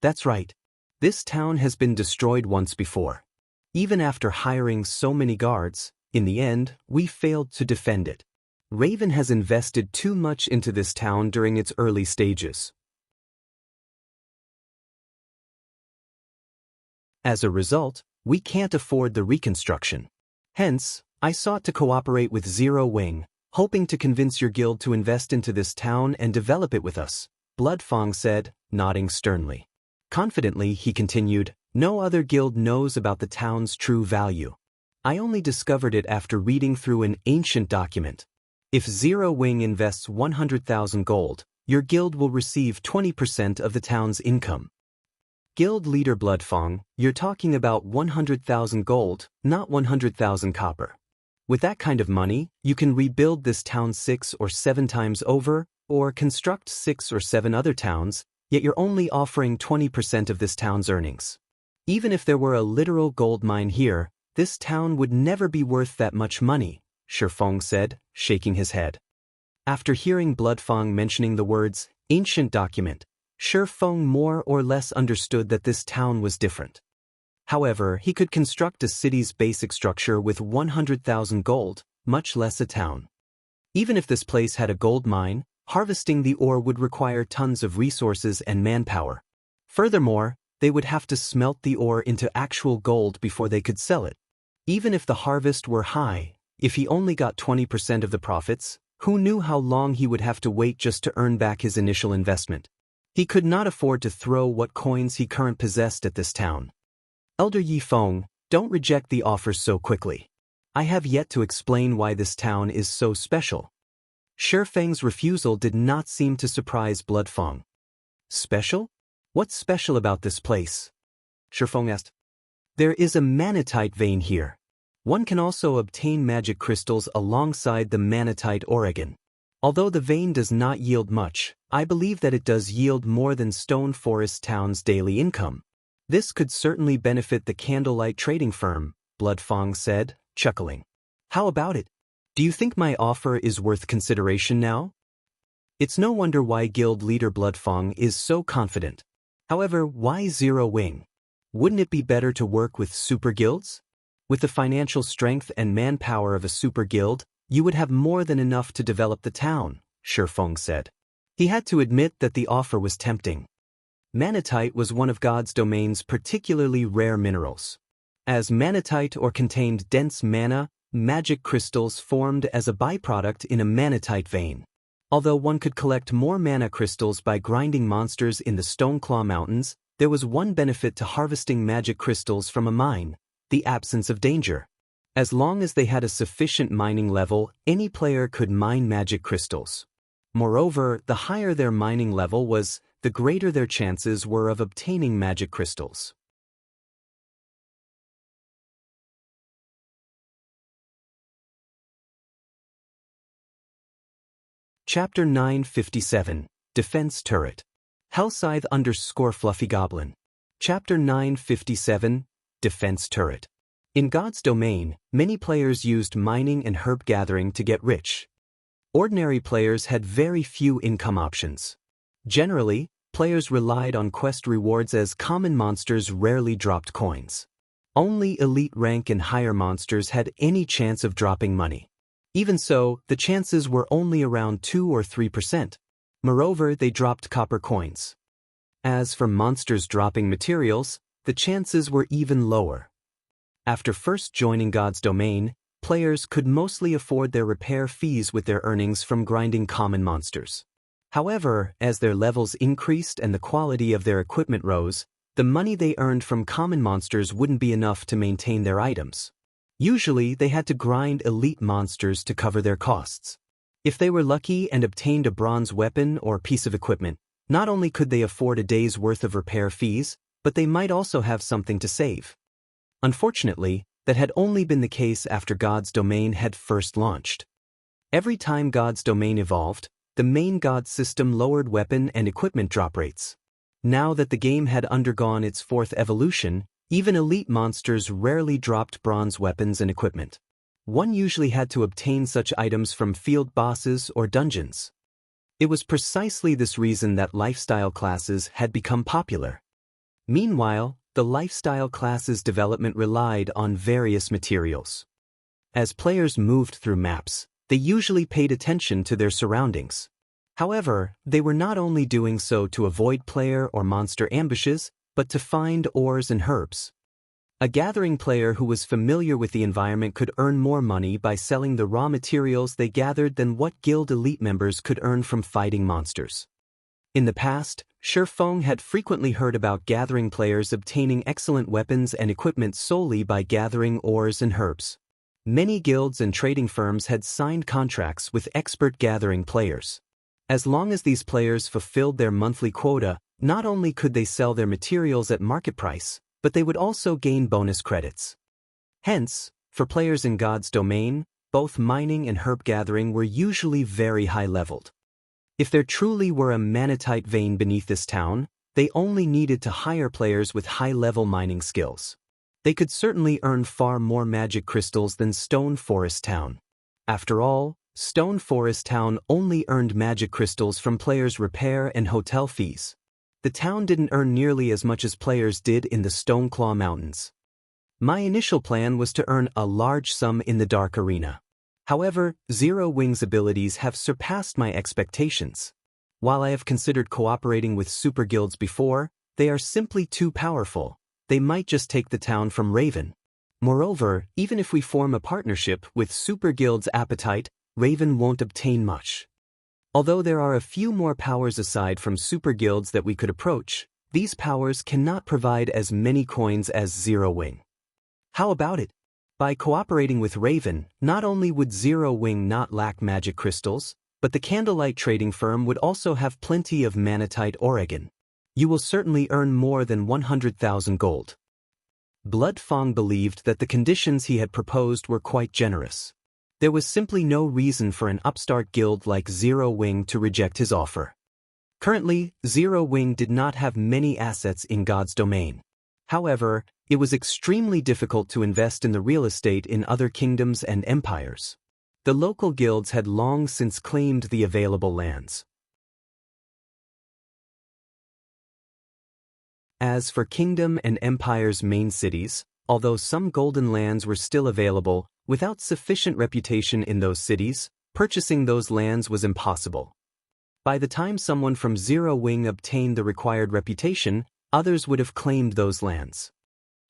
That's right. This town has been destroyed once before. Even after hiring so many guards, in the end, we failed to defend it. Raven has invested too much into this town during its early stages. As a result, we can't afford the reconstruction. Hence, I sought to cooperate with Zero Wing, hoping to convince your guild to invest into this town and develop it with us, Bloodfang said, nodding sternly. Confidently, he continued, no other guild knows about the town's true value. I only discovered it after reading through an ancient document. If Zero Wing invests 100,000 gold, your guild will receive 20% of the town's income. Guild leader Bloodfang, you're talking about 100,000 gold, not 100,000 copper. With that kind of money, you can rebuild this town 6 or 7 times over, or construct 6 or 7 other towns, yet you're only offering 20% of this town's earnings. Even if there were a literal gold mine here, this town would never be worth that much money, Shifeng said, shaking his head. After hearing Bloodfang mentioning the words, ancient document, Shifeng more or less understood that this town was different. However, he could construct a city's basic structure with 100,000 gold, much less a town. Even if this place had a gold mine, harvesting the ore would require tons of resources and manpower. Furthermore, they would have to smelt the ore into actual gold before they could sell it. Even if the harvest were high, if he only got 20% of the profits, who knew how long he would have to wait just to earn back his initial investment? He could not afford to throw what coins he currently possessed at this town. Elder Yifeng, don't reject the offers so quickly. I have yet to explain why this town is so special. Shifeng's refusal did not seem to surprise Bloodfang. Special? What's special about this place? Shifeng asked. There is a manatite vein here. One can also obtain magic crystals alongside the manatite Oregon. Although the vein does not yield much, I believe that it does yield more than Stone Forest Town's daily income. This could certainly benefit the Candlelight trading firm, Bloodfang said, chuckling. How about it? Do you think my offer is worth consideration now? It's no wonder why guild leader Bloodfang is so confident. However, why Zero Wing? Wouldn't it be better to work with super guilds? With the financial strength and manpower of a super guild, you would have more than enough to develop the town, Shifeng said. He had to admit that the offer was tempting. Manatite was one of God's domain's particularly rare minerals. As manatite ore contained dense mana, magic crystals formed as a byproduct in a manatite vein. Although one could collect more mana crystals by grinding monsters in the Stoneclaw Mountains, there was one benefit to harvesting magic crystals from a mine: the absence of danger. As long as they had a sufficient mining level, any player could mine magic crystals. Moreover, the higher their mining level was, the greater their chances were of obtaining magic crystals. Chapter 957, Defense Turret. Hellscythe _ Goblin. Chapter 957, Defense Turret. In God's domain, many players used mining and herb gathering to get rich. Ordinary players had very few income options. Generally, players relied on quest rewards as common monsters rarely dropped coins. Only elite rank and higher monsters had any chance of dropping money. Even so, the chances were only around 2 or 3%. Moreover, they dropped copper coins. As for monsters dropping materials, the chances were even lower. After first joining God's domain, players could mostly afford their repair fees with their earnings from grinding common monsters. However, as their levels increased and the quality of their equipment rose, the money they earned from common monsters wouldn't be enough to maintain their items. Usually, they had to grind elite monsters to cover their costs. If they were lucky and obtained a bronze weapon or piece of equipment, not only could they afford a day's worth of repair fees, but they might also have something to save. Unfortunately, that had only been the case after God's domain had first launched. Every time God's domain evolved, the main God system lowered weapon and equipment drop rates. Now that the game had undergone its fourth evolution, even elite monsters rarely dropped bronze weapons and equipment. One usually had to obtain such items from field bosses or dungeons. It was precisely this reason that lifestyle classes had become popular. Meanwhile, the lifestyle classes' development relied on various materials. As players moved through maps, they usually paid attention to their surroundings. However, they were not only doing so to avoid player or monster ambushes, but to find ores and herbs. A gathering player who was familiar with the environment could earn more money by selling the raw materials they gathered than what guild elite members could earn from fighting monsters. In the past, Shifeng had frequently heard about gathering players obtaining excellent weapons and equipment solely by gathering ores and herbs. Many guilds and trading firms had signed contracts with expert gathering players. As long as these players fulfilled their monthly quota, not only could they sell their materials at market price, but they would also gain bonus credits. Hence, for players in God's domain, both mining and herb gathering were usually very high-leveled. If there truly were a manatite vein beneath this town, they only needed to hire players with high-level mining skills. They could certainly earn far more magic crystals than Stone Forest Town. After all, Stone Forest Town only earned magic crystals from players' repair and hotel fees. The town didn't earn nearly as much as players did in the Stoneclaw Mountains. My initial plan was to earn a large sum in the Dark Arena. However, Zero Wing's abilities have surpassed my expectations. While I have considered cooperating with super guilds before, they are simply too powerful. They might just take the town from Raven. Moreover, even if we form a partnership with super guild's appetite, Raven won't obtain much. Although there are a few more powers aside from super guilds that we could approach, these powers cannot provide as many coins as Zero Wing. How about it? By cooperating with Raven, not only would Zero Wing not lack magic crystals, but the Candlelight trading firm would also have plenty of manatite Oregon. You will certainly earn more than 100,000 gold. Bloodfang believed that the conditions he had proposed were quite generous. There was simply no reason for an upstart guild like Zero Wing to reject his offer. Currently, Zero Wing did not have many assets in God's domain. However, it was extremely difficult to invest in the real estate in other kingdoms and empires. The local guilds had long since claimed the available lands. As for kingdom and empire's main cities, although some golden lands were still available, without sufficient reputation in those cities, purchasing those lands was impossible. By the time someone from Zero Wing obtained the required reputation, others would have claimed those lands.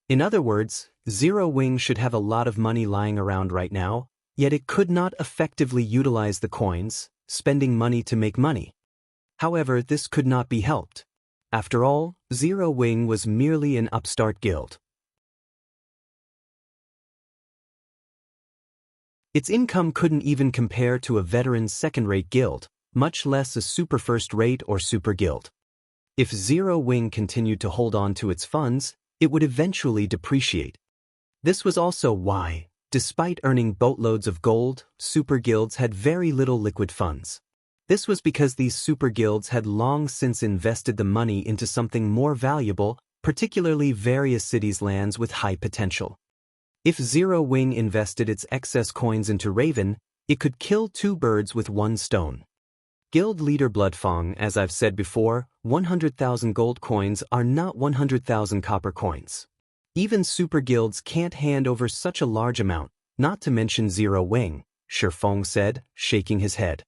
In other words, Zero Wing should have a lot of money lying around right now, yet it could not effectively utilize the coins, spending money to make money. However, this could not be helped. After all, Zero Wing was merely an upstart guild. Its income couldn't even compare to a veteran second-rate guild, much less a super first-rate or super guild. If Zero Wing continued to hold on to its funds, it would eventually depreciate. This was also why, despite earning boatloads of gold, super guilds had very little liquid funds. This was because these super guilds had long since invested the money into something more valuable, particularly various cities' lands with high potential. If Zero Wing invested its excess coins into Raven, it could kill two birds with one stone. Guild leader Bloodfang, as I've said before, 100,000 gold coins are not 100,000 copper coins. Even super guilds can't hand over such a large amount, not to mention Zero Wing, Shifeng said, shaking his head.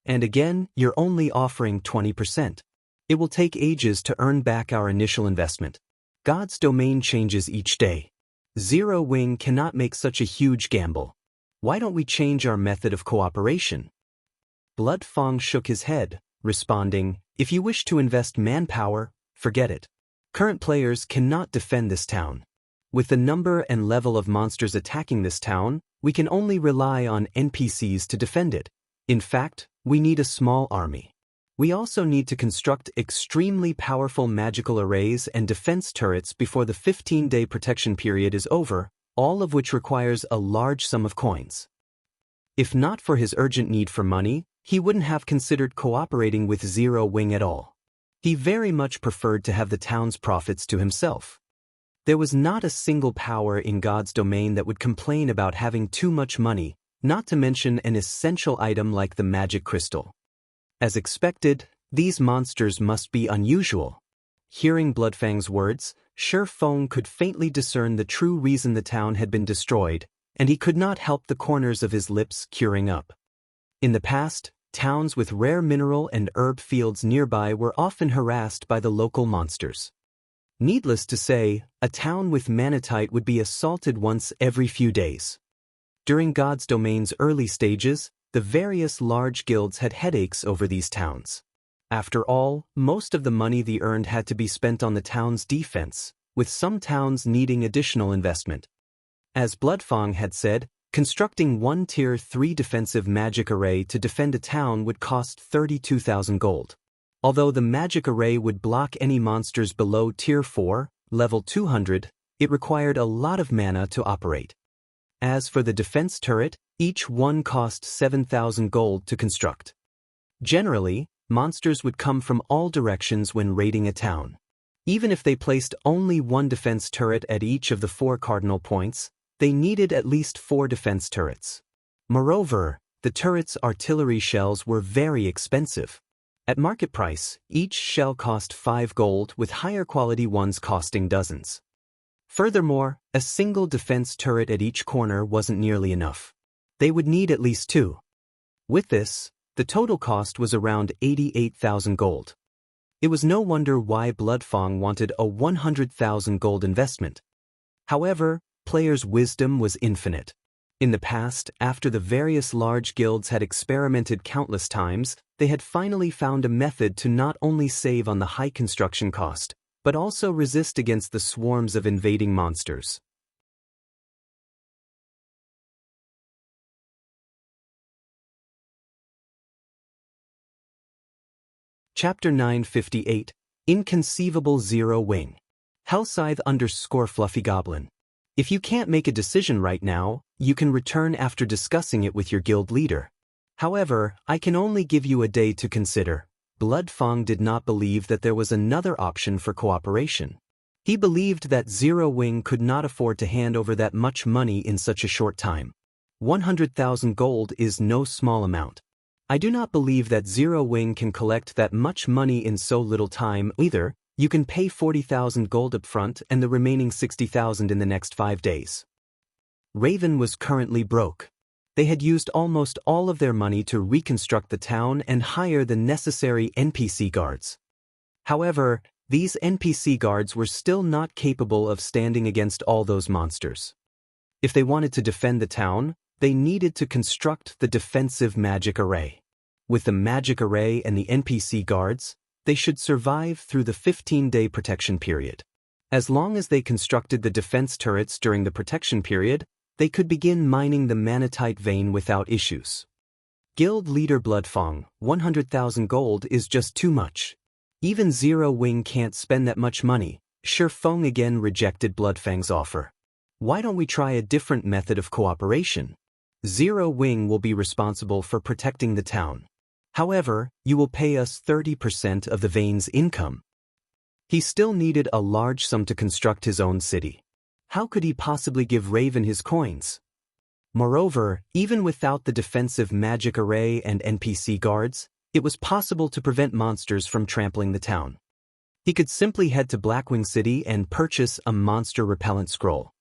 And again, you're only offering 20%. It will take ages to earn back our initial investment. God's domain changes each day. Zero Wing cannot make such a huge gamble. Why don't we change our method of cooperation? Bloodfang shook his head, responding, if you wish to invest manpower, forget it. Current players cannot defend this town. With the number and level of monsters attacking this town, we can only rely on NPCs to defend it. In fact, we need a small army. We also need to construct extremely powerful magical arrays and defense turrets before the 15-day protection period is over, all of which requires a large sum of coins. If not for his urgent need for money, he wouldn't have considered cooperating with Zero Wing at all. He very much preferred to have the town's profits to himself. There was not a single power in God's domain that would complain about having too much money, not to mention an essential item like the magic crystal. As expected, these monsters must be unusual. Hearing Bloodfang's words, Shi Feng could faintly discern the true reason the town had been destroyed, and he could not help the corners of his lips curing up. In the past, towns with rare mineral and herb fields nearby were often harassed by the local monsters. Needless to say, a town with manatite would be assaulted once every few days. During God's domain's early stages, the various large guilds had headaches over these towns. After all, most of the money they earned had to be spent on the town's defense, with some towns needing additional investment. As Bloodfang had said, constructing one Tier 3 defensive magic array to defend a town would cost 32,000 gold. Although the magic array would block any monsters below Tier 4, level 200, it required a lot of mana to operate. As for the defense turret, each one cost 7,000 gold to construct. Generally, monsters would come from all directions when raiding a town. Even if they placed only one defense turret at each of the 4 cardinal points, they needed at least 4 defense turrets. Moreover, the turret's artillery shells were very expensive. At market price, each shell cost 5 gold, with higher quality ones costing dozens. Furthermore, a single defense turret at each corner wasn't nearly enough. They would need at least 2. With this, the total cost was around 88,000 gold. It was no wonder why Bloodfang wanted a 100,000 gold investment. However, players' wisdom was infinite. In the past, after the various large guilds had experimented countless times, they had finally found a method to not only save on the high construction cost, but also resist against the swarms of invading monsters. Chapter 958, Inconceivable Zero Wing. Hellscythe_Fluffy Goblin. If you can't make a decision right now, you can return after discussing it with your guild leader. However, I can only give you a day to consider. Bloodfang did not believe that there was another option for cooperation. He believed that Zero Wing could not afford to hand over that much money in such a short time. 100,000 gold is no small amount. I do not believe that Zero Wing can collect that much money in so little time either. You can pay 40,000 gold up front and the remaining 60,000 in the next 5 days. Raven was currently broke. They had used almost all of their money to reconstruct the town and hire the necessary NPC guards. However, these NPC guards were still not capable of standing against all those monsters. If they wanted to defend the town, they needed to construct the defensive magic array. With the magic array and the NPC guards, they should survive through the 15-day protection period. As long as they constructed the defense turrets during the protection period, they could begin mining the manatite vein without issues. Guild leader Bloodfang, 100,000 gold is just too much. Even Zero Wing can't spend that much money. Shi Feng again rejected Bloodfang's offer. Why don't we try a different method of cooperation? Zero Wing will be responsible for protecting the town. However, you will pay us 30% of the vein's income. He still needed a large sum to construct his own city. How could he possibly give Raven his coins? Moreover, even without the defensive magic array and NPC guards, it was possible to prevent monsters from trampling the town. He could simply head to Blackwing City and purchase a monster repellent scroll.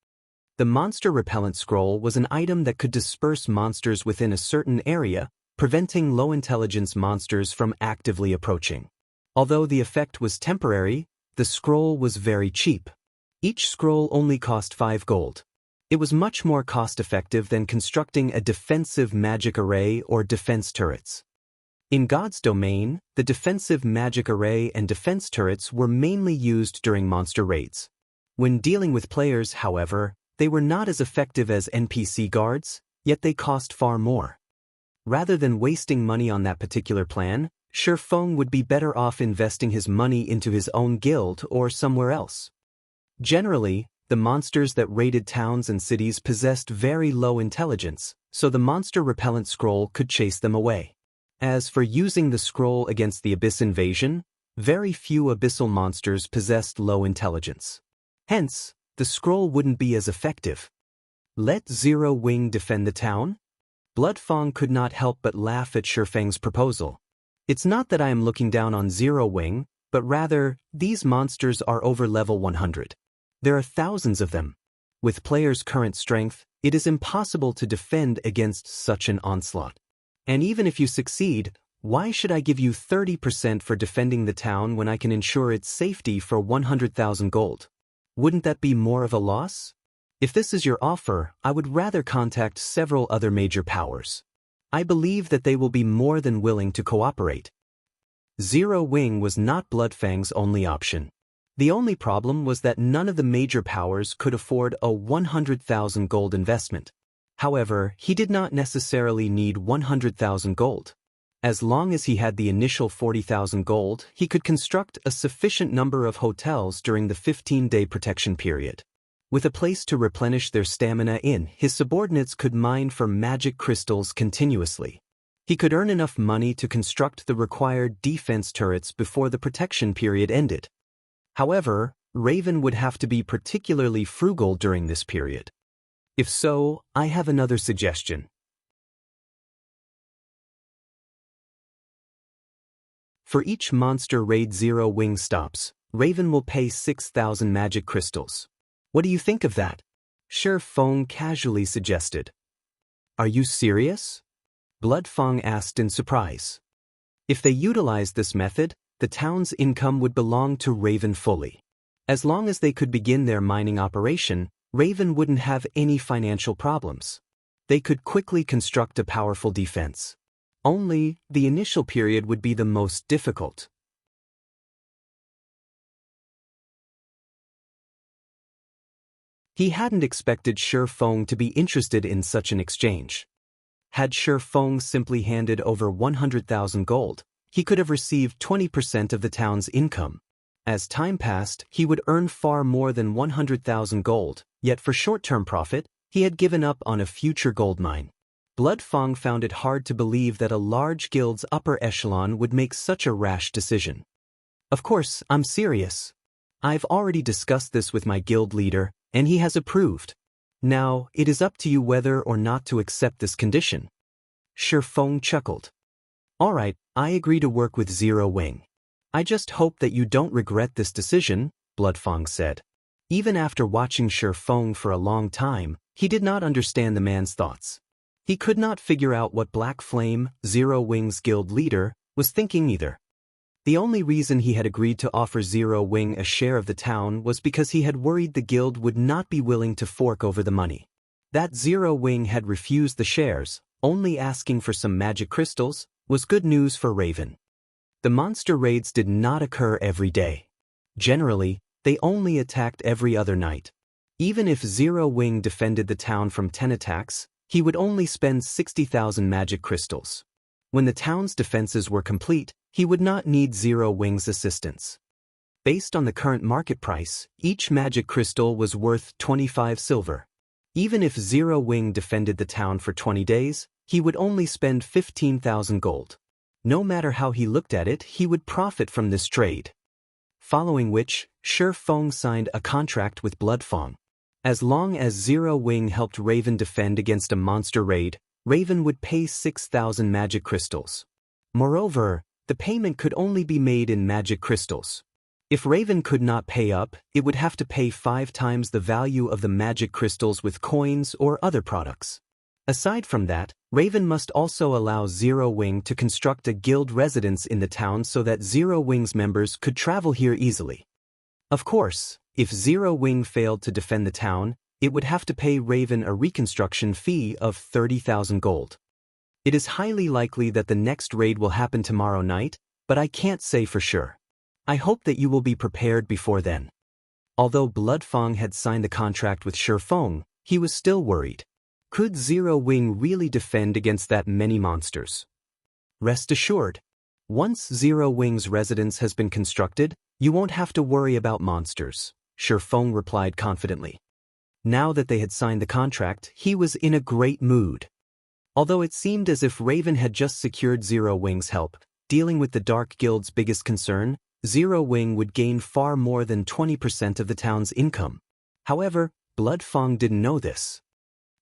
The monster repellent scroll was an item that could disperse monsters within a certain area, preventing low-intelligence monsters from actively approaching. Although the effect was temporary, the scroll was very cheap. Each scroll only cost 5 gold. It was much more cost-effective than constructing a defensive magic array or defense turrets. In God's domain, the defensive magic array and defense turrets were mainly used during monster raids. When dealing with players, however, they were not as effective as NPC guards, yet they cost far more. Rather than wasting money on that particular plan, Shi Feng would be better off investing his money into his own guild or somewhere else. Generally, the monsters that raided towns and cities possessed very low intelligence, so the monster repellent scroll could chase them away. As for using the scroll against the Abyss invasion, very few abyssal monsters possessed low intelligence. Hence, the scroll wouldn't be as effective. Let Zero Wing defend the town? Bloodfang could not help but laugh at Shifeng's proposal. It's not that I am looking down on Zero Wing, but rather, these monsters are over level 100. There are thousands of them. With players' current strength, it is impossible to defend against such an onslaught. And even if you succeed, why should I give you 30% for defending the town when I can ensure its safety for 100,000 gold? Wouldn't that be more of a loss? If this is your offer, I would rather contact several other major powers. I believe that they will be more than willing to cooperate. Zero Wing was not Bloodfang's only option. The only problem was that none of the major powers could afford a 100,000 gold investment. However, he did not necessarily need 100,000 gold. As long as he had the initial 40,000 gold, he could construct a sufficient number of hotels during the 15-day protection period. With a place to replenish their stamina in, his subordinates could mine for magic crystals continuously. He could earn enough money to construct the required defense turrets before the protection period ended. However, Raven would have to be particularly frugal during this period. If so, I have another suggestion. For each monster raid Zero Wing stops, Raven will pay 6,000 magic crystals. What do you think of that? Shifeng casually suggested. Are you serious? Bloodfang asked in surprise. If they utilized this method, the town's income would belong to Raven fully. As long as they could begin their mining operation, Raven wouldn't have any financial problems. They could quickly construct a powerful defense. Only, the initial period would be the most difficult. He hadn't expected Shifeng to be interested in such an exchange. Had Shifeng simply handed over 100,000 gold, he could have received 20% of the town's income. As time passed, he would earn far more than 100,000 gold, yet for short-term profit, he had given up on a future gold mine. Bloodfang found it hard to believe that a large guild's upper echelon would make such a rash decision. Of course, I'm serious. I've already discussed this with my guild leader, and he has approved. Now, it is up to you whether or not to accept this condition. Shifeng chuckled. All right, I agree to work with Zero Wing. I just hope that you don't regret this decision, Bloodfang said. Even after watching Shifeng for a long time, he did not understand the man's thoughts. He could not figure out what Black Flame, Zero Wing's guild leader, was thinking either. The only reason he had agreed to offer Zero Wing a share of the town was because he had worried the guild would not be willing to fork over the money. That Zero Wing had refused the shares, only asking for some magic crystals, was good news for Raven. The monster raids did not occur every day. Generally, they only attacked every other night. Even if Zero Wing defended the town from 10 attacks, he would only spend 60,000 magic crystals. When the town's defenses were complete, he would not need Zero Wing's assistance. Based on the current market price, each magic crystal was worth 25 silver. Even if Zero Wing defended the town for 20 days, he would only spend 15,000 gold. No matter how he looked at it, he would profit from this trade. Following which, Shifeng signed a contract with Bloodfang. As long as Zero Wing helped Raven defend against a monster raid, Raven would pay 6,000 magic crystals. Moreover, the payment could only be made in magic crystals. If Raven could not pay up, it would have to pay 5 times the value of the magic crystals with coins or other products. Aside from that, Raven must also allow Zero Wing to construct a guild residence in the town so that Zero Wing's members could travel here easily. Of course, if Zero Wing failed to defend the town, it would have to pay Raven a reconstruction fee of 30,000 gold. It is highly likely that the next raid will happen tomorrow night, but I can't say for sure. I hope that you will be prepared before then. Although Bloodfang had signed the contract with Shifeng, he was still worried. Could Zero Wing really defend against that many monsters? Rest assured, once Zero Wing's residence has been constructed, you won't have to worry about monsters, Shifeng replied confidently. Now that they had signed the contract, he was in a great mood. Although it seemed as if Raven had just secured Zero Wing's help, dealing with the Dark Guild's biggest concern, Zero Wing would gain far more than 20% of the town's income. However, Bloodfang didn't know this.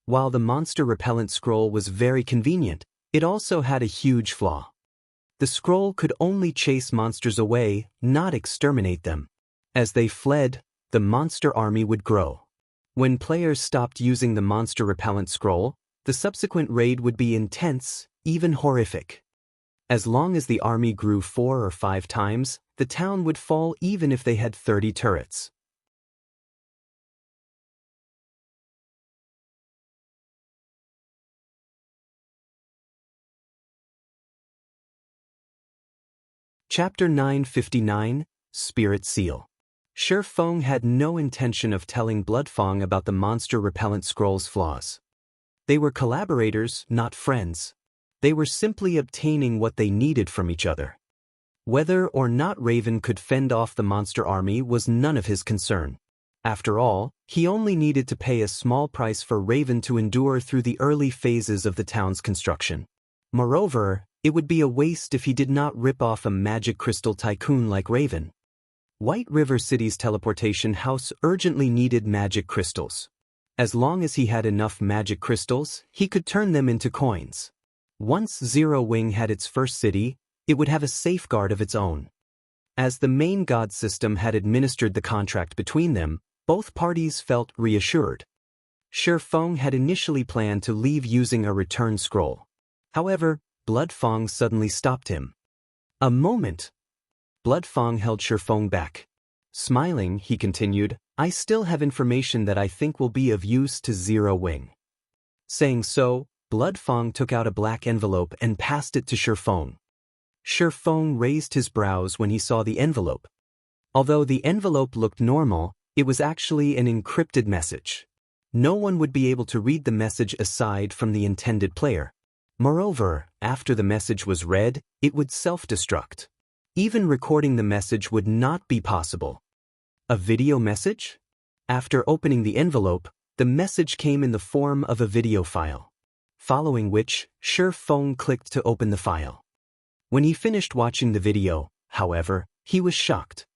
While the monster repellent scroll was very convenient, it also had a huge flaw. The scroll could only chase monsters away, not exterminate them. As they fled, the monster army would grow. When players stopped using the monster repellent scroll, the subsequent raid would be intense, even horrific. As long as the army grew 4 or 5 times, the town would fall even if they had 30 turrets. Chapter 959, Spirit Seal. Shifeng had no intention of telling Bloodfang about the monster repellent scroll's flaws. They were collaborators, not friends. They were simply obtaining what they needed from each other. Whether or not Raven could fend off the monster army was none of his concern. After all, he only needed to pay a small price for Raven to endure through the early phases of the town's construction. Moreover, it would be a waste if he did not rip off a magic crystal tycoon like Raven. White River City's teleportation house urgently needed magic crystals. As long as he had enough magic crystals, he could turn them into coins. Once Zero Wing had its first city, it would have a safeguard of its own. As the main god system had administered the contract between them, both parties felt reassured. Shifeng had initially planned to leave using a return scroll. However, Bloodfang suddenly stopped him. A moment. Bloodfang held Shifeng back. Smiling, he continued, "I still have information that I think will be of use to Zero Wing." Saying so, Bloodfang took out a black envelope and passed it to Shifeng. Shifeng raised his brows when he saw the envelope. Although the envelope looked normal, it was actually an encrypted message. No one would be able to read the message aside from the intended player. Moreover, after the message was read, it would self-destruct. Even recording the message would not be possible. A video message? After opening the envelope, the message came in the form of a video file. Following which, Shifeng clicked to open the file. When he finished watching the video, however, he was shocked.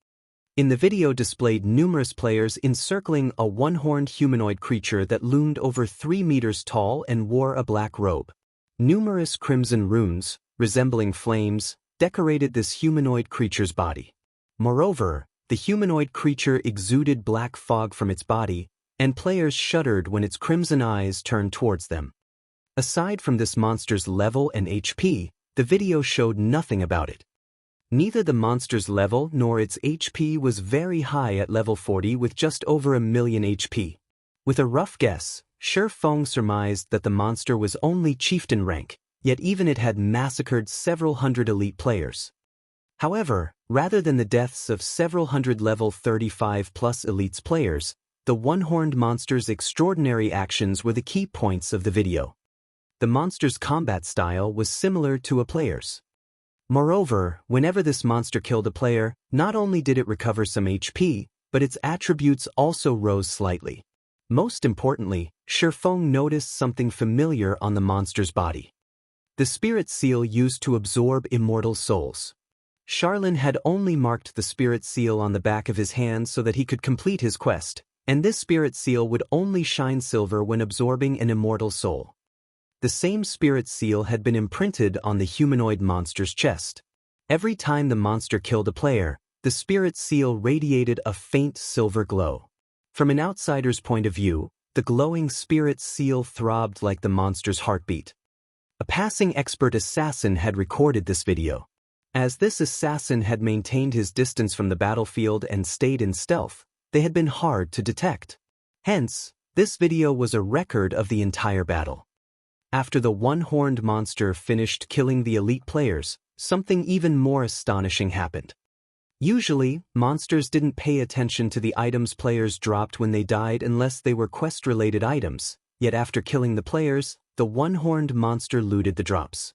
In the video displayed numerous players encircling a one-horned humanoid creature that loomed over 3 meters tall and wore a black robe. Numerous crimson runes, resembling flames, decorated this humanoid creature's body. Moreover, the humanoid creature exuded black fog from its body, and players shuddered when its crimson eyes turned towards them. Aside from this monster's level and HP, the video showed nothing about it. Neither the monster's level nor its HP was very high at level 40 with just over 1,000,000 HP. With a rough guess, Shifeng surmised that the monster was only chieftain rank, yet even it had massacred several hundred elite players. However, rather than the deaths of several hundred level 35+ elites players, the one-horned monster's extraordinary actions were the key points of the video. The monster's combat style was similar to a player's. Moreover, whenever this monster killed a player, not only did it recover some HP, but its attributes also rose slightly. Most importantly, Shifeng noticed something familiar on the monster's body. The spirit seal used to absorb immortal souls. Charlin had only marked the spirit seal on the back of his hand so that he could complete his quest, and this spirit seal would only shine silver when absorbing an immortal soul. The same spirit seal had been imprinted on the humanoid monster's chest. Every time the monster killed a player, the spirit seal radiated a faint silver glow. From an outsider's point of view, the glowing spirit seal throbbed like the monster's heartbeat. A passing expert assassin had recorded this video. As this assassin had maintained his distance from the battlefield and stayed in stealth, they had been hard to detect. Hence, this video was a record of the entire battle. After the one-horned monster finished killing the elite players, something even more astonishing happened. Usually, monsters didn't pay attention to the items players dropped when they died unless they were quest-related items, yet after killing the players, the one-horned monster looted the drops.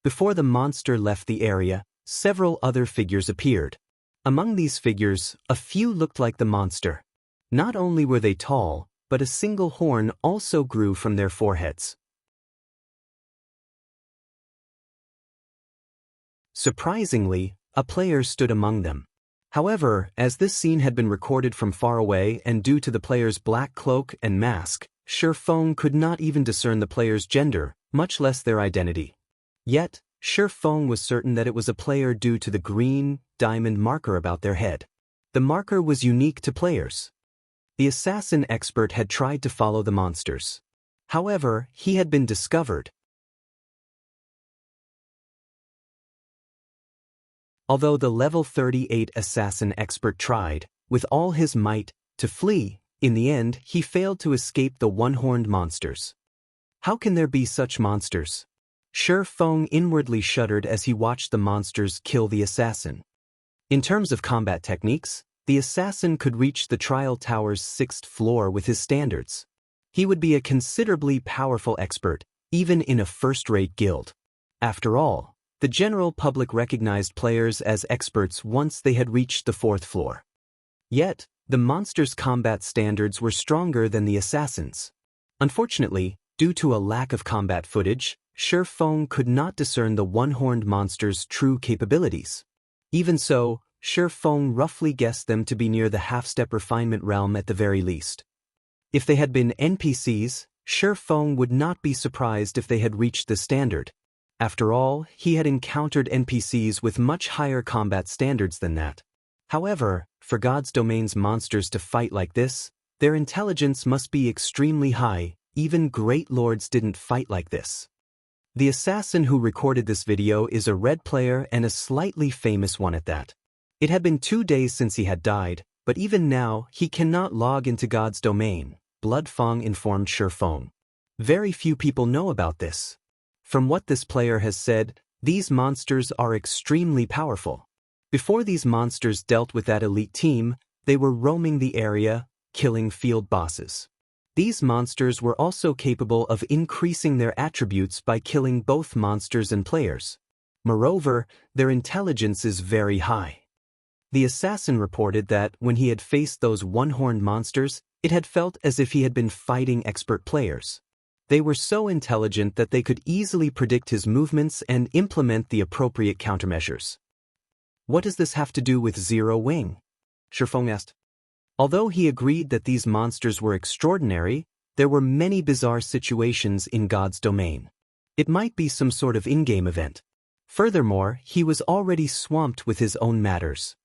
Before the monster left the area, several other figures appeared. Among these figures, a few looked like the monster. Not only were they tall, but a single horn also grew from their foreheads. Surprisingly, a player stood among them. However, as this scene had been recorded from far away and due to the player's black cloak and mask, Shi Feng could not even discern the player's gender, much less their identity. Yet, Shi Feng was certain that it was a player due to the green, diamond marker about their head. The marker was unique to players. The assassin expert had tried to follow the monsters. However, he had been discovered. Although the level 38 assassin expert tried, with all his might, to flee, in the end he failed to escape the one-horned monsters. How can there be such monsters? Shi Feng inwardly shuddered as he watched the monsters kill the assassin. In terms of combat techniques, the assassin could reach the trial tower's 6th floor with his standards. He would be a considerably powerful expert, even in a first-rate guild. After all, the general public recognized players as experts once they had reached the 4th floor. Yet, the monsters' combat standards were stronger than the assassins. Unfortunately, due to a lack of combat footage, Shi Feng could not discern the one-horned monster's true capabilities. Even so, Shi Feng roughly guessed them to be near the half-step refinement realm at the very least. If they had been NPCs, Shi Feng would not be surprised if they had reached the standard. After all, he had encountered NPCs with much higher combat standards than that. However, for God's domain's monsters to fight like this, their intelligence must be extremely high. Even great lords didn't fight like this. The assassin who recorded this video is a red player and a slightly famous one at that. It had been 2 days since he had died, but even now he cannot log into God's domain, Blood Fang informed Shi Feng. Very few people know about this. From what this player has said, these monsters are extremely powerful. Before these monsters dealt with that elite team, they were roaming the area, killing field bosses. These monsters were also capable of increasing their attributes by killing both monsters and players. Moreover, their intelligence is very high. The assassin reported that when he had faced those one-horned monsters, it had felt as if he had been fighting expert players. They were so intelligent that they could easily predict his movements and implement the appropriate countermeasures. What does this have to do with Zero Wing? Shi Feng asked. Although he agreed that these monsters were extraordinary, there were many bizarre situations in God's domain. It might be some sort of in-game event. Furthermore, he was already swamped with his own matters.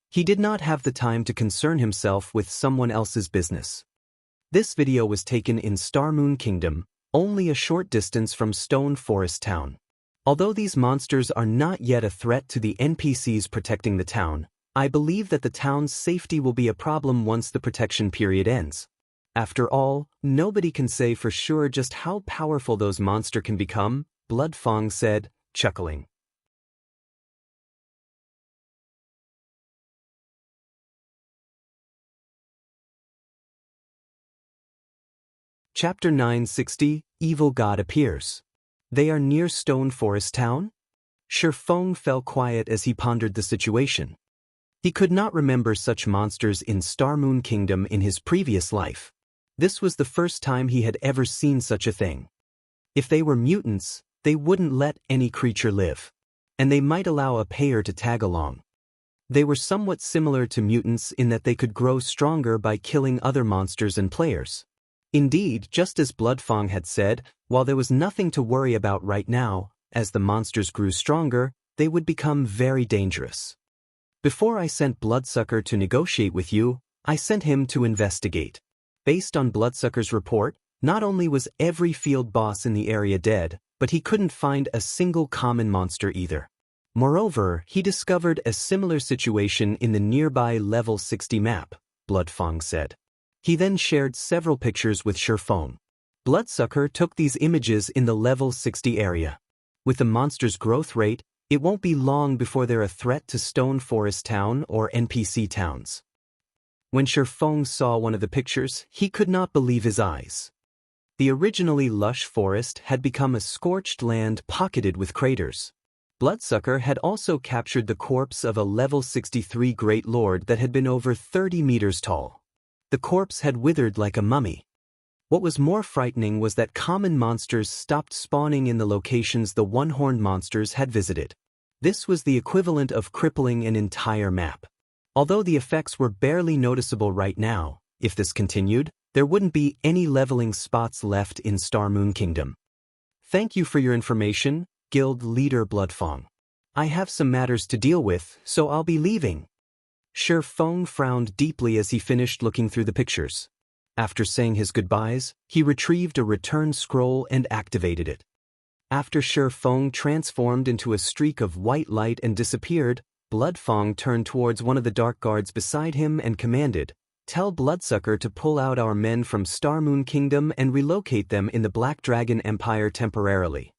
He did not have the time to concern himself with someone else's business. This video was taken in Starmoon Kingdom, only a short distance from Stone Forest Town. Although these monsters are not yet a threat to the NPCs protecting the town, I believe that the town's safety will be a problem once the protection period ends. After all, nobody can say for sure just how powerful those monsters can become, Blood Fang said, chuckling. Chapter 960, Evil God Appears. They are near Stone Forest Town? Shi Feng fell quiet as he pondered the situation. He could not remember such monsters in Starmoon Kingdom in his previous life. This was the first time he had ever seen such a thing. If they were mutants, they wouldn't let any creature live. And they might allow a payer to tag along. They were somewhat similar to mutants in that they could grow stronger by killing other monsters and players. Indeed, just as Blood Fang had said, while there was nothing to worry about right now, as the monsters grew stronger, they would become very dangerous. Before I sent Bloodsucker to negotiate with you, I sent him to investigate. Based on Bloodsucker's report, not only was every field boss in the area dead, but he couldn't find a single common monster either. Moreover, he discovered a similar situation in the nearby level 60 map, Blood Fang said. He then shared several pictures with Shi Feng. Bloodsucker took these images in the level 60 area. With the monster's growth rate, it won't be long before they're a threat to Stone Forest Town or NPC towns. When Shi Feng saw one of the pictures, he could not believe his eyes. The originally lush forest had become a scorched land pocketed with craters. Bloodsucker had also captured the corpse of a level 63 Great Lord that had been over 30 meters tall. The corpse had withered like a mummy. What was more frightening was that common monsters stopped spawning in the locations the one-horned monsters had visited. This was the equivalent of crippling an entire map. Although the effects were barely noticeable right now, if this continued, there wouldn't be any leveling spots left in Star Moon Kingdom. Thank you for your information, Guild Leader Bloodfang. I have some matters to deal with, so I'll be leaving. Shi Feng frowned deeply as he finished looking through the pictures. After saying his goodbyes, he retrieved a return scroll and activated it. After Shi Feng transformed into a streak of white light and disappeared, Bloodfang turned towards one of the dark guards beside him and commanded, "Tell Bloodsucker to pull out our men from Star Moon Kingdom and relocate them in the Black Dragon Empire temporarily."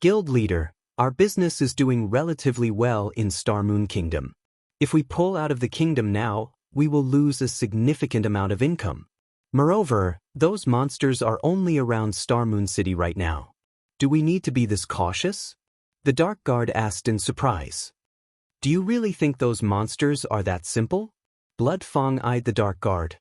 Guild Leader, our business is doing relatively well in Star Moon Kingdom. If we pull out of the kingdom now, we will lose a significant amount of income. Moreover, those monsters are only around Star Moon City right now. Do we need to be this cautious? The Dark Guard asked in surprise. Do you really think those monsters are that simple? Bloodfang eyed the Dark Guard.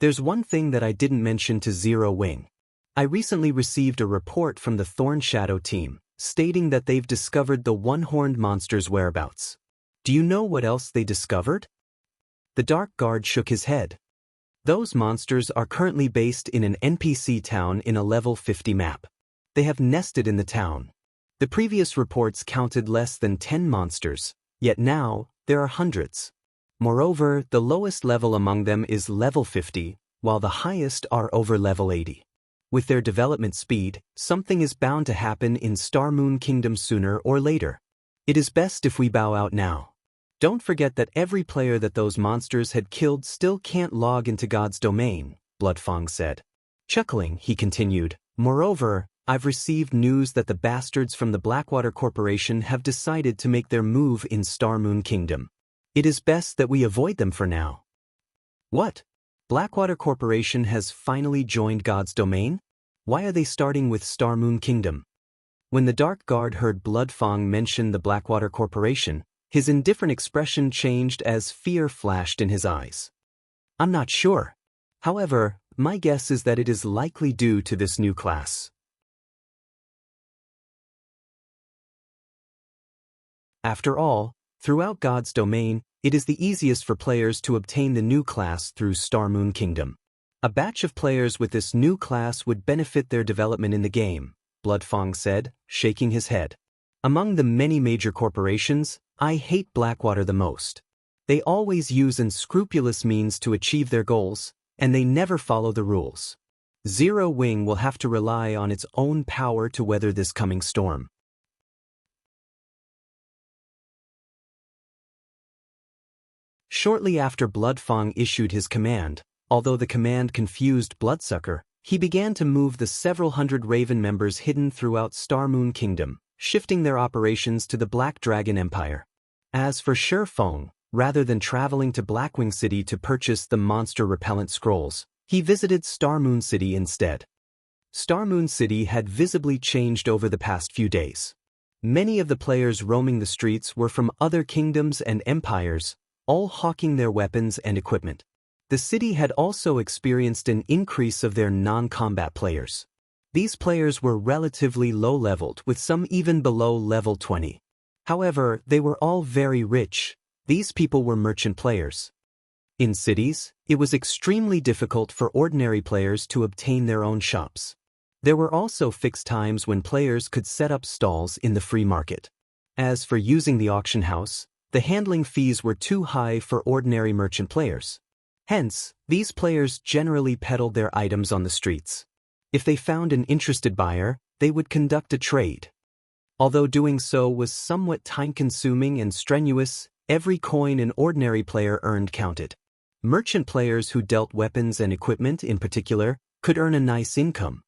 There's one thing that I didn't mention to Zero Wing. I recently received a report from the Thorn Shadow team, stating that they've discovered the one-horned monster's whereabouts. Do you know what else they discovered? The Dark Guard shook his head. Those monsters are currently based in an NPC town in a level 50 map. They have nested in the town. The previous reports counted less than 10 monsters, yet now there are hundreds. Moreover, the lowest level among them is level 50, while the highest are over level 80. With their development speed, something is bound to happen in Star Moon Kingdom sooner or later. It is best if we bow out now. Don't forget that every player that those monsters had killed still can't log into God's domain, Bloodfang said. Chuckling, he continued, "Moreover, I've received news that the bastards from the Blackwater Corporation have decided to make their move in Star Moon Kingdom. It is best that we avoid them for now." What? Blackwater Corporation has finally joined God's domain? Why are they starting with Star Moon Kingdom? When the Dark Guard heard Bloodfang mention the Blackwater Corporation, his indifferent expression changed as fear flashed in his eyes. I'm not sure. However, my guess is that it is likely due to this new class. After all, throughout God's domain, it is the easiest for players to obtain the new class through Star Moon Kingdom. A batch of players with this new class would benefit their development in the game, Bloodfang said, shaking his head. Among the many major corporations, I hate Blackwater the most. They always use unscrupulous means to achieve their goals, and they never follow the rules. Zero Wing will have to rely on its own power to weather this coming storm. Shortly after Bloodfang issued his command, although the command confused Bloodsucker, he began to move the several hundred Raven members hidden throughout Star Moon Kingdom, shifting their operations to the Black Dragon Empire. As for Shi Feng, rather than traveling to Blackwing City to purchase the monster repellent scrolls, he visited Star Moon City instead. Star Moon City had visibly changed over the past few days. Many of the players roaming the streets were from other kingdoms and empires, all hawking their weapons and equipment. The city had also experienced an increase of their non-combat players. These players were relatively low-leveled, with some even below level 20. However, they were all very rich. These people were merchant players. In cities, it was extremely difficult for ordinary players to obtain their own shops. There were also fixed times when players could set up stalls in the free market. As for using the auction house, the handling fees were too high for ordinary merchant players. Hence, these players generally peddled their items on the streets. If they found an interested buyer, they would conduct a trade. Although doing so was somewhat time-consuming and strenuous, every coin an ordinary player earned counted. Merchant players who dealt weapons and equipment in particular could earn a nice income.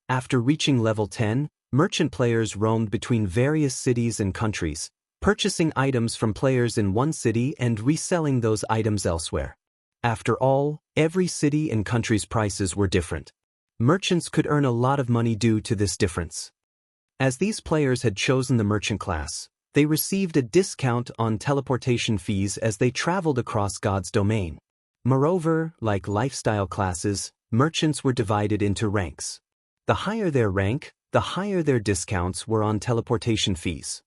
After reaching level 10, merchant players roamed between various cities and countries, purchasing items from players in one city and reselling those items elsewhere. After all, every city and country's prices were different. Merchants could earn a lot of money due to this difference. As these players had chosen the merchant class, they received a discount on teleportation fees as they traveled across God's domain. Moreover, like lifestyle classes, merchants were divided into ranks. The higher their rank, the higher their discounts were on teleportation fees.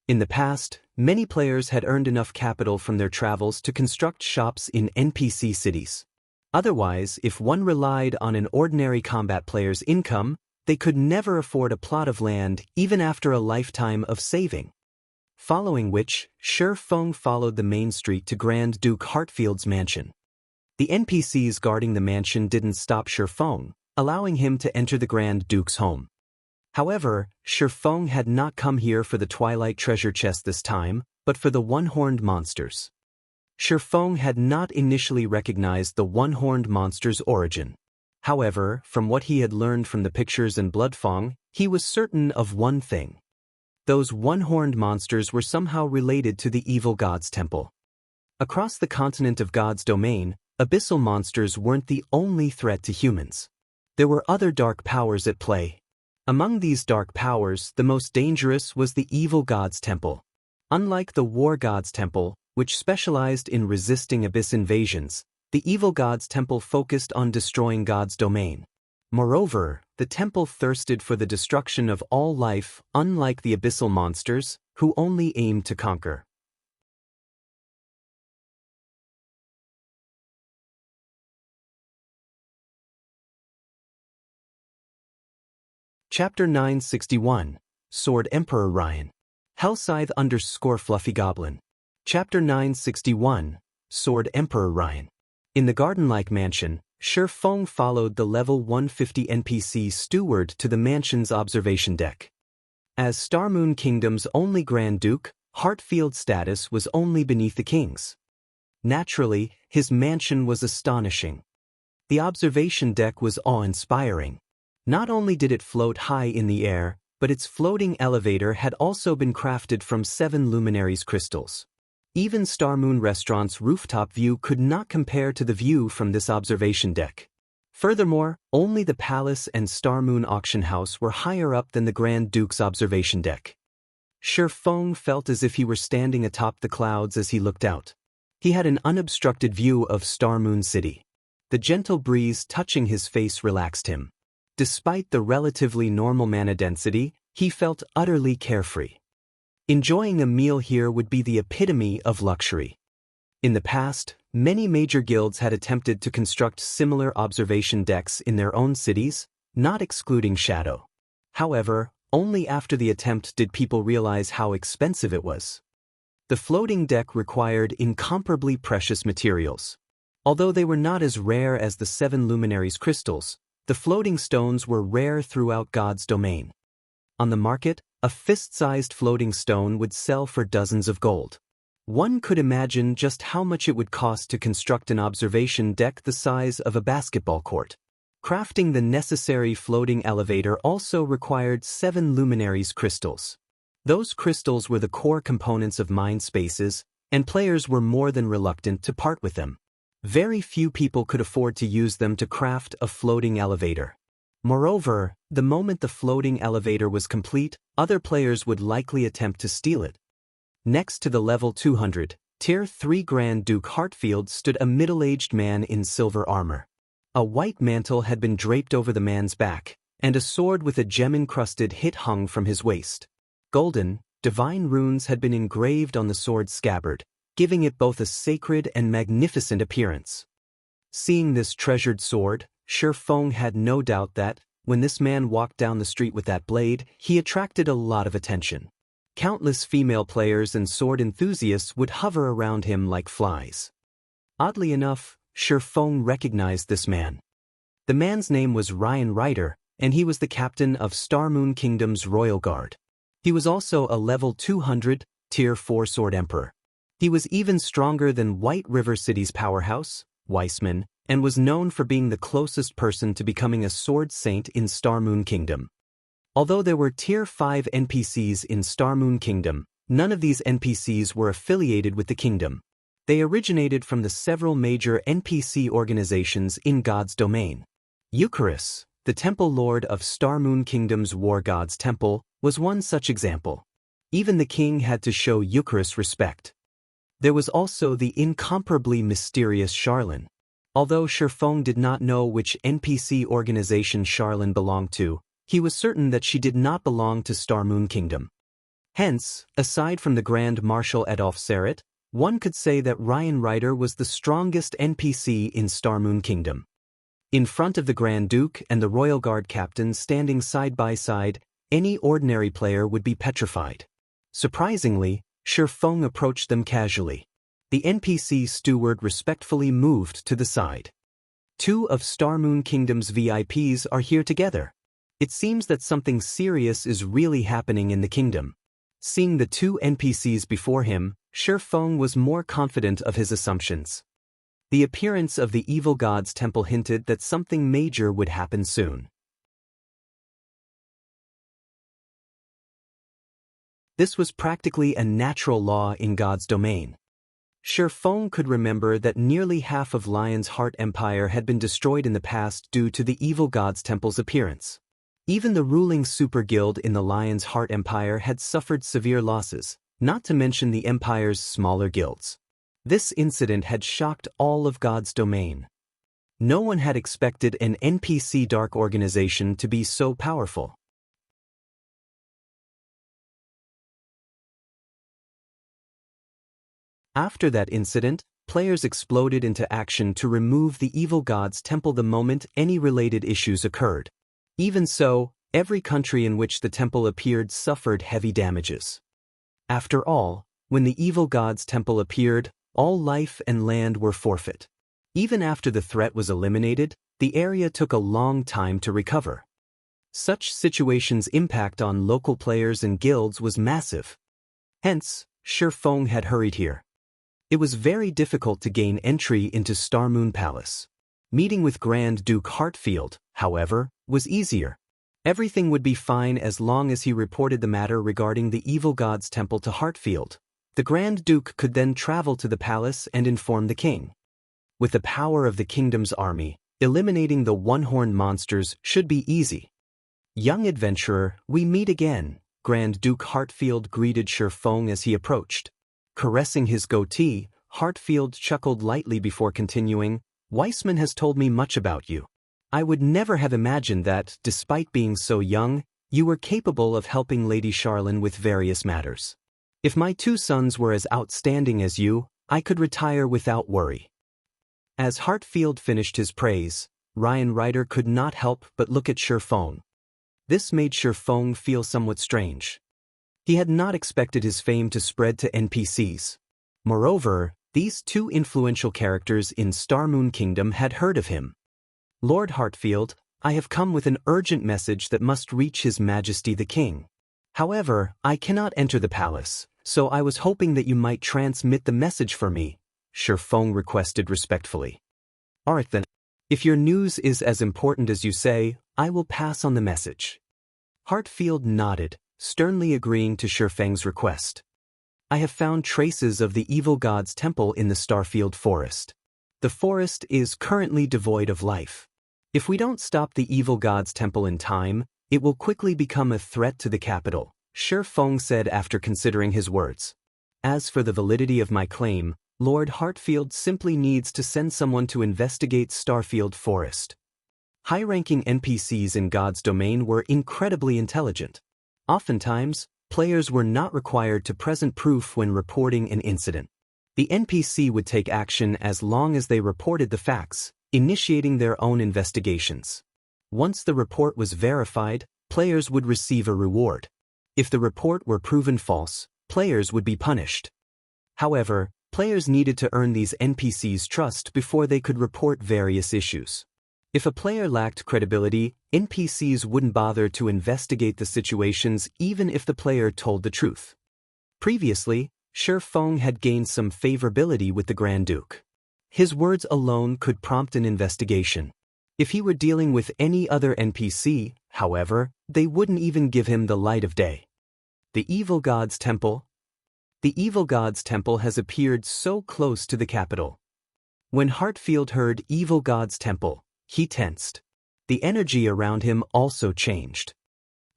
In the past, many players had earned enough capital from their travels to construct shops in NPC cities. Otherwise, if one relied on an ordinary combat player's income, they could never afford a plot of land even after a lifetime of saving. Following which, Shi Feng followed the main street to Grand Duke Hartfield's mansion. The NPCs guarding the mansion didn't stop Shi Feng, allowing him to enter the Grand Duke's home. However, Shi Feng had not come here for the Twilight treasure chest this time, but for the one-horned monsters. Shi Feng had not initially recognized the one-horned monster's origin. However, from what he had learned from the pictures in Bloodfang, he was certain of one thing. Those one-horned monsters were somehow related to the evil god's temple. Across the continent of God's domain, abyssal monsters weren't the only threat to humans. There were other dark powers at play. Among these dark powers, the most dangerous was the evil god's temple. Unlike the war god's temple, which specialized in resisting abyss invasions, the evil god's temple focused on destroying God's domain. Moreover, the temple thirsted for the destruction of all life, unlike the abyssal monsters, who only aimed to conquer. Chapter 961, Sword Emperor Ryan. Hellscythe _ Fluffy Chapter 961, Sword Emperor Ryan. In the garden-like mansion, Shi Feng followed the level 150 NPC steward to the mansion's observation deck. As Starmoon Kingdom's only Grand Duke, Hartfield's status was only beneath the king's. Naturally, his mansion was astonishing. The observation deck was awe-inspiring. Not only did it float high in the air, but its floating elevator had also been crafted from 7 luminaries crystals. Even Starmoon Restaurant's rooftop view could not compare to the view from this observation deck. Furthermore, only the palace and Starmoon auction house were higher up than the Grand Duke's observation deck. Shi Feng felt as if he were standing atop the clouds as he looked out. He had an unobstructed view of Starmoon City. The gentle breeze touching his face relaxed him. Despite the relatively normal mana density, he felt utterly carefree. Enjoying a meal here would be the epitome of luxury. In the past, many major guilds had attempted to construct similar observation decks in their own cities, not excluding Shadow. However, only after the attempt did people realize how expensive it was. The floating deck required incomparably precious materials. Although they were not as rare as the 7 luminaries crystals, the floating stones were rare throughout God's domain. On the market, a fist-sized floating stone would sell for dozens of gold. One could imagine just how much it would cost to construct an observation deck the size of a basketball court. Crafting the necessary floating elevator also required 7 luminaries crystals. Those crystals were the core components of mind spaces, and players were more than reluctant to part with them. Very few people could afford to use them to craft a floating elevator. Moreover, the moment the floating elevator was complete, other players would likely attempt to steal it. Next to the level 200, Tier 3 Grand Duke Hartfield stood a middle-aged man in silver armor. A white mantle had been draped over the man's back, and a sword with a gem-encrusted hilt hung from his waist. Golden, divine runes had been engraved on the sword's scabbard, giving it both a sacred and magnificent appearance. Seeing this treasured sword, Shi Feng had no doubt that, when this man walked down the street with that blade, he attracted a lot of attention. Countless female players and sword enthusiasts would hover around him like flies. Oddly enough, Shi Feng recognized this man. The man's name was Ryan Ryder, and he was the captain of Starmoon Kingdom's Royal Guard. He was also a level 200, Tier 4 Sword Emperor. He was even stronger than White River City's powerhouse, Weissman, and was known for being the closest person to becoming a sword saint in Starmoon Kingdom. Although there were Tier 5 NPCs in Starmoon Kingdom, none of these NPCs were affiliated with the kingdom. They originated from the several major NPC organizations in God's domain. Eucharis, the temple lord of Starmoon Kingdom's war god's temple, was one such example. Even the king had to show Eucharis respect. There was also the incomparably mysterious Charlene. Although Shi Feng did not know which NPC organization Charlene belonged to, he was certain that she did not belong to Starmoon Kingdom. Hence, aside from the Grand Marshal Adolf Serret, one could say that Ryan Ryder was the strongest NPC in Starmoon Kingdom. In front of the Grand Duke and the Royal Guard captains standing side by side, any ordinary player would be petrified. Surprisingly, Shi Feng approached them casually. The NPC steward respectfully moved to the side. Two of Starmoon Kingdom's VIPs are here together. It seems that something serious is really happening in the kingdom. Seeing the two NPCs before him, Shi Feng was more confident of his assumptions. The appearance of the evil god's temple hinted that something major would happen soon. This was practically a natural law in God's domain. Shi Feng could remember that nearly half of Lion's Heart Empire had been destroyed in the past due to the evil god's temple's appearance. Even the ruling super guild in the Lion's Heart Empire had suffered severe losses, not to mention the empire's smaller guilds. This incident had shocked all of God's domain. No one had expected an NPC dark organization to be so powerful. After that incident, players exploded into action to remove the evil god's temple the moment any related issues occurred. Even so, every country in which the temple appeared suffered heavy damages. After all, when the evil god's temple appeared, all life and land were forfeit. Even after the threat was eliminated, the area took a long time to recover. Such situations' impact on local players and guilds was massive. Hence, Shi Feng had hurried here. It was very difficult to gain entry into Starmoon Palace. Meeting with Grand Duke Hartfield, however, was easier. Everything would be fine as long as he reported the matter regarding the evil god's temple to Hartfield. The Grand Duke could then travel to the palace and inform the king. With the power of the kingdom's army, eliminating the one-horned monsters should be easy. Young adventurer, we meet again, Grand Duke Hartfield greeted Shi Feng as he approached. Caressing his goatee, Hartfield chuckled lightly before continuing, Weissman has told me much about you. I would never have imagined that, despite being so young, you were capable of helping Lady Charlene with various matters. If my two sons were as outstanding as you, I could retire without worry. As Hartfield finished his praise, Ryan Ryder could not help but look at Shi Feng. This made Shi Feng feel somewhat strange. He had not expected his fame to spread to NPCs. Moreover, these two influential characters in Starmoon Kingdom had heard of him. Lord Hartfield, I have come with an urgent message that must reach His Majesty the King. However, I cannot enter the palace, so I was hoping that you might transmit the message for me, Shi Feng requested respectfully. Alright then. If your news is as important as you say, I will pass on the message. Hartfield nodded, sternly agreeing to Shi Feng's request. I have found traces of the evil god's temple in the Starfield Forest. The forest is currently devoid of life. If we don't stop the evil god's temple in time, it will quickly become a threat to the capital, Shi Feng said after considering his words. As for the validity of my claim, Lord Hartfield simply needs to send someone to investigate Starfield Forest. High-ranking NPCs in God's domain were incredibly intelligent. Oftentimes, players were not required to present proof when reporting an incident. The NPC would take action as long as they reported the facts, initiating their own investigations. Once the report was verified, players would receive a reward. If the report were proven false, players would be punished. However, players needed to earn these NPCs' trust before they could report various issues. If a player lacked credibility, NPCs wouldn't bother to investigate the situations even if the player told the truth. Previously, Shi Feng had gained some favorability with the Grand Duke. His words alone could prompt an investigation. If he were dealing with any other NPC, however, they wouldn't even give him the light of day. The evil god's temple? The evil god's temple has appeared so close to the capital. When Hartfield heard evil god's temple, he tensed. The energy around him also changed.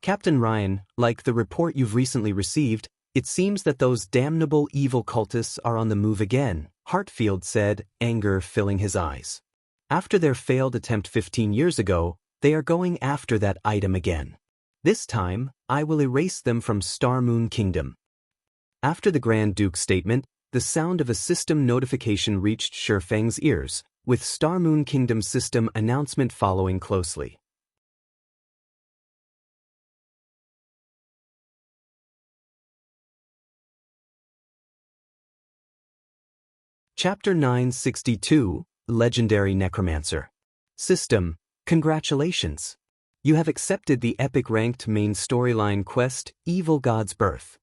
Captain Ryan, like the report you've recently received, it seems that those damnable evil cultists are on the move again, Hartfield said, anger filling his eyes. After their failed attempt 15 years ago, they are going after that item again. This time, I will erase them from Star Moon Kingdom. After the Grand Duke's statement, the sound of a system notification reached Shifeng's ears, with Star Moon Kingdom system announcement following closely. Chapter 962, Legendary Necromancer. System, congratulations. You have accepted the epic ranked main storyline quest, Evil God's Birth.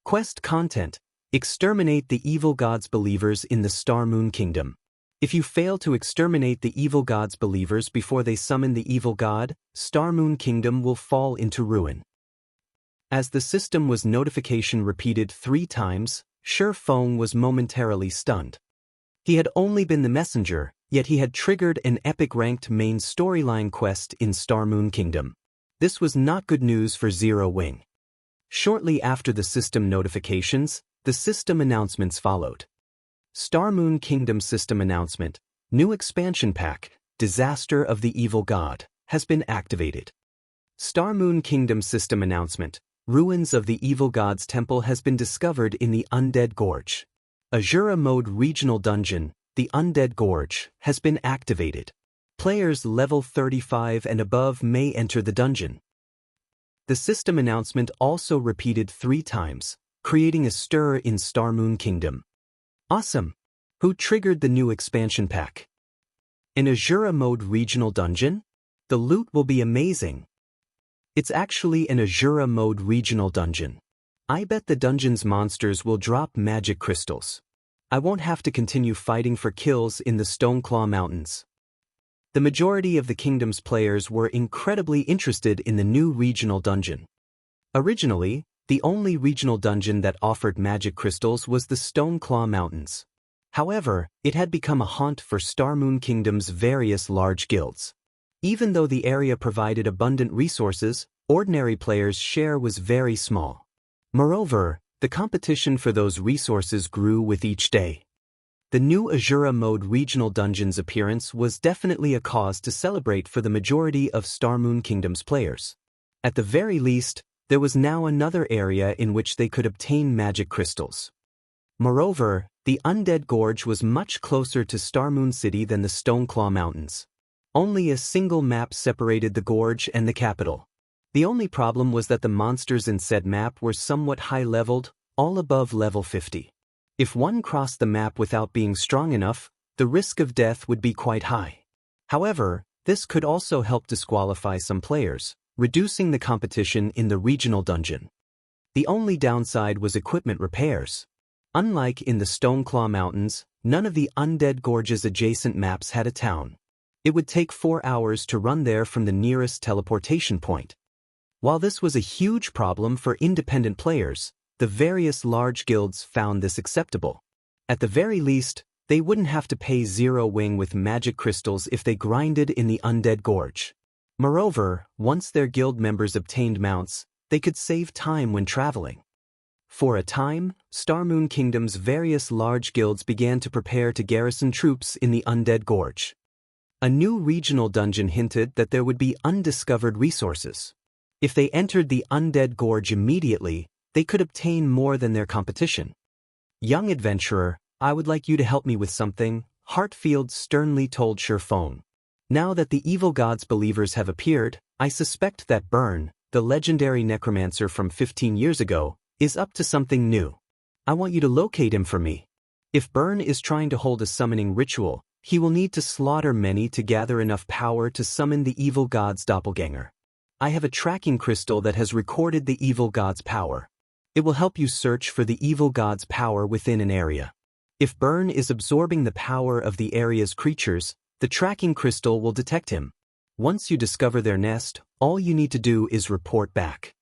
Quest content, exterminate the evil god's believers in the Star Moon Kingdom. If you fail to exterminate the evil god's believers before they summon the evil god, Star Moon Kingdom will fall into ruin. As the system was notification repeated 3 times, Shifeng was momentarily stunned. He had only been the messenger, yet he had triggered an epic-ranked main storyline quest in Star Moon Kingdom. This was not good news for Zero Wing. Shortly after the system notifications, the system announcements followed. Star Moon Kingdom system announcement, new expansion pack, Disaster of the Evil God, has been activated. Star Moon Kingdom system announcement, ruins of the Evil God's temple has been discovered in the Undead Gorge. Azura Mode Regional Dungeon, the Undead Gorge, has been activated. Players level 35 and above may enter the dungeon. The system announcement also repeated 3 times, creating a stir in Star Moon Kingdom. Awesome! Who triggered the new expansion pack? An Azura Mode Regional Dungeon? The loot will be amazing. It's actually an Azura Mode Regional Dungeon. I bet the dungeon's monsters will drop magic crystals. I won't have to continue fighting for kills in the Stoneclaw Mountains. The majority of the kingdom's players were incredibly interested in the new regional dungeon. Originally, the only regional dungeon that offered magic crystals was the Stoneclaw Mountains. However, it had become a haunt for Star Moon Kingdom's various large guilds. Even though the area provided abundant resources, ordinary players' share was very small. Moreover, the competition for those resources grew with each day. The new Azura Mode Regional Dungeon's appearance was definitely a cause to celebrate for the majority of Star Moon Kingdom's players. At the very least, there was now another area in which they could obtain magic crystals. Moreover, the Undead Gorge was much closer to Star Moon City than the Stoneclaw Mountains. Only a single map separated the gorge and the capital. The only problem was that the monsters in said map were somewhat high-leveled, all above level 50. If one crossed the map without being strong enough, the risk of death would be quite high. However, this could also help disqualify some players, reducing the competition in the regional dungeon. The only downside was equipment repairs. Unlike in the Stoneclaw Mountains, none of the Undead Gorge's adjacent maps had a town. It would take 4 hours to run there from the nearest teleportation point. While this was a huge problem for independent players, the various large guilds found this acceptable. At the very least, they wouldn't have to pay Zero Wing with magic crystals if they grinded in the Undead Gorge. Moreover, once their guild members obtained mounts, they could save time when traveling. For a time, Star Moon Kingdom's various large guilds began to prepare to garrison troops in the Undead Gorge. A new regional dungeon hinted that there would be undiscovered resources. If they entered the Undead Gorge immediately, they could obtain more than their competition. Young adventurer, I would like you to help me with something, Heartfield sternly told Shifeng. Now that the evil god's believers have appeared, I suspect that Burn, the legendary necromancer from 15 years ago, is up to something new. I want you to locate him for me. If Burn is trying to hold a summoning ritual, he will need to slaughter many to gather enough power to summon the evil god's doppelganger. I have a tracking crystal that has recorded the evil god's power. It will help you search for the evil god's power within an area. If Burn is absorbing the power of the area's creatures, the tracking crystal will detect him. Once you discover their nest, all you need to do is report back.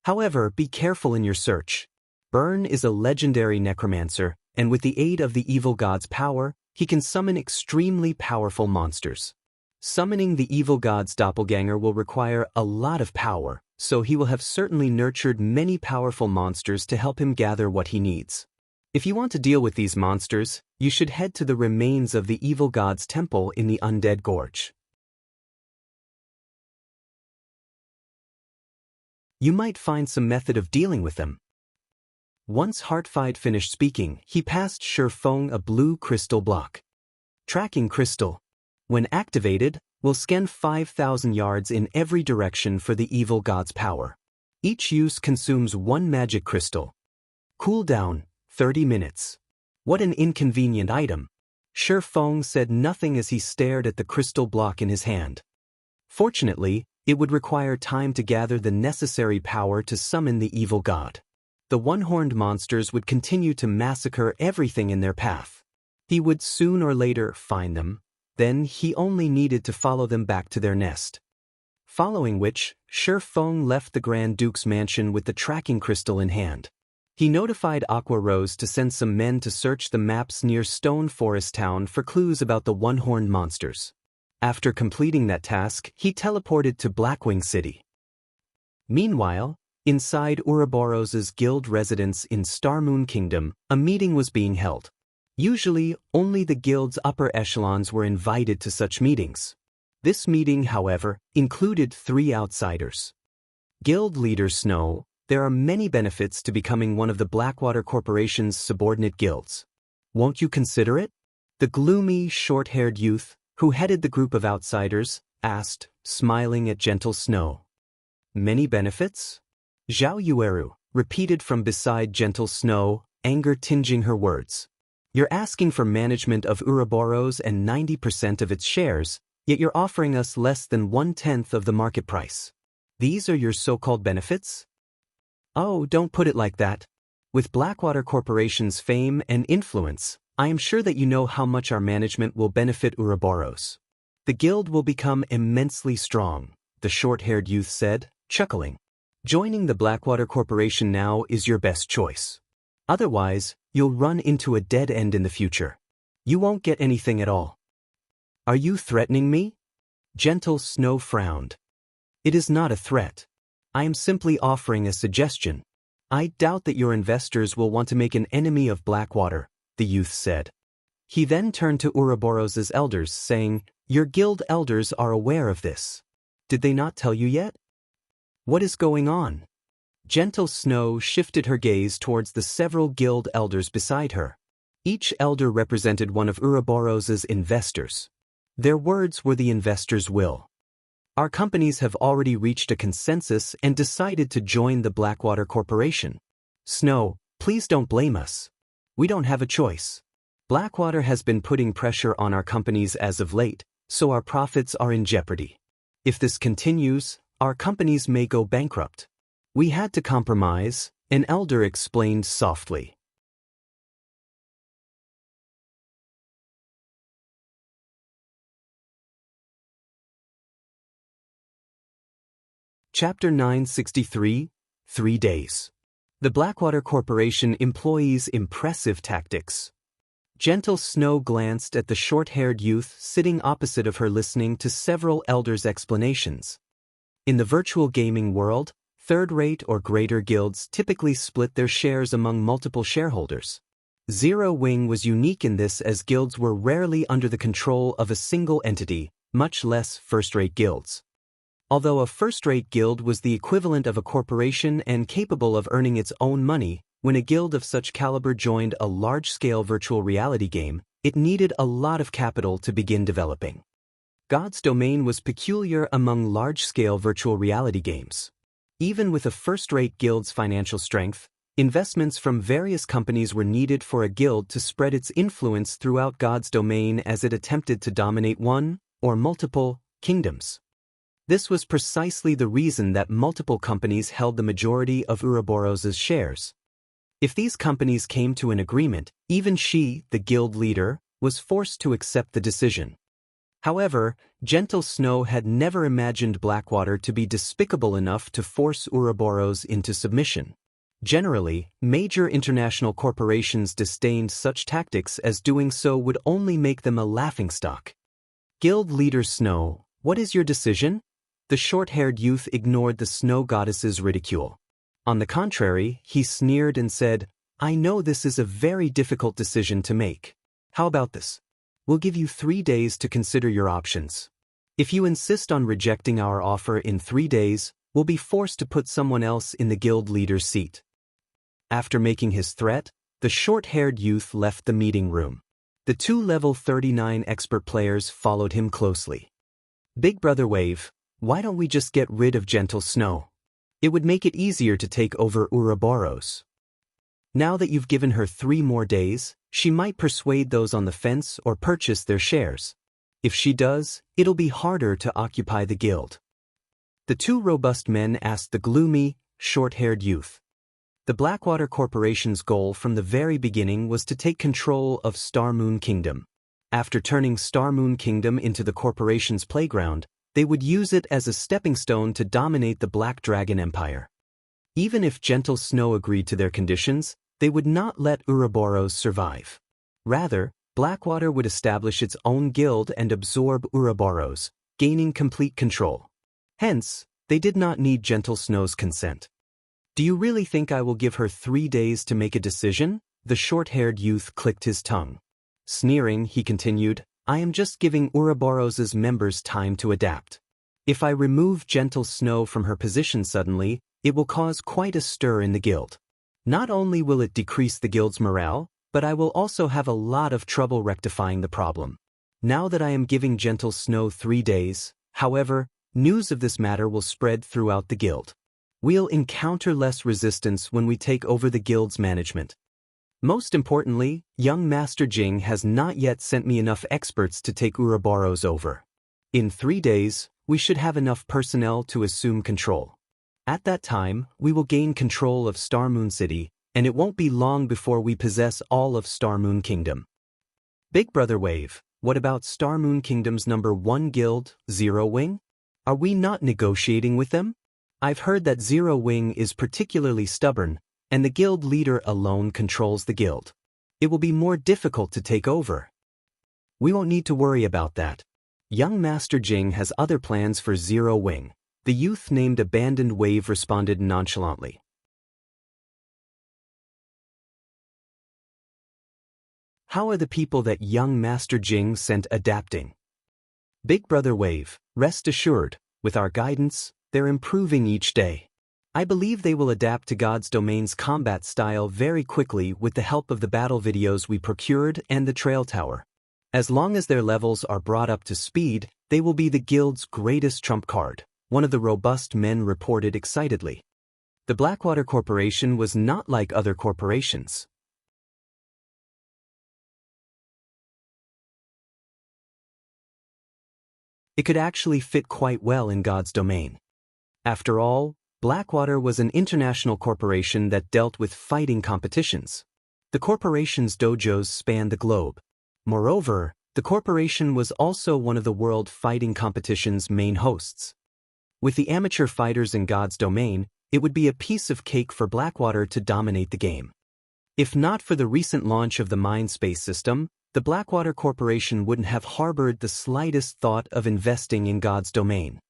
However, be careful in your search. Burn is a legendary necromancer, and with the aid of the evil god's power, he can summon extremely powerful monsters. Summoning the evil god's doppelganger will require a lot of power, so he will have certainly nurtured many powerful monsters to help him gather what he needs. If you want to deal with these monsters, you should head to the remains of the evil god's temple in the Undead Gorge. You might find some method of dealing with them. Once Heartfied finished speaking, he passed Shifeng a blue crystal block. Tracking crystal. When activated, will scan 5,000 yards in every direction for the evil god's power. Each use consumes 1 magic crystal. Cooldown, 30 minutes. What an inconvenient item. Shifeng said nothing as he stared at the crystal block in his hand. Fortunately, it would require time to gather the necessary power to summon the evil god. The one-horned monsters would continue to massacre everything in their path. He would soon or later find them, then he only needed to follow them back to their nest. Following which, Shifeng left the Grand Duke's mansion with the tracking crystal in hand. He notified Aqua Rose to send some men to search the maps near Stone Forest Town for clues about the one-horned monsters. After completing that task, he teleported to Blackwing City. Meanwhile, inside Ouroboros's guild residence in Starmoon Kingdom, a meeting was being held. Usually, only the guild's upper echelons were invited to such meetings. This meeting, however, included 3 outsiders. Guild leader Snow, there are many benefits to becoming one of the Blackwater Corporation's subordinate guilds. Won't you consider it? The gloomy, short-haired youth, who headed the group of outsiders, asked, smiling at gentle Snow. Many benefits? Zhao Yueru repeated from beside gentle Snow, anger tinging her words. You're asking for management of Ouroboros and 90% of its shares, yet you're offering us less than 1/10 of the market price. These are your so-called benefits? Oh, don't put it like that. With Blackwater Corporation's fame and influence, I am sure that you know how much our management will benefit Ouroboros. The guild will become immensely strong, the short-haired youth said, chuckling. Joining the Blackwater Corporation now is your best choice. Otherwise, you'll run into a dead end in the future. You won't get anything at all. Are you threatening me? Gentle Snow frowned. It is not a threat. I am simply offering a suggestion. I doubt that your investors will want to make an enemy of Blackwater, the youth said. He then turned to Ouroboros's elders, saying, Your guild elders are aware of this. Did they not tell you yet? What is going on? Gentle Snow shifted her gaze towards the several guild elders beside her. Each elder represented one of Ouroboros's investors. Their words were the investors' will. Our companies have already reached a consensus and decided to join the Blackwater Corporation. Snow, please don't blame us. We don't have a choice. Blackwater has been putting pressure on our companies as of late, so our profits are in jeopardy. If this continues, our companies may go bankrupt. We had to compromise, an elder explained softly. Chapter 963, 3 Days. The Blackwater Corporation employs impressive tactics. Gentle Snow glanced at the short-haired youth sitting opposite of her listening to several elders' explanations. In the virtual gaming world, third-rate or greater guilds typically split their shares among multiple shareholders. Zero Wing was unique in this as guilds were rarely under the control of a single entity, much less first-rate guilds. Although a first-rate guild was the equivalent of a corporation and capable of earning its own money, when a guild of such caliber joined a large-scale virtual reality game, it needed a lot of capital to begin developing. God's domain was peculiar among large-scale virtual reality games. Even with a first-rate guild's financial strength, investments from various companies were needed for a guild to spread its influence throughout God's domain as it attempted to dominate one, or multiple, kingdoms. This was precisely the reason that multiple companies held the majority of Ouroboros's shares. If these companies came to an agreement, even she, the guild leader, was forced to accept the decision. However, Gentle Snow had never imagined Blackwater to be despicable enough to force Ouroboros into submission. Generally, major international corporations disdained such tactics as doing so would only make them a laughingstock. Guild leader Snow, what is your decision? The short-haired youth ignored the snow goddess's ridicule. On the contrary, he sneered and said, I know this is a very difficult decision to make. How about this? We'll give you 3 days to consider your options. If you insist on rejecting our offer in 3 days, we'll be forced to put someone else in the guild leader's seat. After making his threat, the short-haired youth left the meeting room. The 2 level 39 expert players followed him closely. Big Brother Wave, why don't we just get rid of Gentle Snow? It would make it easier to take over Ouroboros. Now that you've given her 3 more days, she might persuade those on the fence or purchase their shares. If she does, it'll be harder to occupy the guild. The 2 robust men asked the gloomy, short-haired youth. The Blackwater Corporation's goal from the very beginning was to take control of Star Moon Kingdom. After turning Star Moon Kingdom into the corporation's playground, they would use it as a stepping stone to dominate the Black Dragon Empire. Even if Gentle Snow agreed to their conditions, they would not let Ouroboros survive. Rather, Blackwater would establish its own guild and absorb Ouroboros, gaining complete control. Hence, they did not need Gentle Snow's consent. Do you really think I will give her 3 days to make a decision? The short-haired youth clicked his tongue. Sneering, he continued, I am just giving Ouroboros's members time to adapt. If I remove Gentle Snow from her position suddenly, it will cause quite a stir in the guild. Not only will it decrease the guild's morale, but I will also have a lot of trouble rectifying the problem. Now that I am giving Gentle Snow 3 days, however, news of this matter will spread throughout the guild. We'll encounter less resistance when we take over the guild's management. Most importantly, young Master Jing has not yet sent me enough experts to take Ouroboros over. In 3 days, we should have enough personnel to assume control. At that time, we will gain control of Star Moon City, and it won't be long before we possess all of Star Moon Kingdom. Big Brother Wave, what about Star Moon Kingdom's number 1 guild, Zero Wing? Are we not negotiating with them? I've heard that Zero Wing is particularly stubborn, and the guild leader alone controls the guild. It will be more difficult to take over. We won't need to worry about that. Young Master Jing has other plans for Zero Wing. The youth named Abandoned Wave responded nonchalantly. How are the people that young Master Jing sent adapting? Big Brother Wave, rest assured, with our guidance, they're improving each day. I believe they will adapt to God's Domain's combat style very quickly with the help of the battle videos we procured and the Trail Tower. As long as their levels are brought up to speed, they will be the guild's greatest trump card, one of the robust men reported excitedly. The Blackwater Corporation was not like other corporations. It could actually fit quite well in God's domain. After all, Blackwater was an international corporation that dealt with fighting competitions. The corporation's dojos spanned the globe. Moreover, the corporation was also one of the world fighting competition's main hosts. With the amateur fighters in God's domain, it would be a piece of cake for Blackwater to dominate the game. If not for the recent launch of the Mindspace system, the Blackwater Corporation wouldn't have harbored the slightest thought of investing in God's domain.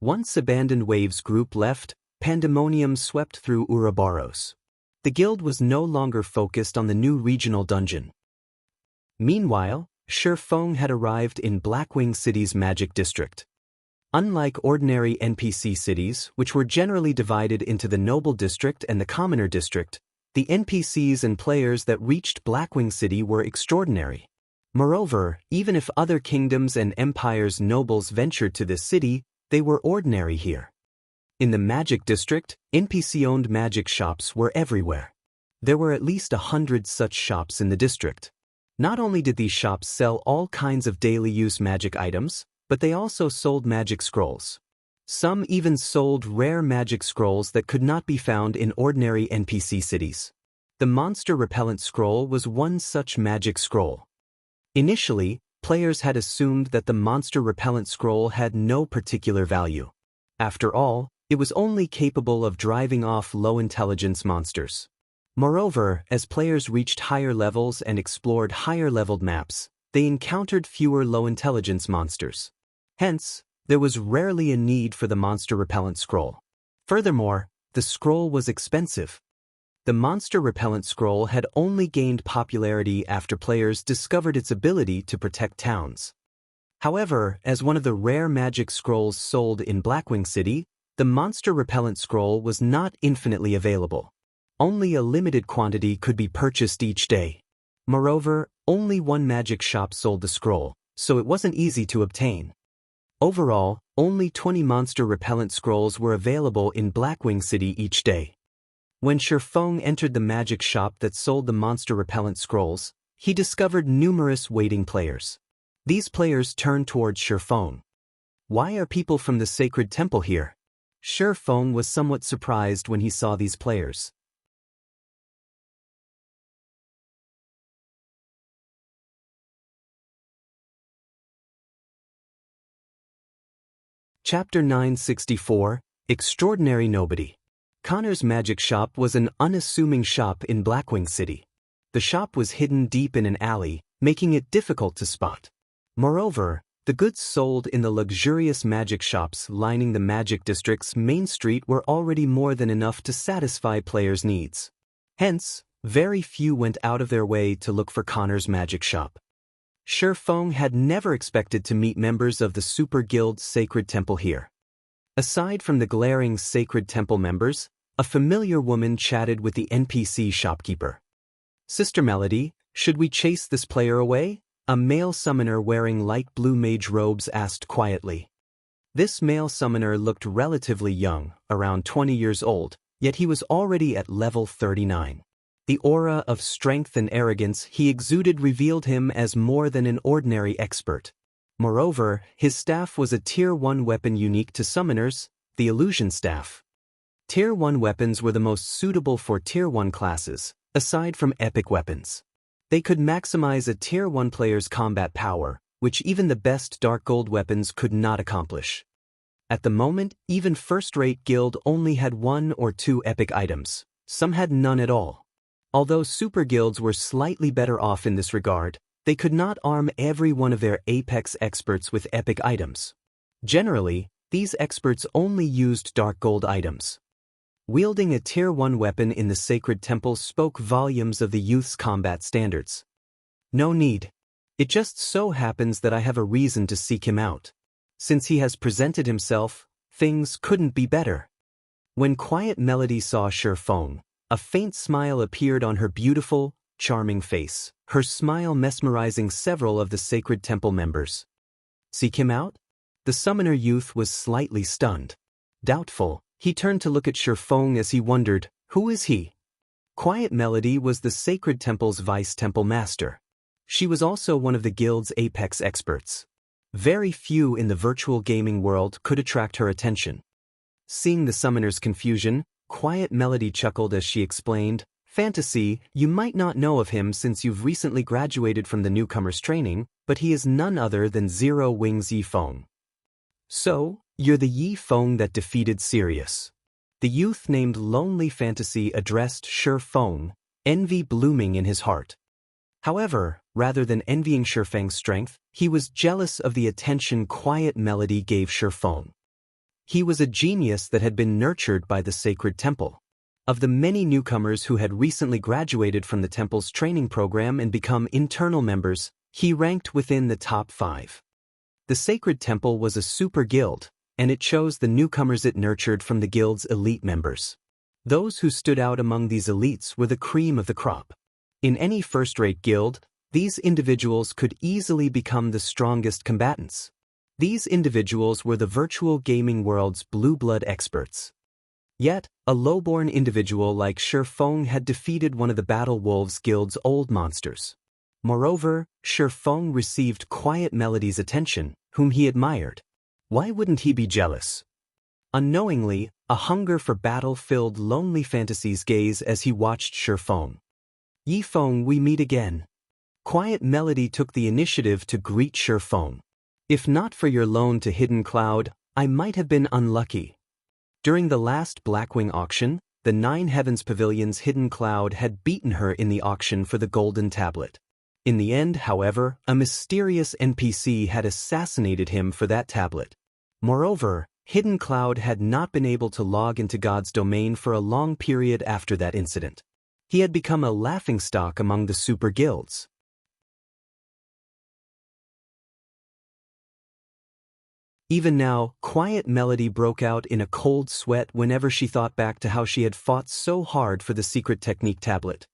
Once Abandoned Wave's group left, pandemonium swept through Ouroboros. The guild was no longer focused on the new regional dungeon. Meanwhile, Shifeng had arrived in Blackwing City's magic district. Unlike ordinary NPC cities, which were generally divided into the Noble District and the Commoner District, the NPCs and players that reached Blackwing City were extraordinary. Moreover, even if other kingdoms and empires' nobles ventured to this city, they were ordinary here. In the Magic District, NPC-owned magic shops were everywhere. There were at least 100 such shops in the district. Not only did these shops sell all kinds of daily-use magic items, but they also sold magic scrolls. Some even sold rare magic scrolls that could not be found in ordinary NPC cities. The Monster Repellent Scroll was one such magic scroll. Initially, players had assumed that the Monster Repellent Scroll had no particular value. After all, it was only capable of driving off low-intelligence monsters. Moreover, as players reached higher levels and explored higher-leveled maps, they encountered fewer low-intelligence monsters. Hence, there was rarely a need for the Monster Repellent Scroll. Furthermore, the scroll was expensive. The monster repellent scroll had only gained popularity after players discovered its ability to protect towns. However, as one of the rare magic scrolls sold in Blackwing City, the monster repellent scroll was not infinitely available. Only a limited quantity could be purchased each day. Moreover, only one magic shop sold the scroll, so it wasn't easy to obtain. Overall, only 20 monster repellent scrolls were available in Blackwing City each day. When Shifeng entered the magic shop that sold the monster repellent scrolls, he discovered numerous waiting players. These players turned towards Shifeng. Why are people from the sacred temple here? Shifeng was somewhat surprised when he saw these players. Chapter 964, Extraordinary Nobody. Connor's magic shop was an unassuming shop in Blackwing City. The shop was hidden deep in an alley, making it difficult to spot. Moreover, the goods sold in the luxurious magic shops lining the Magic District's main street were already more than enough to satisfy players' needs. Hence, very few went out of their way to look for Connor's magic shop. Shifeng had never expected to meet members of the Super Guild's Sacred Temple here. Aside from the glaring Sacred Temple members, a familiar woman chatted with the NPC shopkeeper. "Sister Melody, should we chase this player away?" A male summoner wearing light blue mage robes asked quietly. This male summoner looked relatively young, around 20 years old, yet he was already at level 39. The aura of strength and arrogance he exuded revealed him as more than an ordinary expert. Moreover, his staff was a Tier 1 weapon unique to summoners, the Illusion Staff. Tier 1 weapons were the most suitable for Tier 1 classes, aside from epic weapons. They could maximize a Tier 1 player's combat power, which even the best Dark Gold weapons could not accomplish. At the moment, even first-rate guild only had 1 or 2 epic items. Some had none at all. Although super guilds were slightly better off in this regard, they could not arm every one of their apex experts with epic items. Generally, these experts only used Dark Gold items. Wielding a Tier 1 weapon in the Sacred Temple spoke volumes of the youth's combat standards. "No need. It just so happens that I have a reason to seek him out. Since he has presented himself, things couldn't be better." When Quiet Melody saw Shifeng, a faint smile appeared on her beautiful, charming face, her smile mesmerizing several of the Sacred Temple members. "Seek him out?" The summoner youth was slightly stunned. Doubtful, he turned to look at Shifeng as he wondered, who is he? Quiet Melody was the Sacred Temple's Vice-Temple Master. She was also one of the guild's apex experts. Very few in the virtual gaming world could attract her attention. Seeing the summoner's confusion, Quiet Melody chuckled as she explained, "Fantasy, you might not know of him since you've recently graduated from the newcomer's training, but he is none other than Zero Wings Yifeng." "So, you're the Yifeng that defeated Sirius." The youth named Lonely Fantasy addressed Shifeng, envy blooming in his heart. However, rather than envying Shifeng's strength, he was jealous of the attention Quiet Melody gave Shifeng. He was a genius that had been nurtured by the Sacred Temple. Of the many newcomers who had recently graduated from the temple's training program and become internal members, he ranked within the top 5. The Sacred Temple was a super guild, and it chose the newcomers it nurtured from the guild's elite members. Those who stood out among these elites were the cream of the crop. In any first-rate guild, these individuals could easily become the strongest combatants. These individuals were the virtual gaming world's blue blood experts. Yet, a lowborn individual like Shifeng had defeated one of the Battle Wolves Guild's old monsters. Moreover, Shifeng received Quiet Melody's attention, whom he admired. Why wouldn't he be jealous? Unknowingly, a hunger for battle filled Lonely Fantasy's gaze as he watched Shifeng. "Yifeng, we meet again." Quiet Melody took the initiative to greet Shifeng. "If not for your loan to Hidden Cloud, I might have been unlucky." During the last Blackwing auction, the Nine Heavens Pavilion's Hidden Cloud had beaten her in the auction for the Golden Tablet. In the end, however, a mysterious NPC had assassinated him for that tablet. Moreover, Hidden Cloud had not been able to log into God's domain for a long period after that incident. He had become a laughingstock among the super guilds. Even now, Quiet Melody broke out in a cold sweat whenever she thought back to how she had fought so hard for the secret technique tablet.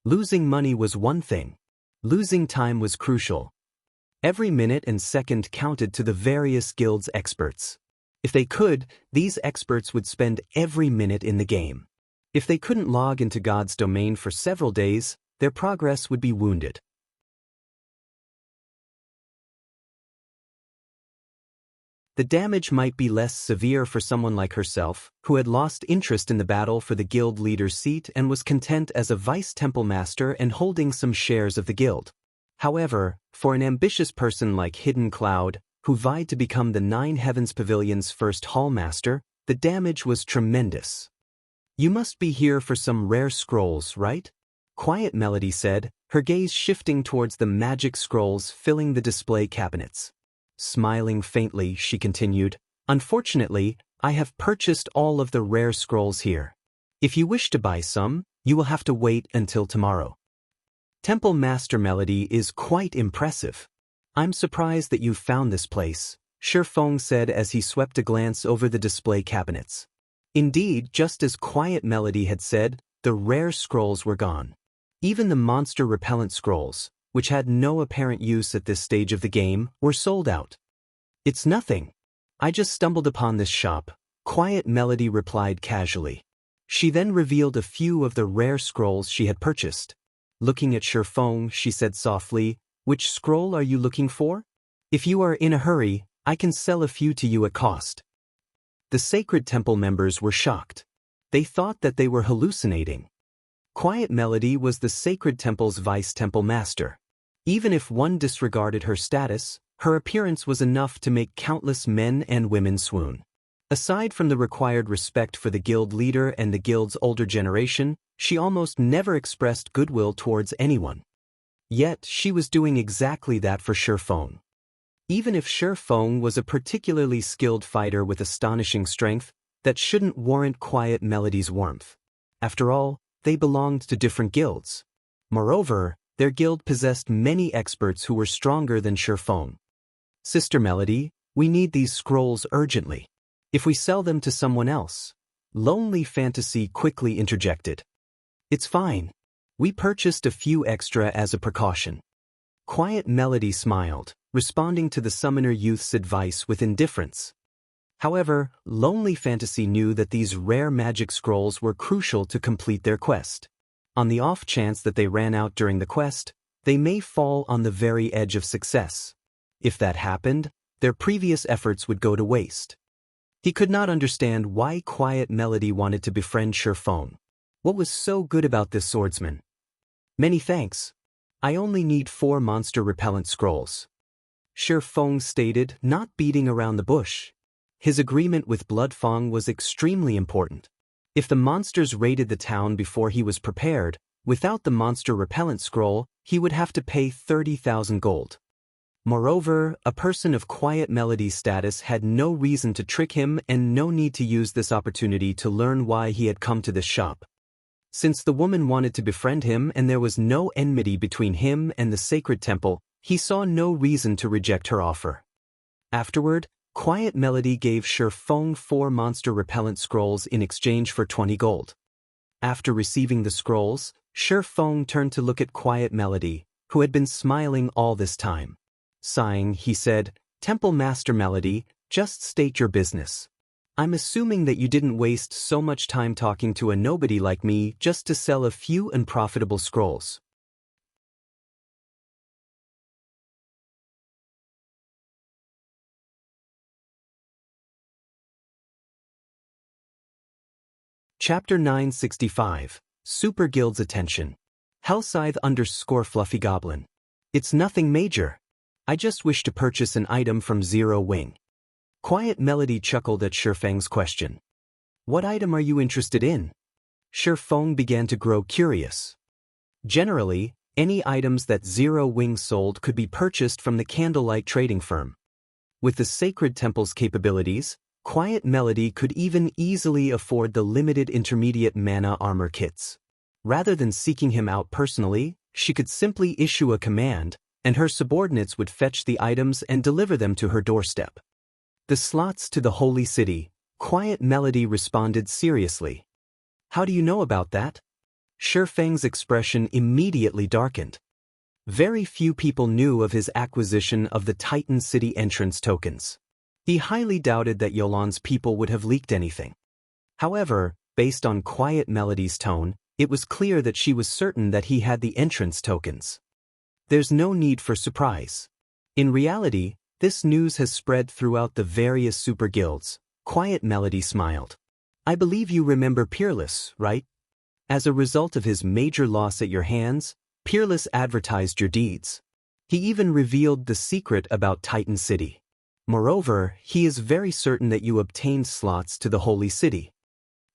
Losing money was one thing. Losing time was crucial. Every minute and second counted to the various guilds' experts. If they could, these experts would spend every minute in the game. If they couldn't log into God's domain for several days, their progress would be wounded. The damage might be less severe for someone like herself, who had lost interest in the battle for the guild leader's seat and was content as a vice temple master and holding some shares of the guild. However, for an ambitious person like Hidden Cloud, who vied to become the Nine Heavens Pavilion's first hallmaster, the damage was tremendous. "You must be here for some rare scrolls, right?" Quiet Melody said, her gaze shifting towards the magic scrolls filling the display cabinets. Smiling faintly, she continued, "Unfortunately, I have purchased all of the rare scrolls here. If you wish to buy some, you will have to wait until tomorrow." Temple Master Melody is quite impressive. "I'm surprised that you found this place," Shifeng said as he swept a glance over the display cabinets. Indeed, just as Quiet Melody had said, the rare scrolls were gone. Even the monster repellent scrolls, which had no apparent use at this stage of the game, were sold out. "It's nothing. I just stumbled upon this shop," Quiet Melody replied casually. She then revealed a few of the rare scrolls she had purchased. Looking at Shifeng, she said softly, "Which scroll are you looking for? If you are in a hurry, I can sell a few to you at cost." The Sacred Temple members were shocked. They thought that they were hallucinating. Quiet Melody was the Sacred Temple's vice temple master. Even if one disregarded her status, her appearance was enough to make countless men and women swoon. Aside from the required respect for the guild leader and the guild's older generation, she almost never expressed goodwill towards anyone. Yet, she was doing exactly that for Shifeng. Even if Shifeng was a particularly skilled fighter with astonishing strength, that shouldn't warrant Quiet Melody's warmth. After all, they belonged to different guilds. Moreover, their guild possessed many experts who were stronger than Shifeng. "Sister Melody, we need these scrolls urgently. If we sell them to someone else," Lonely Fantasy quickly interjected. "It's fine. We purchased a few extra as a precaution." Quiet Melody smiled, responding to the summoner youth's advice with indifference. However, Lonely Fantasy knew that these rare magic scrolls were crucial to complete their quest. On the off chance that they ran out during the quest, they may fall on the very edge of success. If that happened, their previous efforts would go to waste. He could not understand why Quiet Melody wanted to befriend Shifeng. What was so good about this swordsman? "Many thanks. I only need 4 monster repellent scrolls," Shifeng stated, not beating around the bush. His agreement with Bloodfang was extremely important. If the monsters raided the town before he was prepared, without the monster repellent scroll, he would have to pay 30,000 gold. Moreover, a person of Quiet Melody's status had no reason to trick him and no need to use this opportunity to learn why he had come to this shop. Since the woman wanted to befriend him and there was no enmity between him and the Sacred Temple, he saw no reason to reject her offer. Afterward, Quiet Melody gave Shifeng 4 monster repellent scrolls in exchange for 20 gold. After receiving the scrolls, Shifeng turned to look at Quiet Melody, who had been smiling all this time. Sighing, he said, "Temple Master Melody, just state your business. I'm assuming that you didn't waste so much time talking to a nobody like me just to sell a few unprofitable scrolls." Chapter 965, Super Guild's Attention. Hellscythe_Fluffy Goblin. "It's nothing major. I just wish to purchase an item from Zero Wing." Quiet Melody chuckled at Shifeng's question. "What item are you interested in?" Shifeng began to grow curious. Generally, any items that Zero Wing sold could be purchased from the Candlelight trading firm. With the Sacred Temple's capabilities, Quiet Melody could even easily afford the limited intermediate mana armor kits. Rather than seeking him out personally, she could simply issue a command, and her subordinates would fetch the items and deliver them to her doorstep. The slots to the Holy City, Quiet Melody responded seriously. How do you know about that? Shifeng's expression immediately darkened. Very few people knew of his acquisition of the Titan City entrance tokens. He highly doubted that Yolan's people would have leaked anything. However, based on Quiet Melody's tone, it was clear that she was certain that he had the entrance tokens. There's no need for surprise. In reality, this news has spread throughout the various super guilds. Quiet Melody smiled. I believe you remember Peerless, right? As a result of his major loss at your hands, Peerless advertised your deeds. He even revealed the secret about Titan City. Moreover, he is very certain that you obtained slots to the Holy City.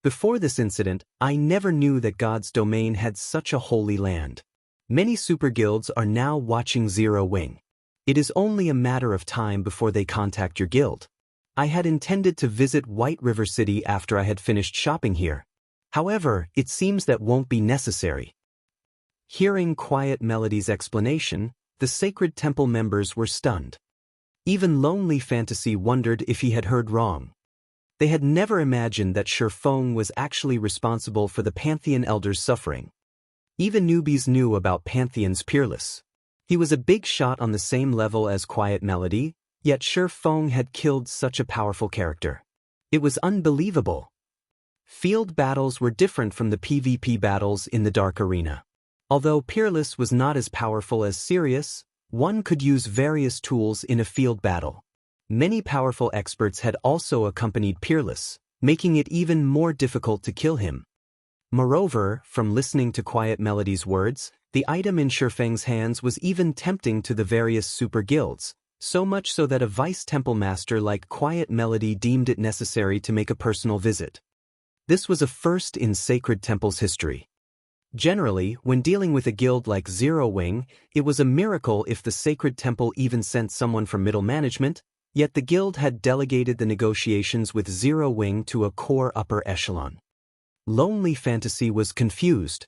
Before this incident, I never knew that God's domain had such a holy land. Many super guilds are now watching Zero Wing. It is only a matter of time before they contact your guild. I had intended to visit White River City after I had finished shopping here. However, it seems that won't be necessary. Hearing Quiet Melody's explanation, the Sacred Temple members were stunned. Even Lonely Fantasy wondered if he had heard wrong. They had never imagined that Shifeng was actually responsible for the Pantheon elders' suffering. Even newbies knew about Pantheon's Peerless. He was a big shot on the same level as Quiet Melody, yet Shifeng had killed such a powerful character. It was unbelievable. Field battles were different from the PvP battles in the Dark Arena. Although Peerless was not as powerful as Sirius, one could use various tools in a field battle. Many powerful experts had also accompanied Peerless, making it even more difficult to kill him. Moreover, from listening to Quiet Melody's words, the item in Shifeng's hands was even tempting to the various super guilds, so much so that a vice temple master like Quiet Melody deemed it necessary to make a personal visit. This was a first in Sacred Temple's history. Generally, when dealing with a guild like Zero Wing, it was a miracle if the Sacred Temple even sent someone from middle management, yet the guild had delegated the negotiations with Zero Wing to a core upper echelon. Lonely Fantasy was confused.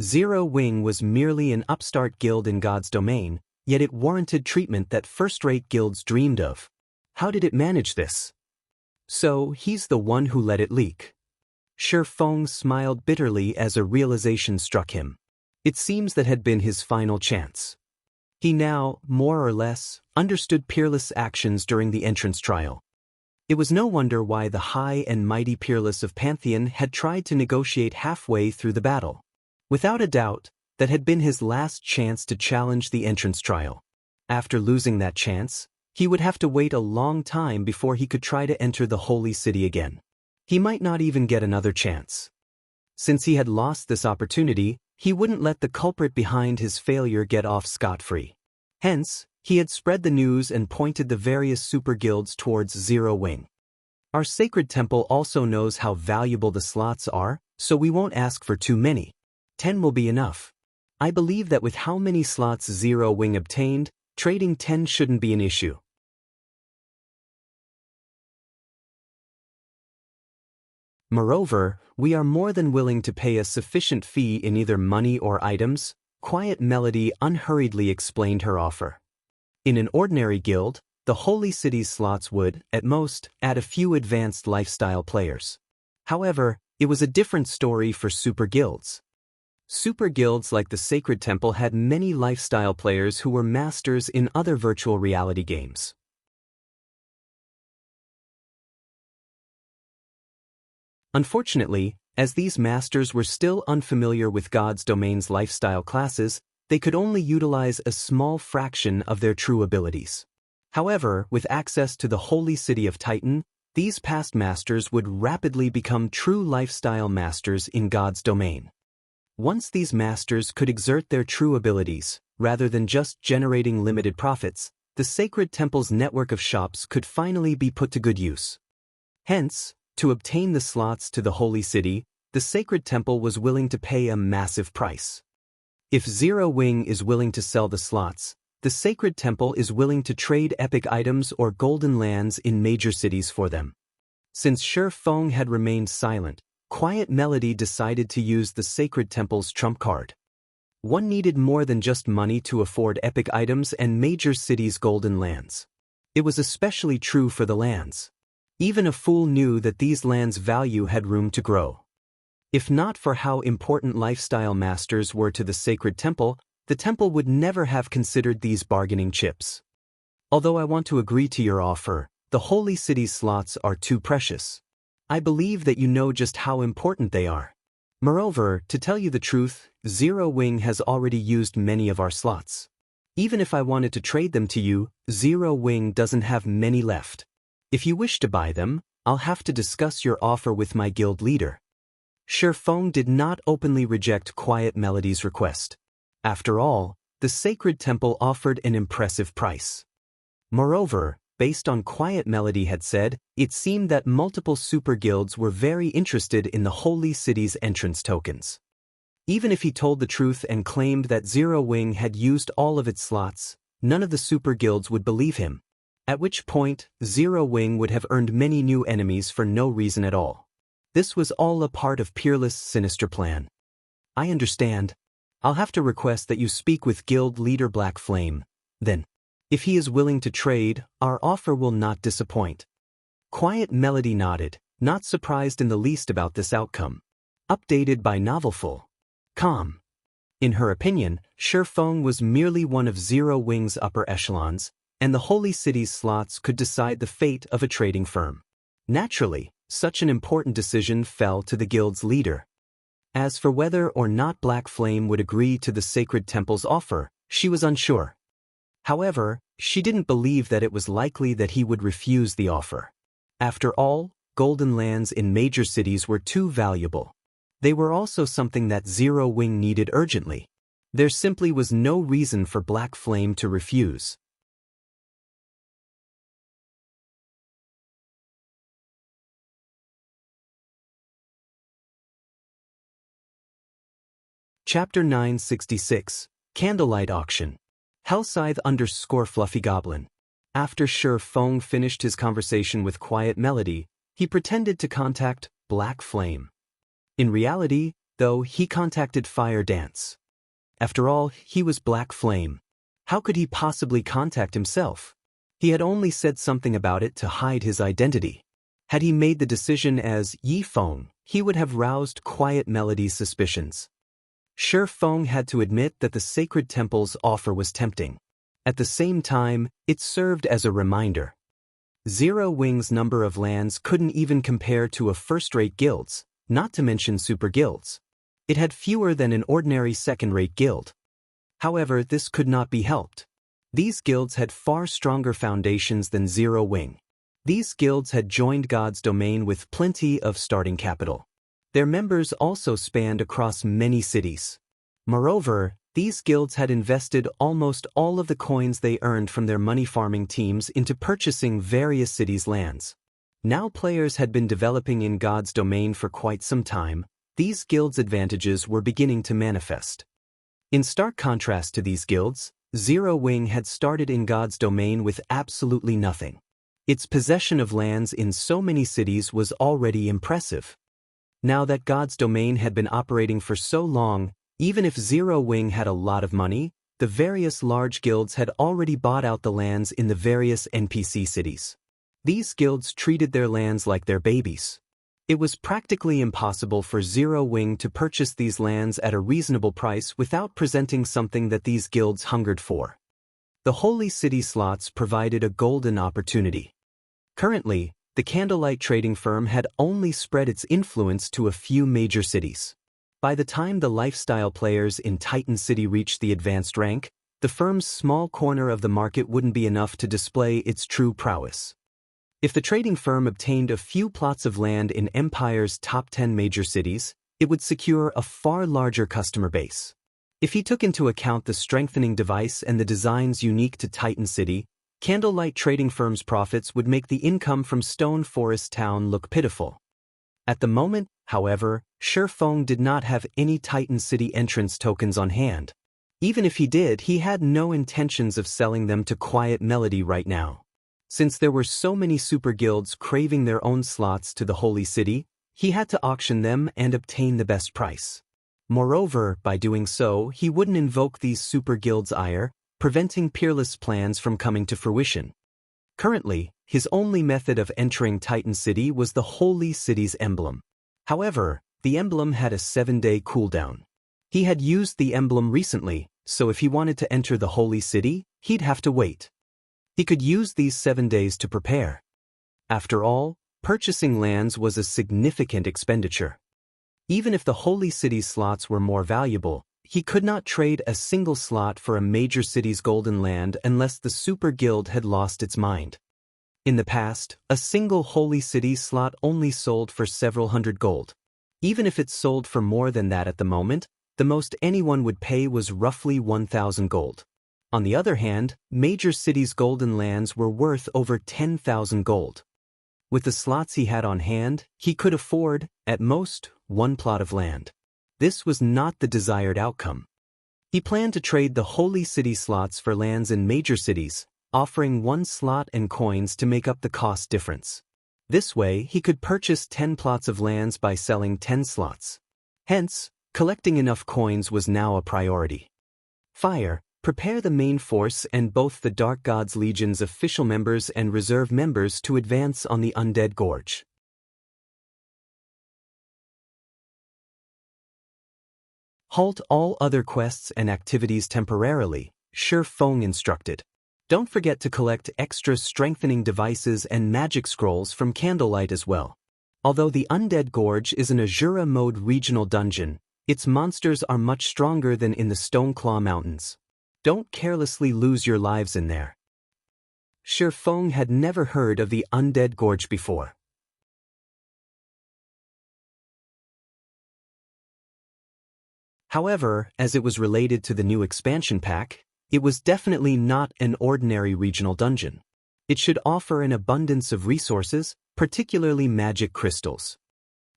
Zero Wing was merely an upstart guild in God's domain, yet it warranted treatment that first-rate guilds dreamed of. How did it manage this? So, he's the one who let it leak. Shifeng smiled bitterly as a realization struck him. It seems that had been his final chance. He now, more or less, understood Peerless' actions during the entrance trial. It was no wonder why the high and mighty Peerless of Pantheon had tried to negotiate halfway through the battle. Without a doubt, that had been his last chance to challenge the entrance trial. After losing that chance, he would have to wait a long time before he could try to enter the Holy City again. He might not even get another chance. Since he had lost this opportunity, he wouldn't let the culprit behind his failure get off scot-free. Hence, he had spread the news and pointed the various super guilds towards Zero Wing. Our Sacred Temple also knows how valuable the slots are, so we won't ask for too many. 10 will be enough. I believe that with how many slots Zero Wing obtained, trading 10 shouldn't be an issue. Moreover, we are more than willing to pay a sufficient fee in either money or items, Quiet Melody unhurriedly explained her offer. In an ordinary guild, the Holy City's slots would, at most, add a few advanced lifestyle players. However, it was a different story for super guilds. Super guilds like the Sacred Temple had many lifestyle players who were masters in other virtual reality games. Unfortunately, as these masters were still unfamiliar with God's domain's lifestyle classes, they could only utilize a small fraction of their true abilities. However, with access to the Holy City of Titan, these past masters would rapidly become true lifestyle masters in God's domain. Once these masters could exert their true abilities, rather than just generating limited profits, the Sacred Temple's network of shops could finally be put to good use. Hence, to obtain the slots to the Holy City, the Sacred Temple was willing to pay a massive price. If Zero Wing is willing to sell the slots, the Sacred Temple is willing to trade epic items or golden lands in major cities for them. Since Shifeng had remained silent, Quiet Melody decided to use the Sacred Temple's trump card. One needed more than just money to afford epic items and major cities' golden lands. It was especially true for the lands. Even a fool knew that these lands' value had room to grow. If not for how important lifestyle masters were to the Sacred Temple, the temple would never have considered these bargaining chips. Although I want to agree to your offer, the Holy City's slots are too precious. I believe that you know just how important they are. Moreover, to tell you the truth, Zero Wing has already used many of our slots. Even if I wanted to trade them to you, Zero Wing doesn't have many left. If you wish to buy them, I'll have to discuss your offer with my guild leader. Shi Feng did not openly reject Quiet Melody's request. After all, the Sacred Temple offered an impressive price. Moreover, based on Quiet Melody had said, it seemed that multiple super guilds were very interested in the Holy City's entrance tokens. Even if he told the truth and claimed that Zero Wing had used all of its slots, none of the super guilds would believe him. At which point, Zero Wing would have earned many new enemies for no reason at all. This was all a part of Peerless' sinister plan. I understand. I'll have to request that you speak with guild leader Black Flame. Then, if he is willing to trade, our offer will not disappoint. Quiet Melody nodded, not surprised in the least about this outcome. Updated by Novelful.com. In her opinion, Shi Feng was merely one of Zero Wing's upper echelons, and the Holy City's slots could decide the fate of a trading firm. Naturally, such an important decision fell to the guild's leader. As for whether or not Black Flame would agree to the Sacred Temple's offer, she was unsure. However, she didn't believe that it was likely that he would refuse the offer. After all, golden lands in major cities were too valuable. They were also something that Zero Wing needed urgently. There simply was no reason for Black Flame to refuse. Chapter 966, Candlelight Auction. Hellscythe_Fluffy Goblin. After Shi Feng finished his conversation with Quiet Melody, he pretended to contact Black Flame. In reality, though, he contacted Fire Dance. After all, he was Black Flame. How could he possibly contact himself? He had only said something about it to hide his identity. Had he made the decision as Yi Feng, he would have roused Quiet Melody's suspicions. Shi Feng had to admit that the Sacred Temple's offer was tempting. At the same time, it served as a reminder. Zero Wing's number of lands couldn't even compare to a first-rate guild's, not to mention super guilds. It had fewer than an ordinary second-rate guild. However, this could not be helped. These guilds had far stronger foundations than Zero Wing. These guilds had joined God's domain with plenty of starting capital. Their members also spanned across many cities. Moreover, these guilds had invested almost all of the coins they earned from their money-farming teams into purchasing various cities' lands. Now players had been developing in God's domain for quite some time. These guilds' advantages were beginning to manifest. In stark contrast to these guilds, Zero Wing had started in God's domain with absolutely nothing. Its possession of lands in so many cities was already impressive. Now that God's domain had been operating for so long, even if Zero Wing had a lot of money, the various large guilds had already bought out the lands in the various NPC cities. These guilds treated their lands like their babies. It was practically impossible for Zero Wing to purchase these lands at a reasonable price without presenting something that these guilds hungered for. The Holy City slots provided a golden opportunity. Currently, the Candlelight trading firm had only spread its influence to a few major cities. By the time the lifestyle players in Titan City reached the advanced rank, the firm's small corner of the market wouldn't be enough to display its true prowess. If the trading firm obtained a few plots of land in Empire's top 10 major cities, it would secure a far larger customer base. If he took into account the strengthening device and the designs unique to Titan City, Candlelight trading firm's profits would make the income from Stone Forest Town look pitiful. At the moment, however, Shi Feng did not have any Titan City entrance tokens on hand. Even if he did, he had no intentions of selling them to Quiet Melody right now. Since there were so many super guilds craving their own slots to the Holy City, he had to auction them and obtain the best price. Moreover, by doing so, he wouldn't invoke these super guilds' ire, preventing peerless plans from coming to fruition. Currently, his only method of entering Titan City was the Holy City's emblem. However, the emblem had a 7-day cooldown. He had used the emblem recently, so if he wanted to enter the Holy City, he'd have to wait. He could use these 7 days to prepare. After all, purchasing lands was a significant expenditure. Even if the Holy City slots were more valuable, he could not trade a single slot for a major city's golden land unless the Super Guild had lost its mind. In the past, a single Holy City slot only sold for several hundred gold. Even if it sold for more than that at the moment, the most anyone would pay was roughly 1,000 gold. On the other hand, major cities' golden lands were worth over 10,000 gold. With the slots he had on hand, he could afford, at most, one plot of land. This was not the desired outcome. He planned to trade the Holy City slots for lands in major cities, offering one slot and coins to make up the cost difference. This way, he could purchase 10 plots of lands by selling 10 slots. Hence, collecting enough coins was now a priority. Fire, prepare the main force and both the Dark God's Legion's official members and reserve members to advance on the Undead Gorge. Halt all other quests and activities temporarily, Shi Feng instructed. Don't forget to collect extra strengthening devices and magic scrolls from Candlelight as well. Although the Undead Gorge is an Azura mode regional dungeon, its monsters are much stronger than in the Stoneclaw Mountains. Don't carelessly lose your lives in there. Shi Feng had never heard of the Undead Gorge before. However, as it was related to the new expansion pack, it was definitely not an ordinary regional dungeon. It should offer an abundance of resources, particularly magic crystals.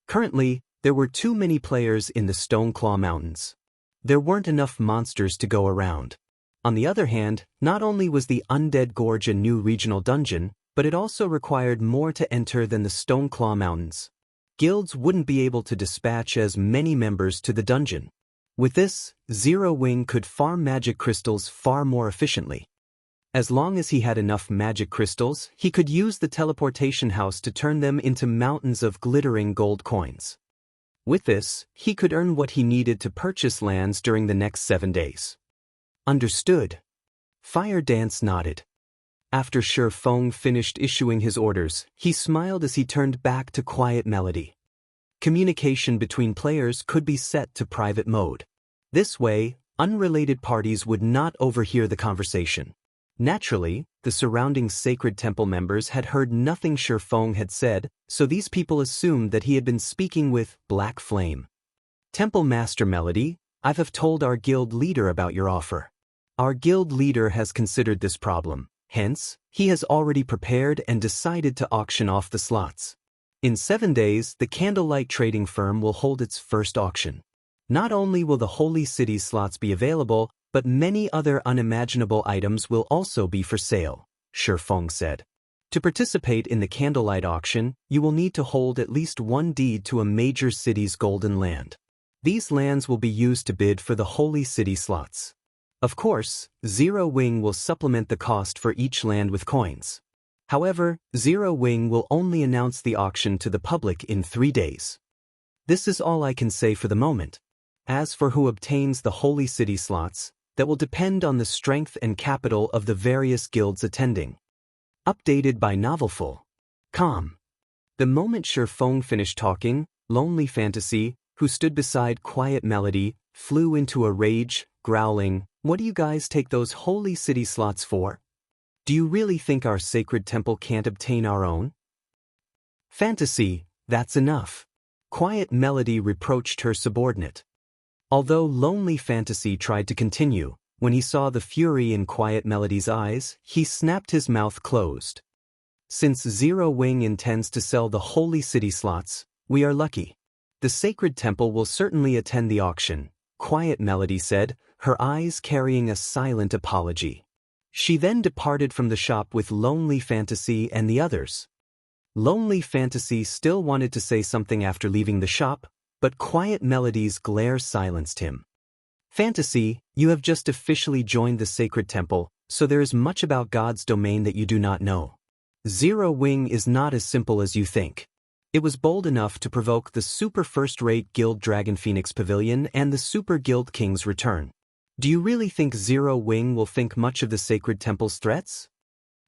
Currently, there were too many players in the Stoneclaw Mountains. There weren't enough monsters to go around. On the other hand, not only was the Undead Gorge a new regional dungeon, but it also required more to enter than the Stoneclaw Mountains. Guilds wouldn't be able to dispatch as many members to the dungeon. With this, Zero Wing could farm magic crystals far more efficiently. As long as he had enough magic crystals, he could use the teleportation house to turn them into mountains of glittering gold coins. With this, he could earn what he needed to purchase lands during the next 7 days. Understood. Fire Dance nodded. After Shi Feng finished issuing his orders, he smiled as he turned back to quiet melody. Communication between players could be set to private mode. This way, unrelated parties would not overhear the conversation. Naturally, the surrounding Sacred Temple members had heard nothing Shi Feng had said, so these people assumed that he had been speaking with Black Flame. Temple Master Melody, I have told our guild leader about your offer. Our guild leader has considered this problem, hence, he has already prepared and decided to auction off the slots. In 7 days, the Candlelight trading firm will hold its first auction. Not only will the Holy City slots be available, but many other unimaginable items will also be for sale, Shi Feng said. To participate in the Candlelight auction, you will need to hold at least one deed to a major city's golden land. These lands will be used to bid for the Holy City slots. Of course, Zero Wing will supplement the cost for each land with coins. However, Zero Wing will only announce the auction to the public in 3 days. This is all I can say for the moment. As for who obtains the Holy City slots, that will depend on the strength and capital of the various guilds attending. Updated by Novelful.com. The moment Shi Feng finished talking, Lonely Fantasy, who stood beside Quiet Melody, flew into a rage, growling, "What do you guys take those Holy City slots for? Do you really think our sacred temple can't obtain our own?" Fantasy, that's enough. Quiet Melody reproached her subordinate. Although Lonely Fantasy tried to continue, when he saw the fury in Quiet Melody's eyes, he snapped his mouth closed. Since Zero Wing intends to sell the Holy City slots, we are lucky. The sacred temple will certainly attend the auction, Quiet Melody said, her eyes carrying a silent apology. She then departed from the shop with Lonely Fantasy and the others. Lonely Fantasy still wanted to say something after leaving the shop, but Quiet Melody's glare silenced him. Fantasy, you have just officially joined the sacred temple, so there is much about God's domain that you do not know. Zero Wing is not as simple as you think. It was bold enough to provoke the super first-rate Guild Dragon Phoenix Pavilion and the Super Guild King's return. Do you really think Zero Wing will think much of the sacred temple's threats?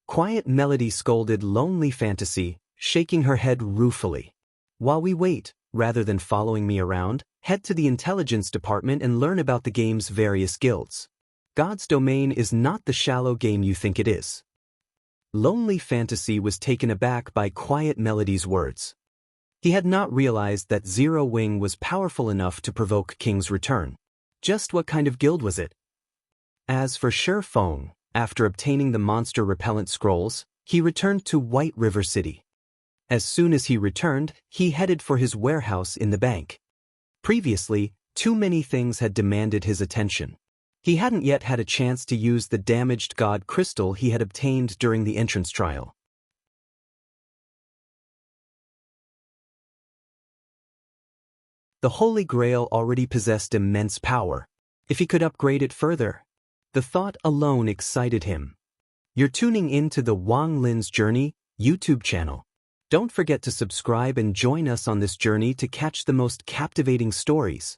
Quiet Melody scolded Lonely Fantasy, shaking her head ruefully. While we wait, rather than following me around, head to the intelligence department and learn about the game's various guilds. God's domain is not the shallow game you think it is. Lonely Fantasy was taken aback by Quiet Melody's words. He had not realized that Zero Wing was powerful enough to provoke King's return. Just what kind of guild was it? As for Shi Feng, after obtaining the monster repellent scrolls, he returned to White River City. As soon as he returned, he headed for his warehouse in the bank. Previously, too many things had demanded his attention. He hadn't yet had a chance to use the damaged god crystal he had obtained during the entrance trial. The Holy Grail already possessed immense power. If he could upgrade it further, the thought alone excited him. You're tuning in to the Wang Lin's Journey YouTube channel. Don't forget to subscribe and join us on this journey to catch the most captivating stories.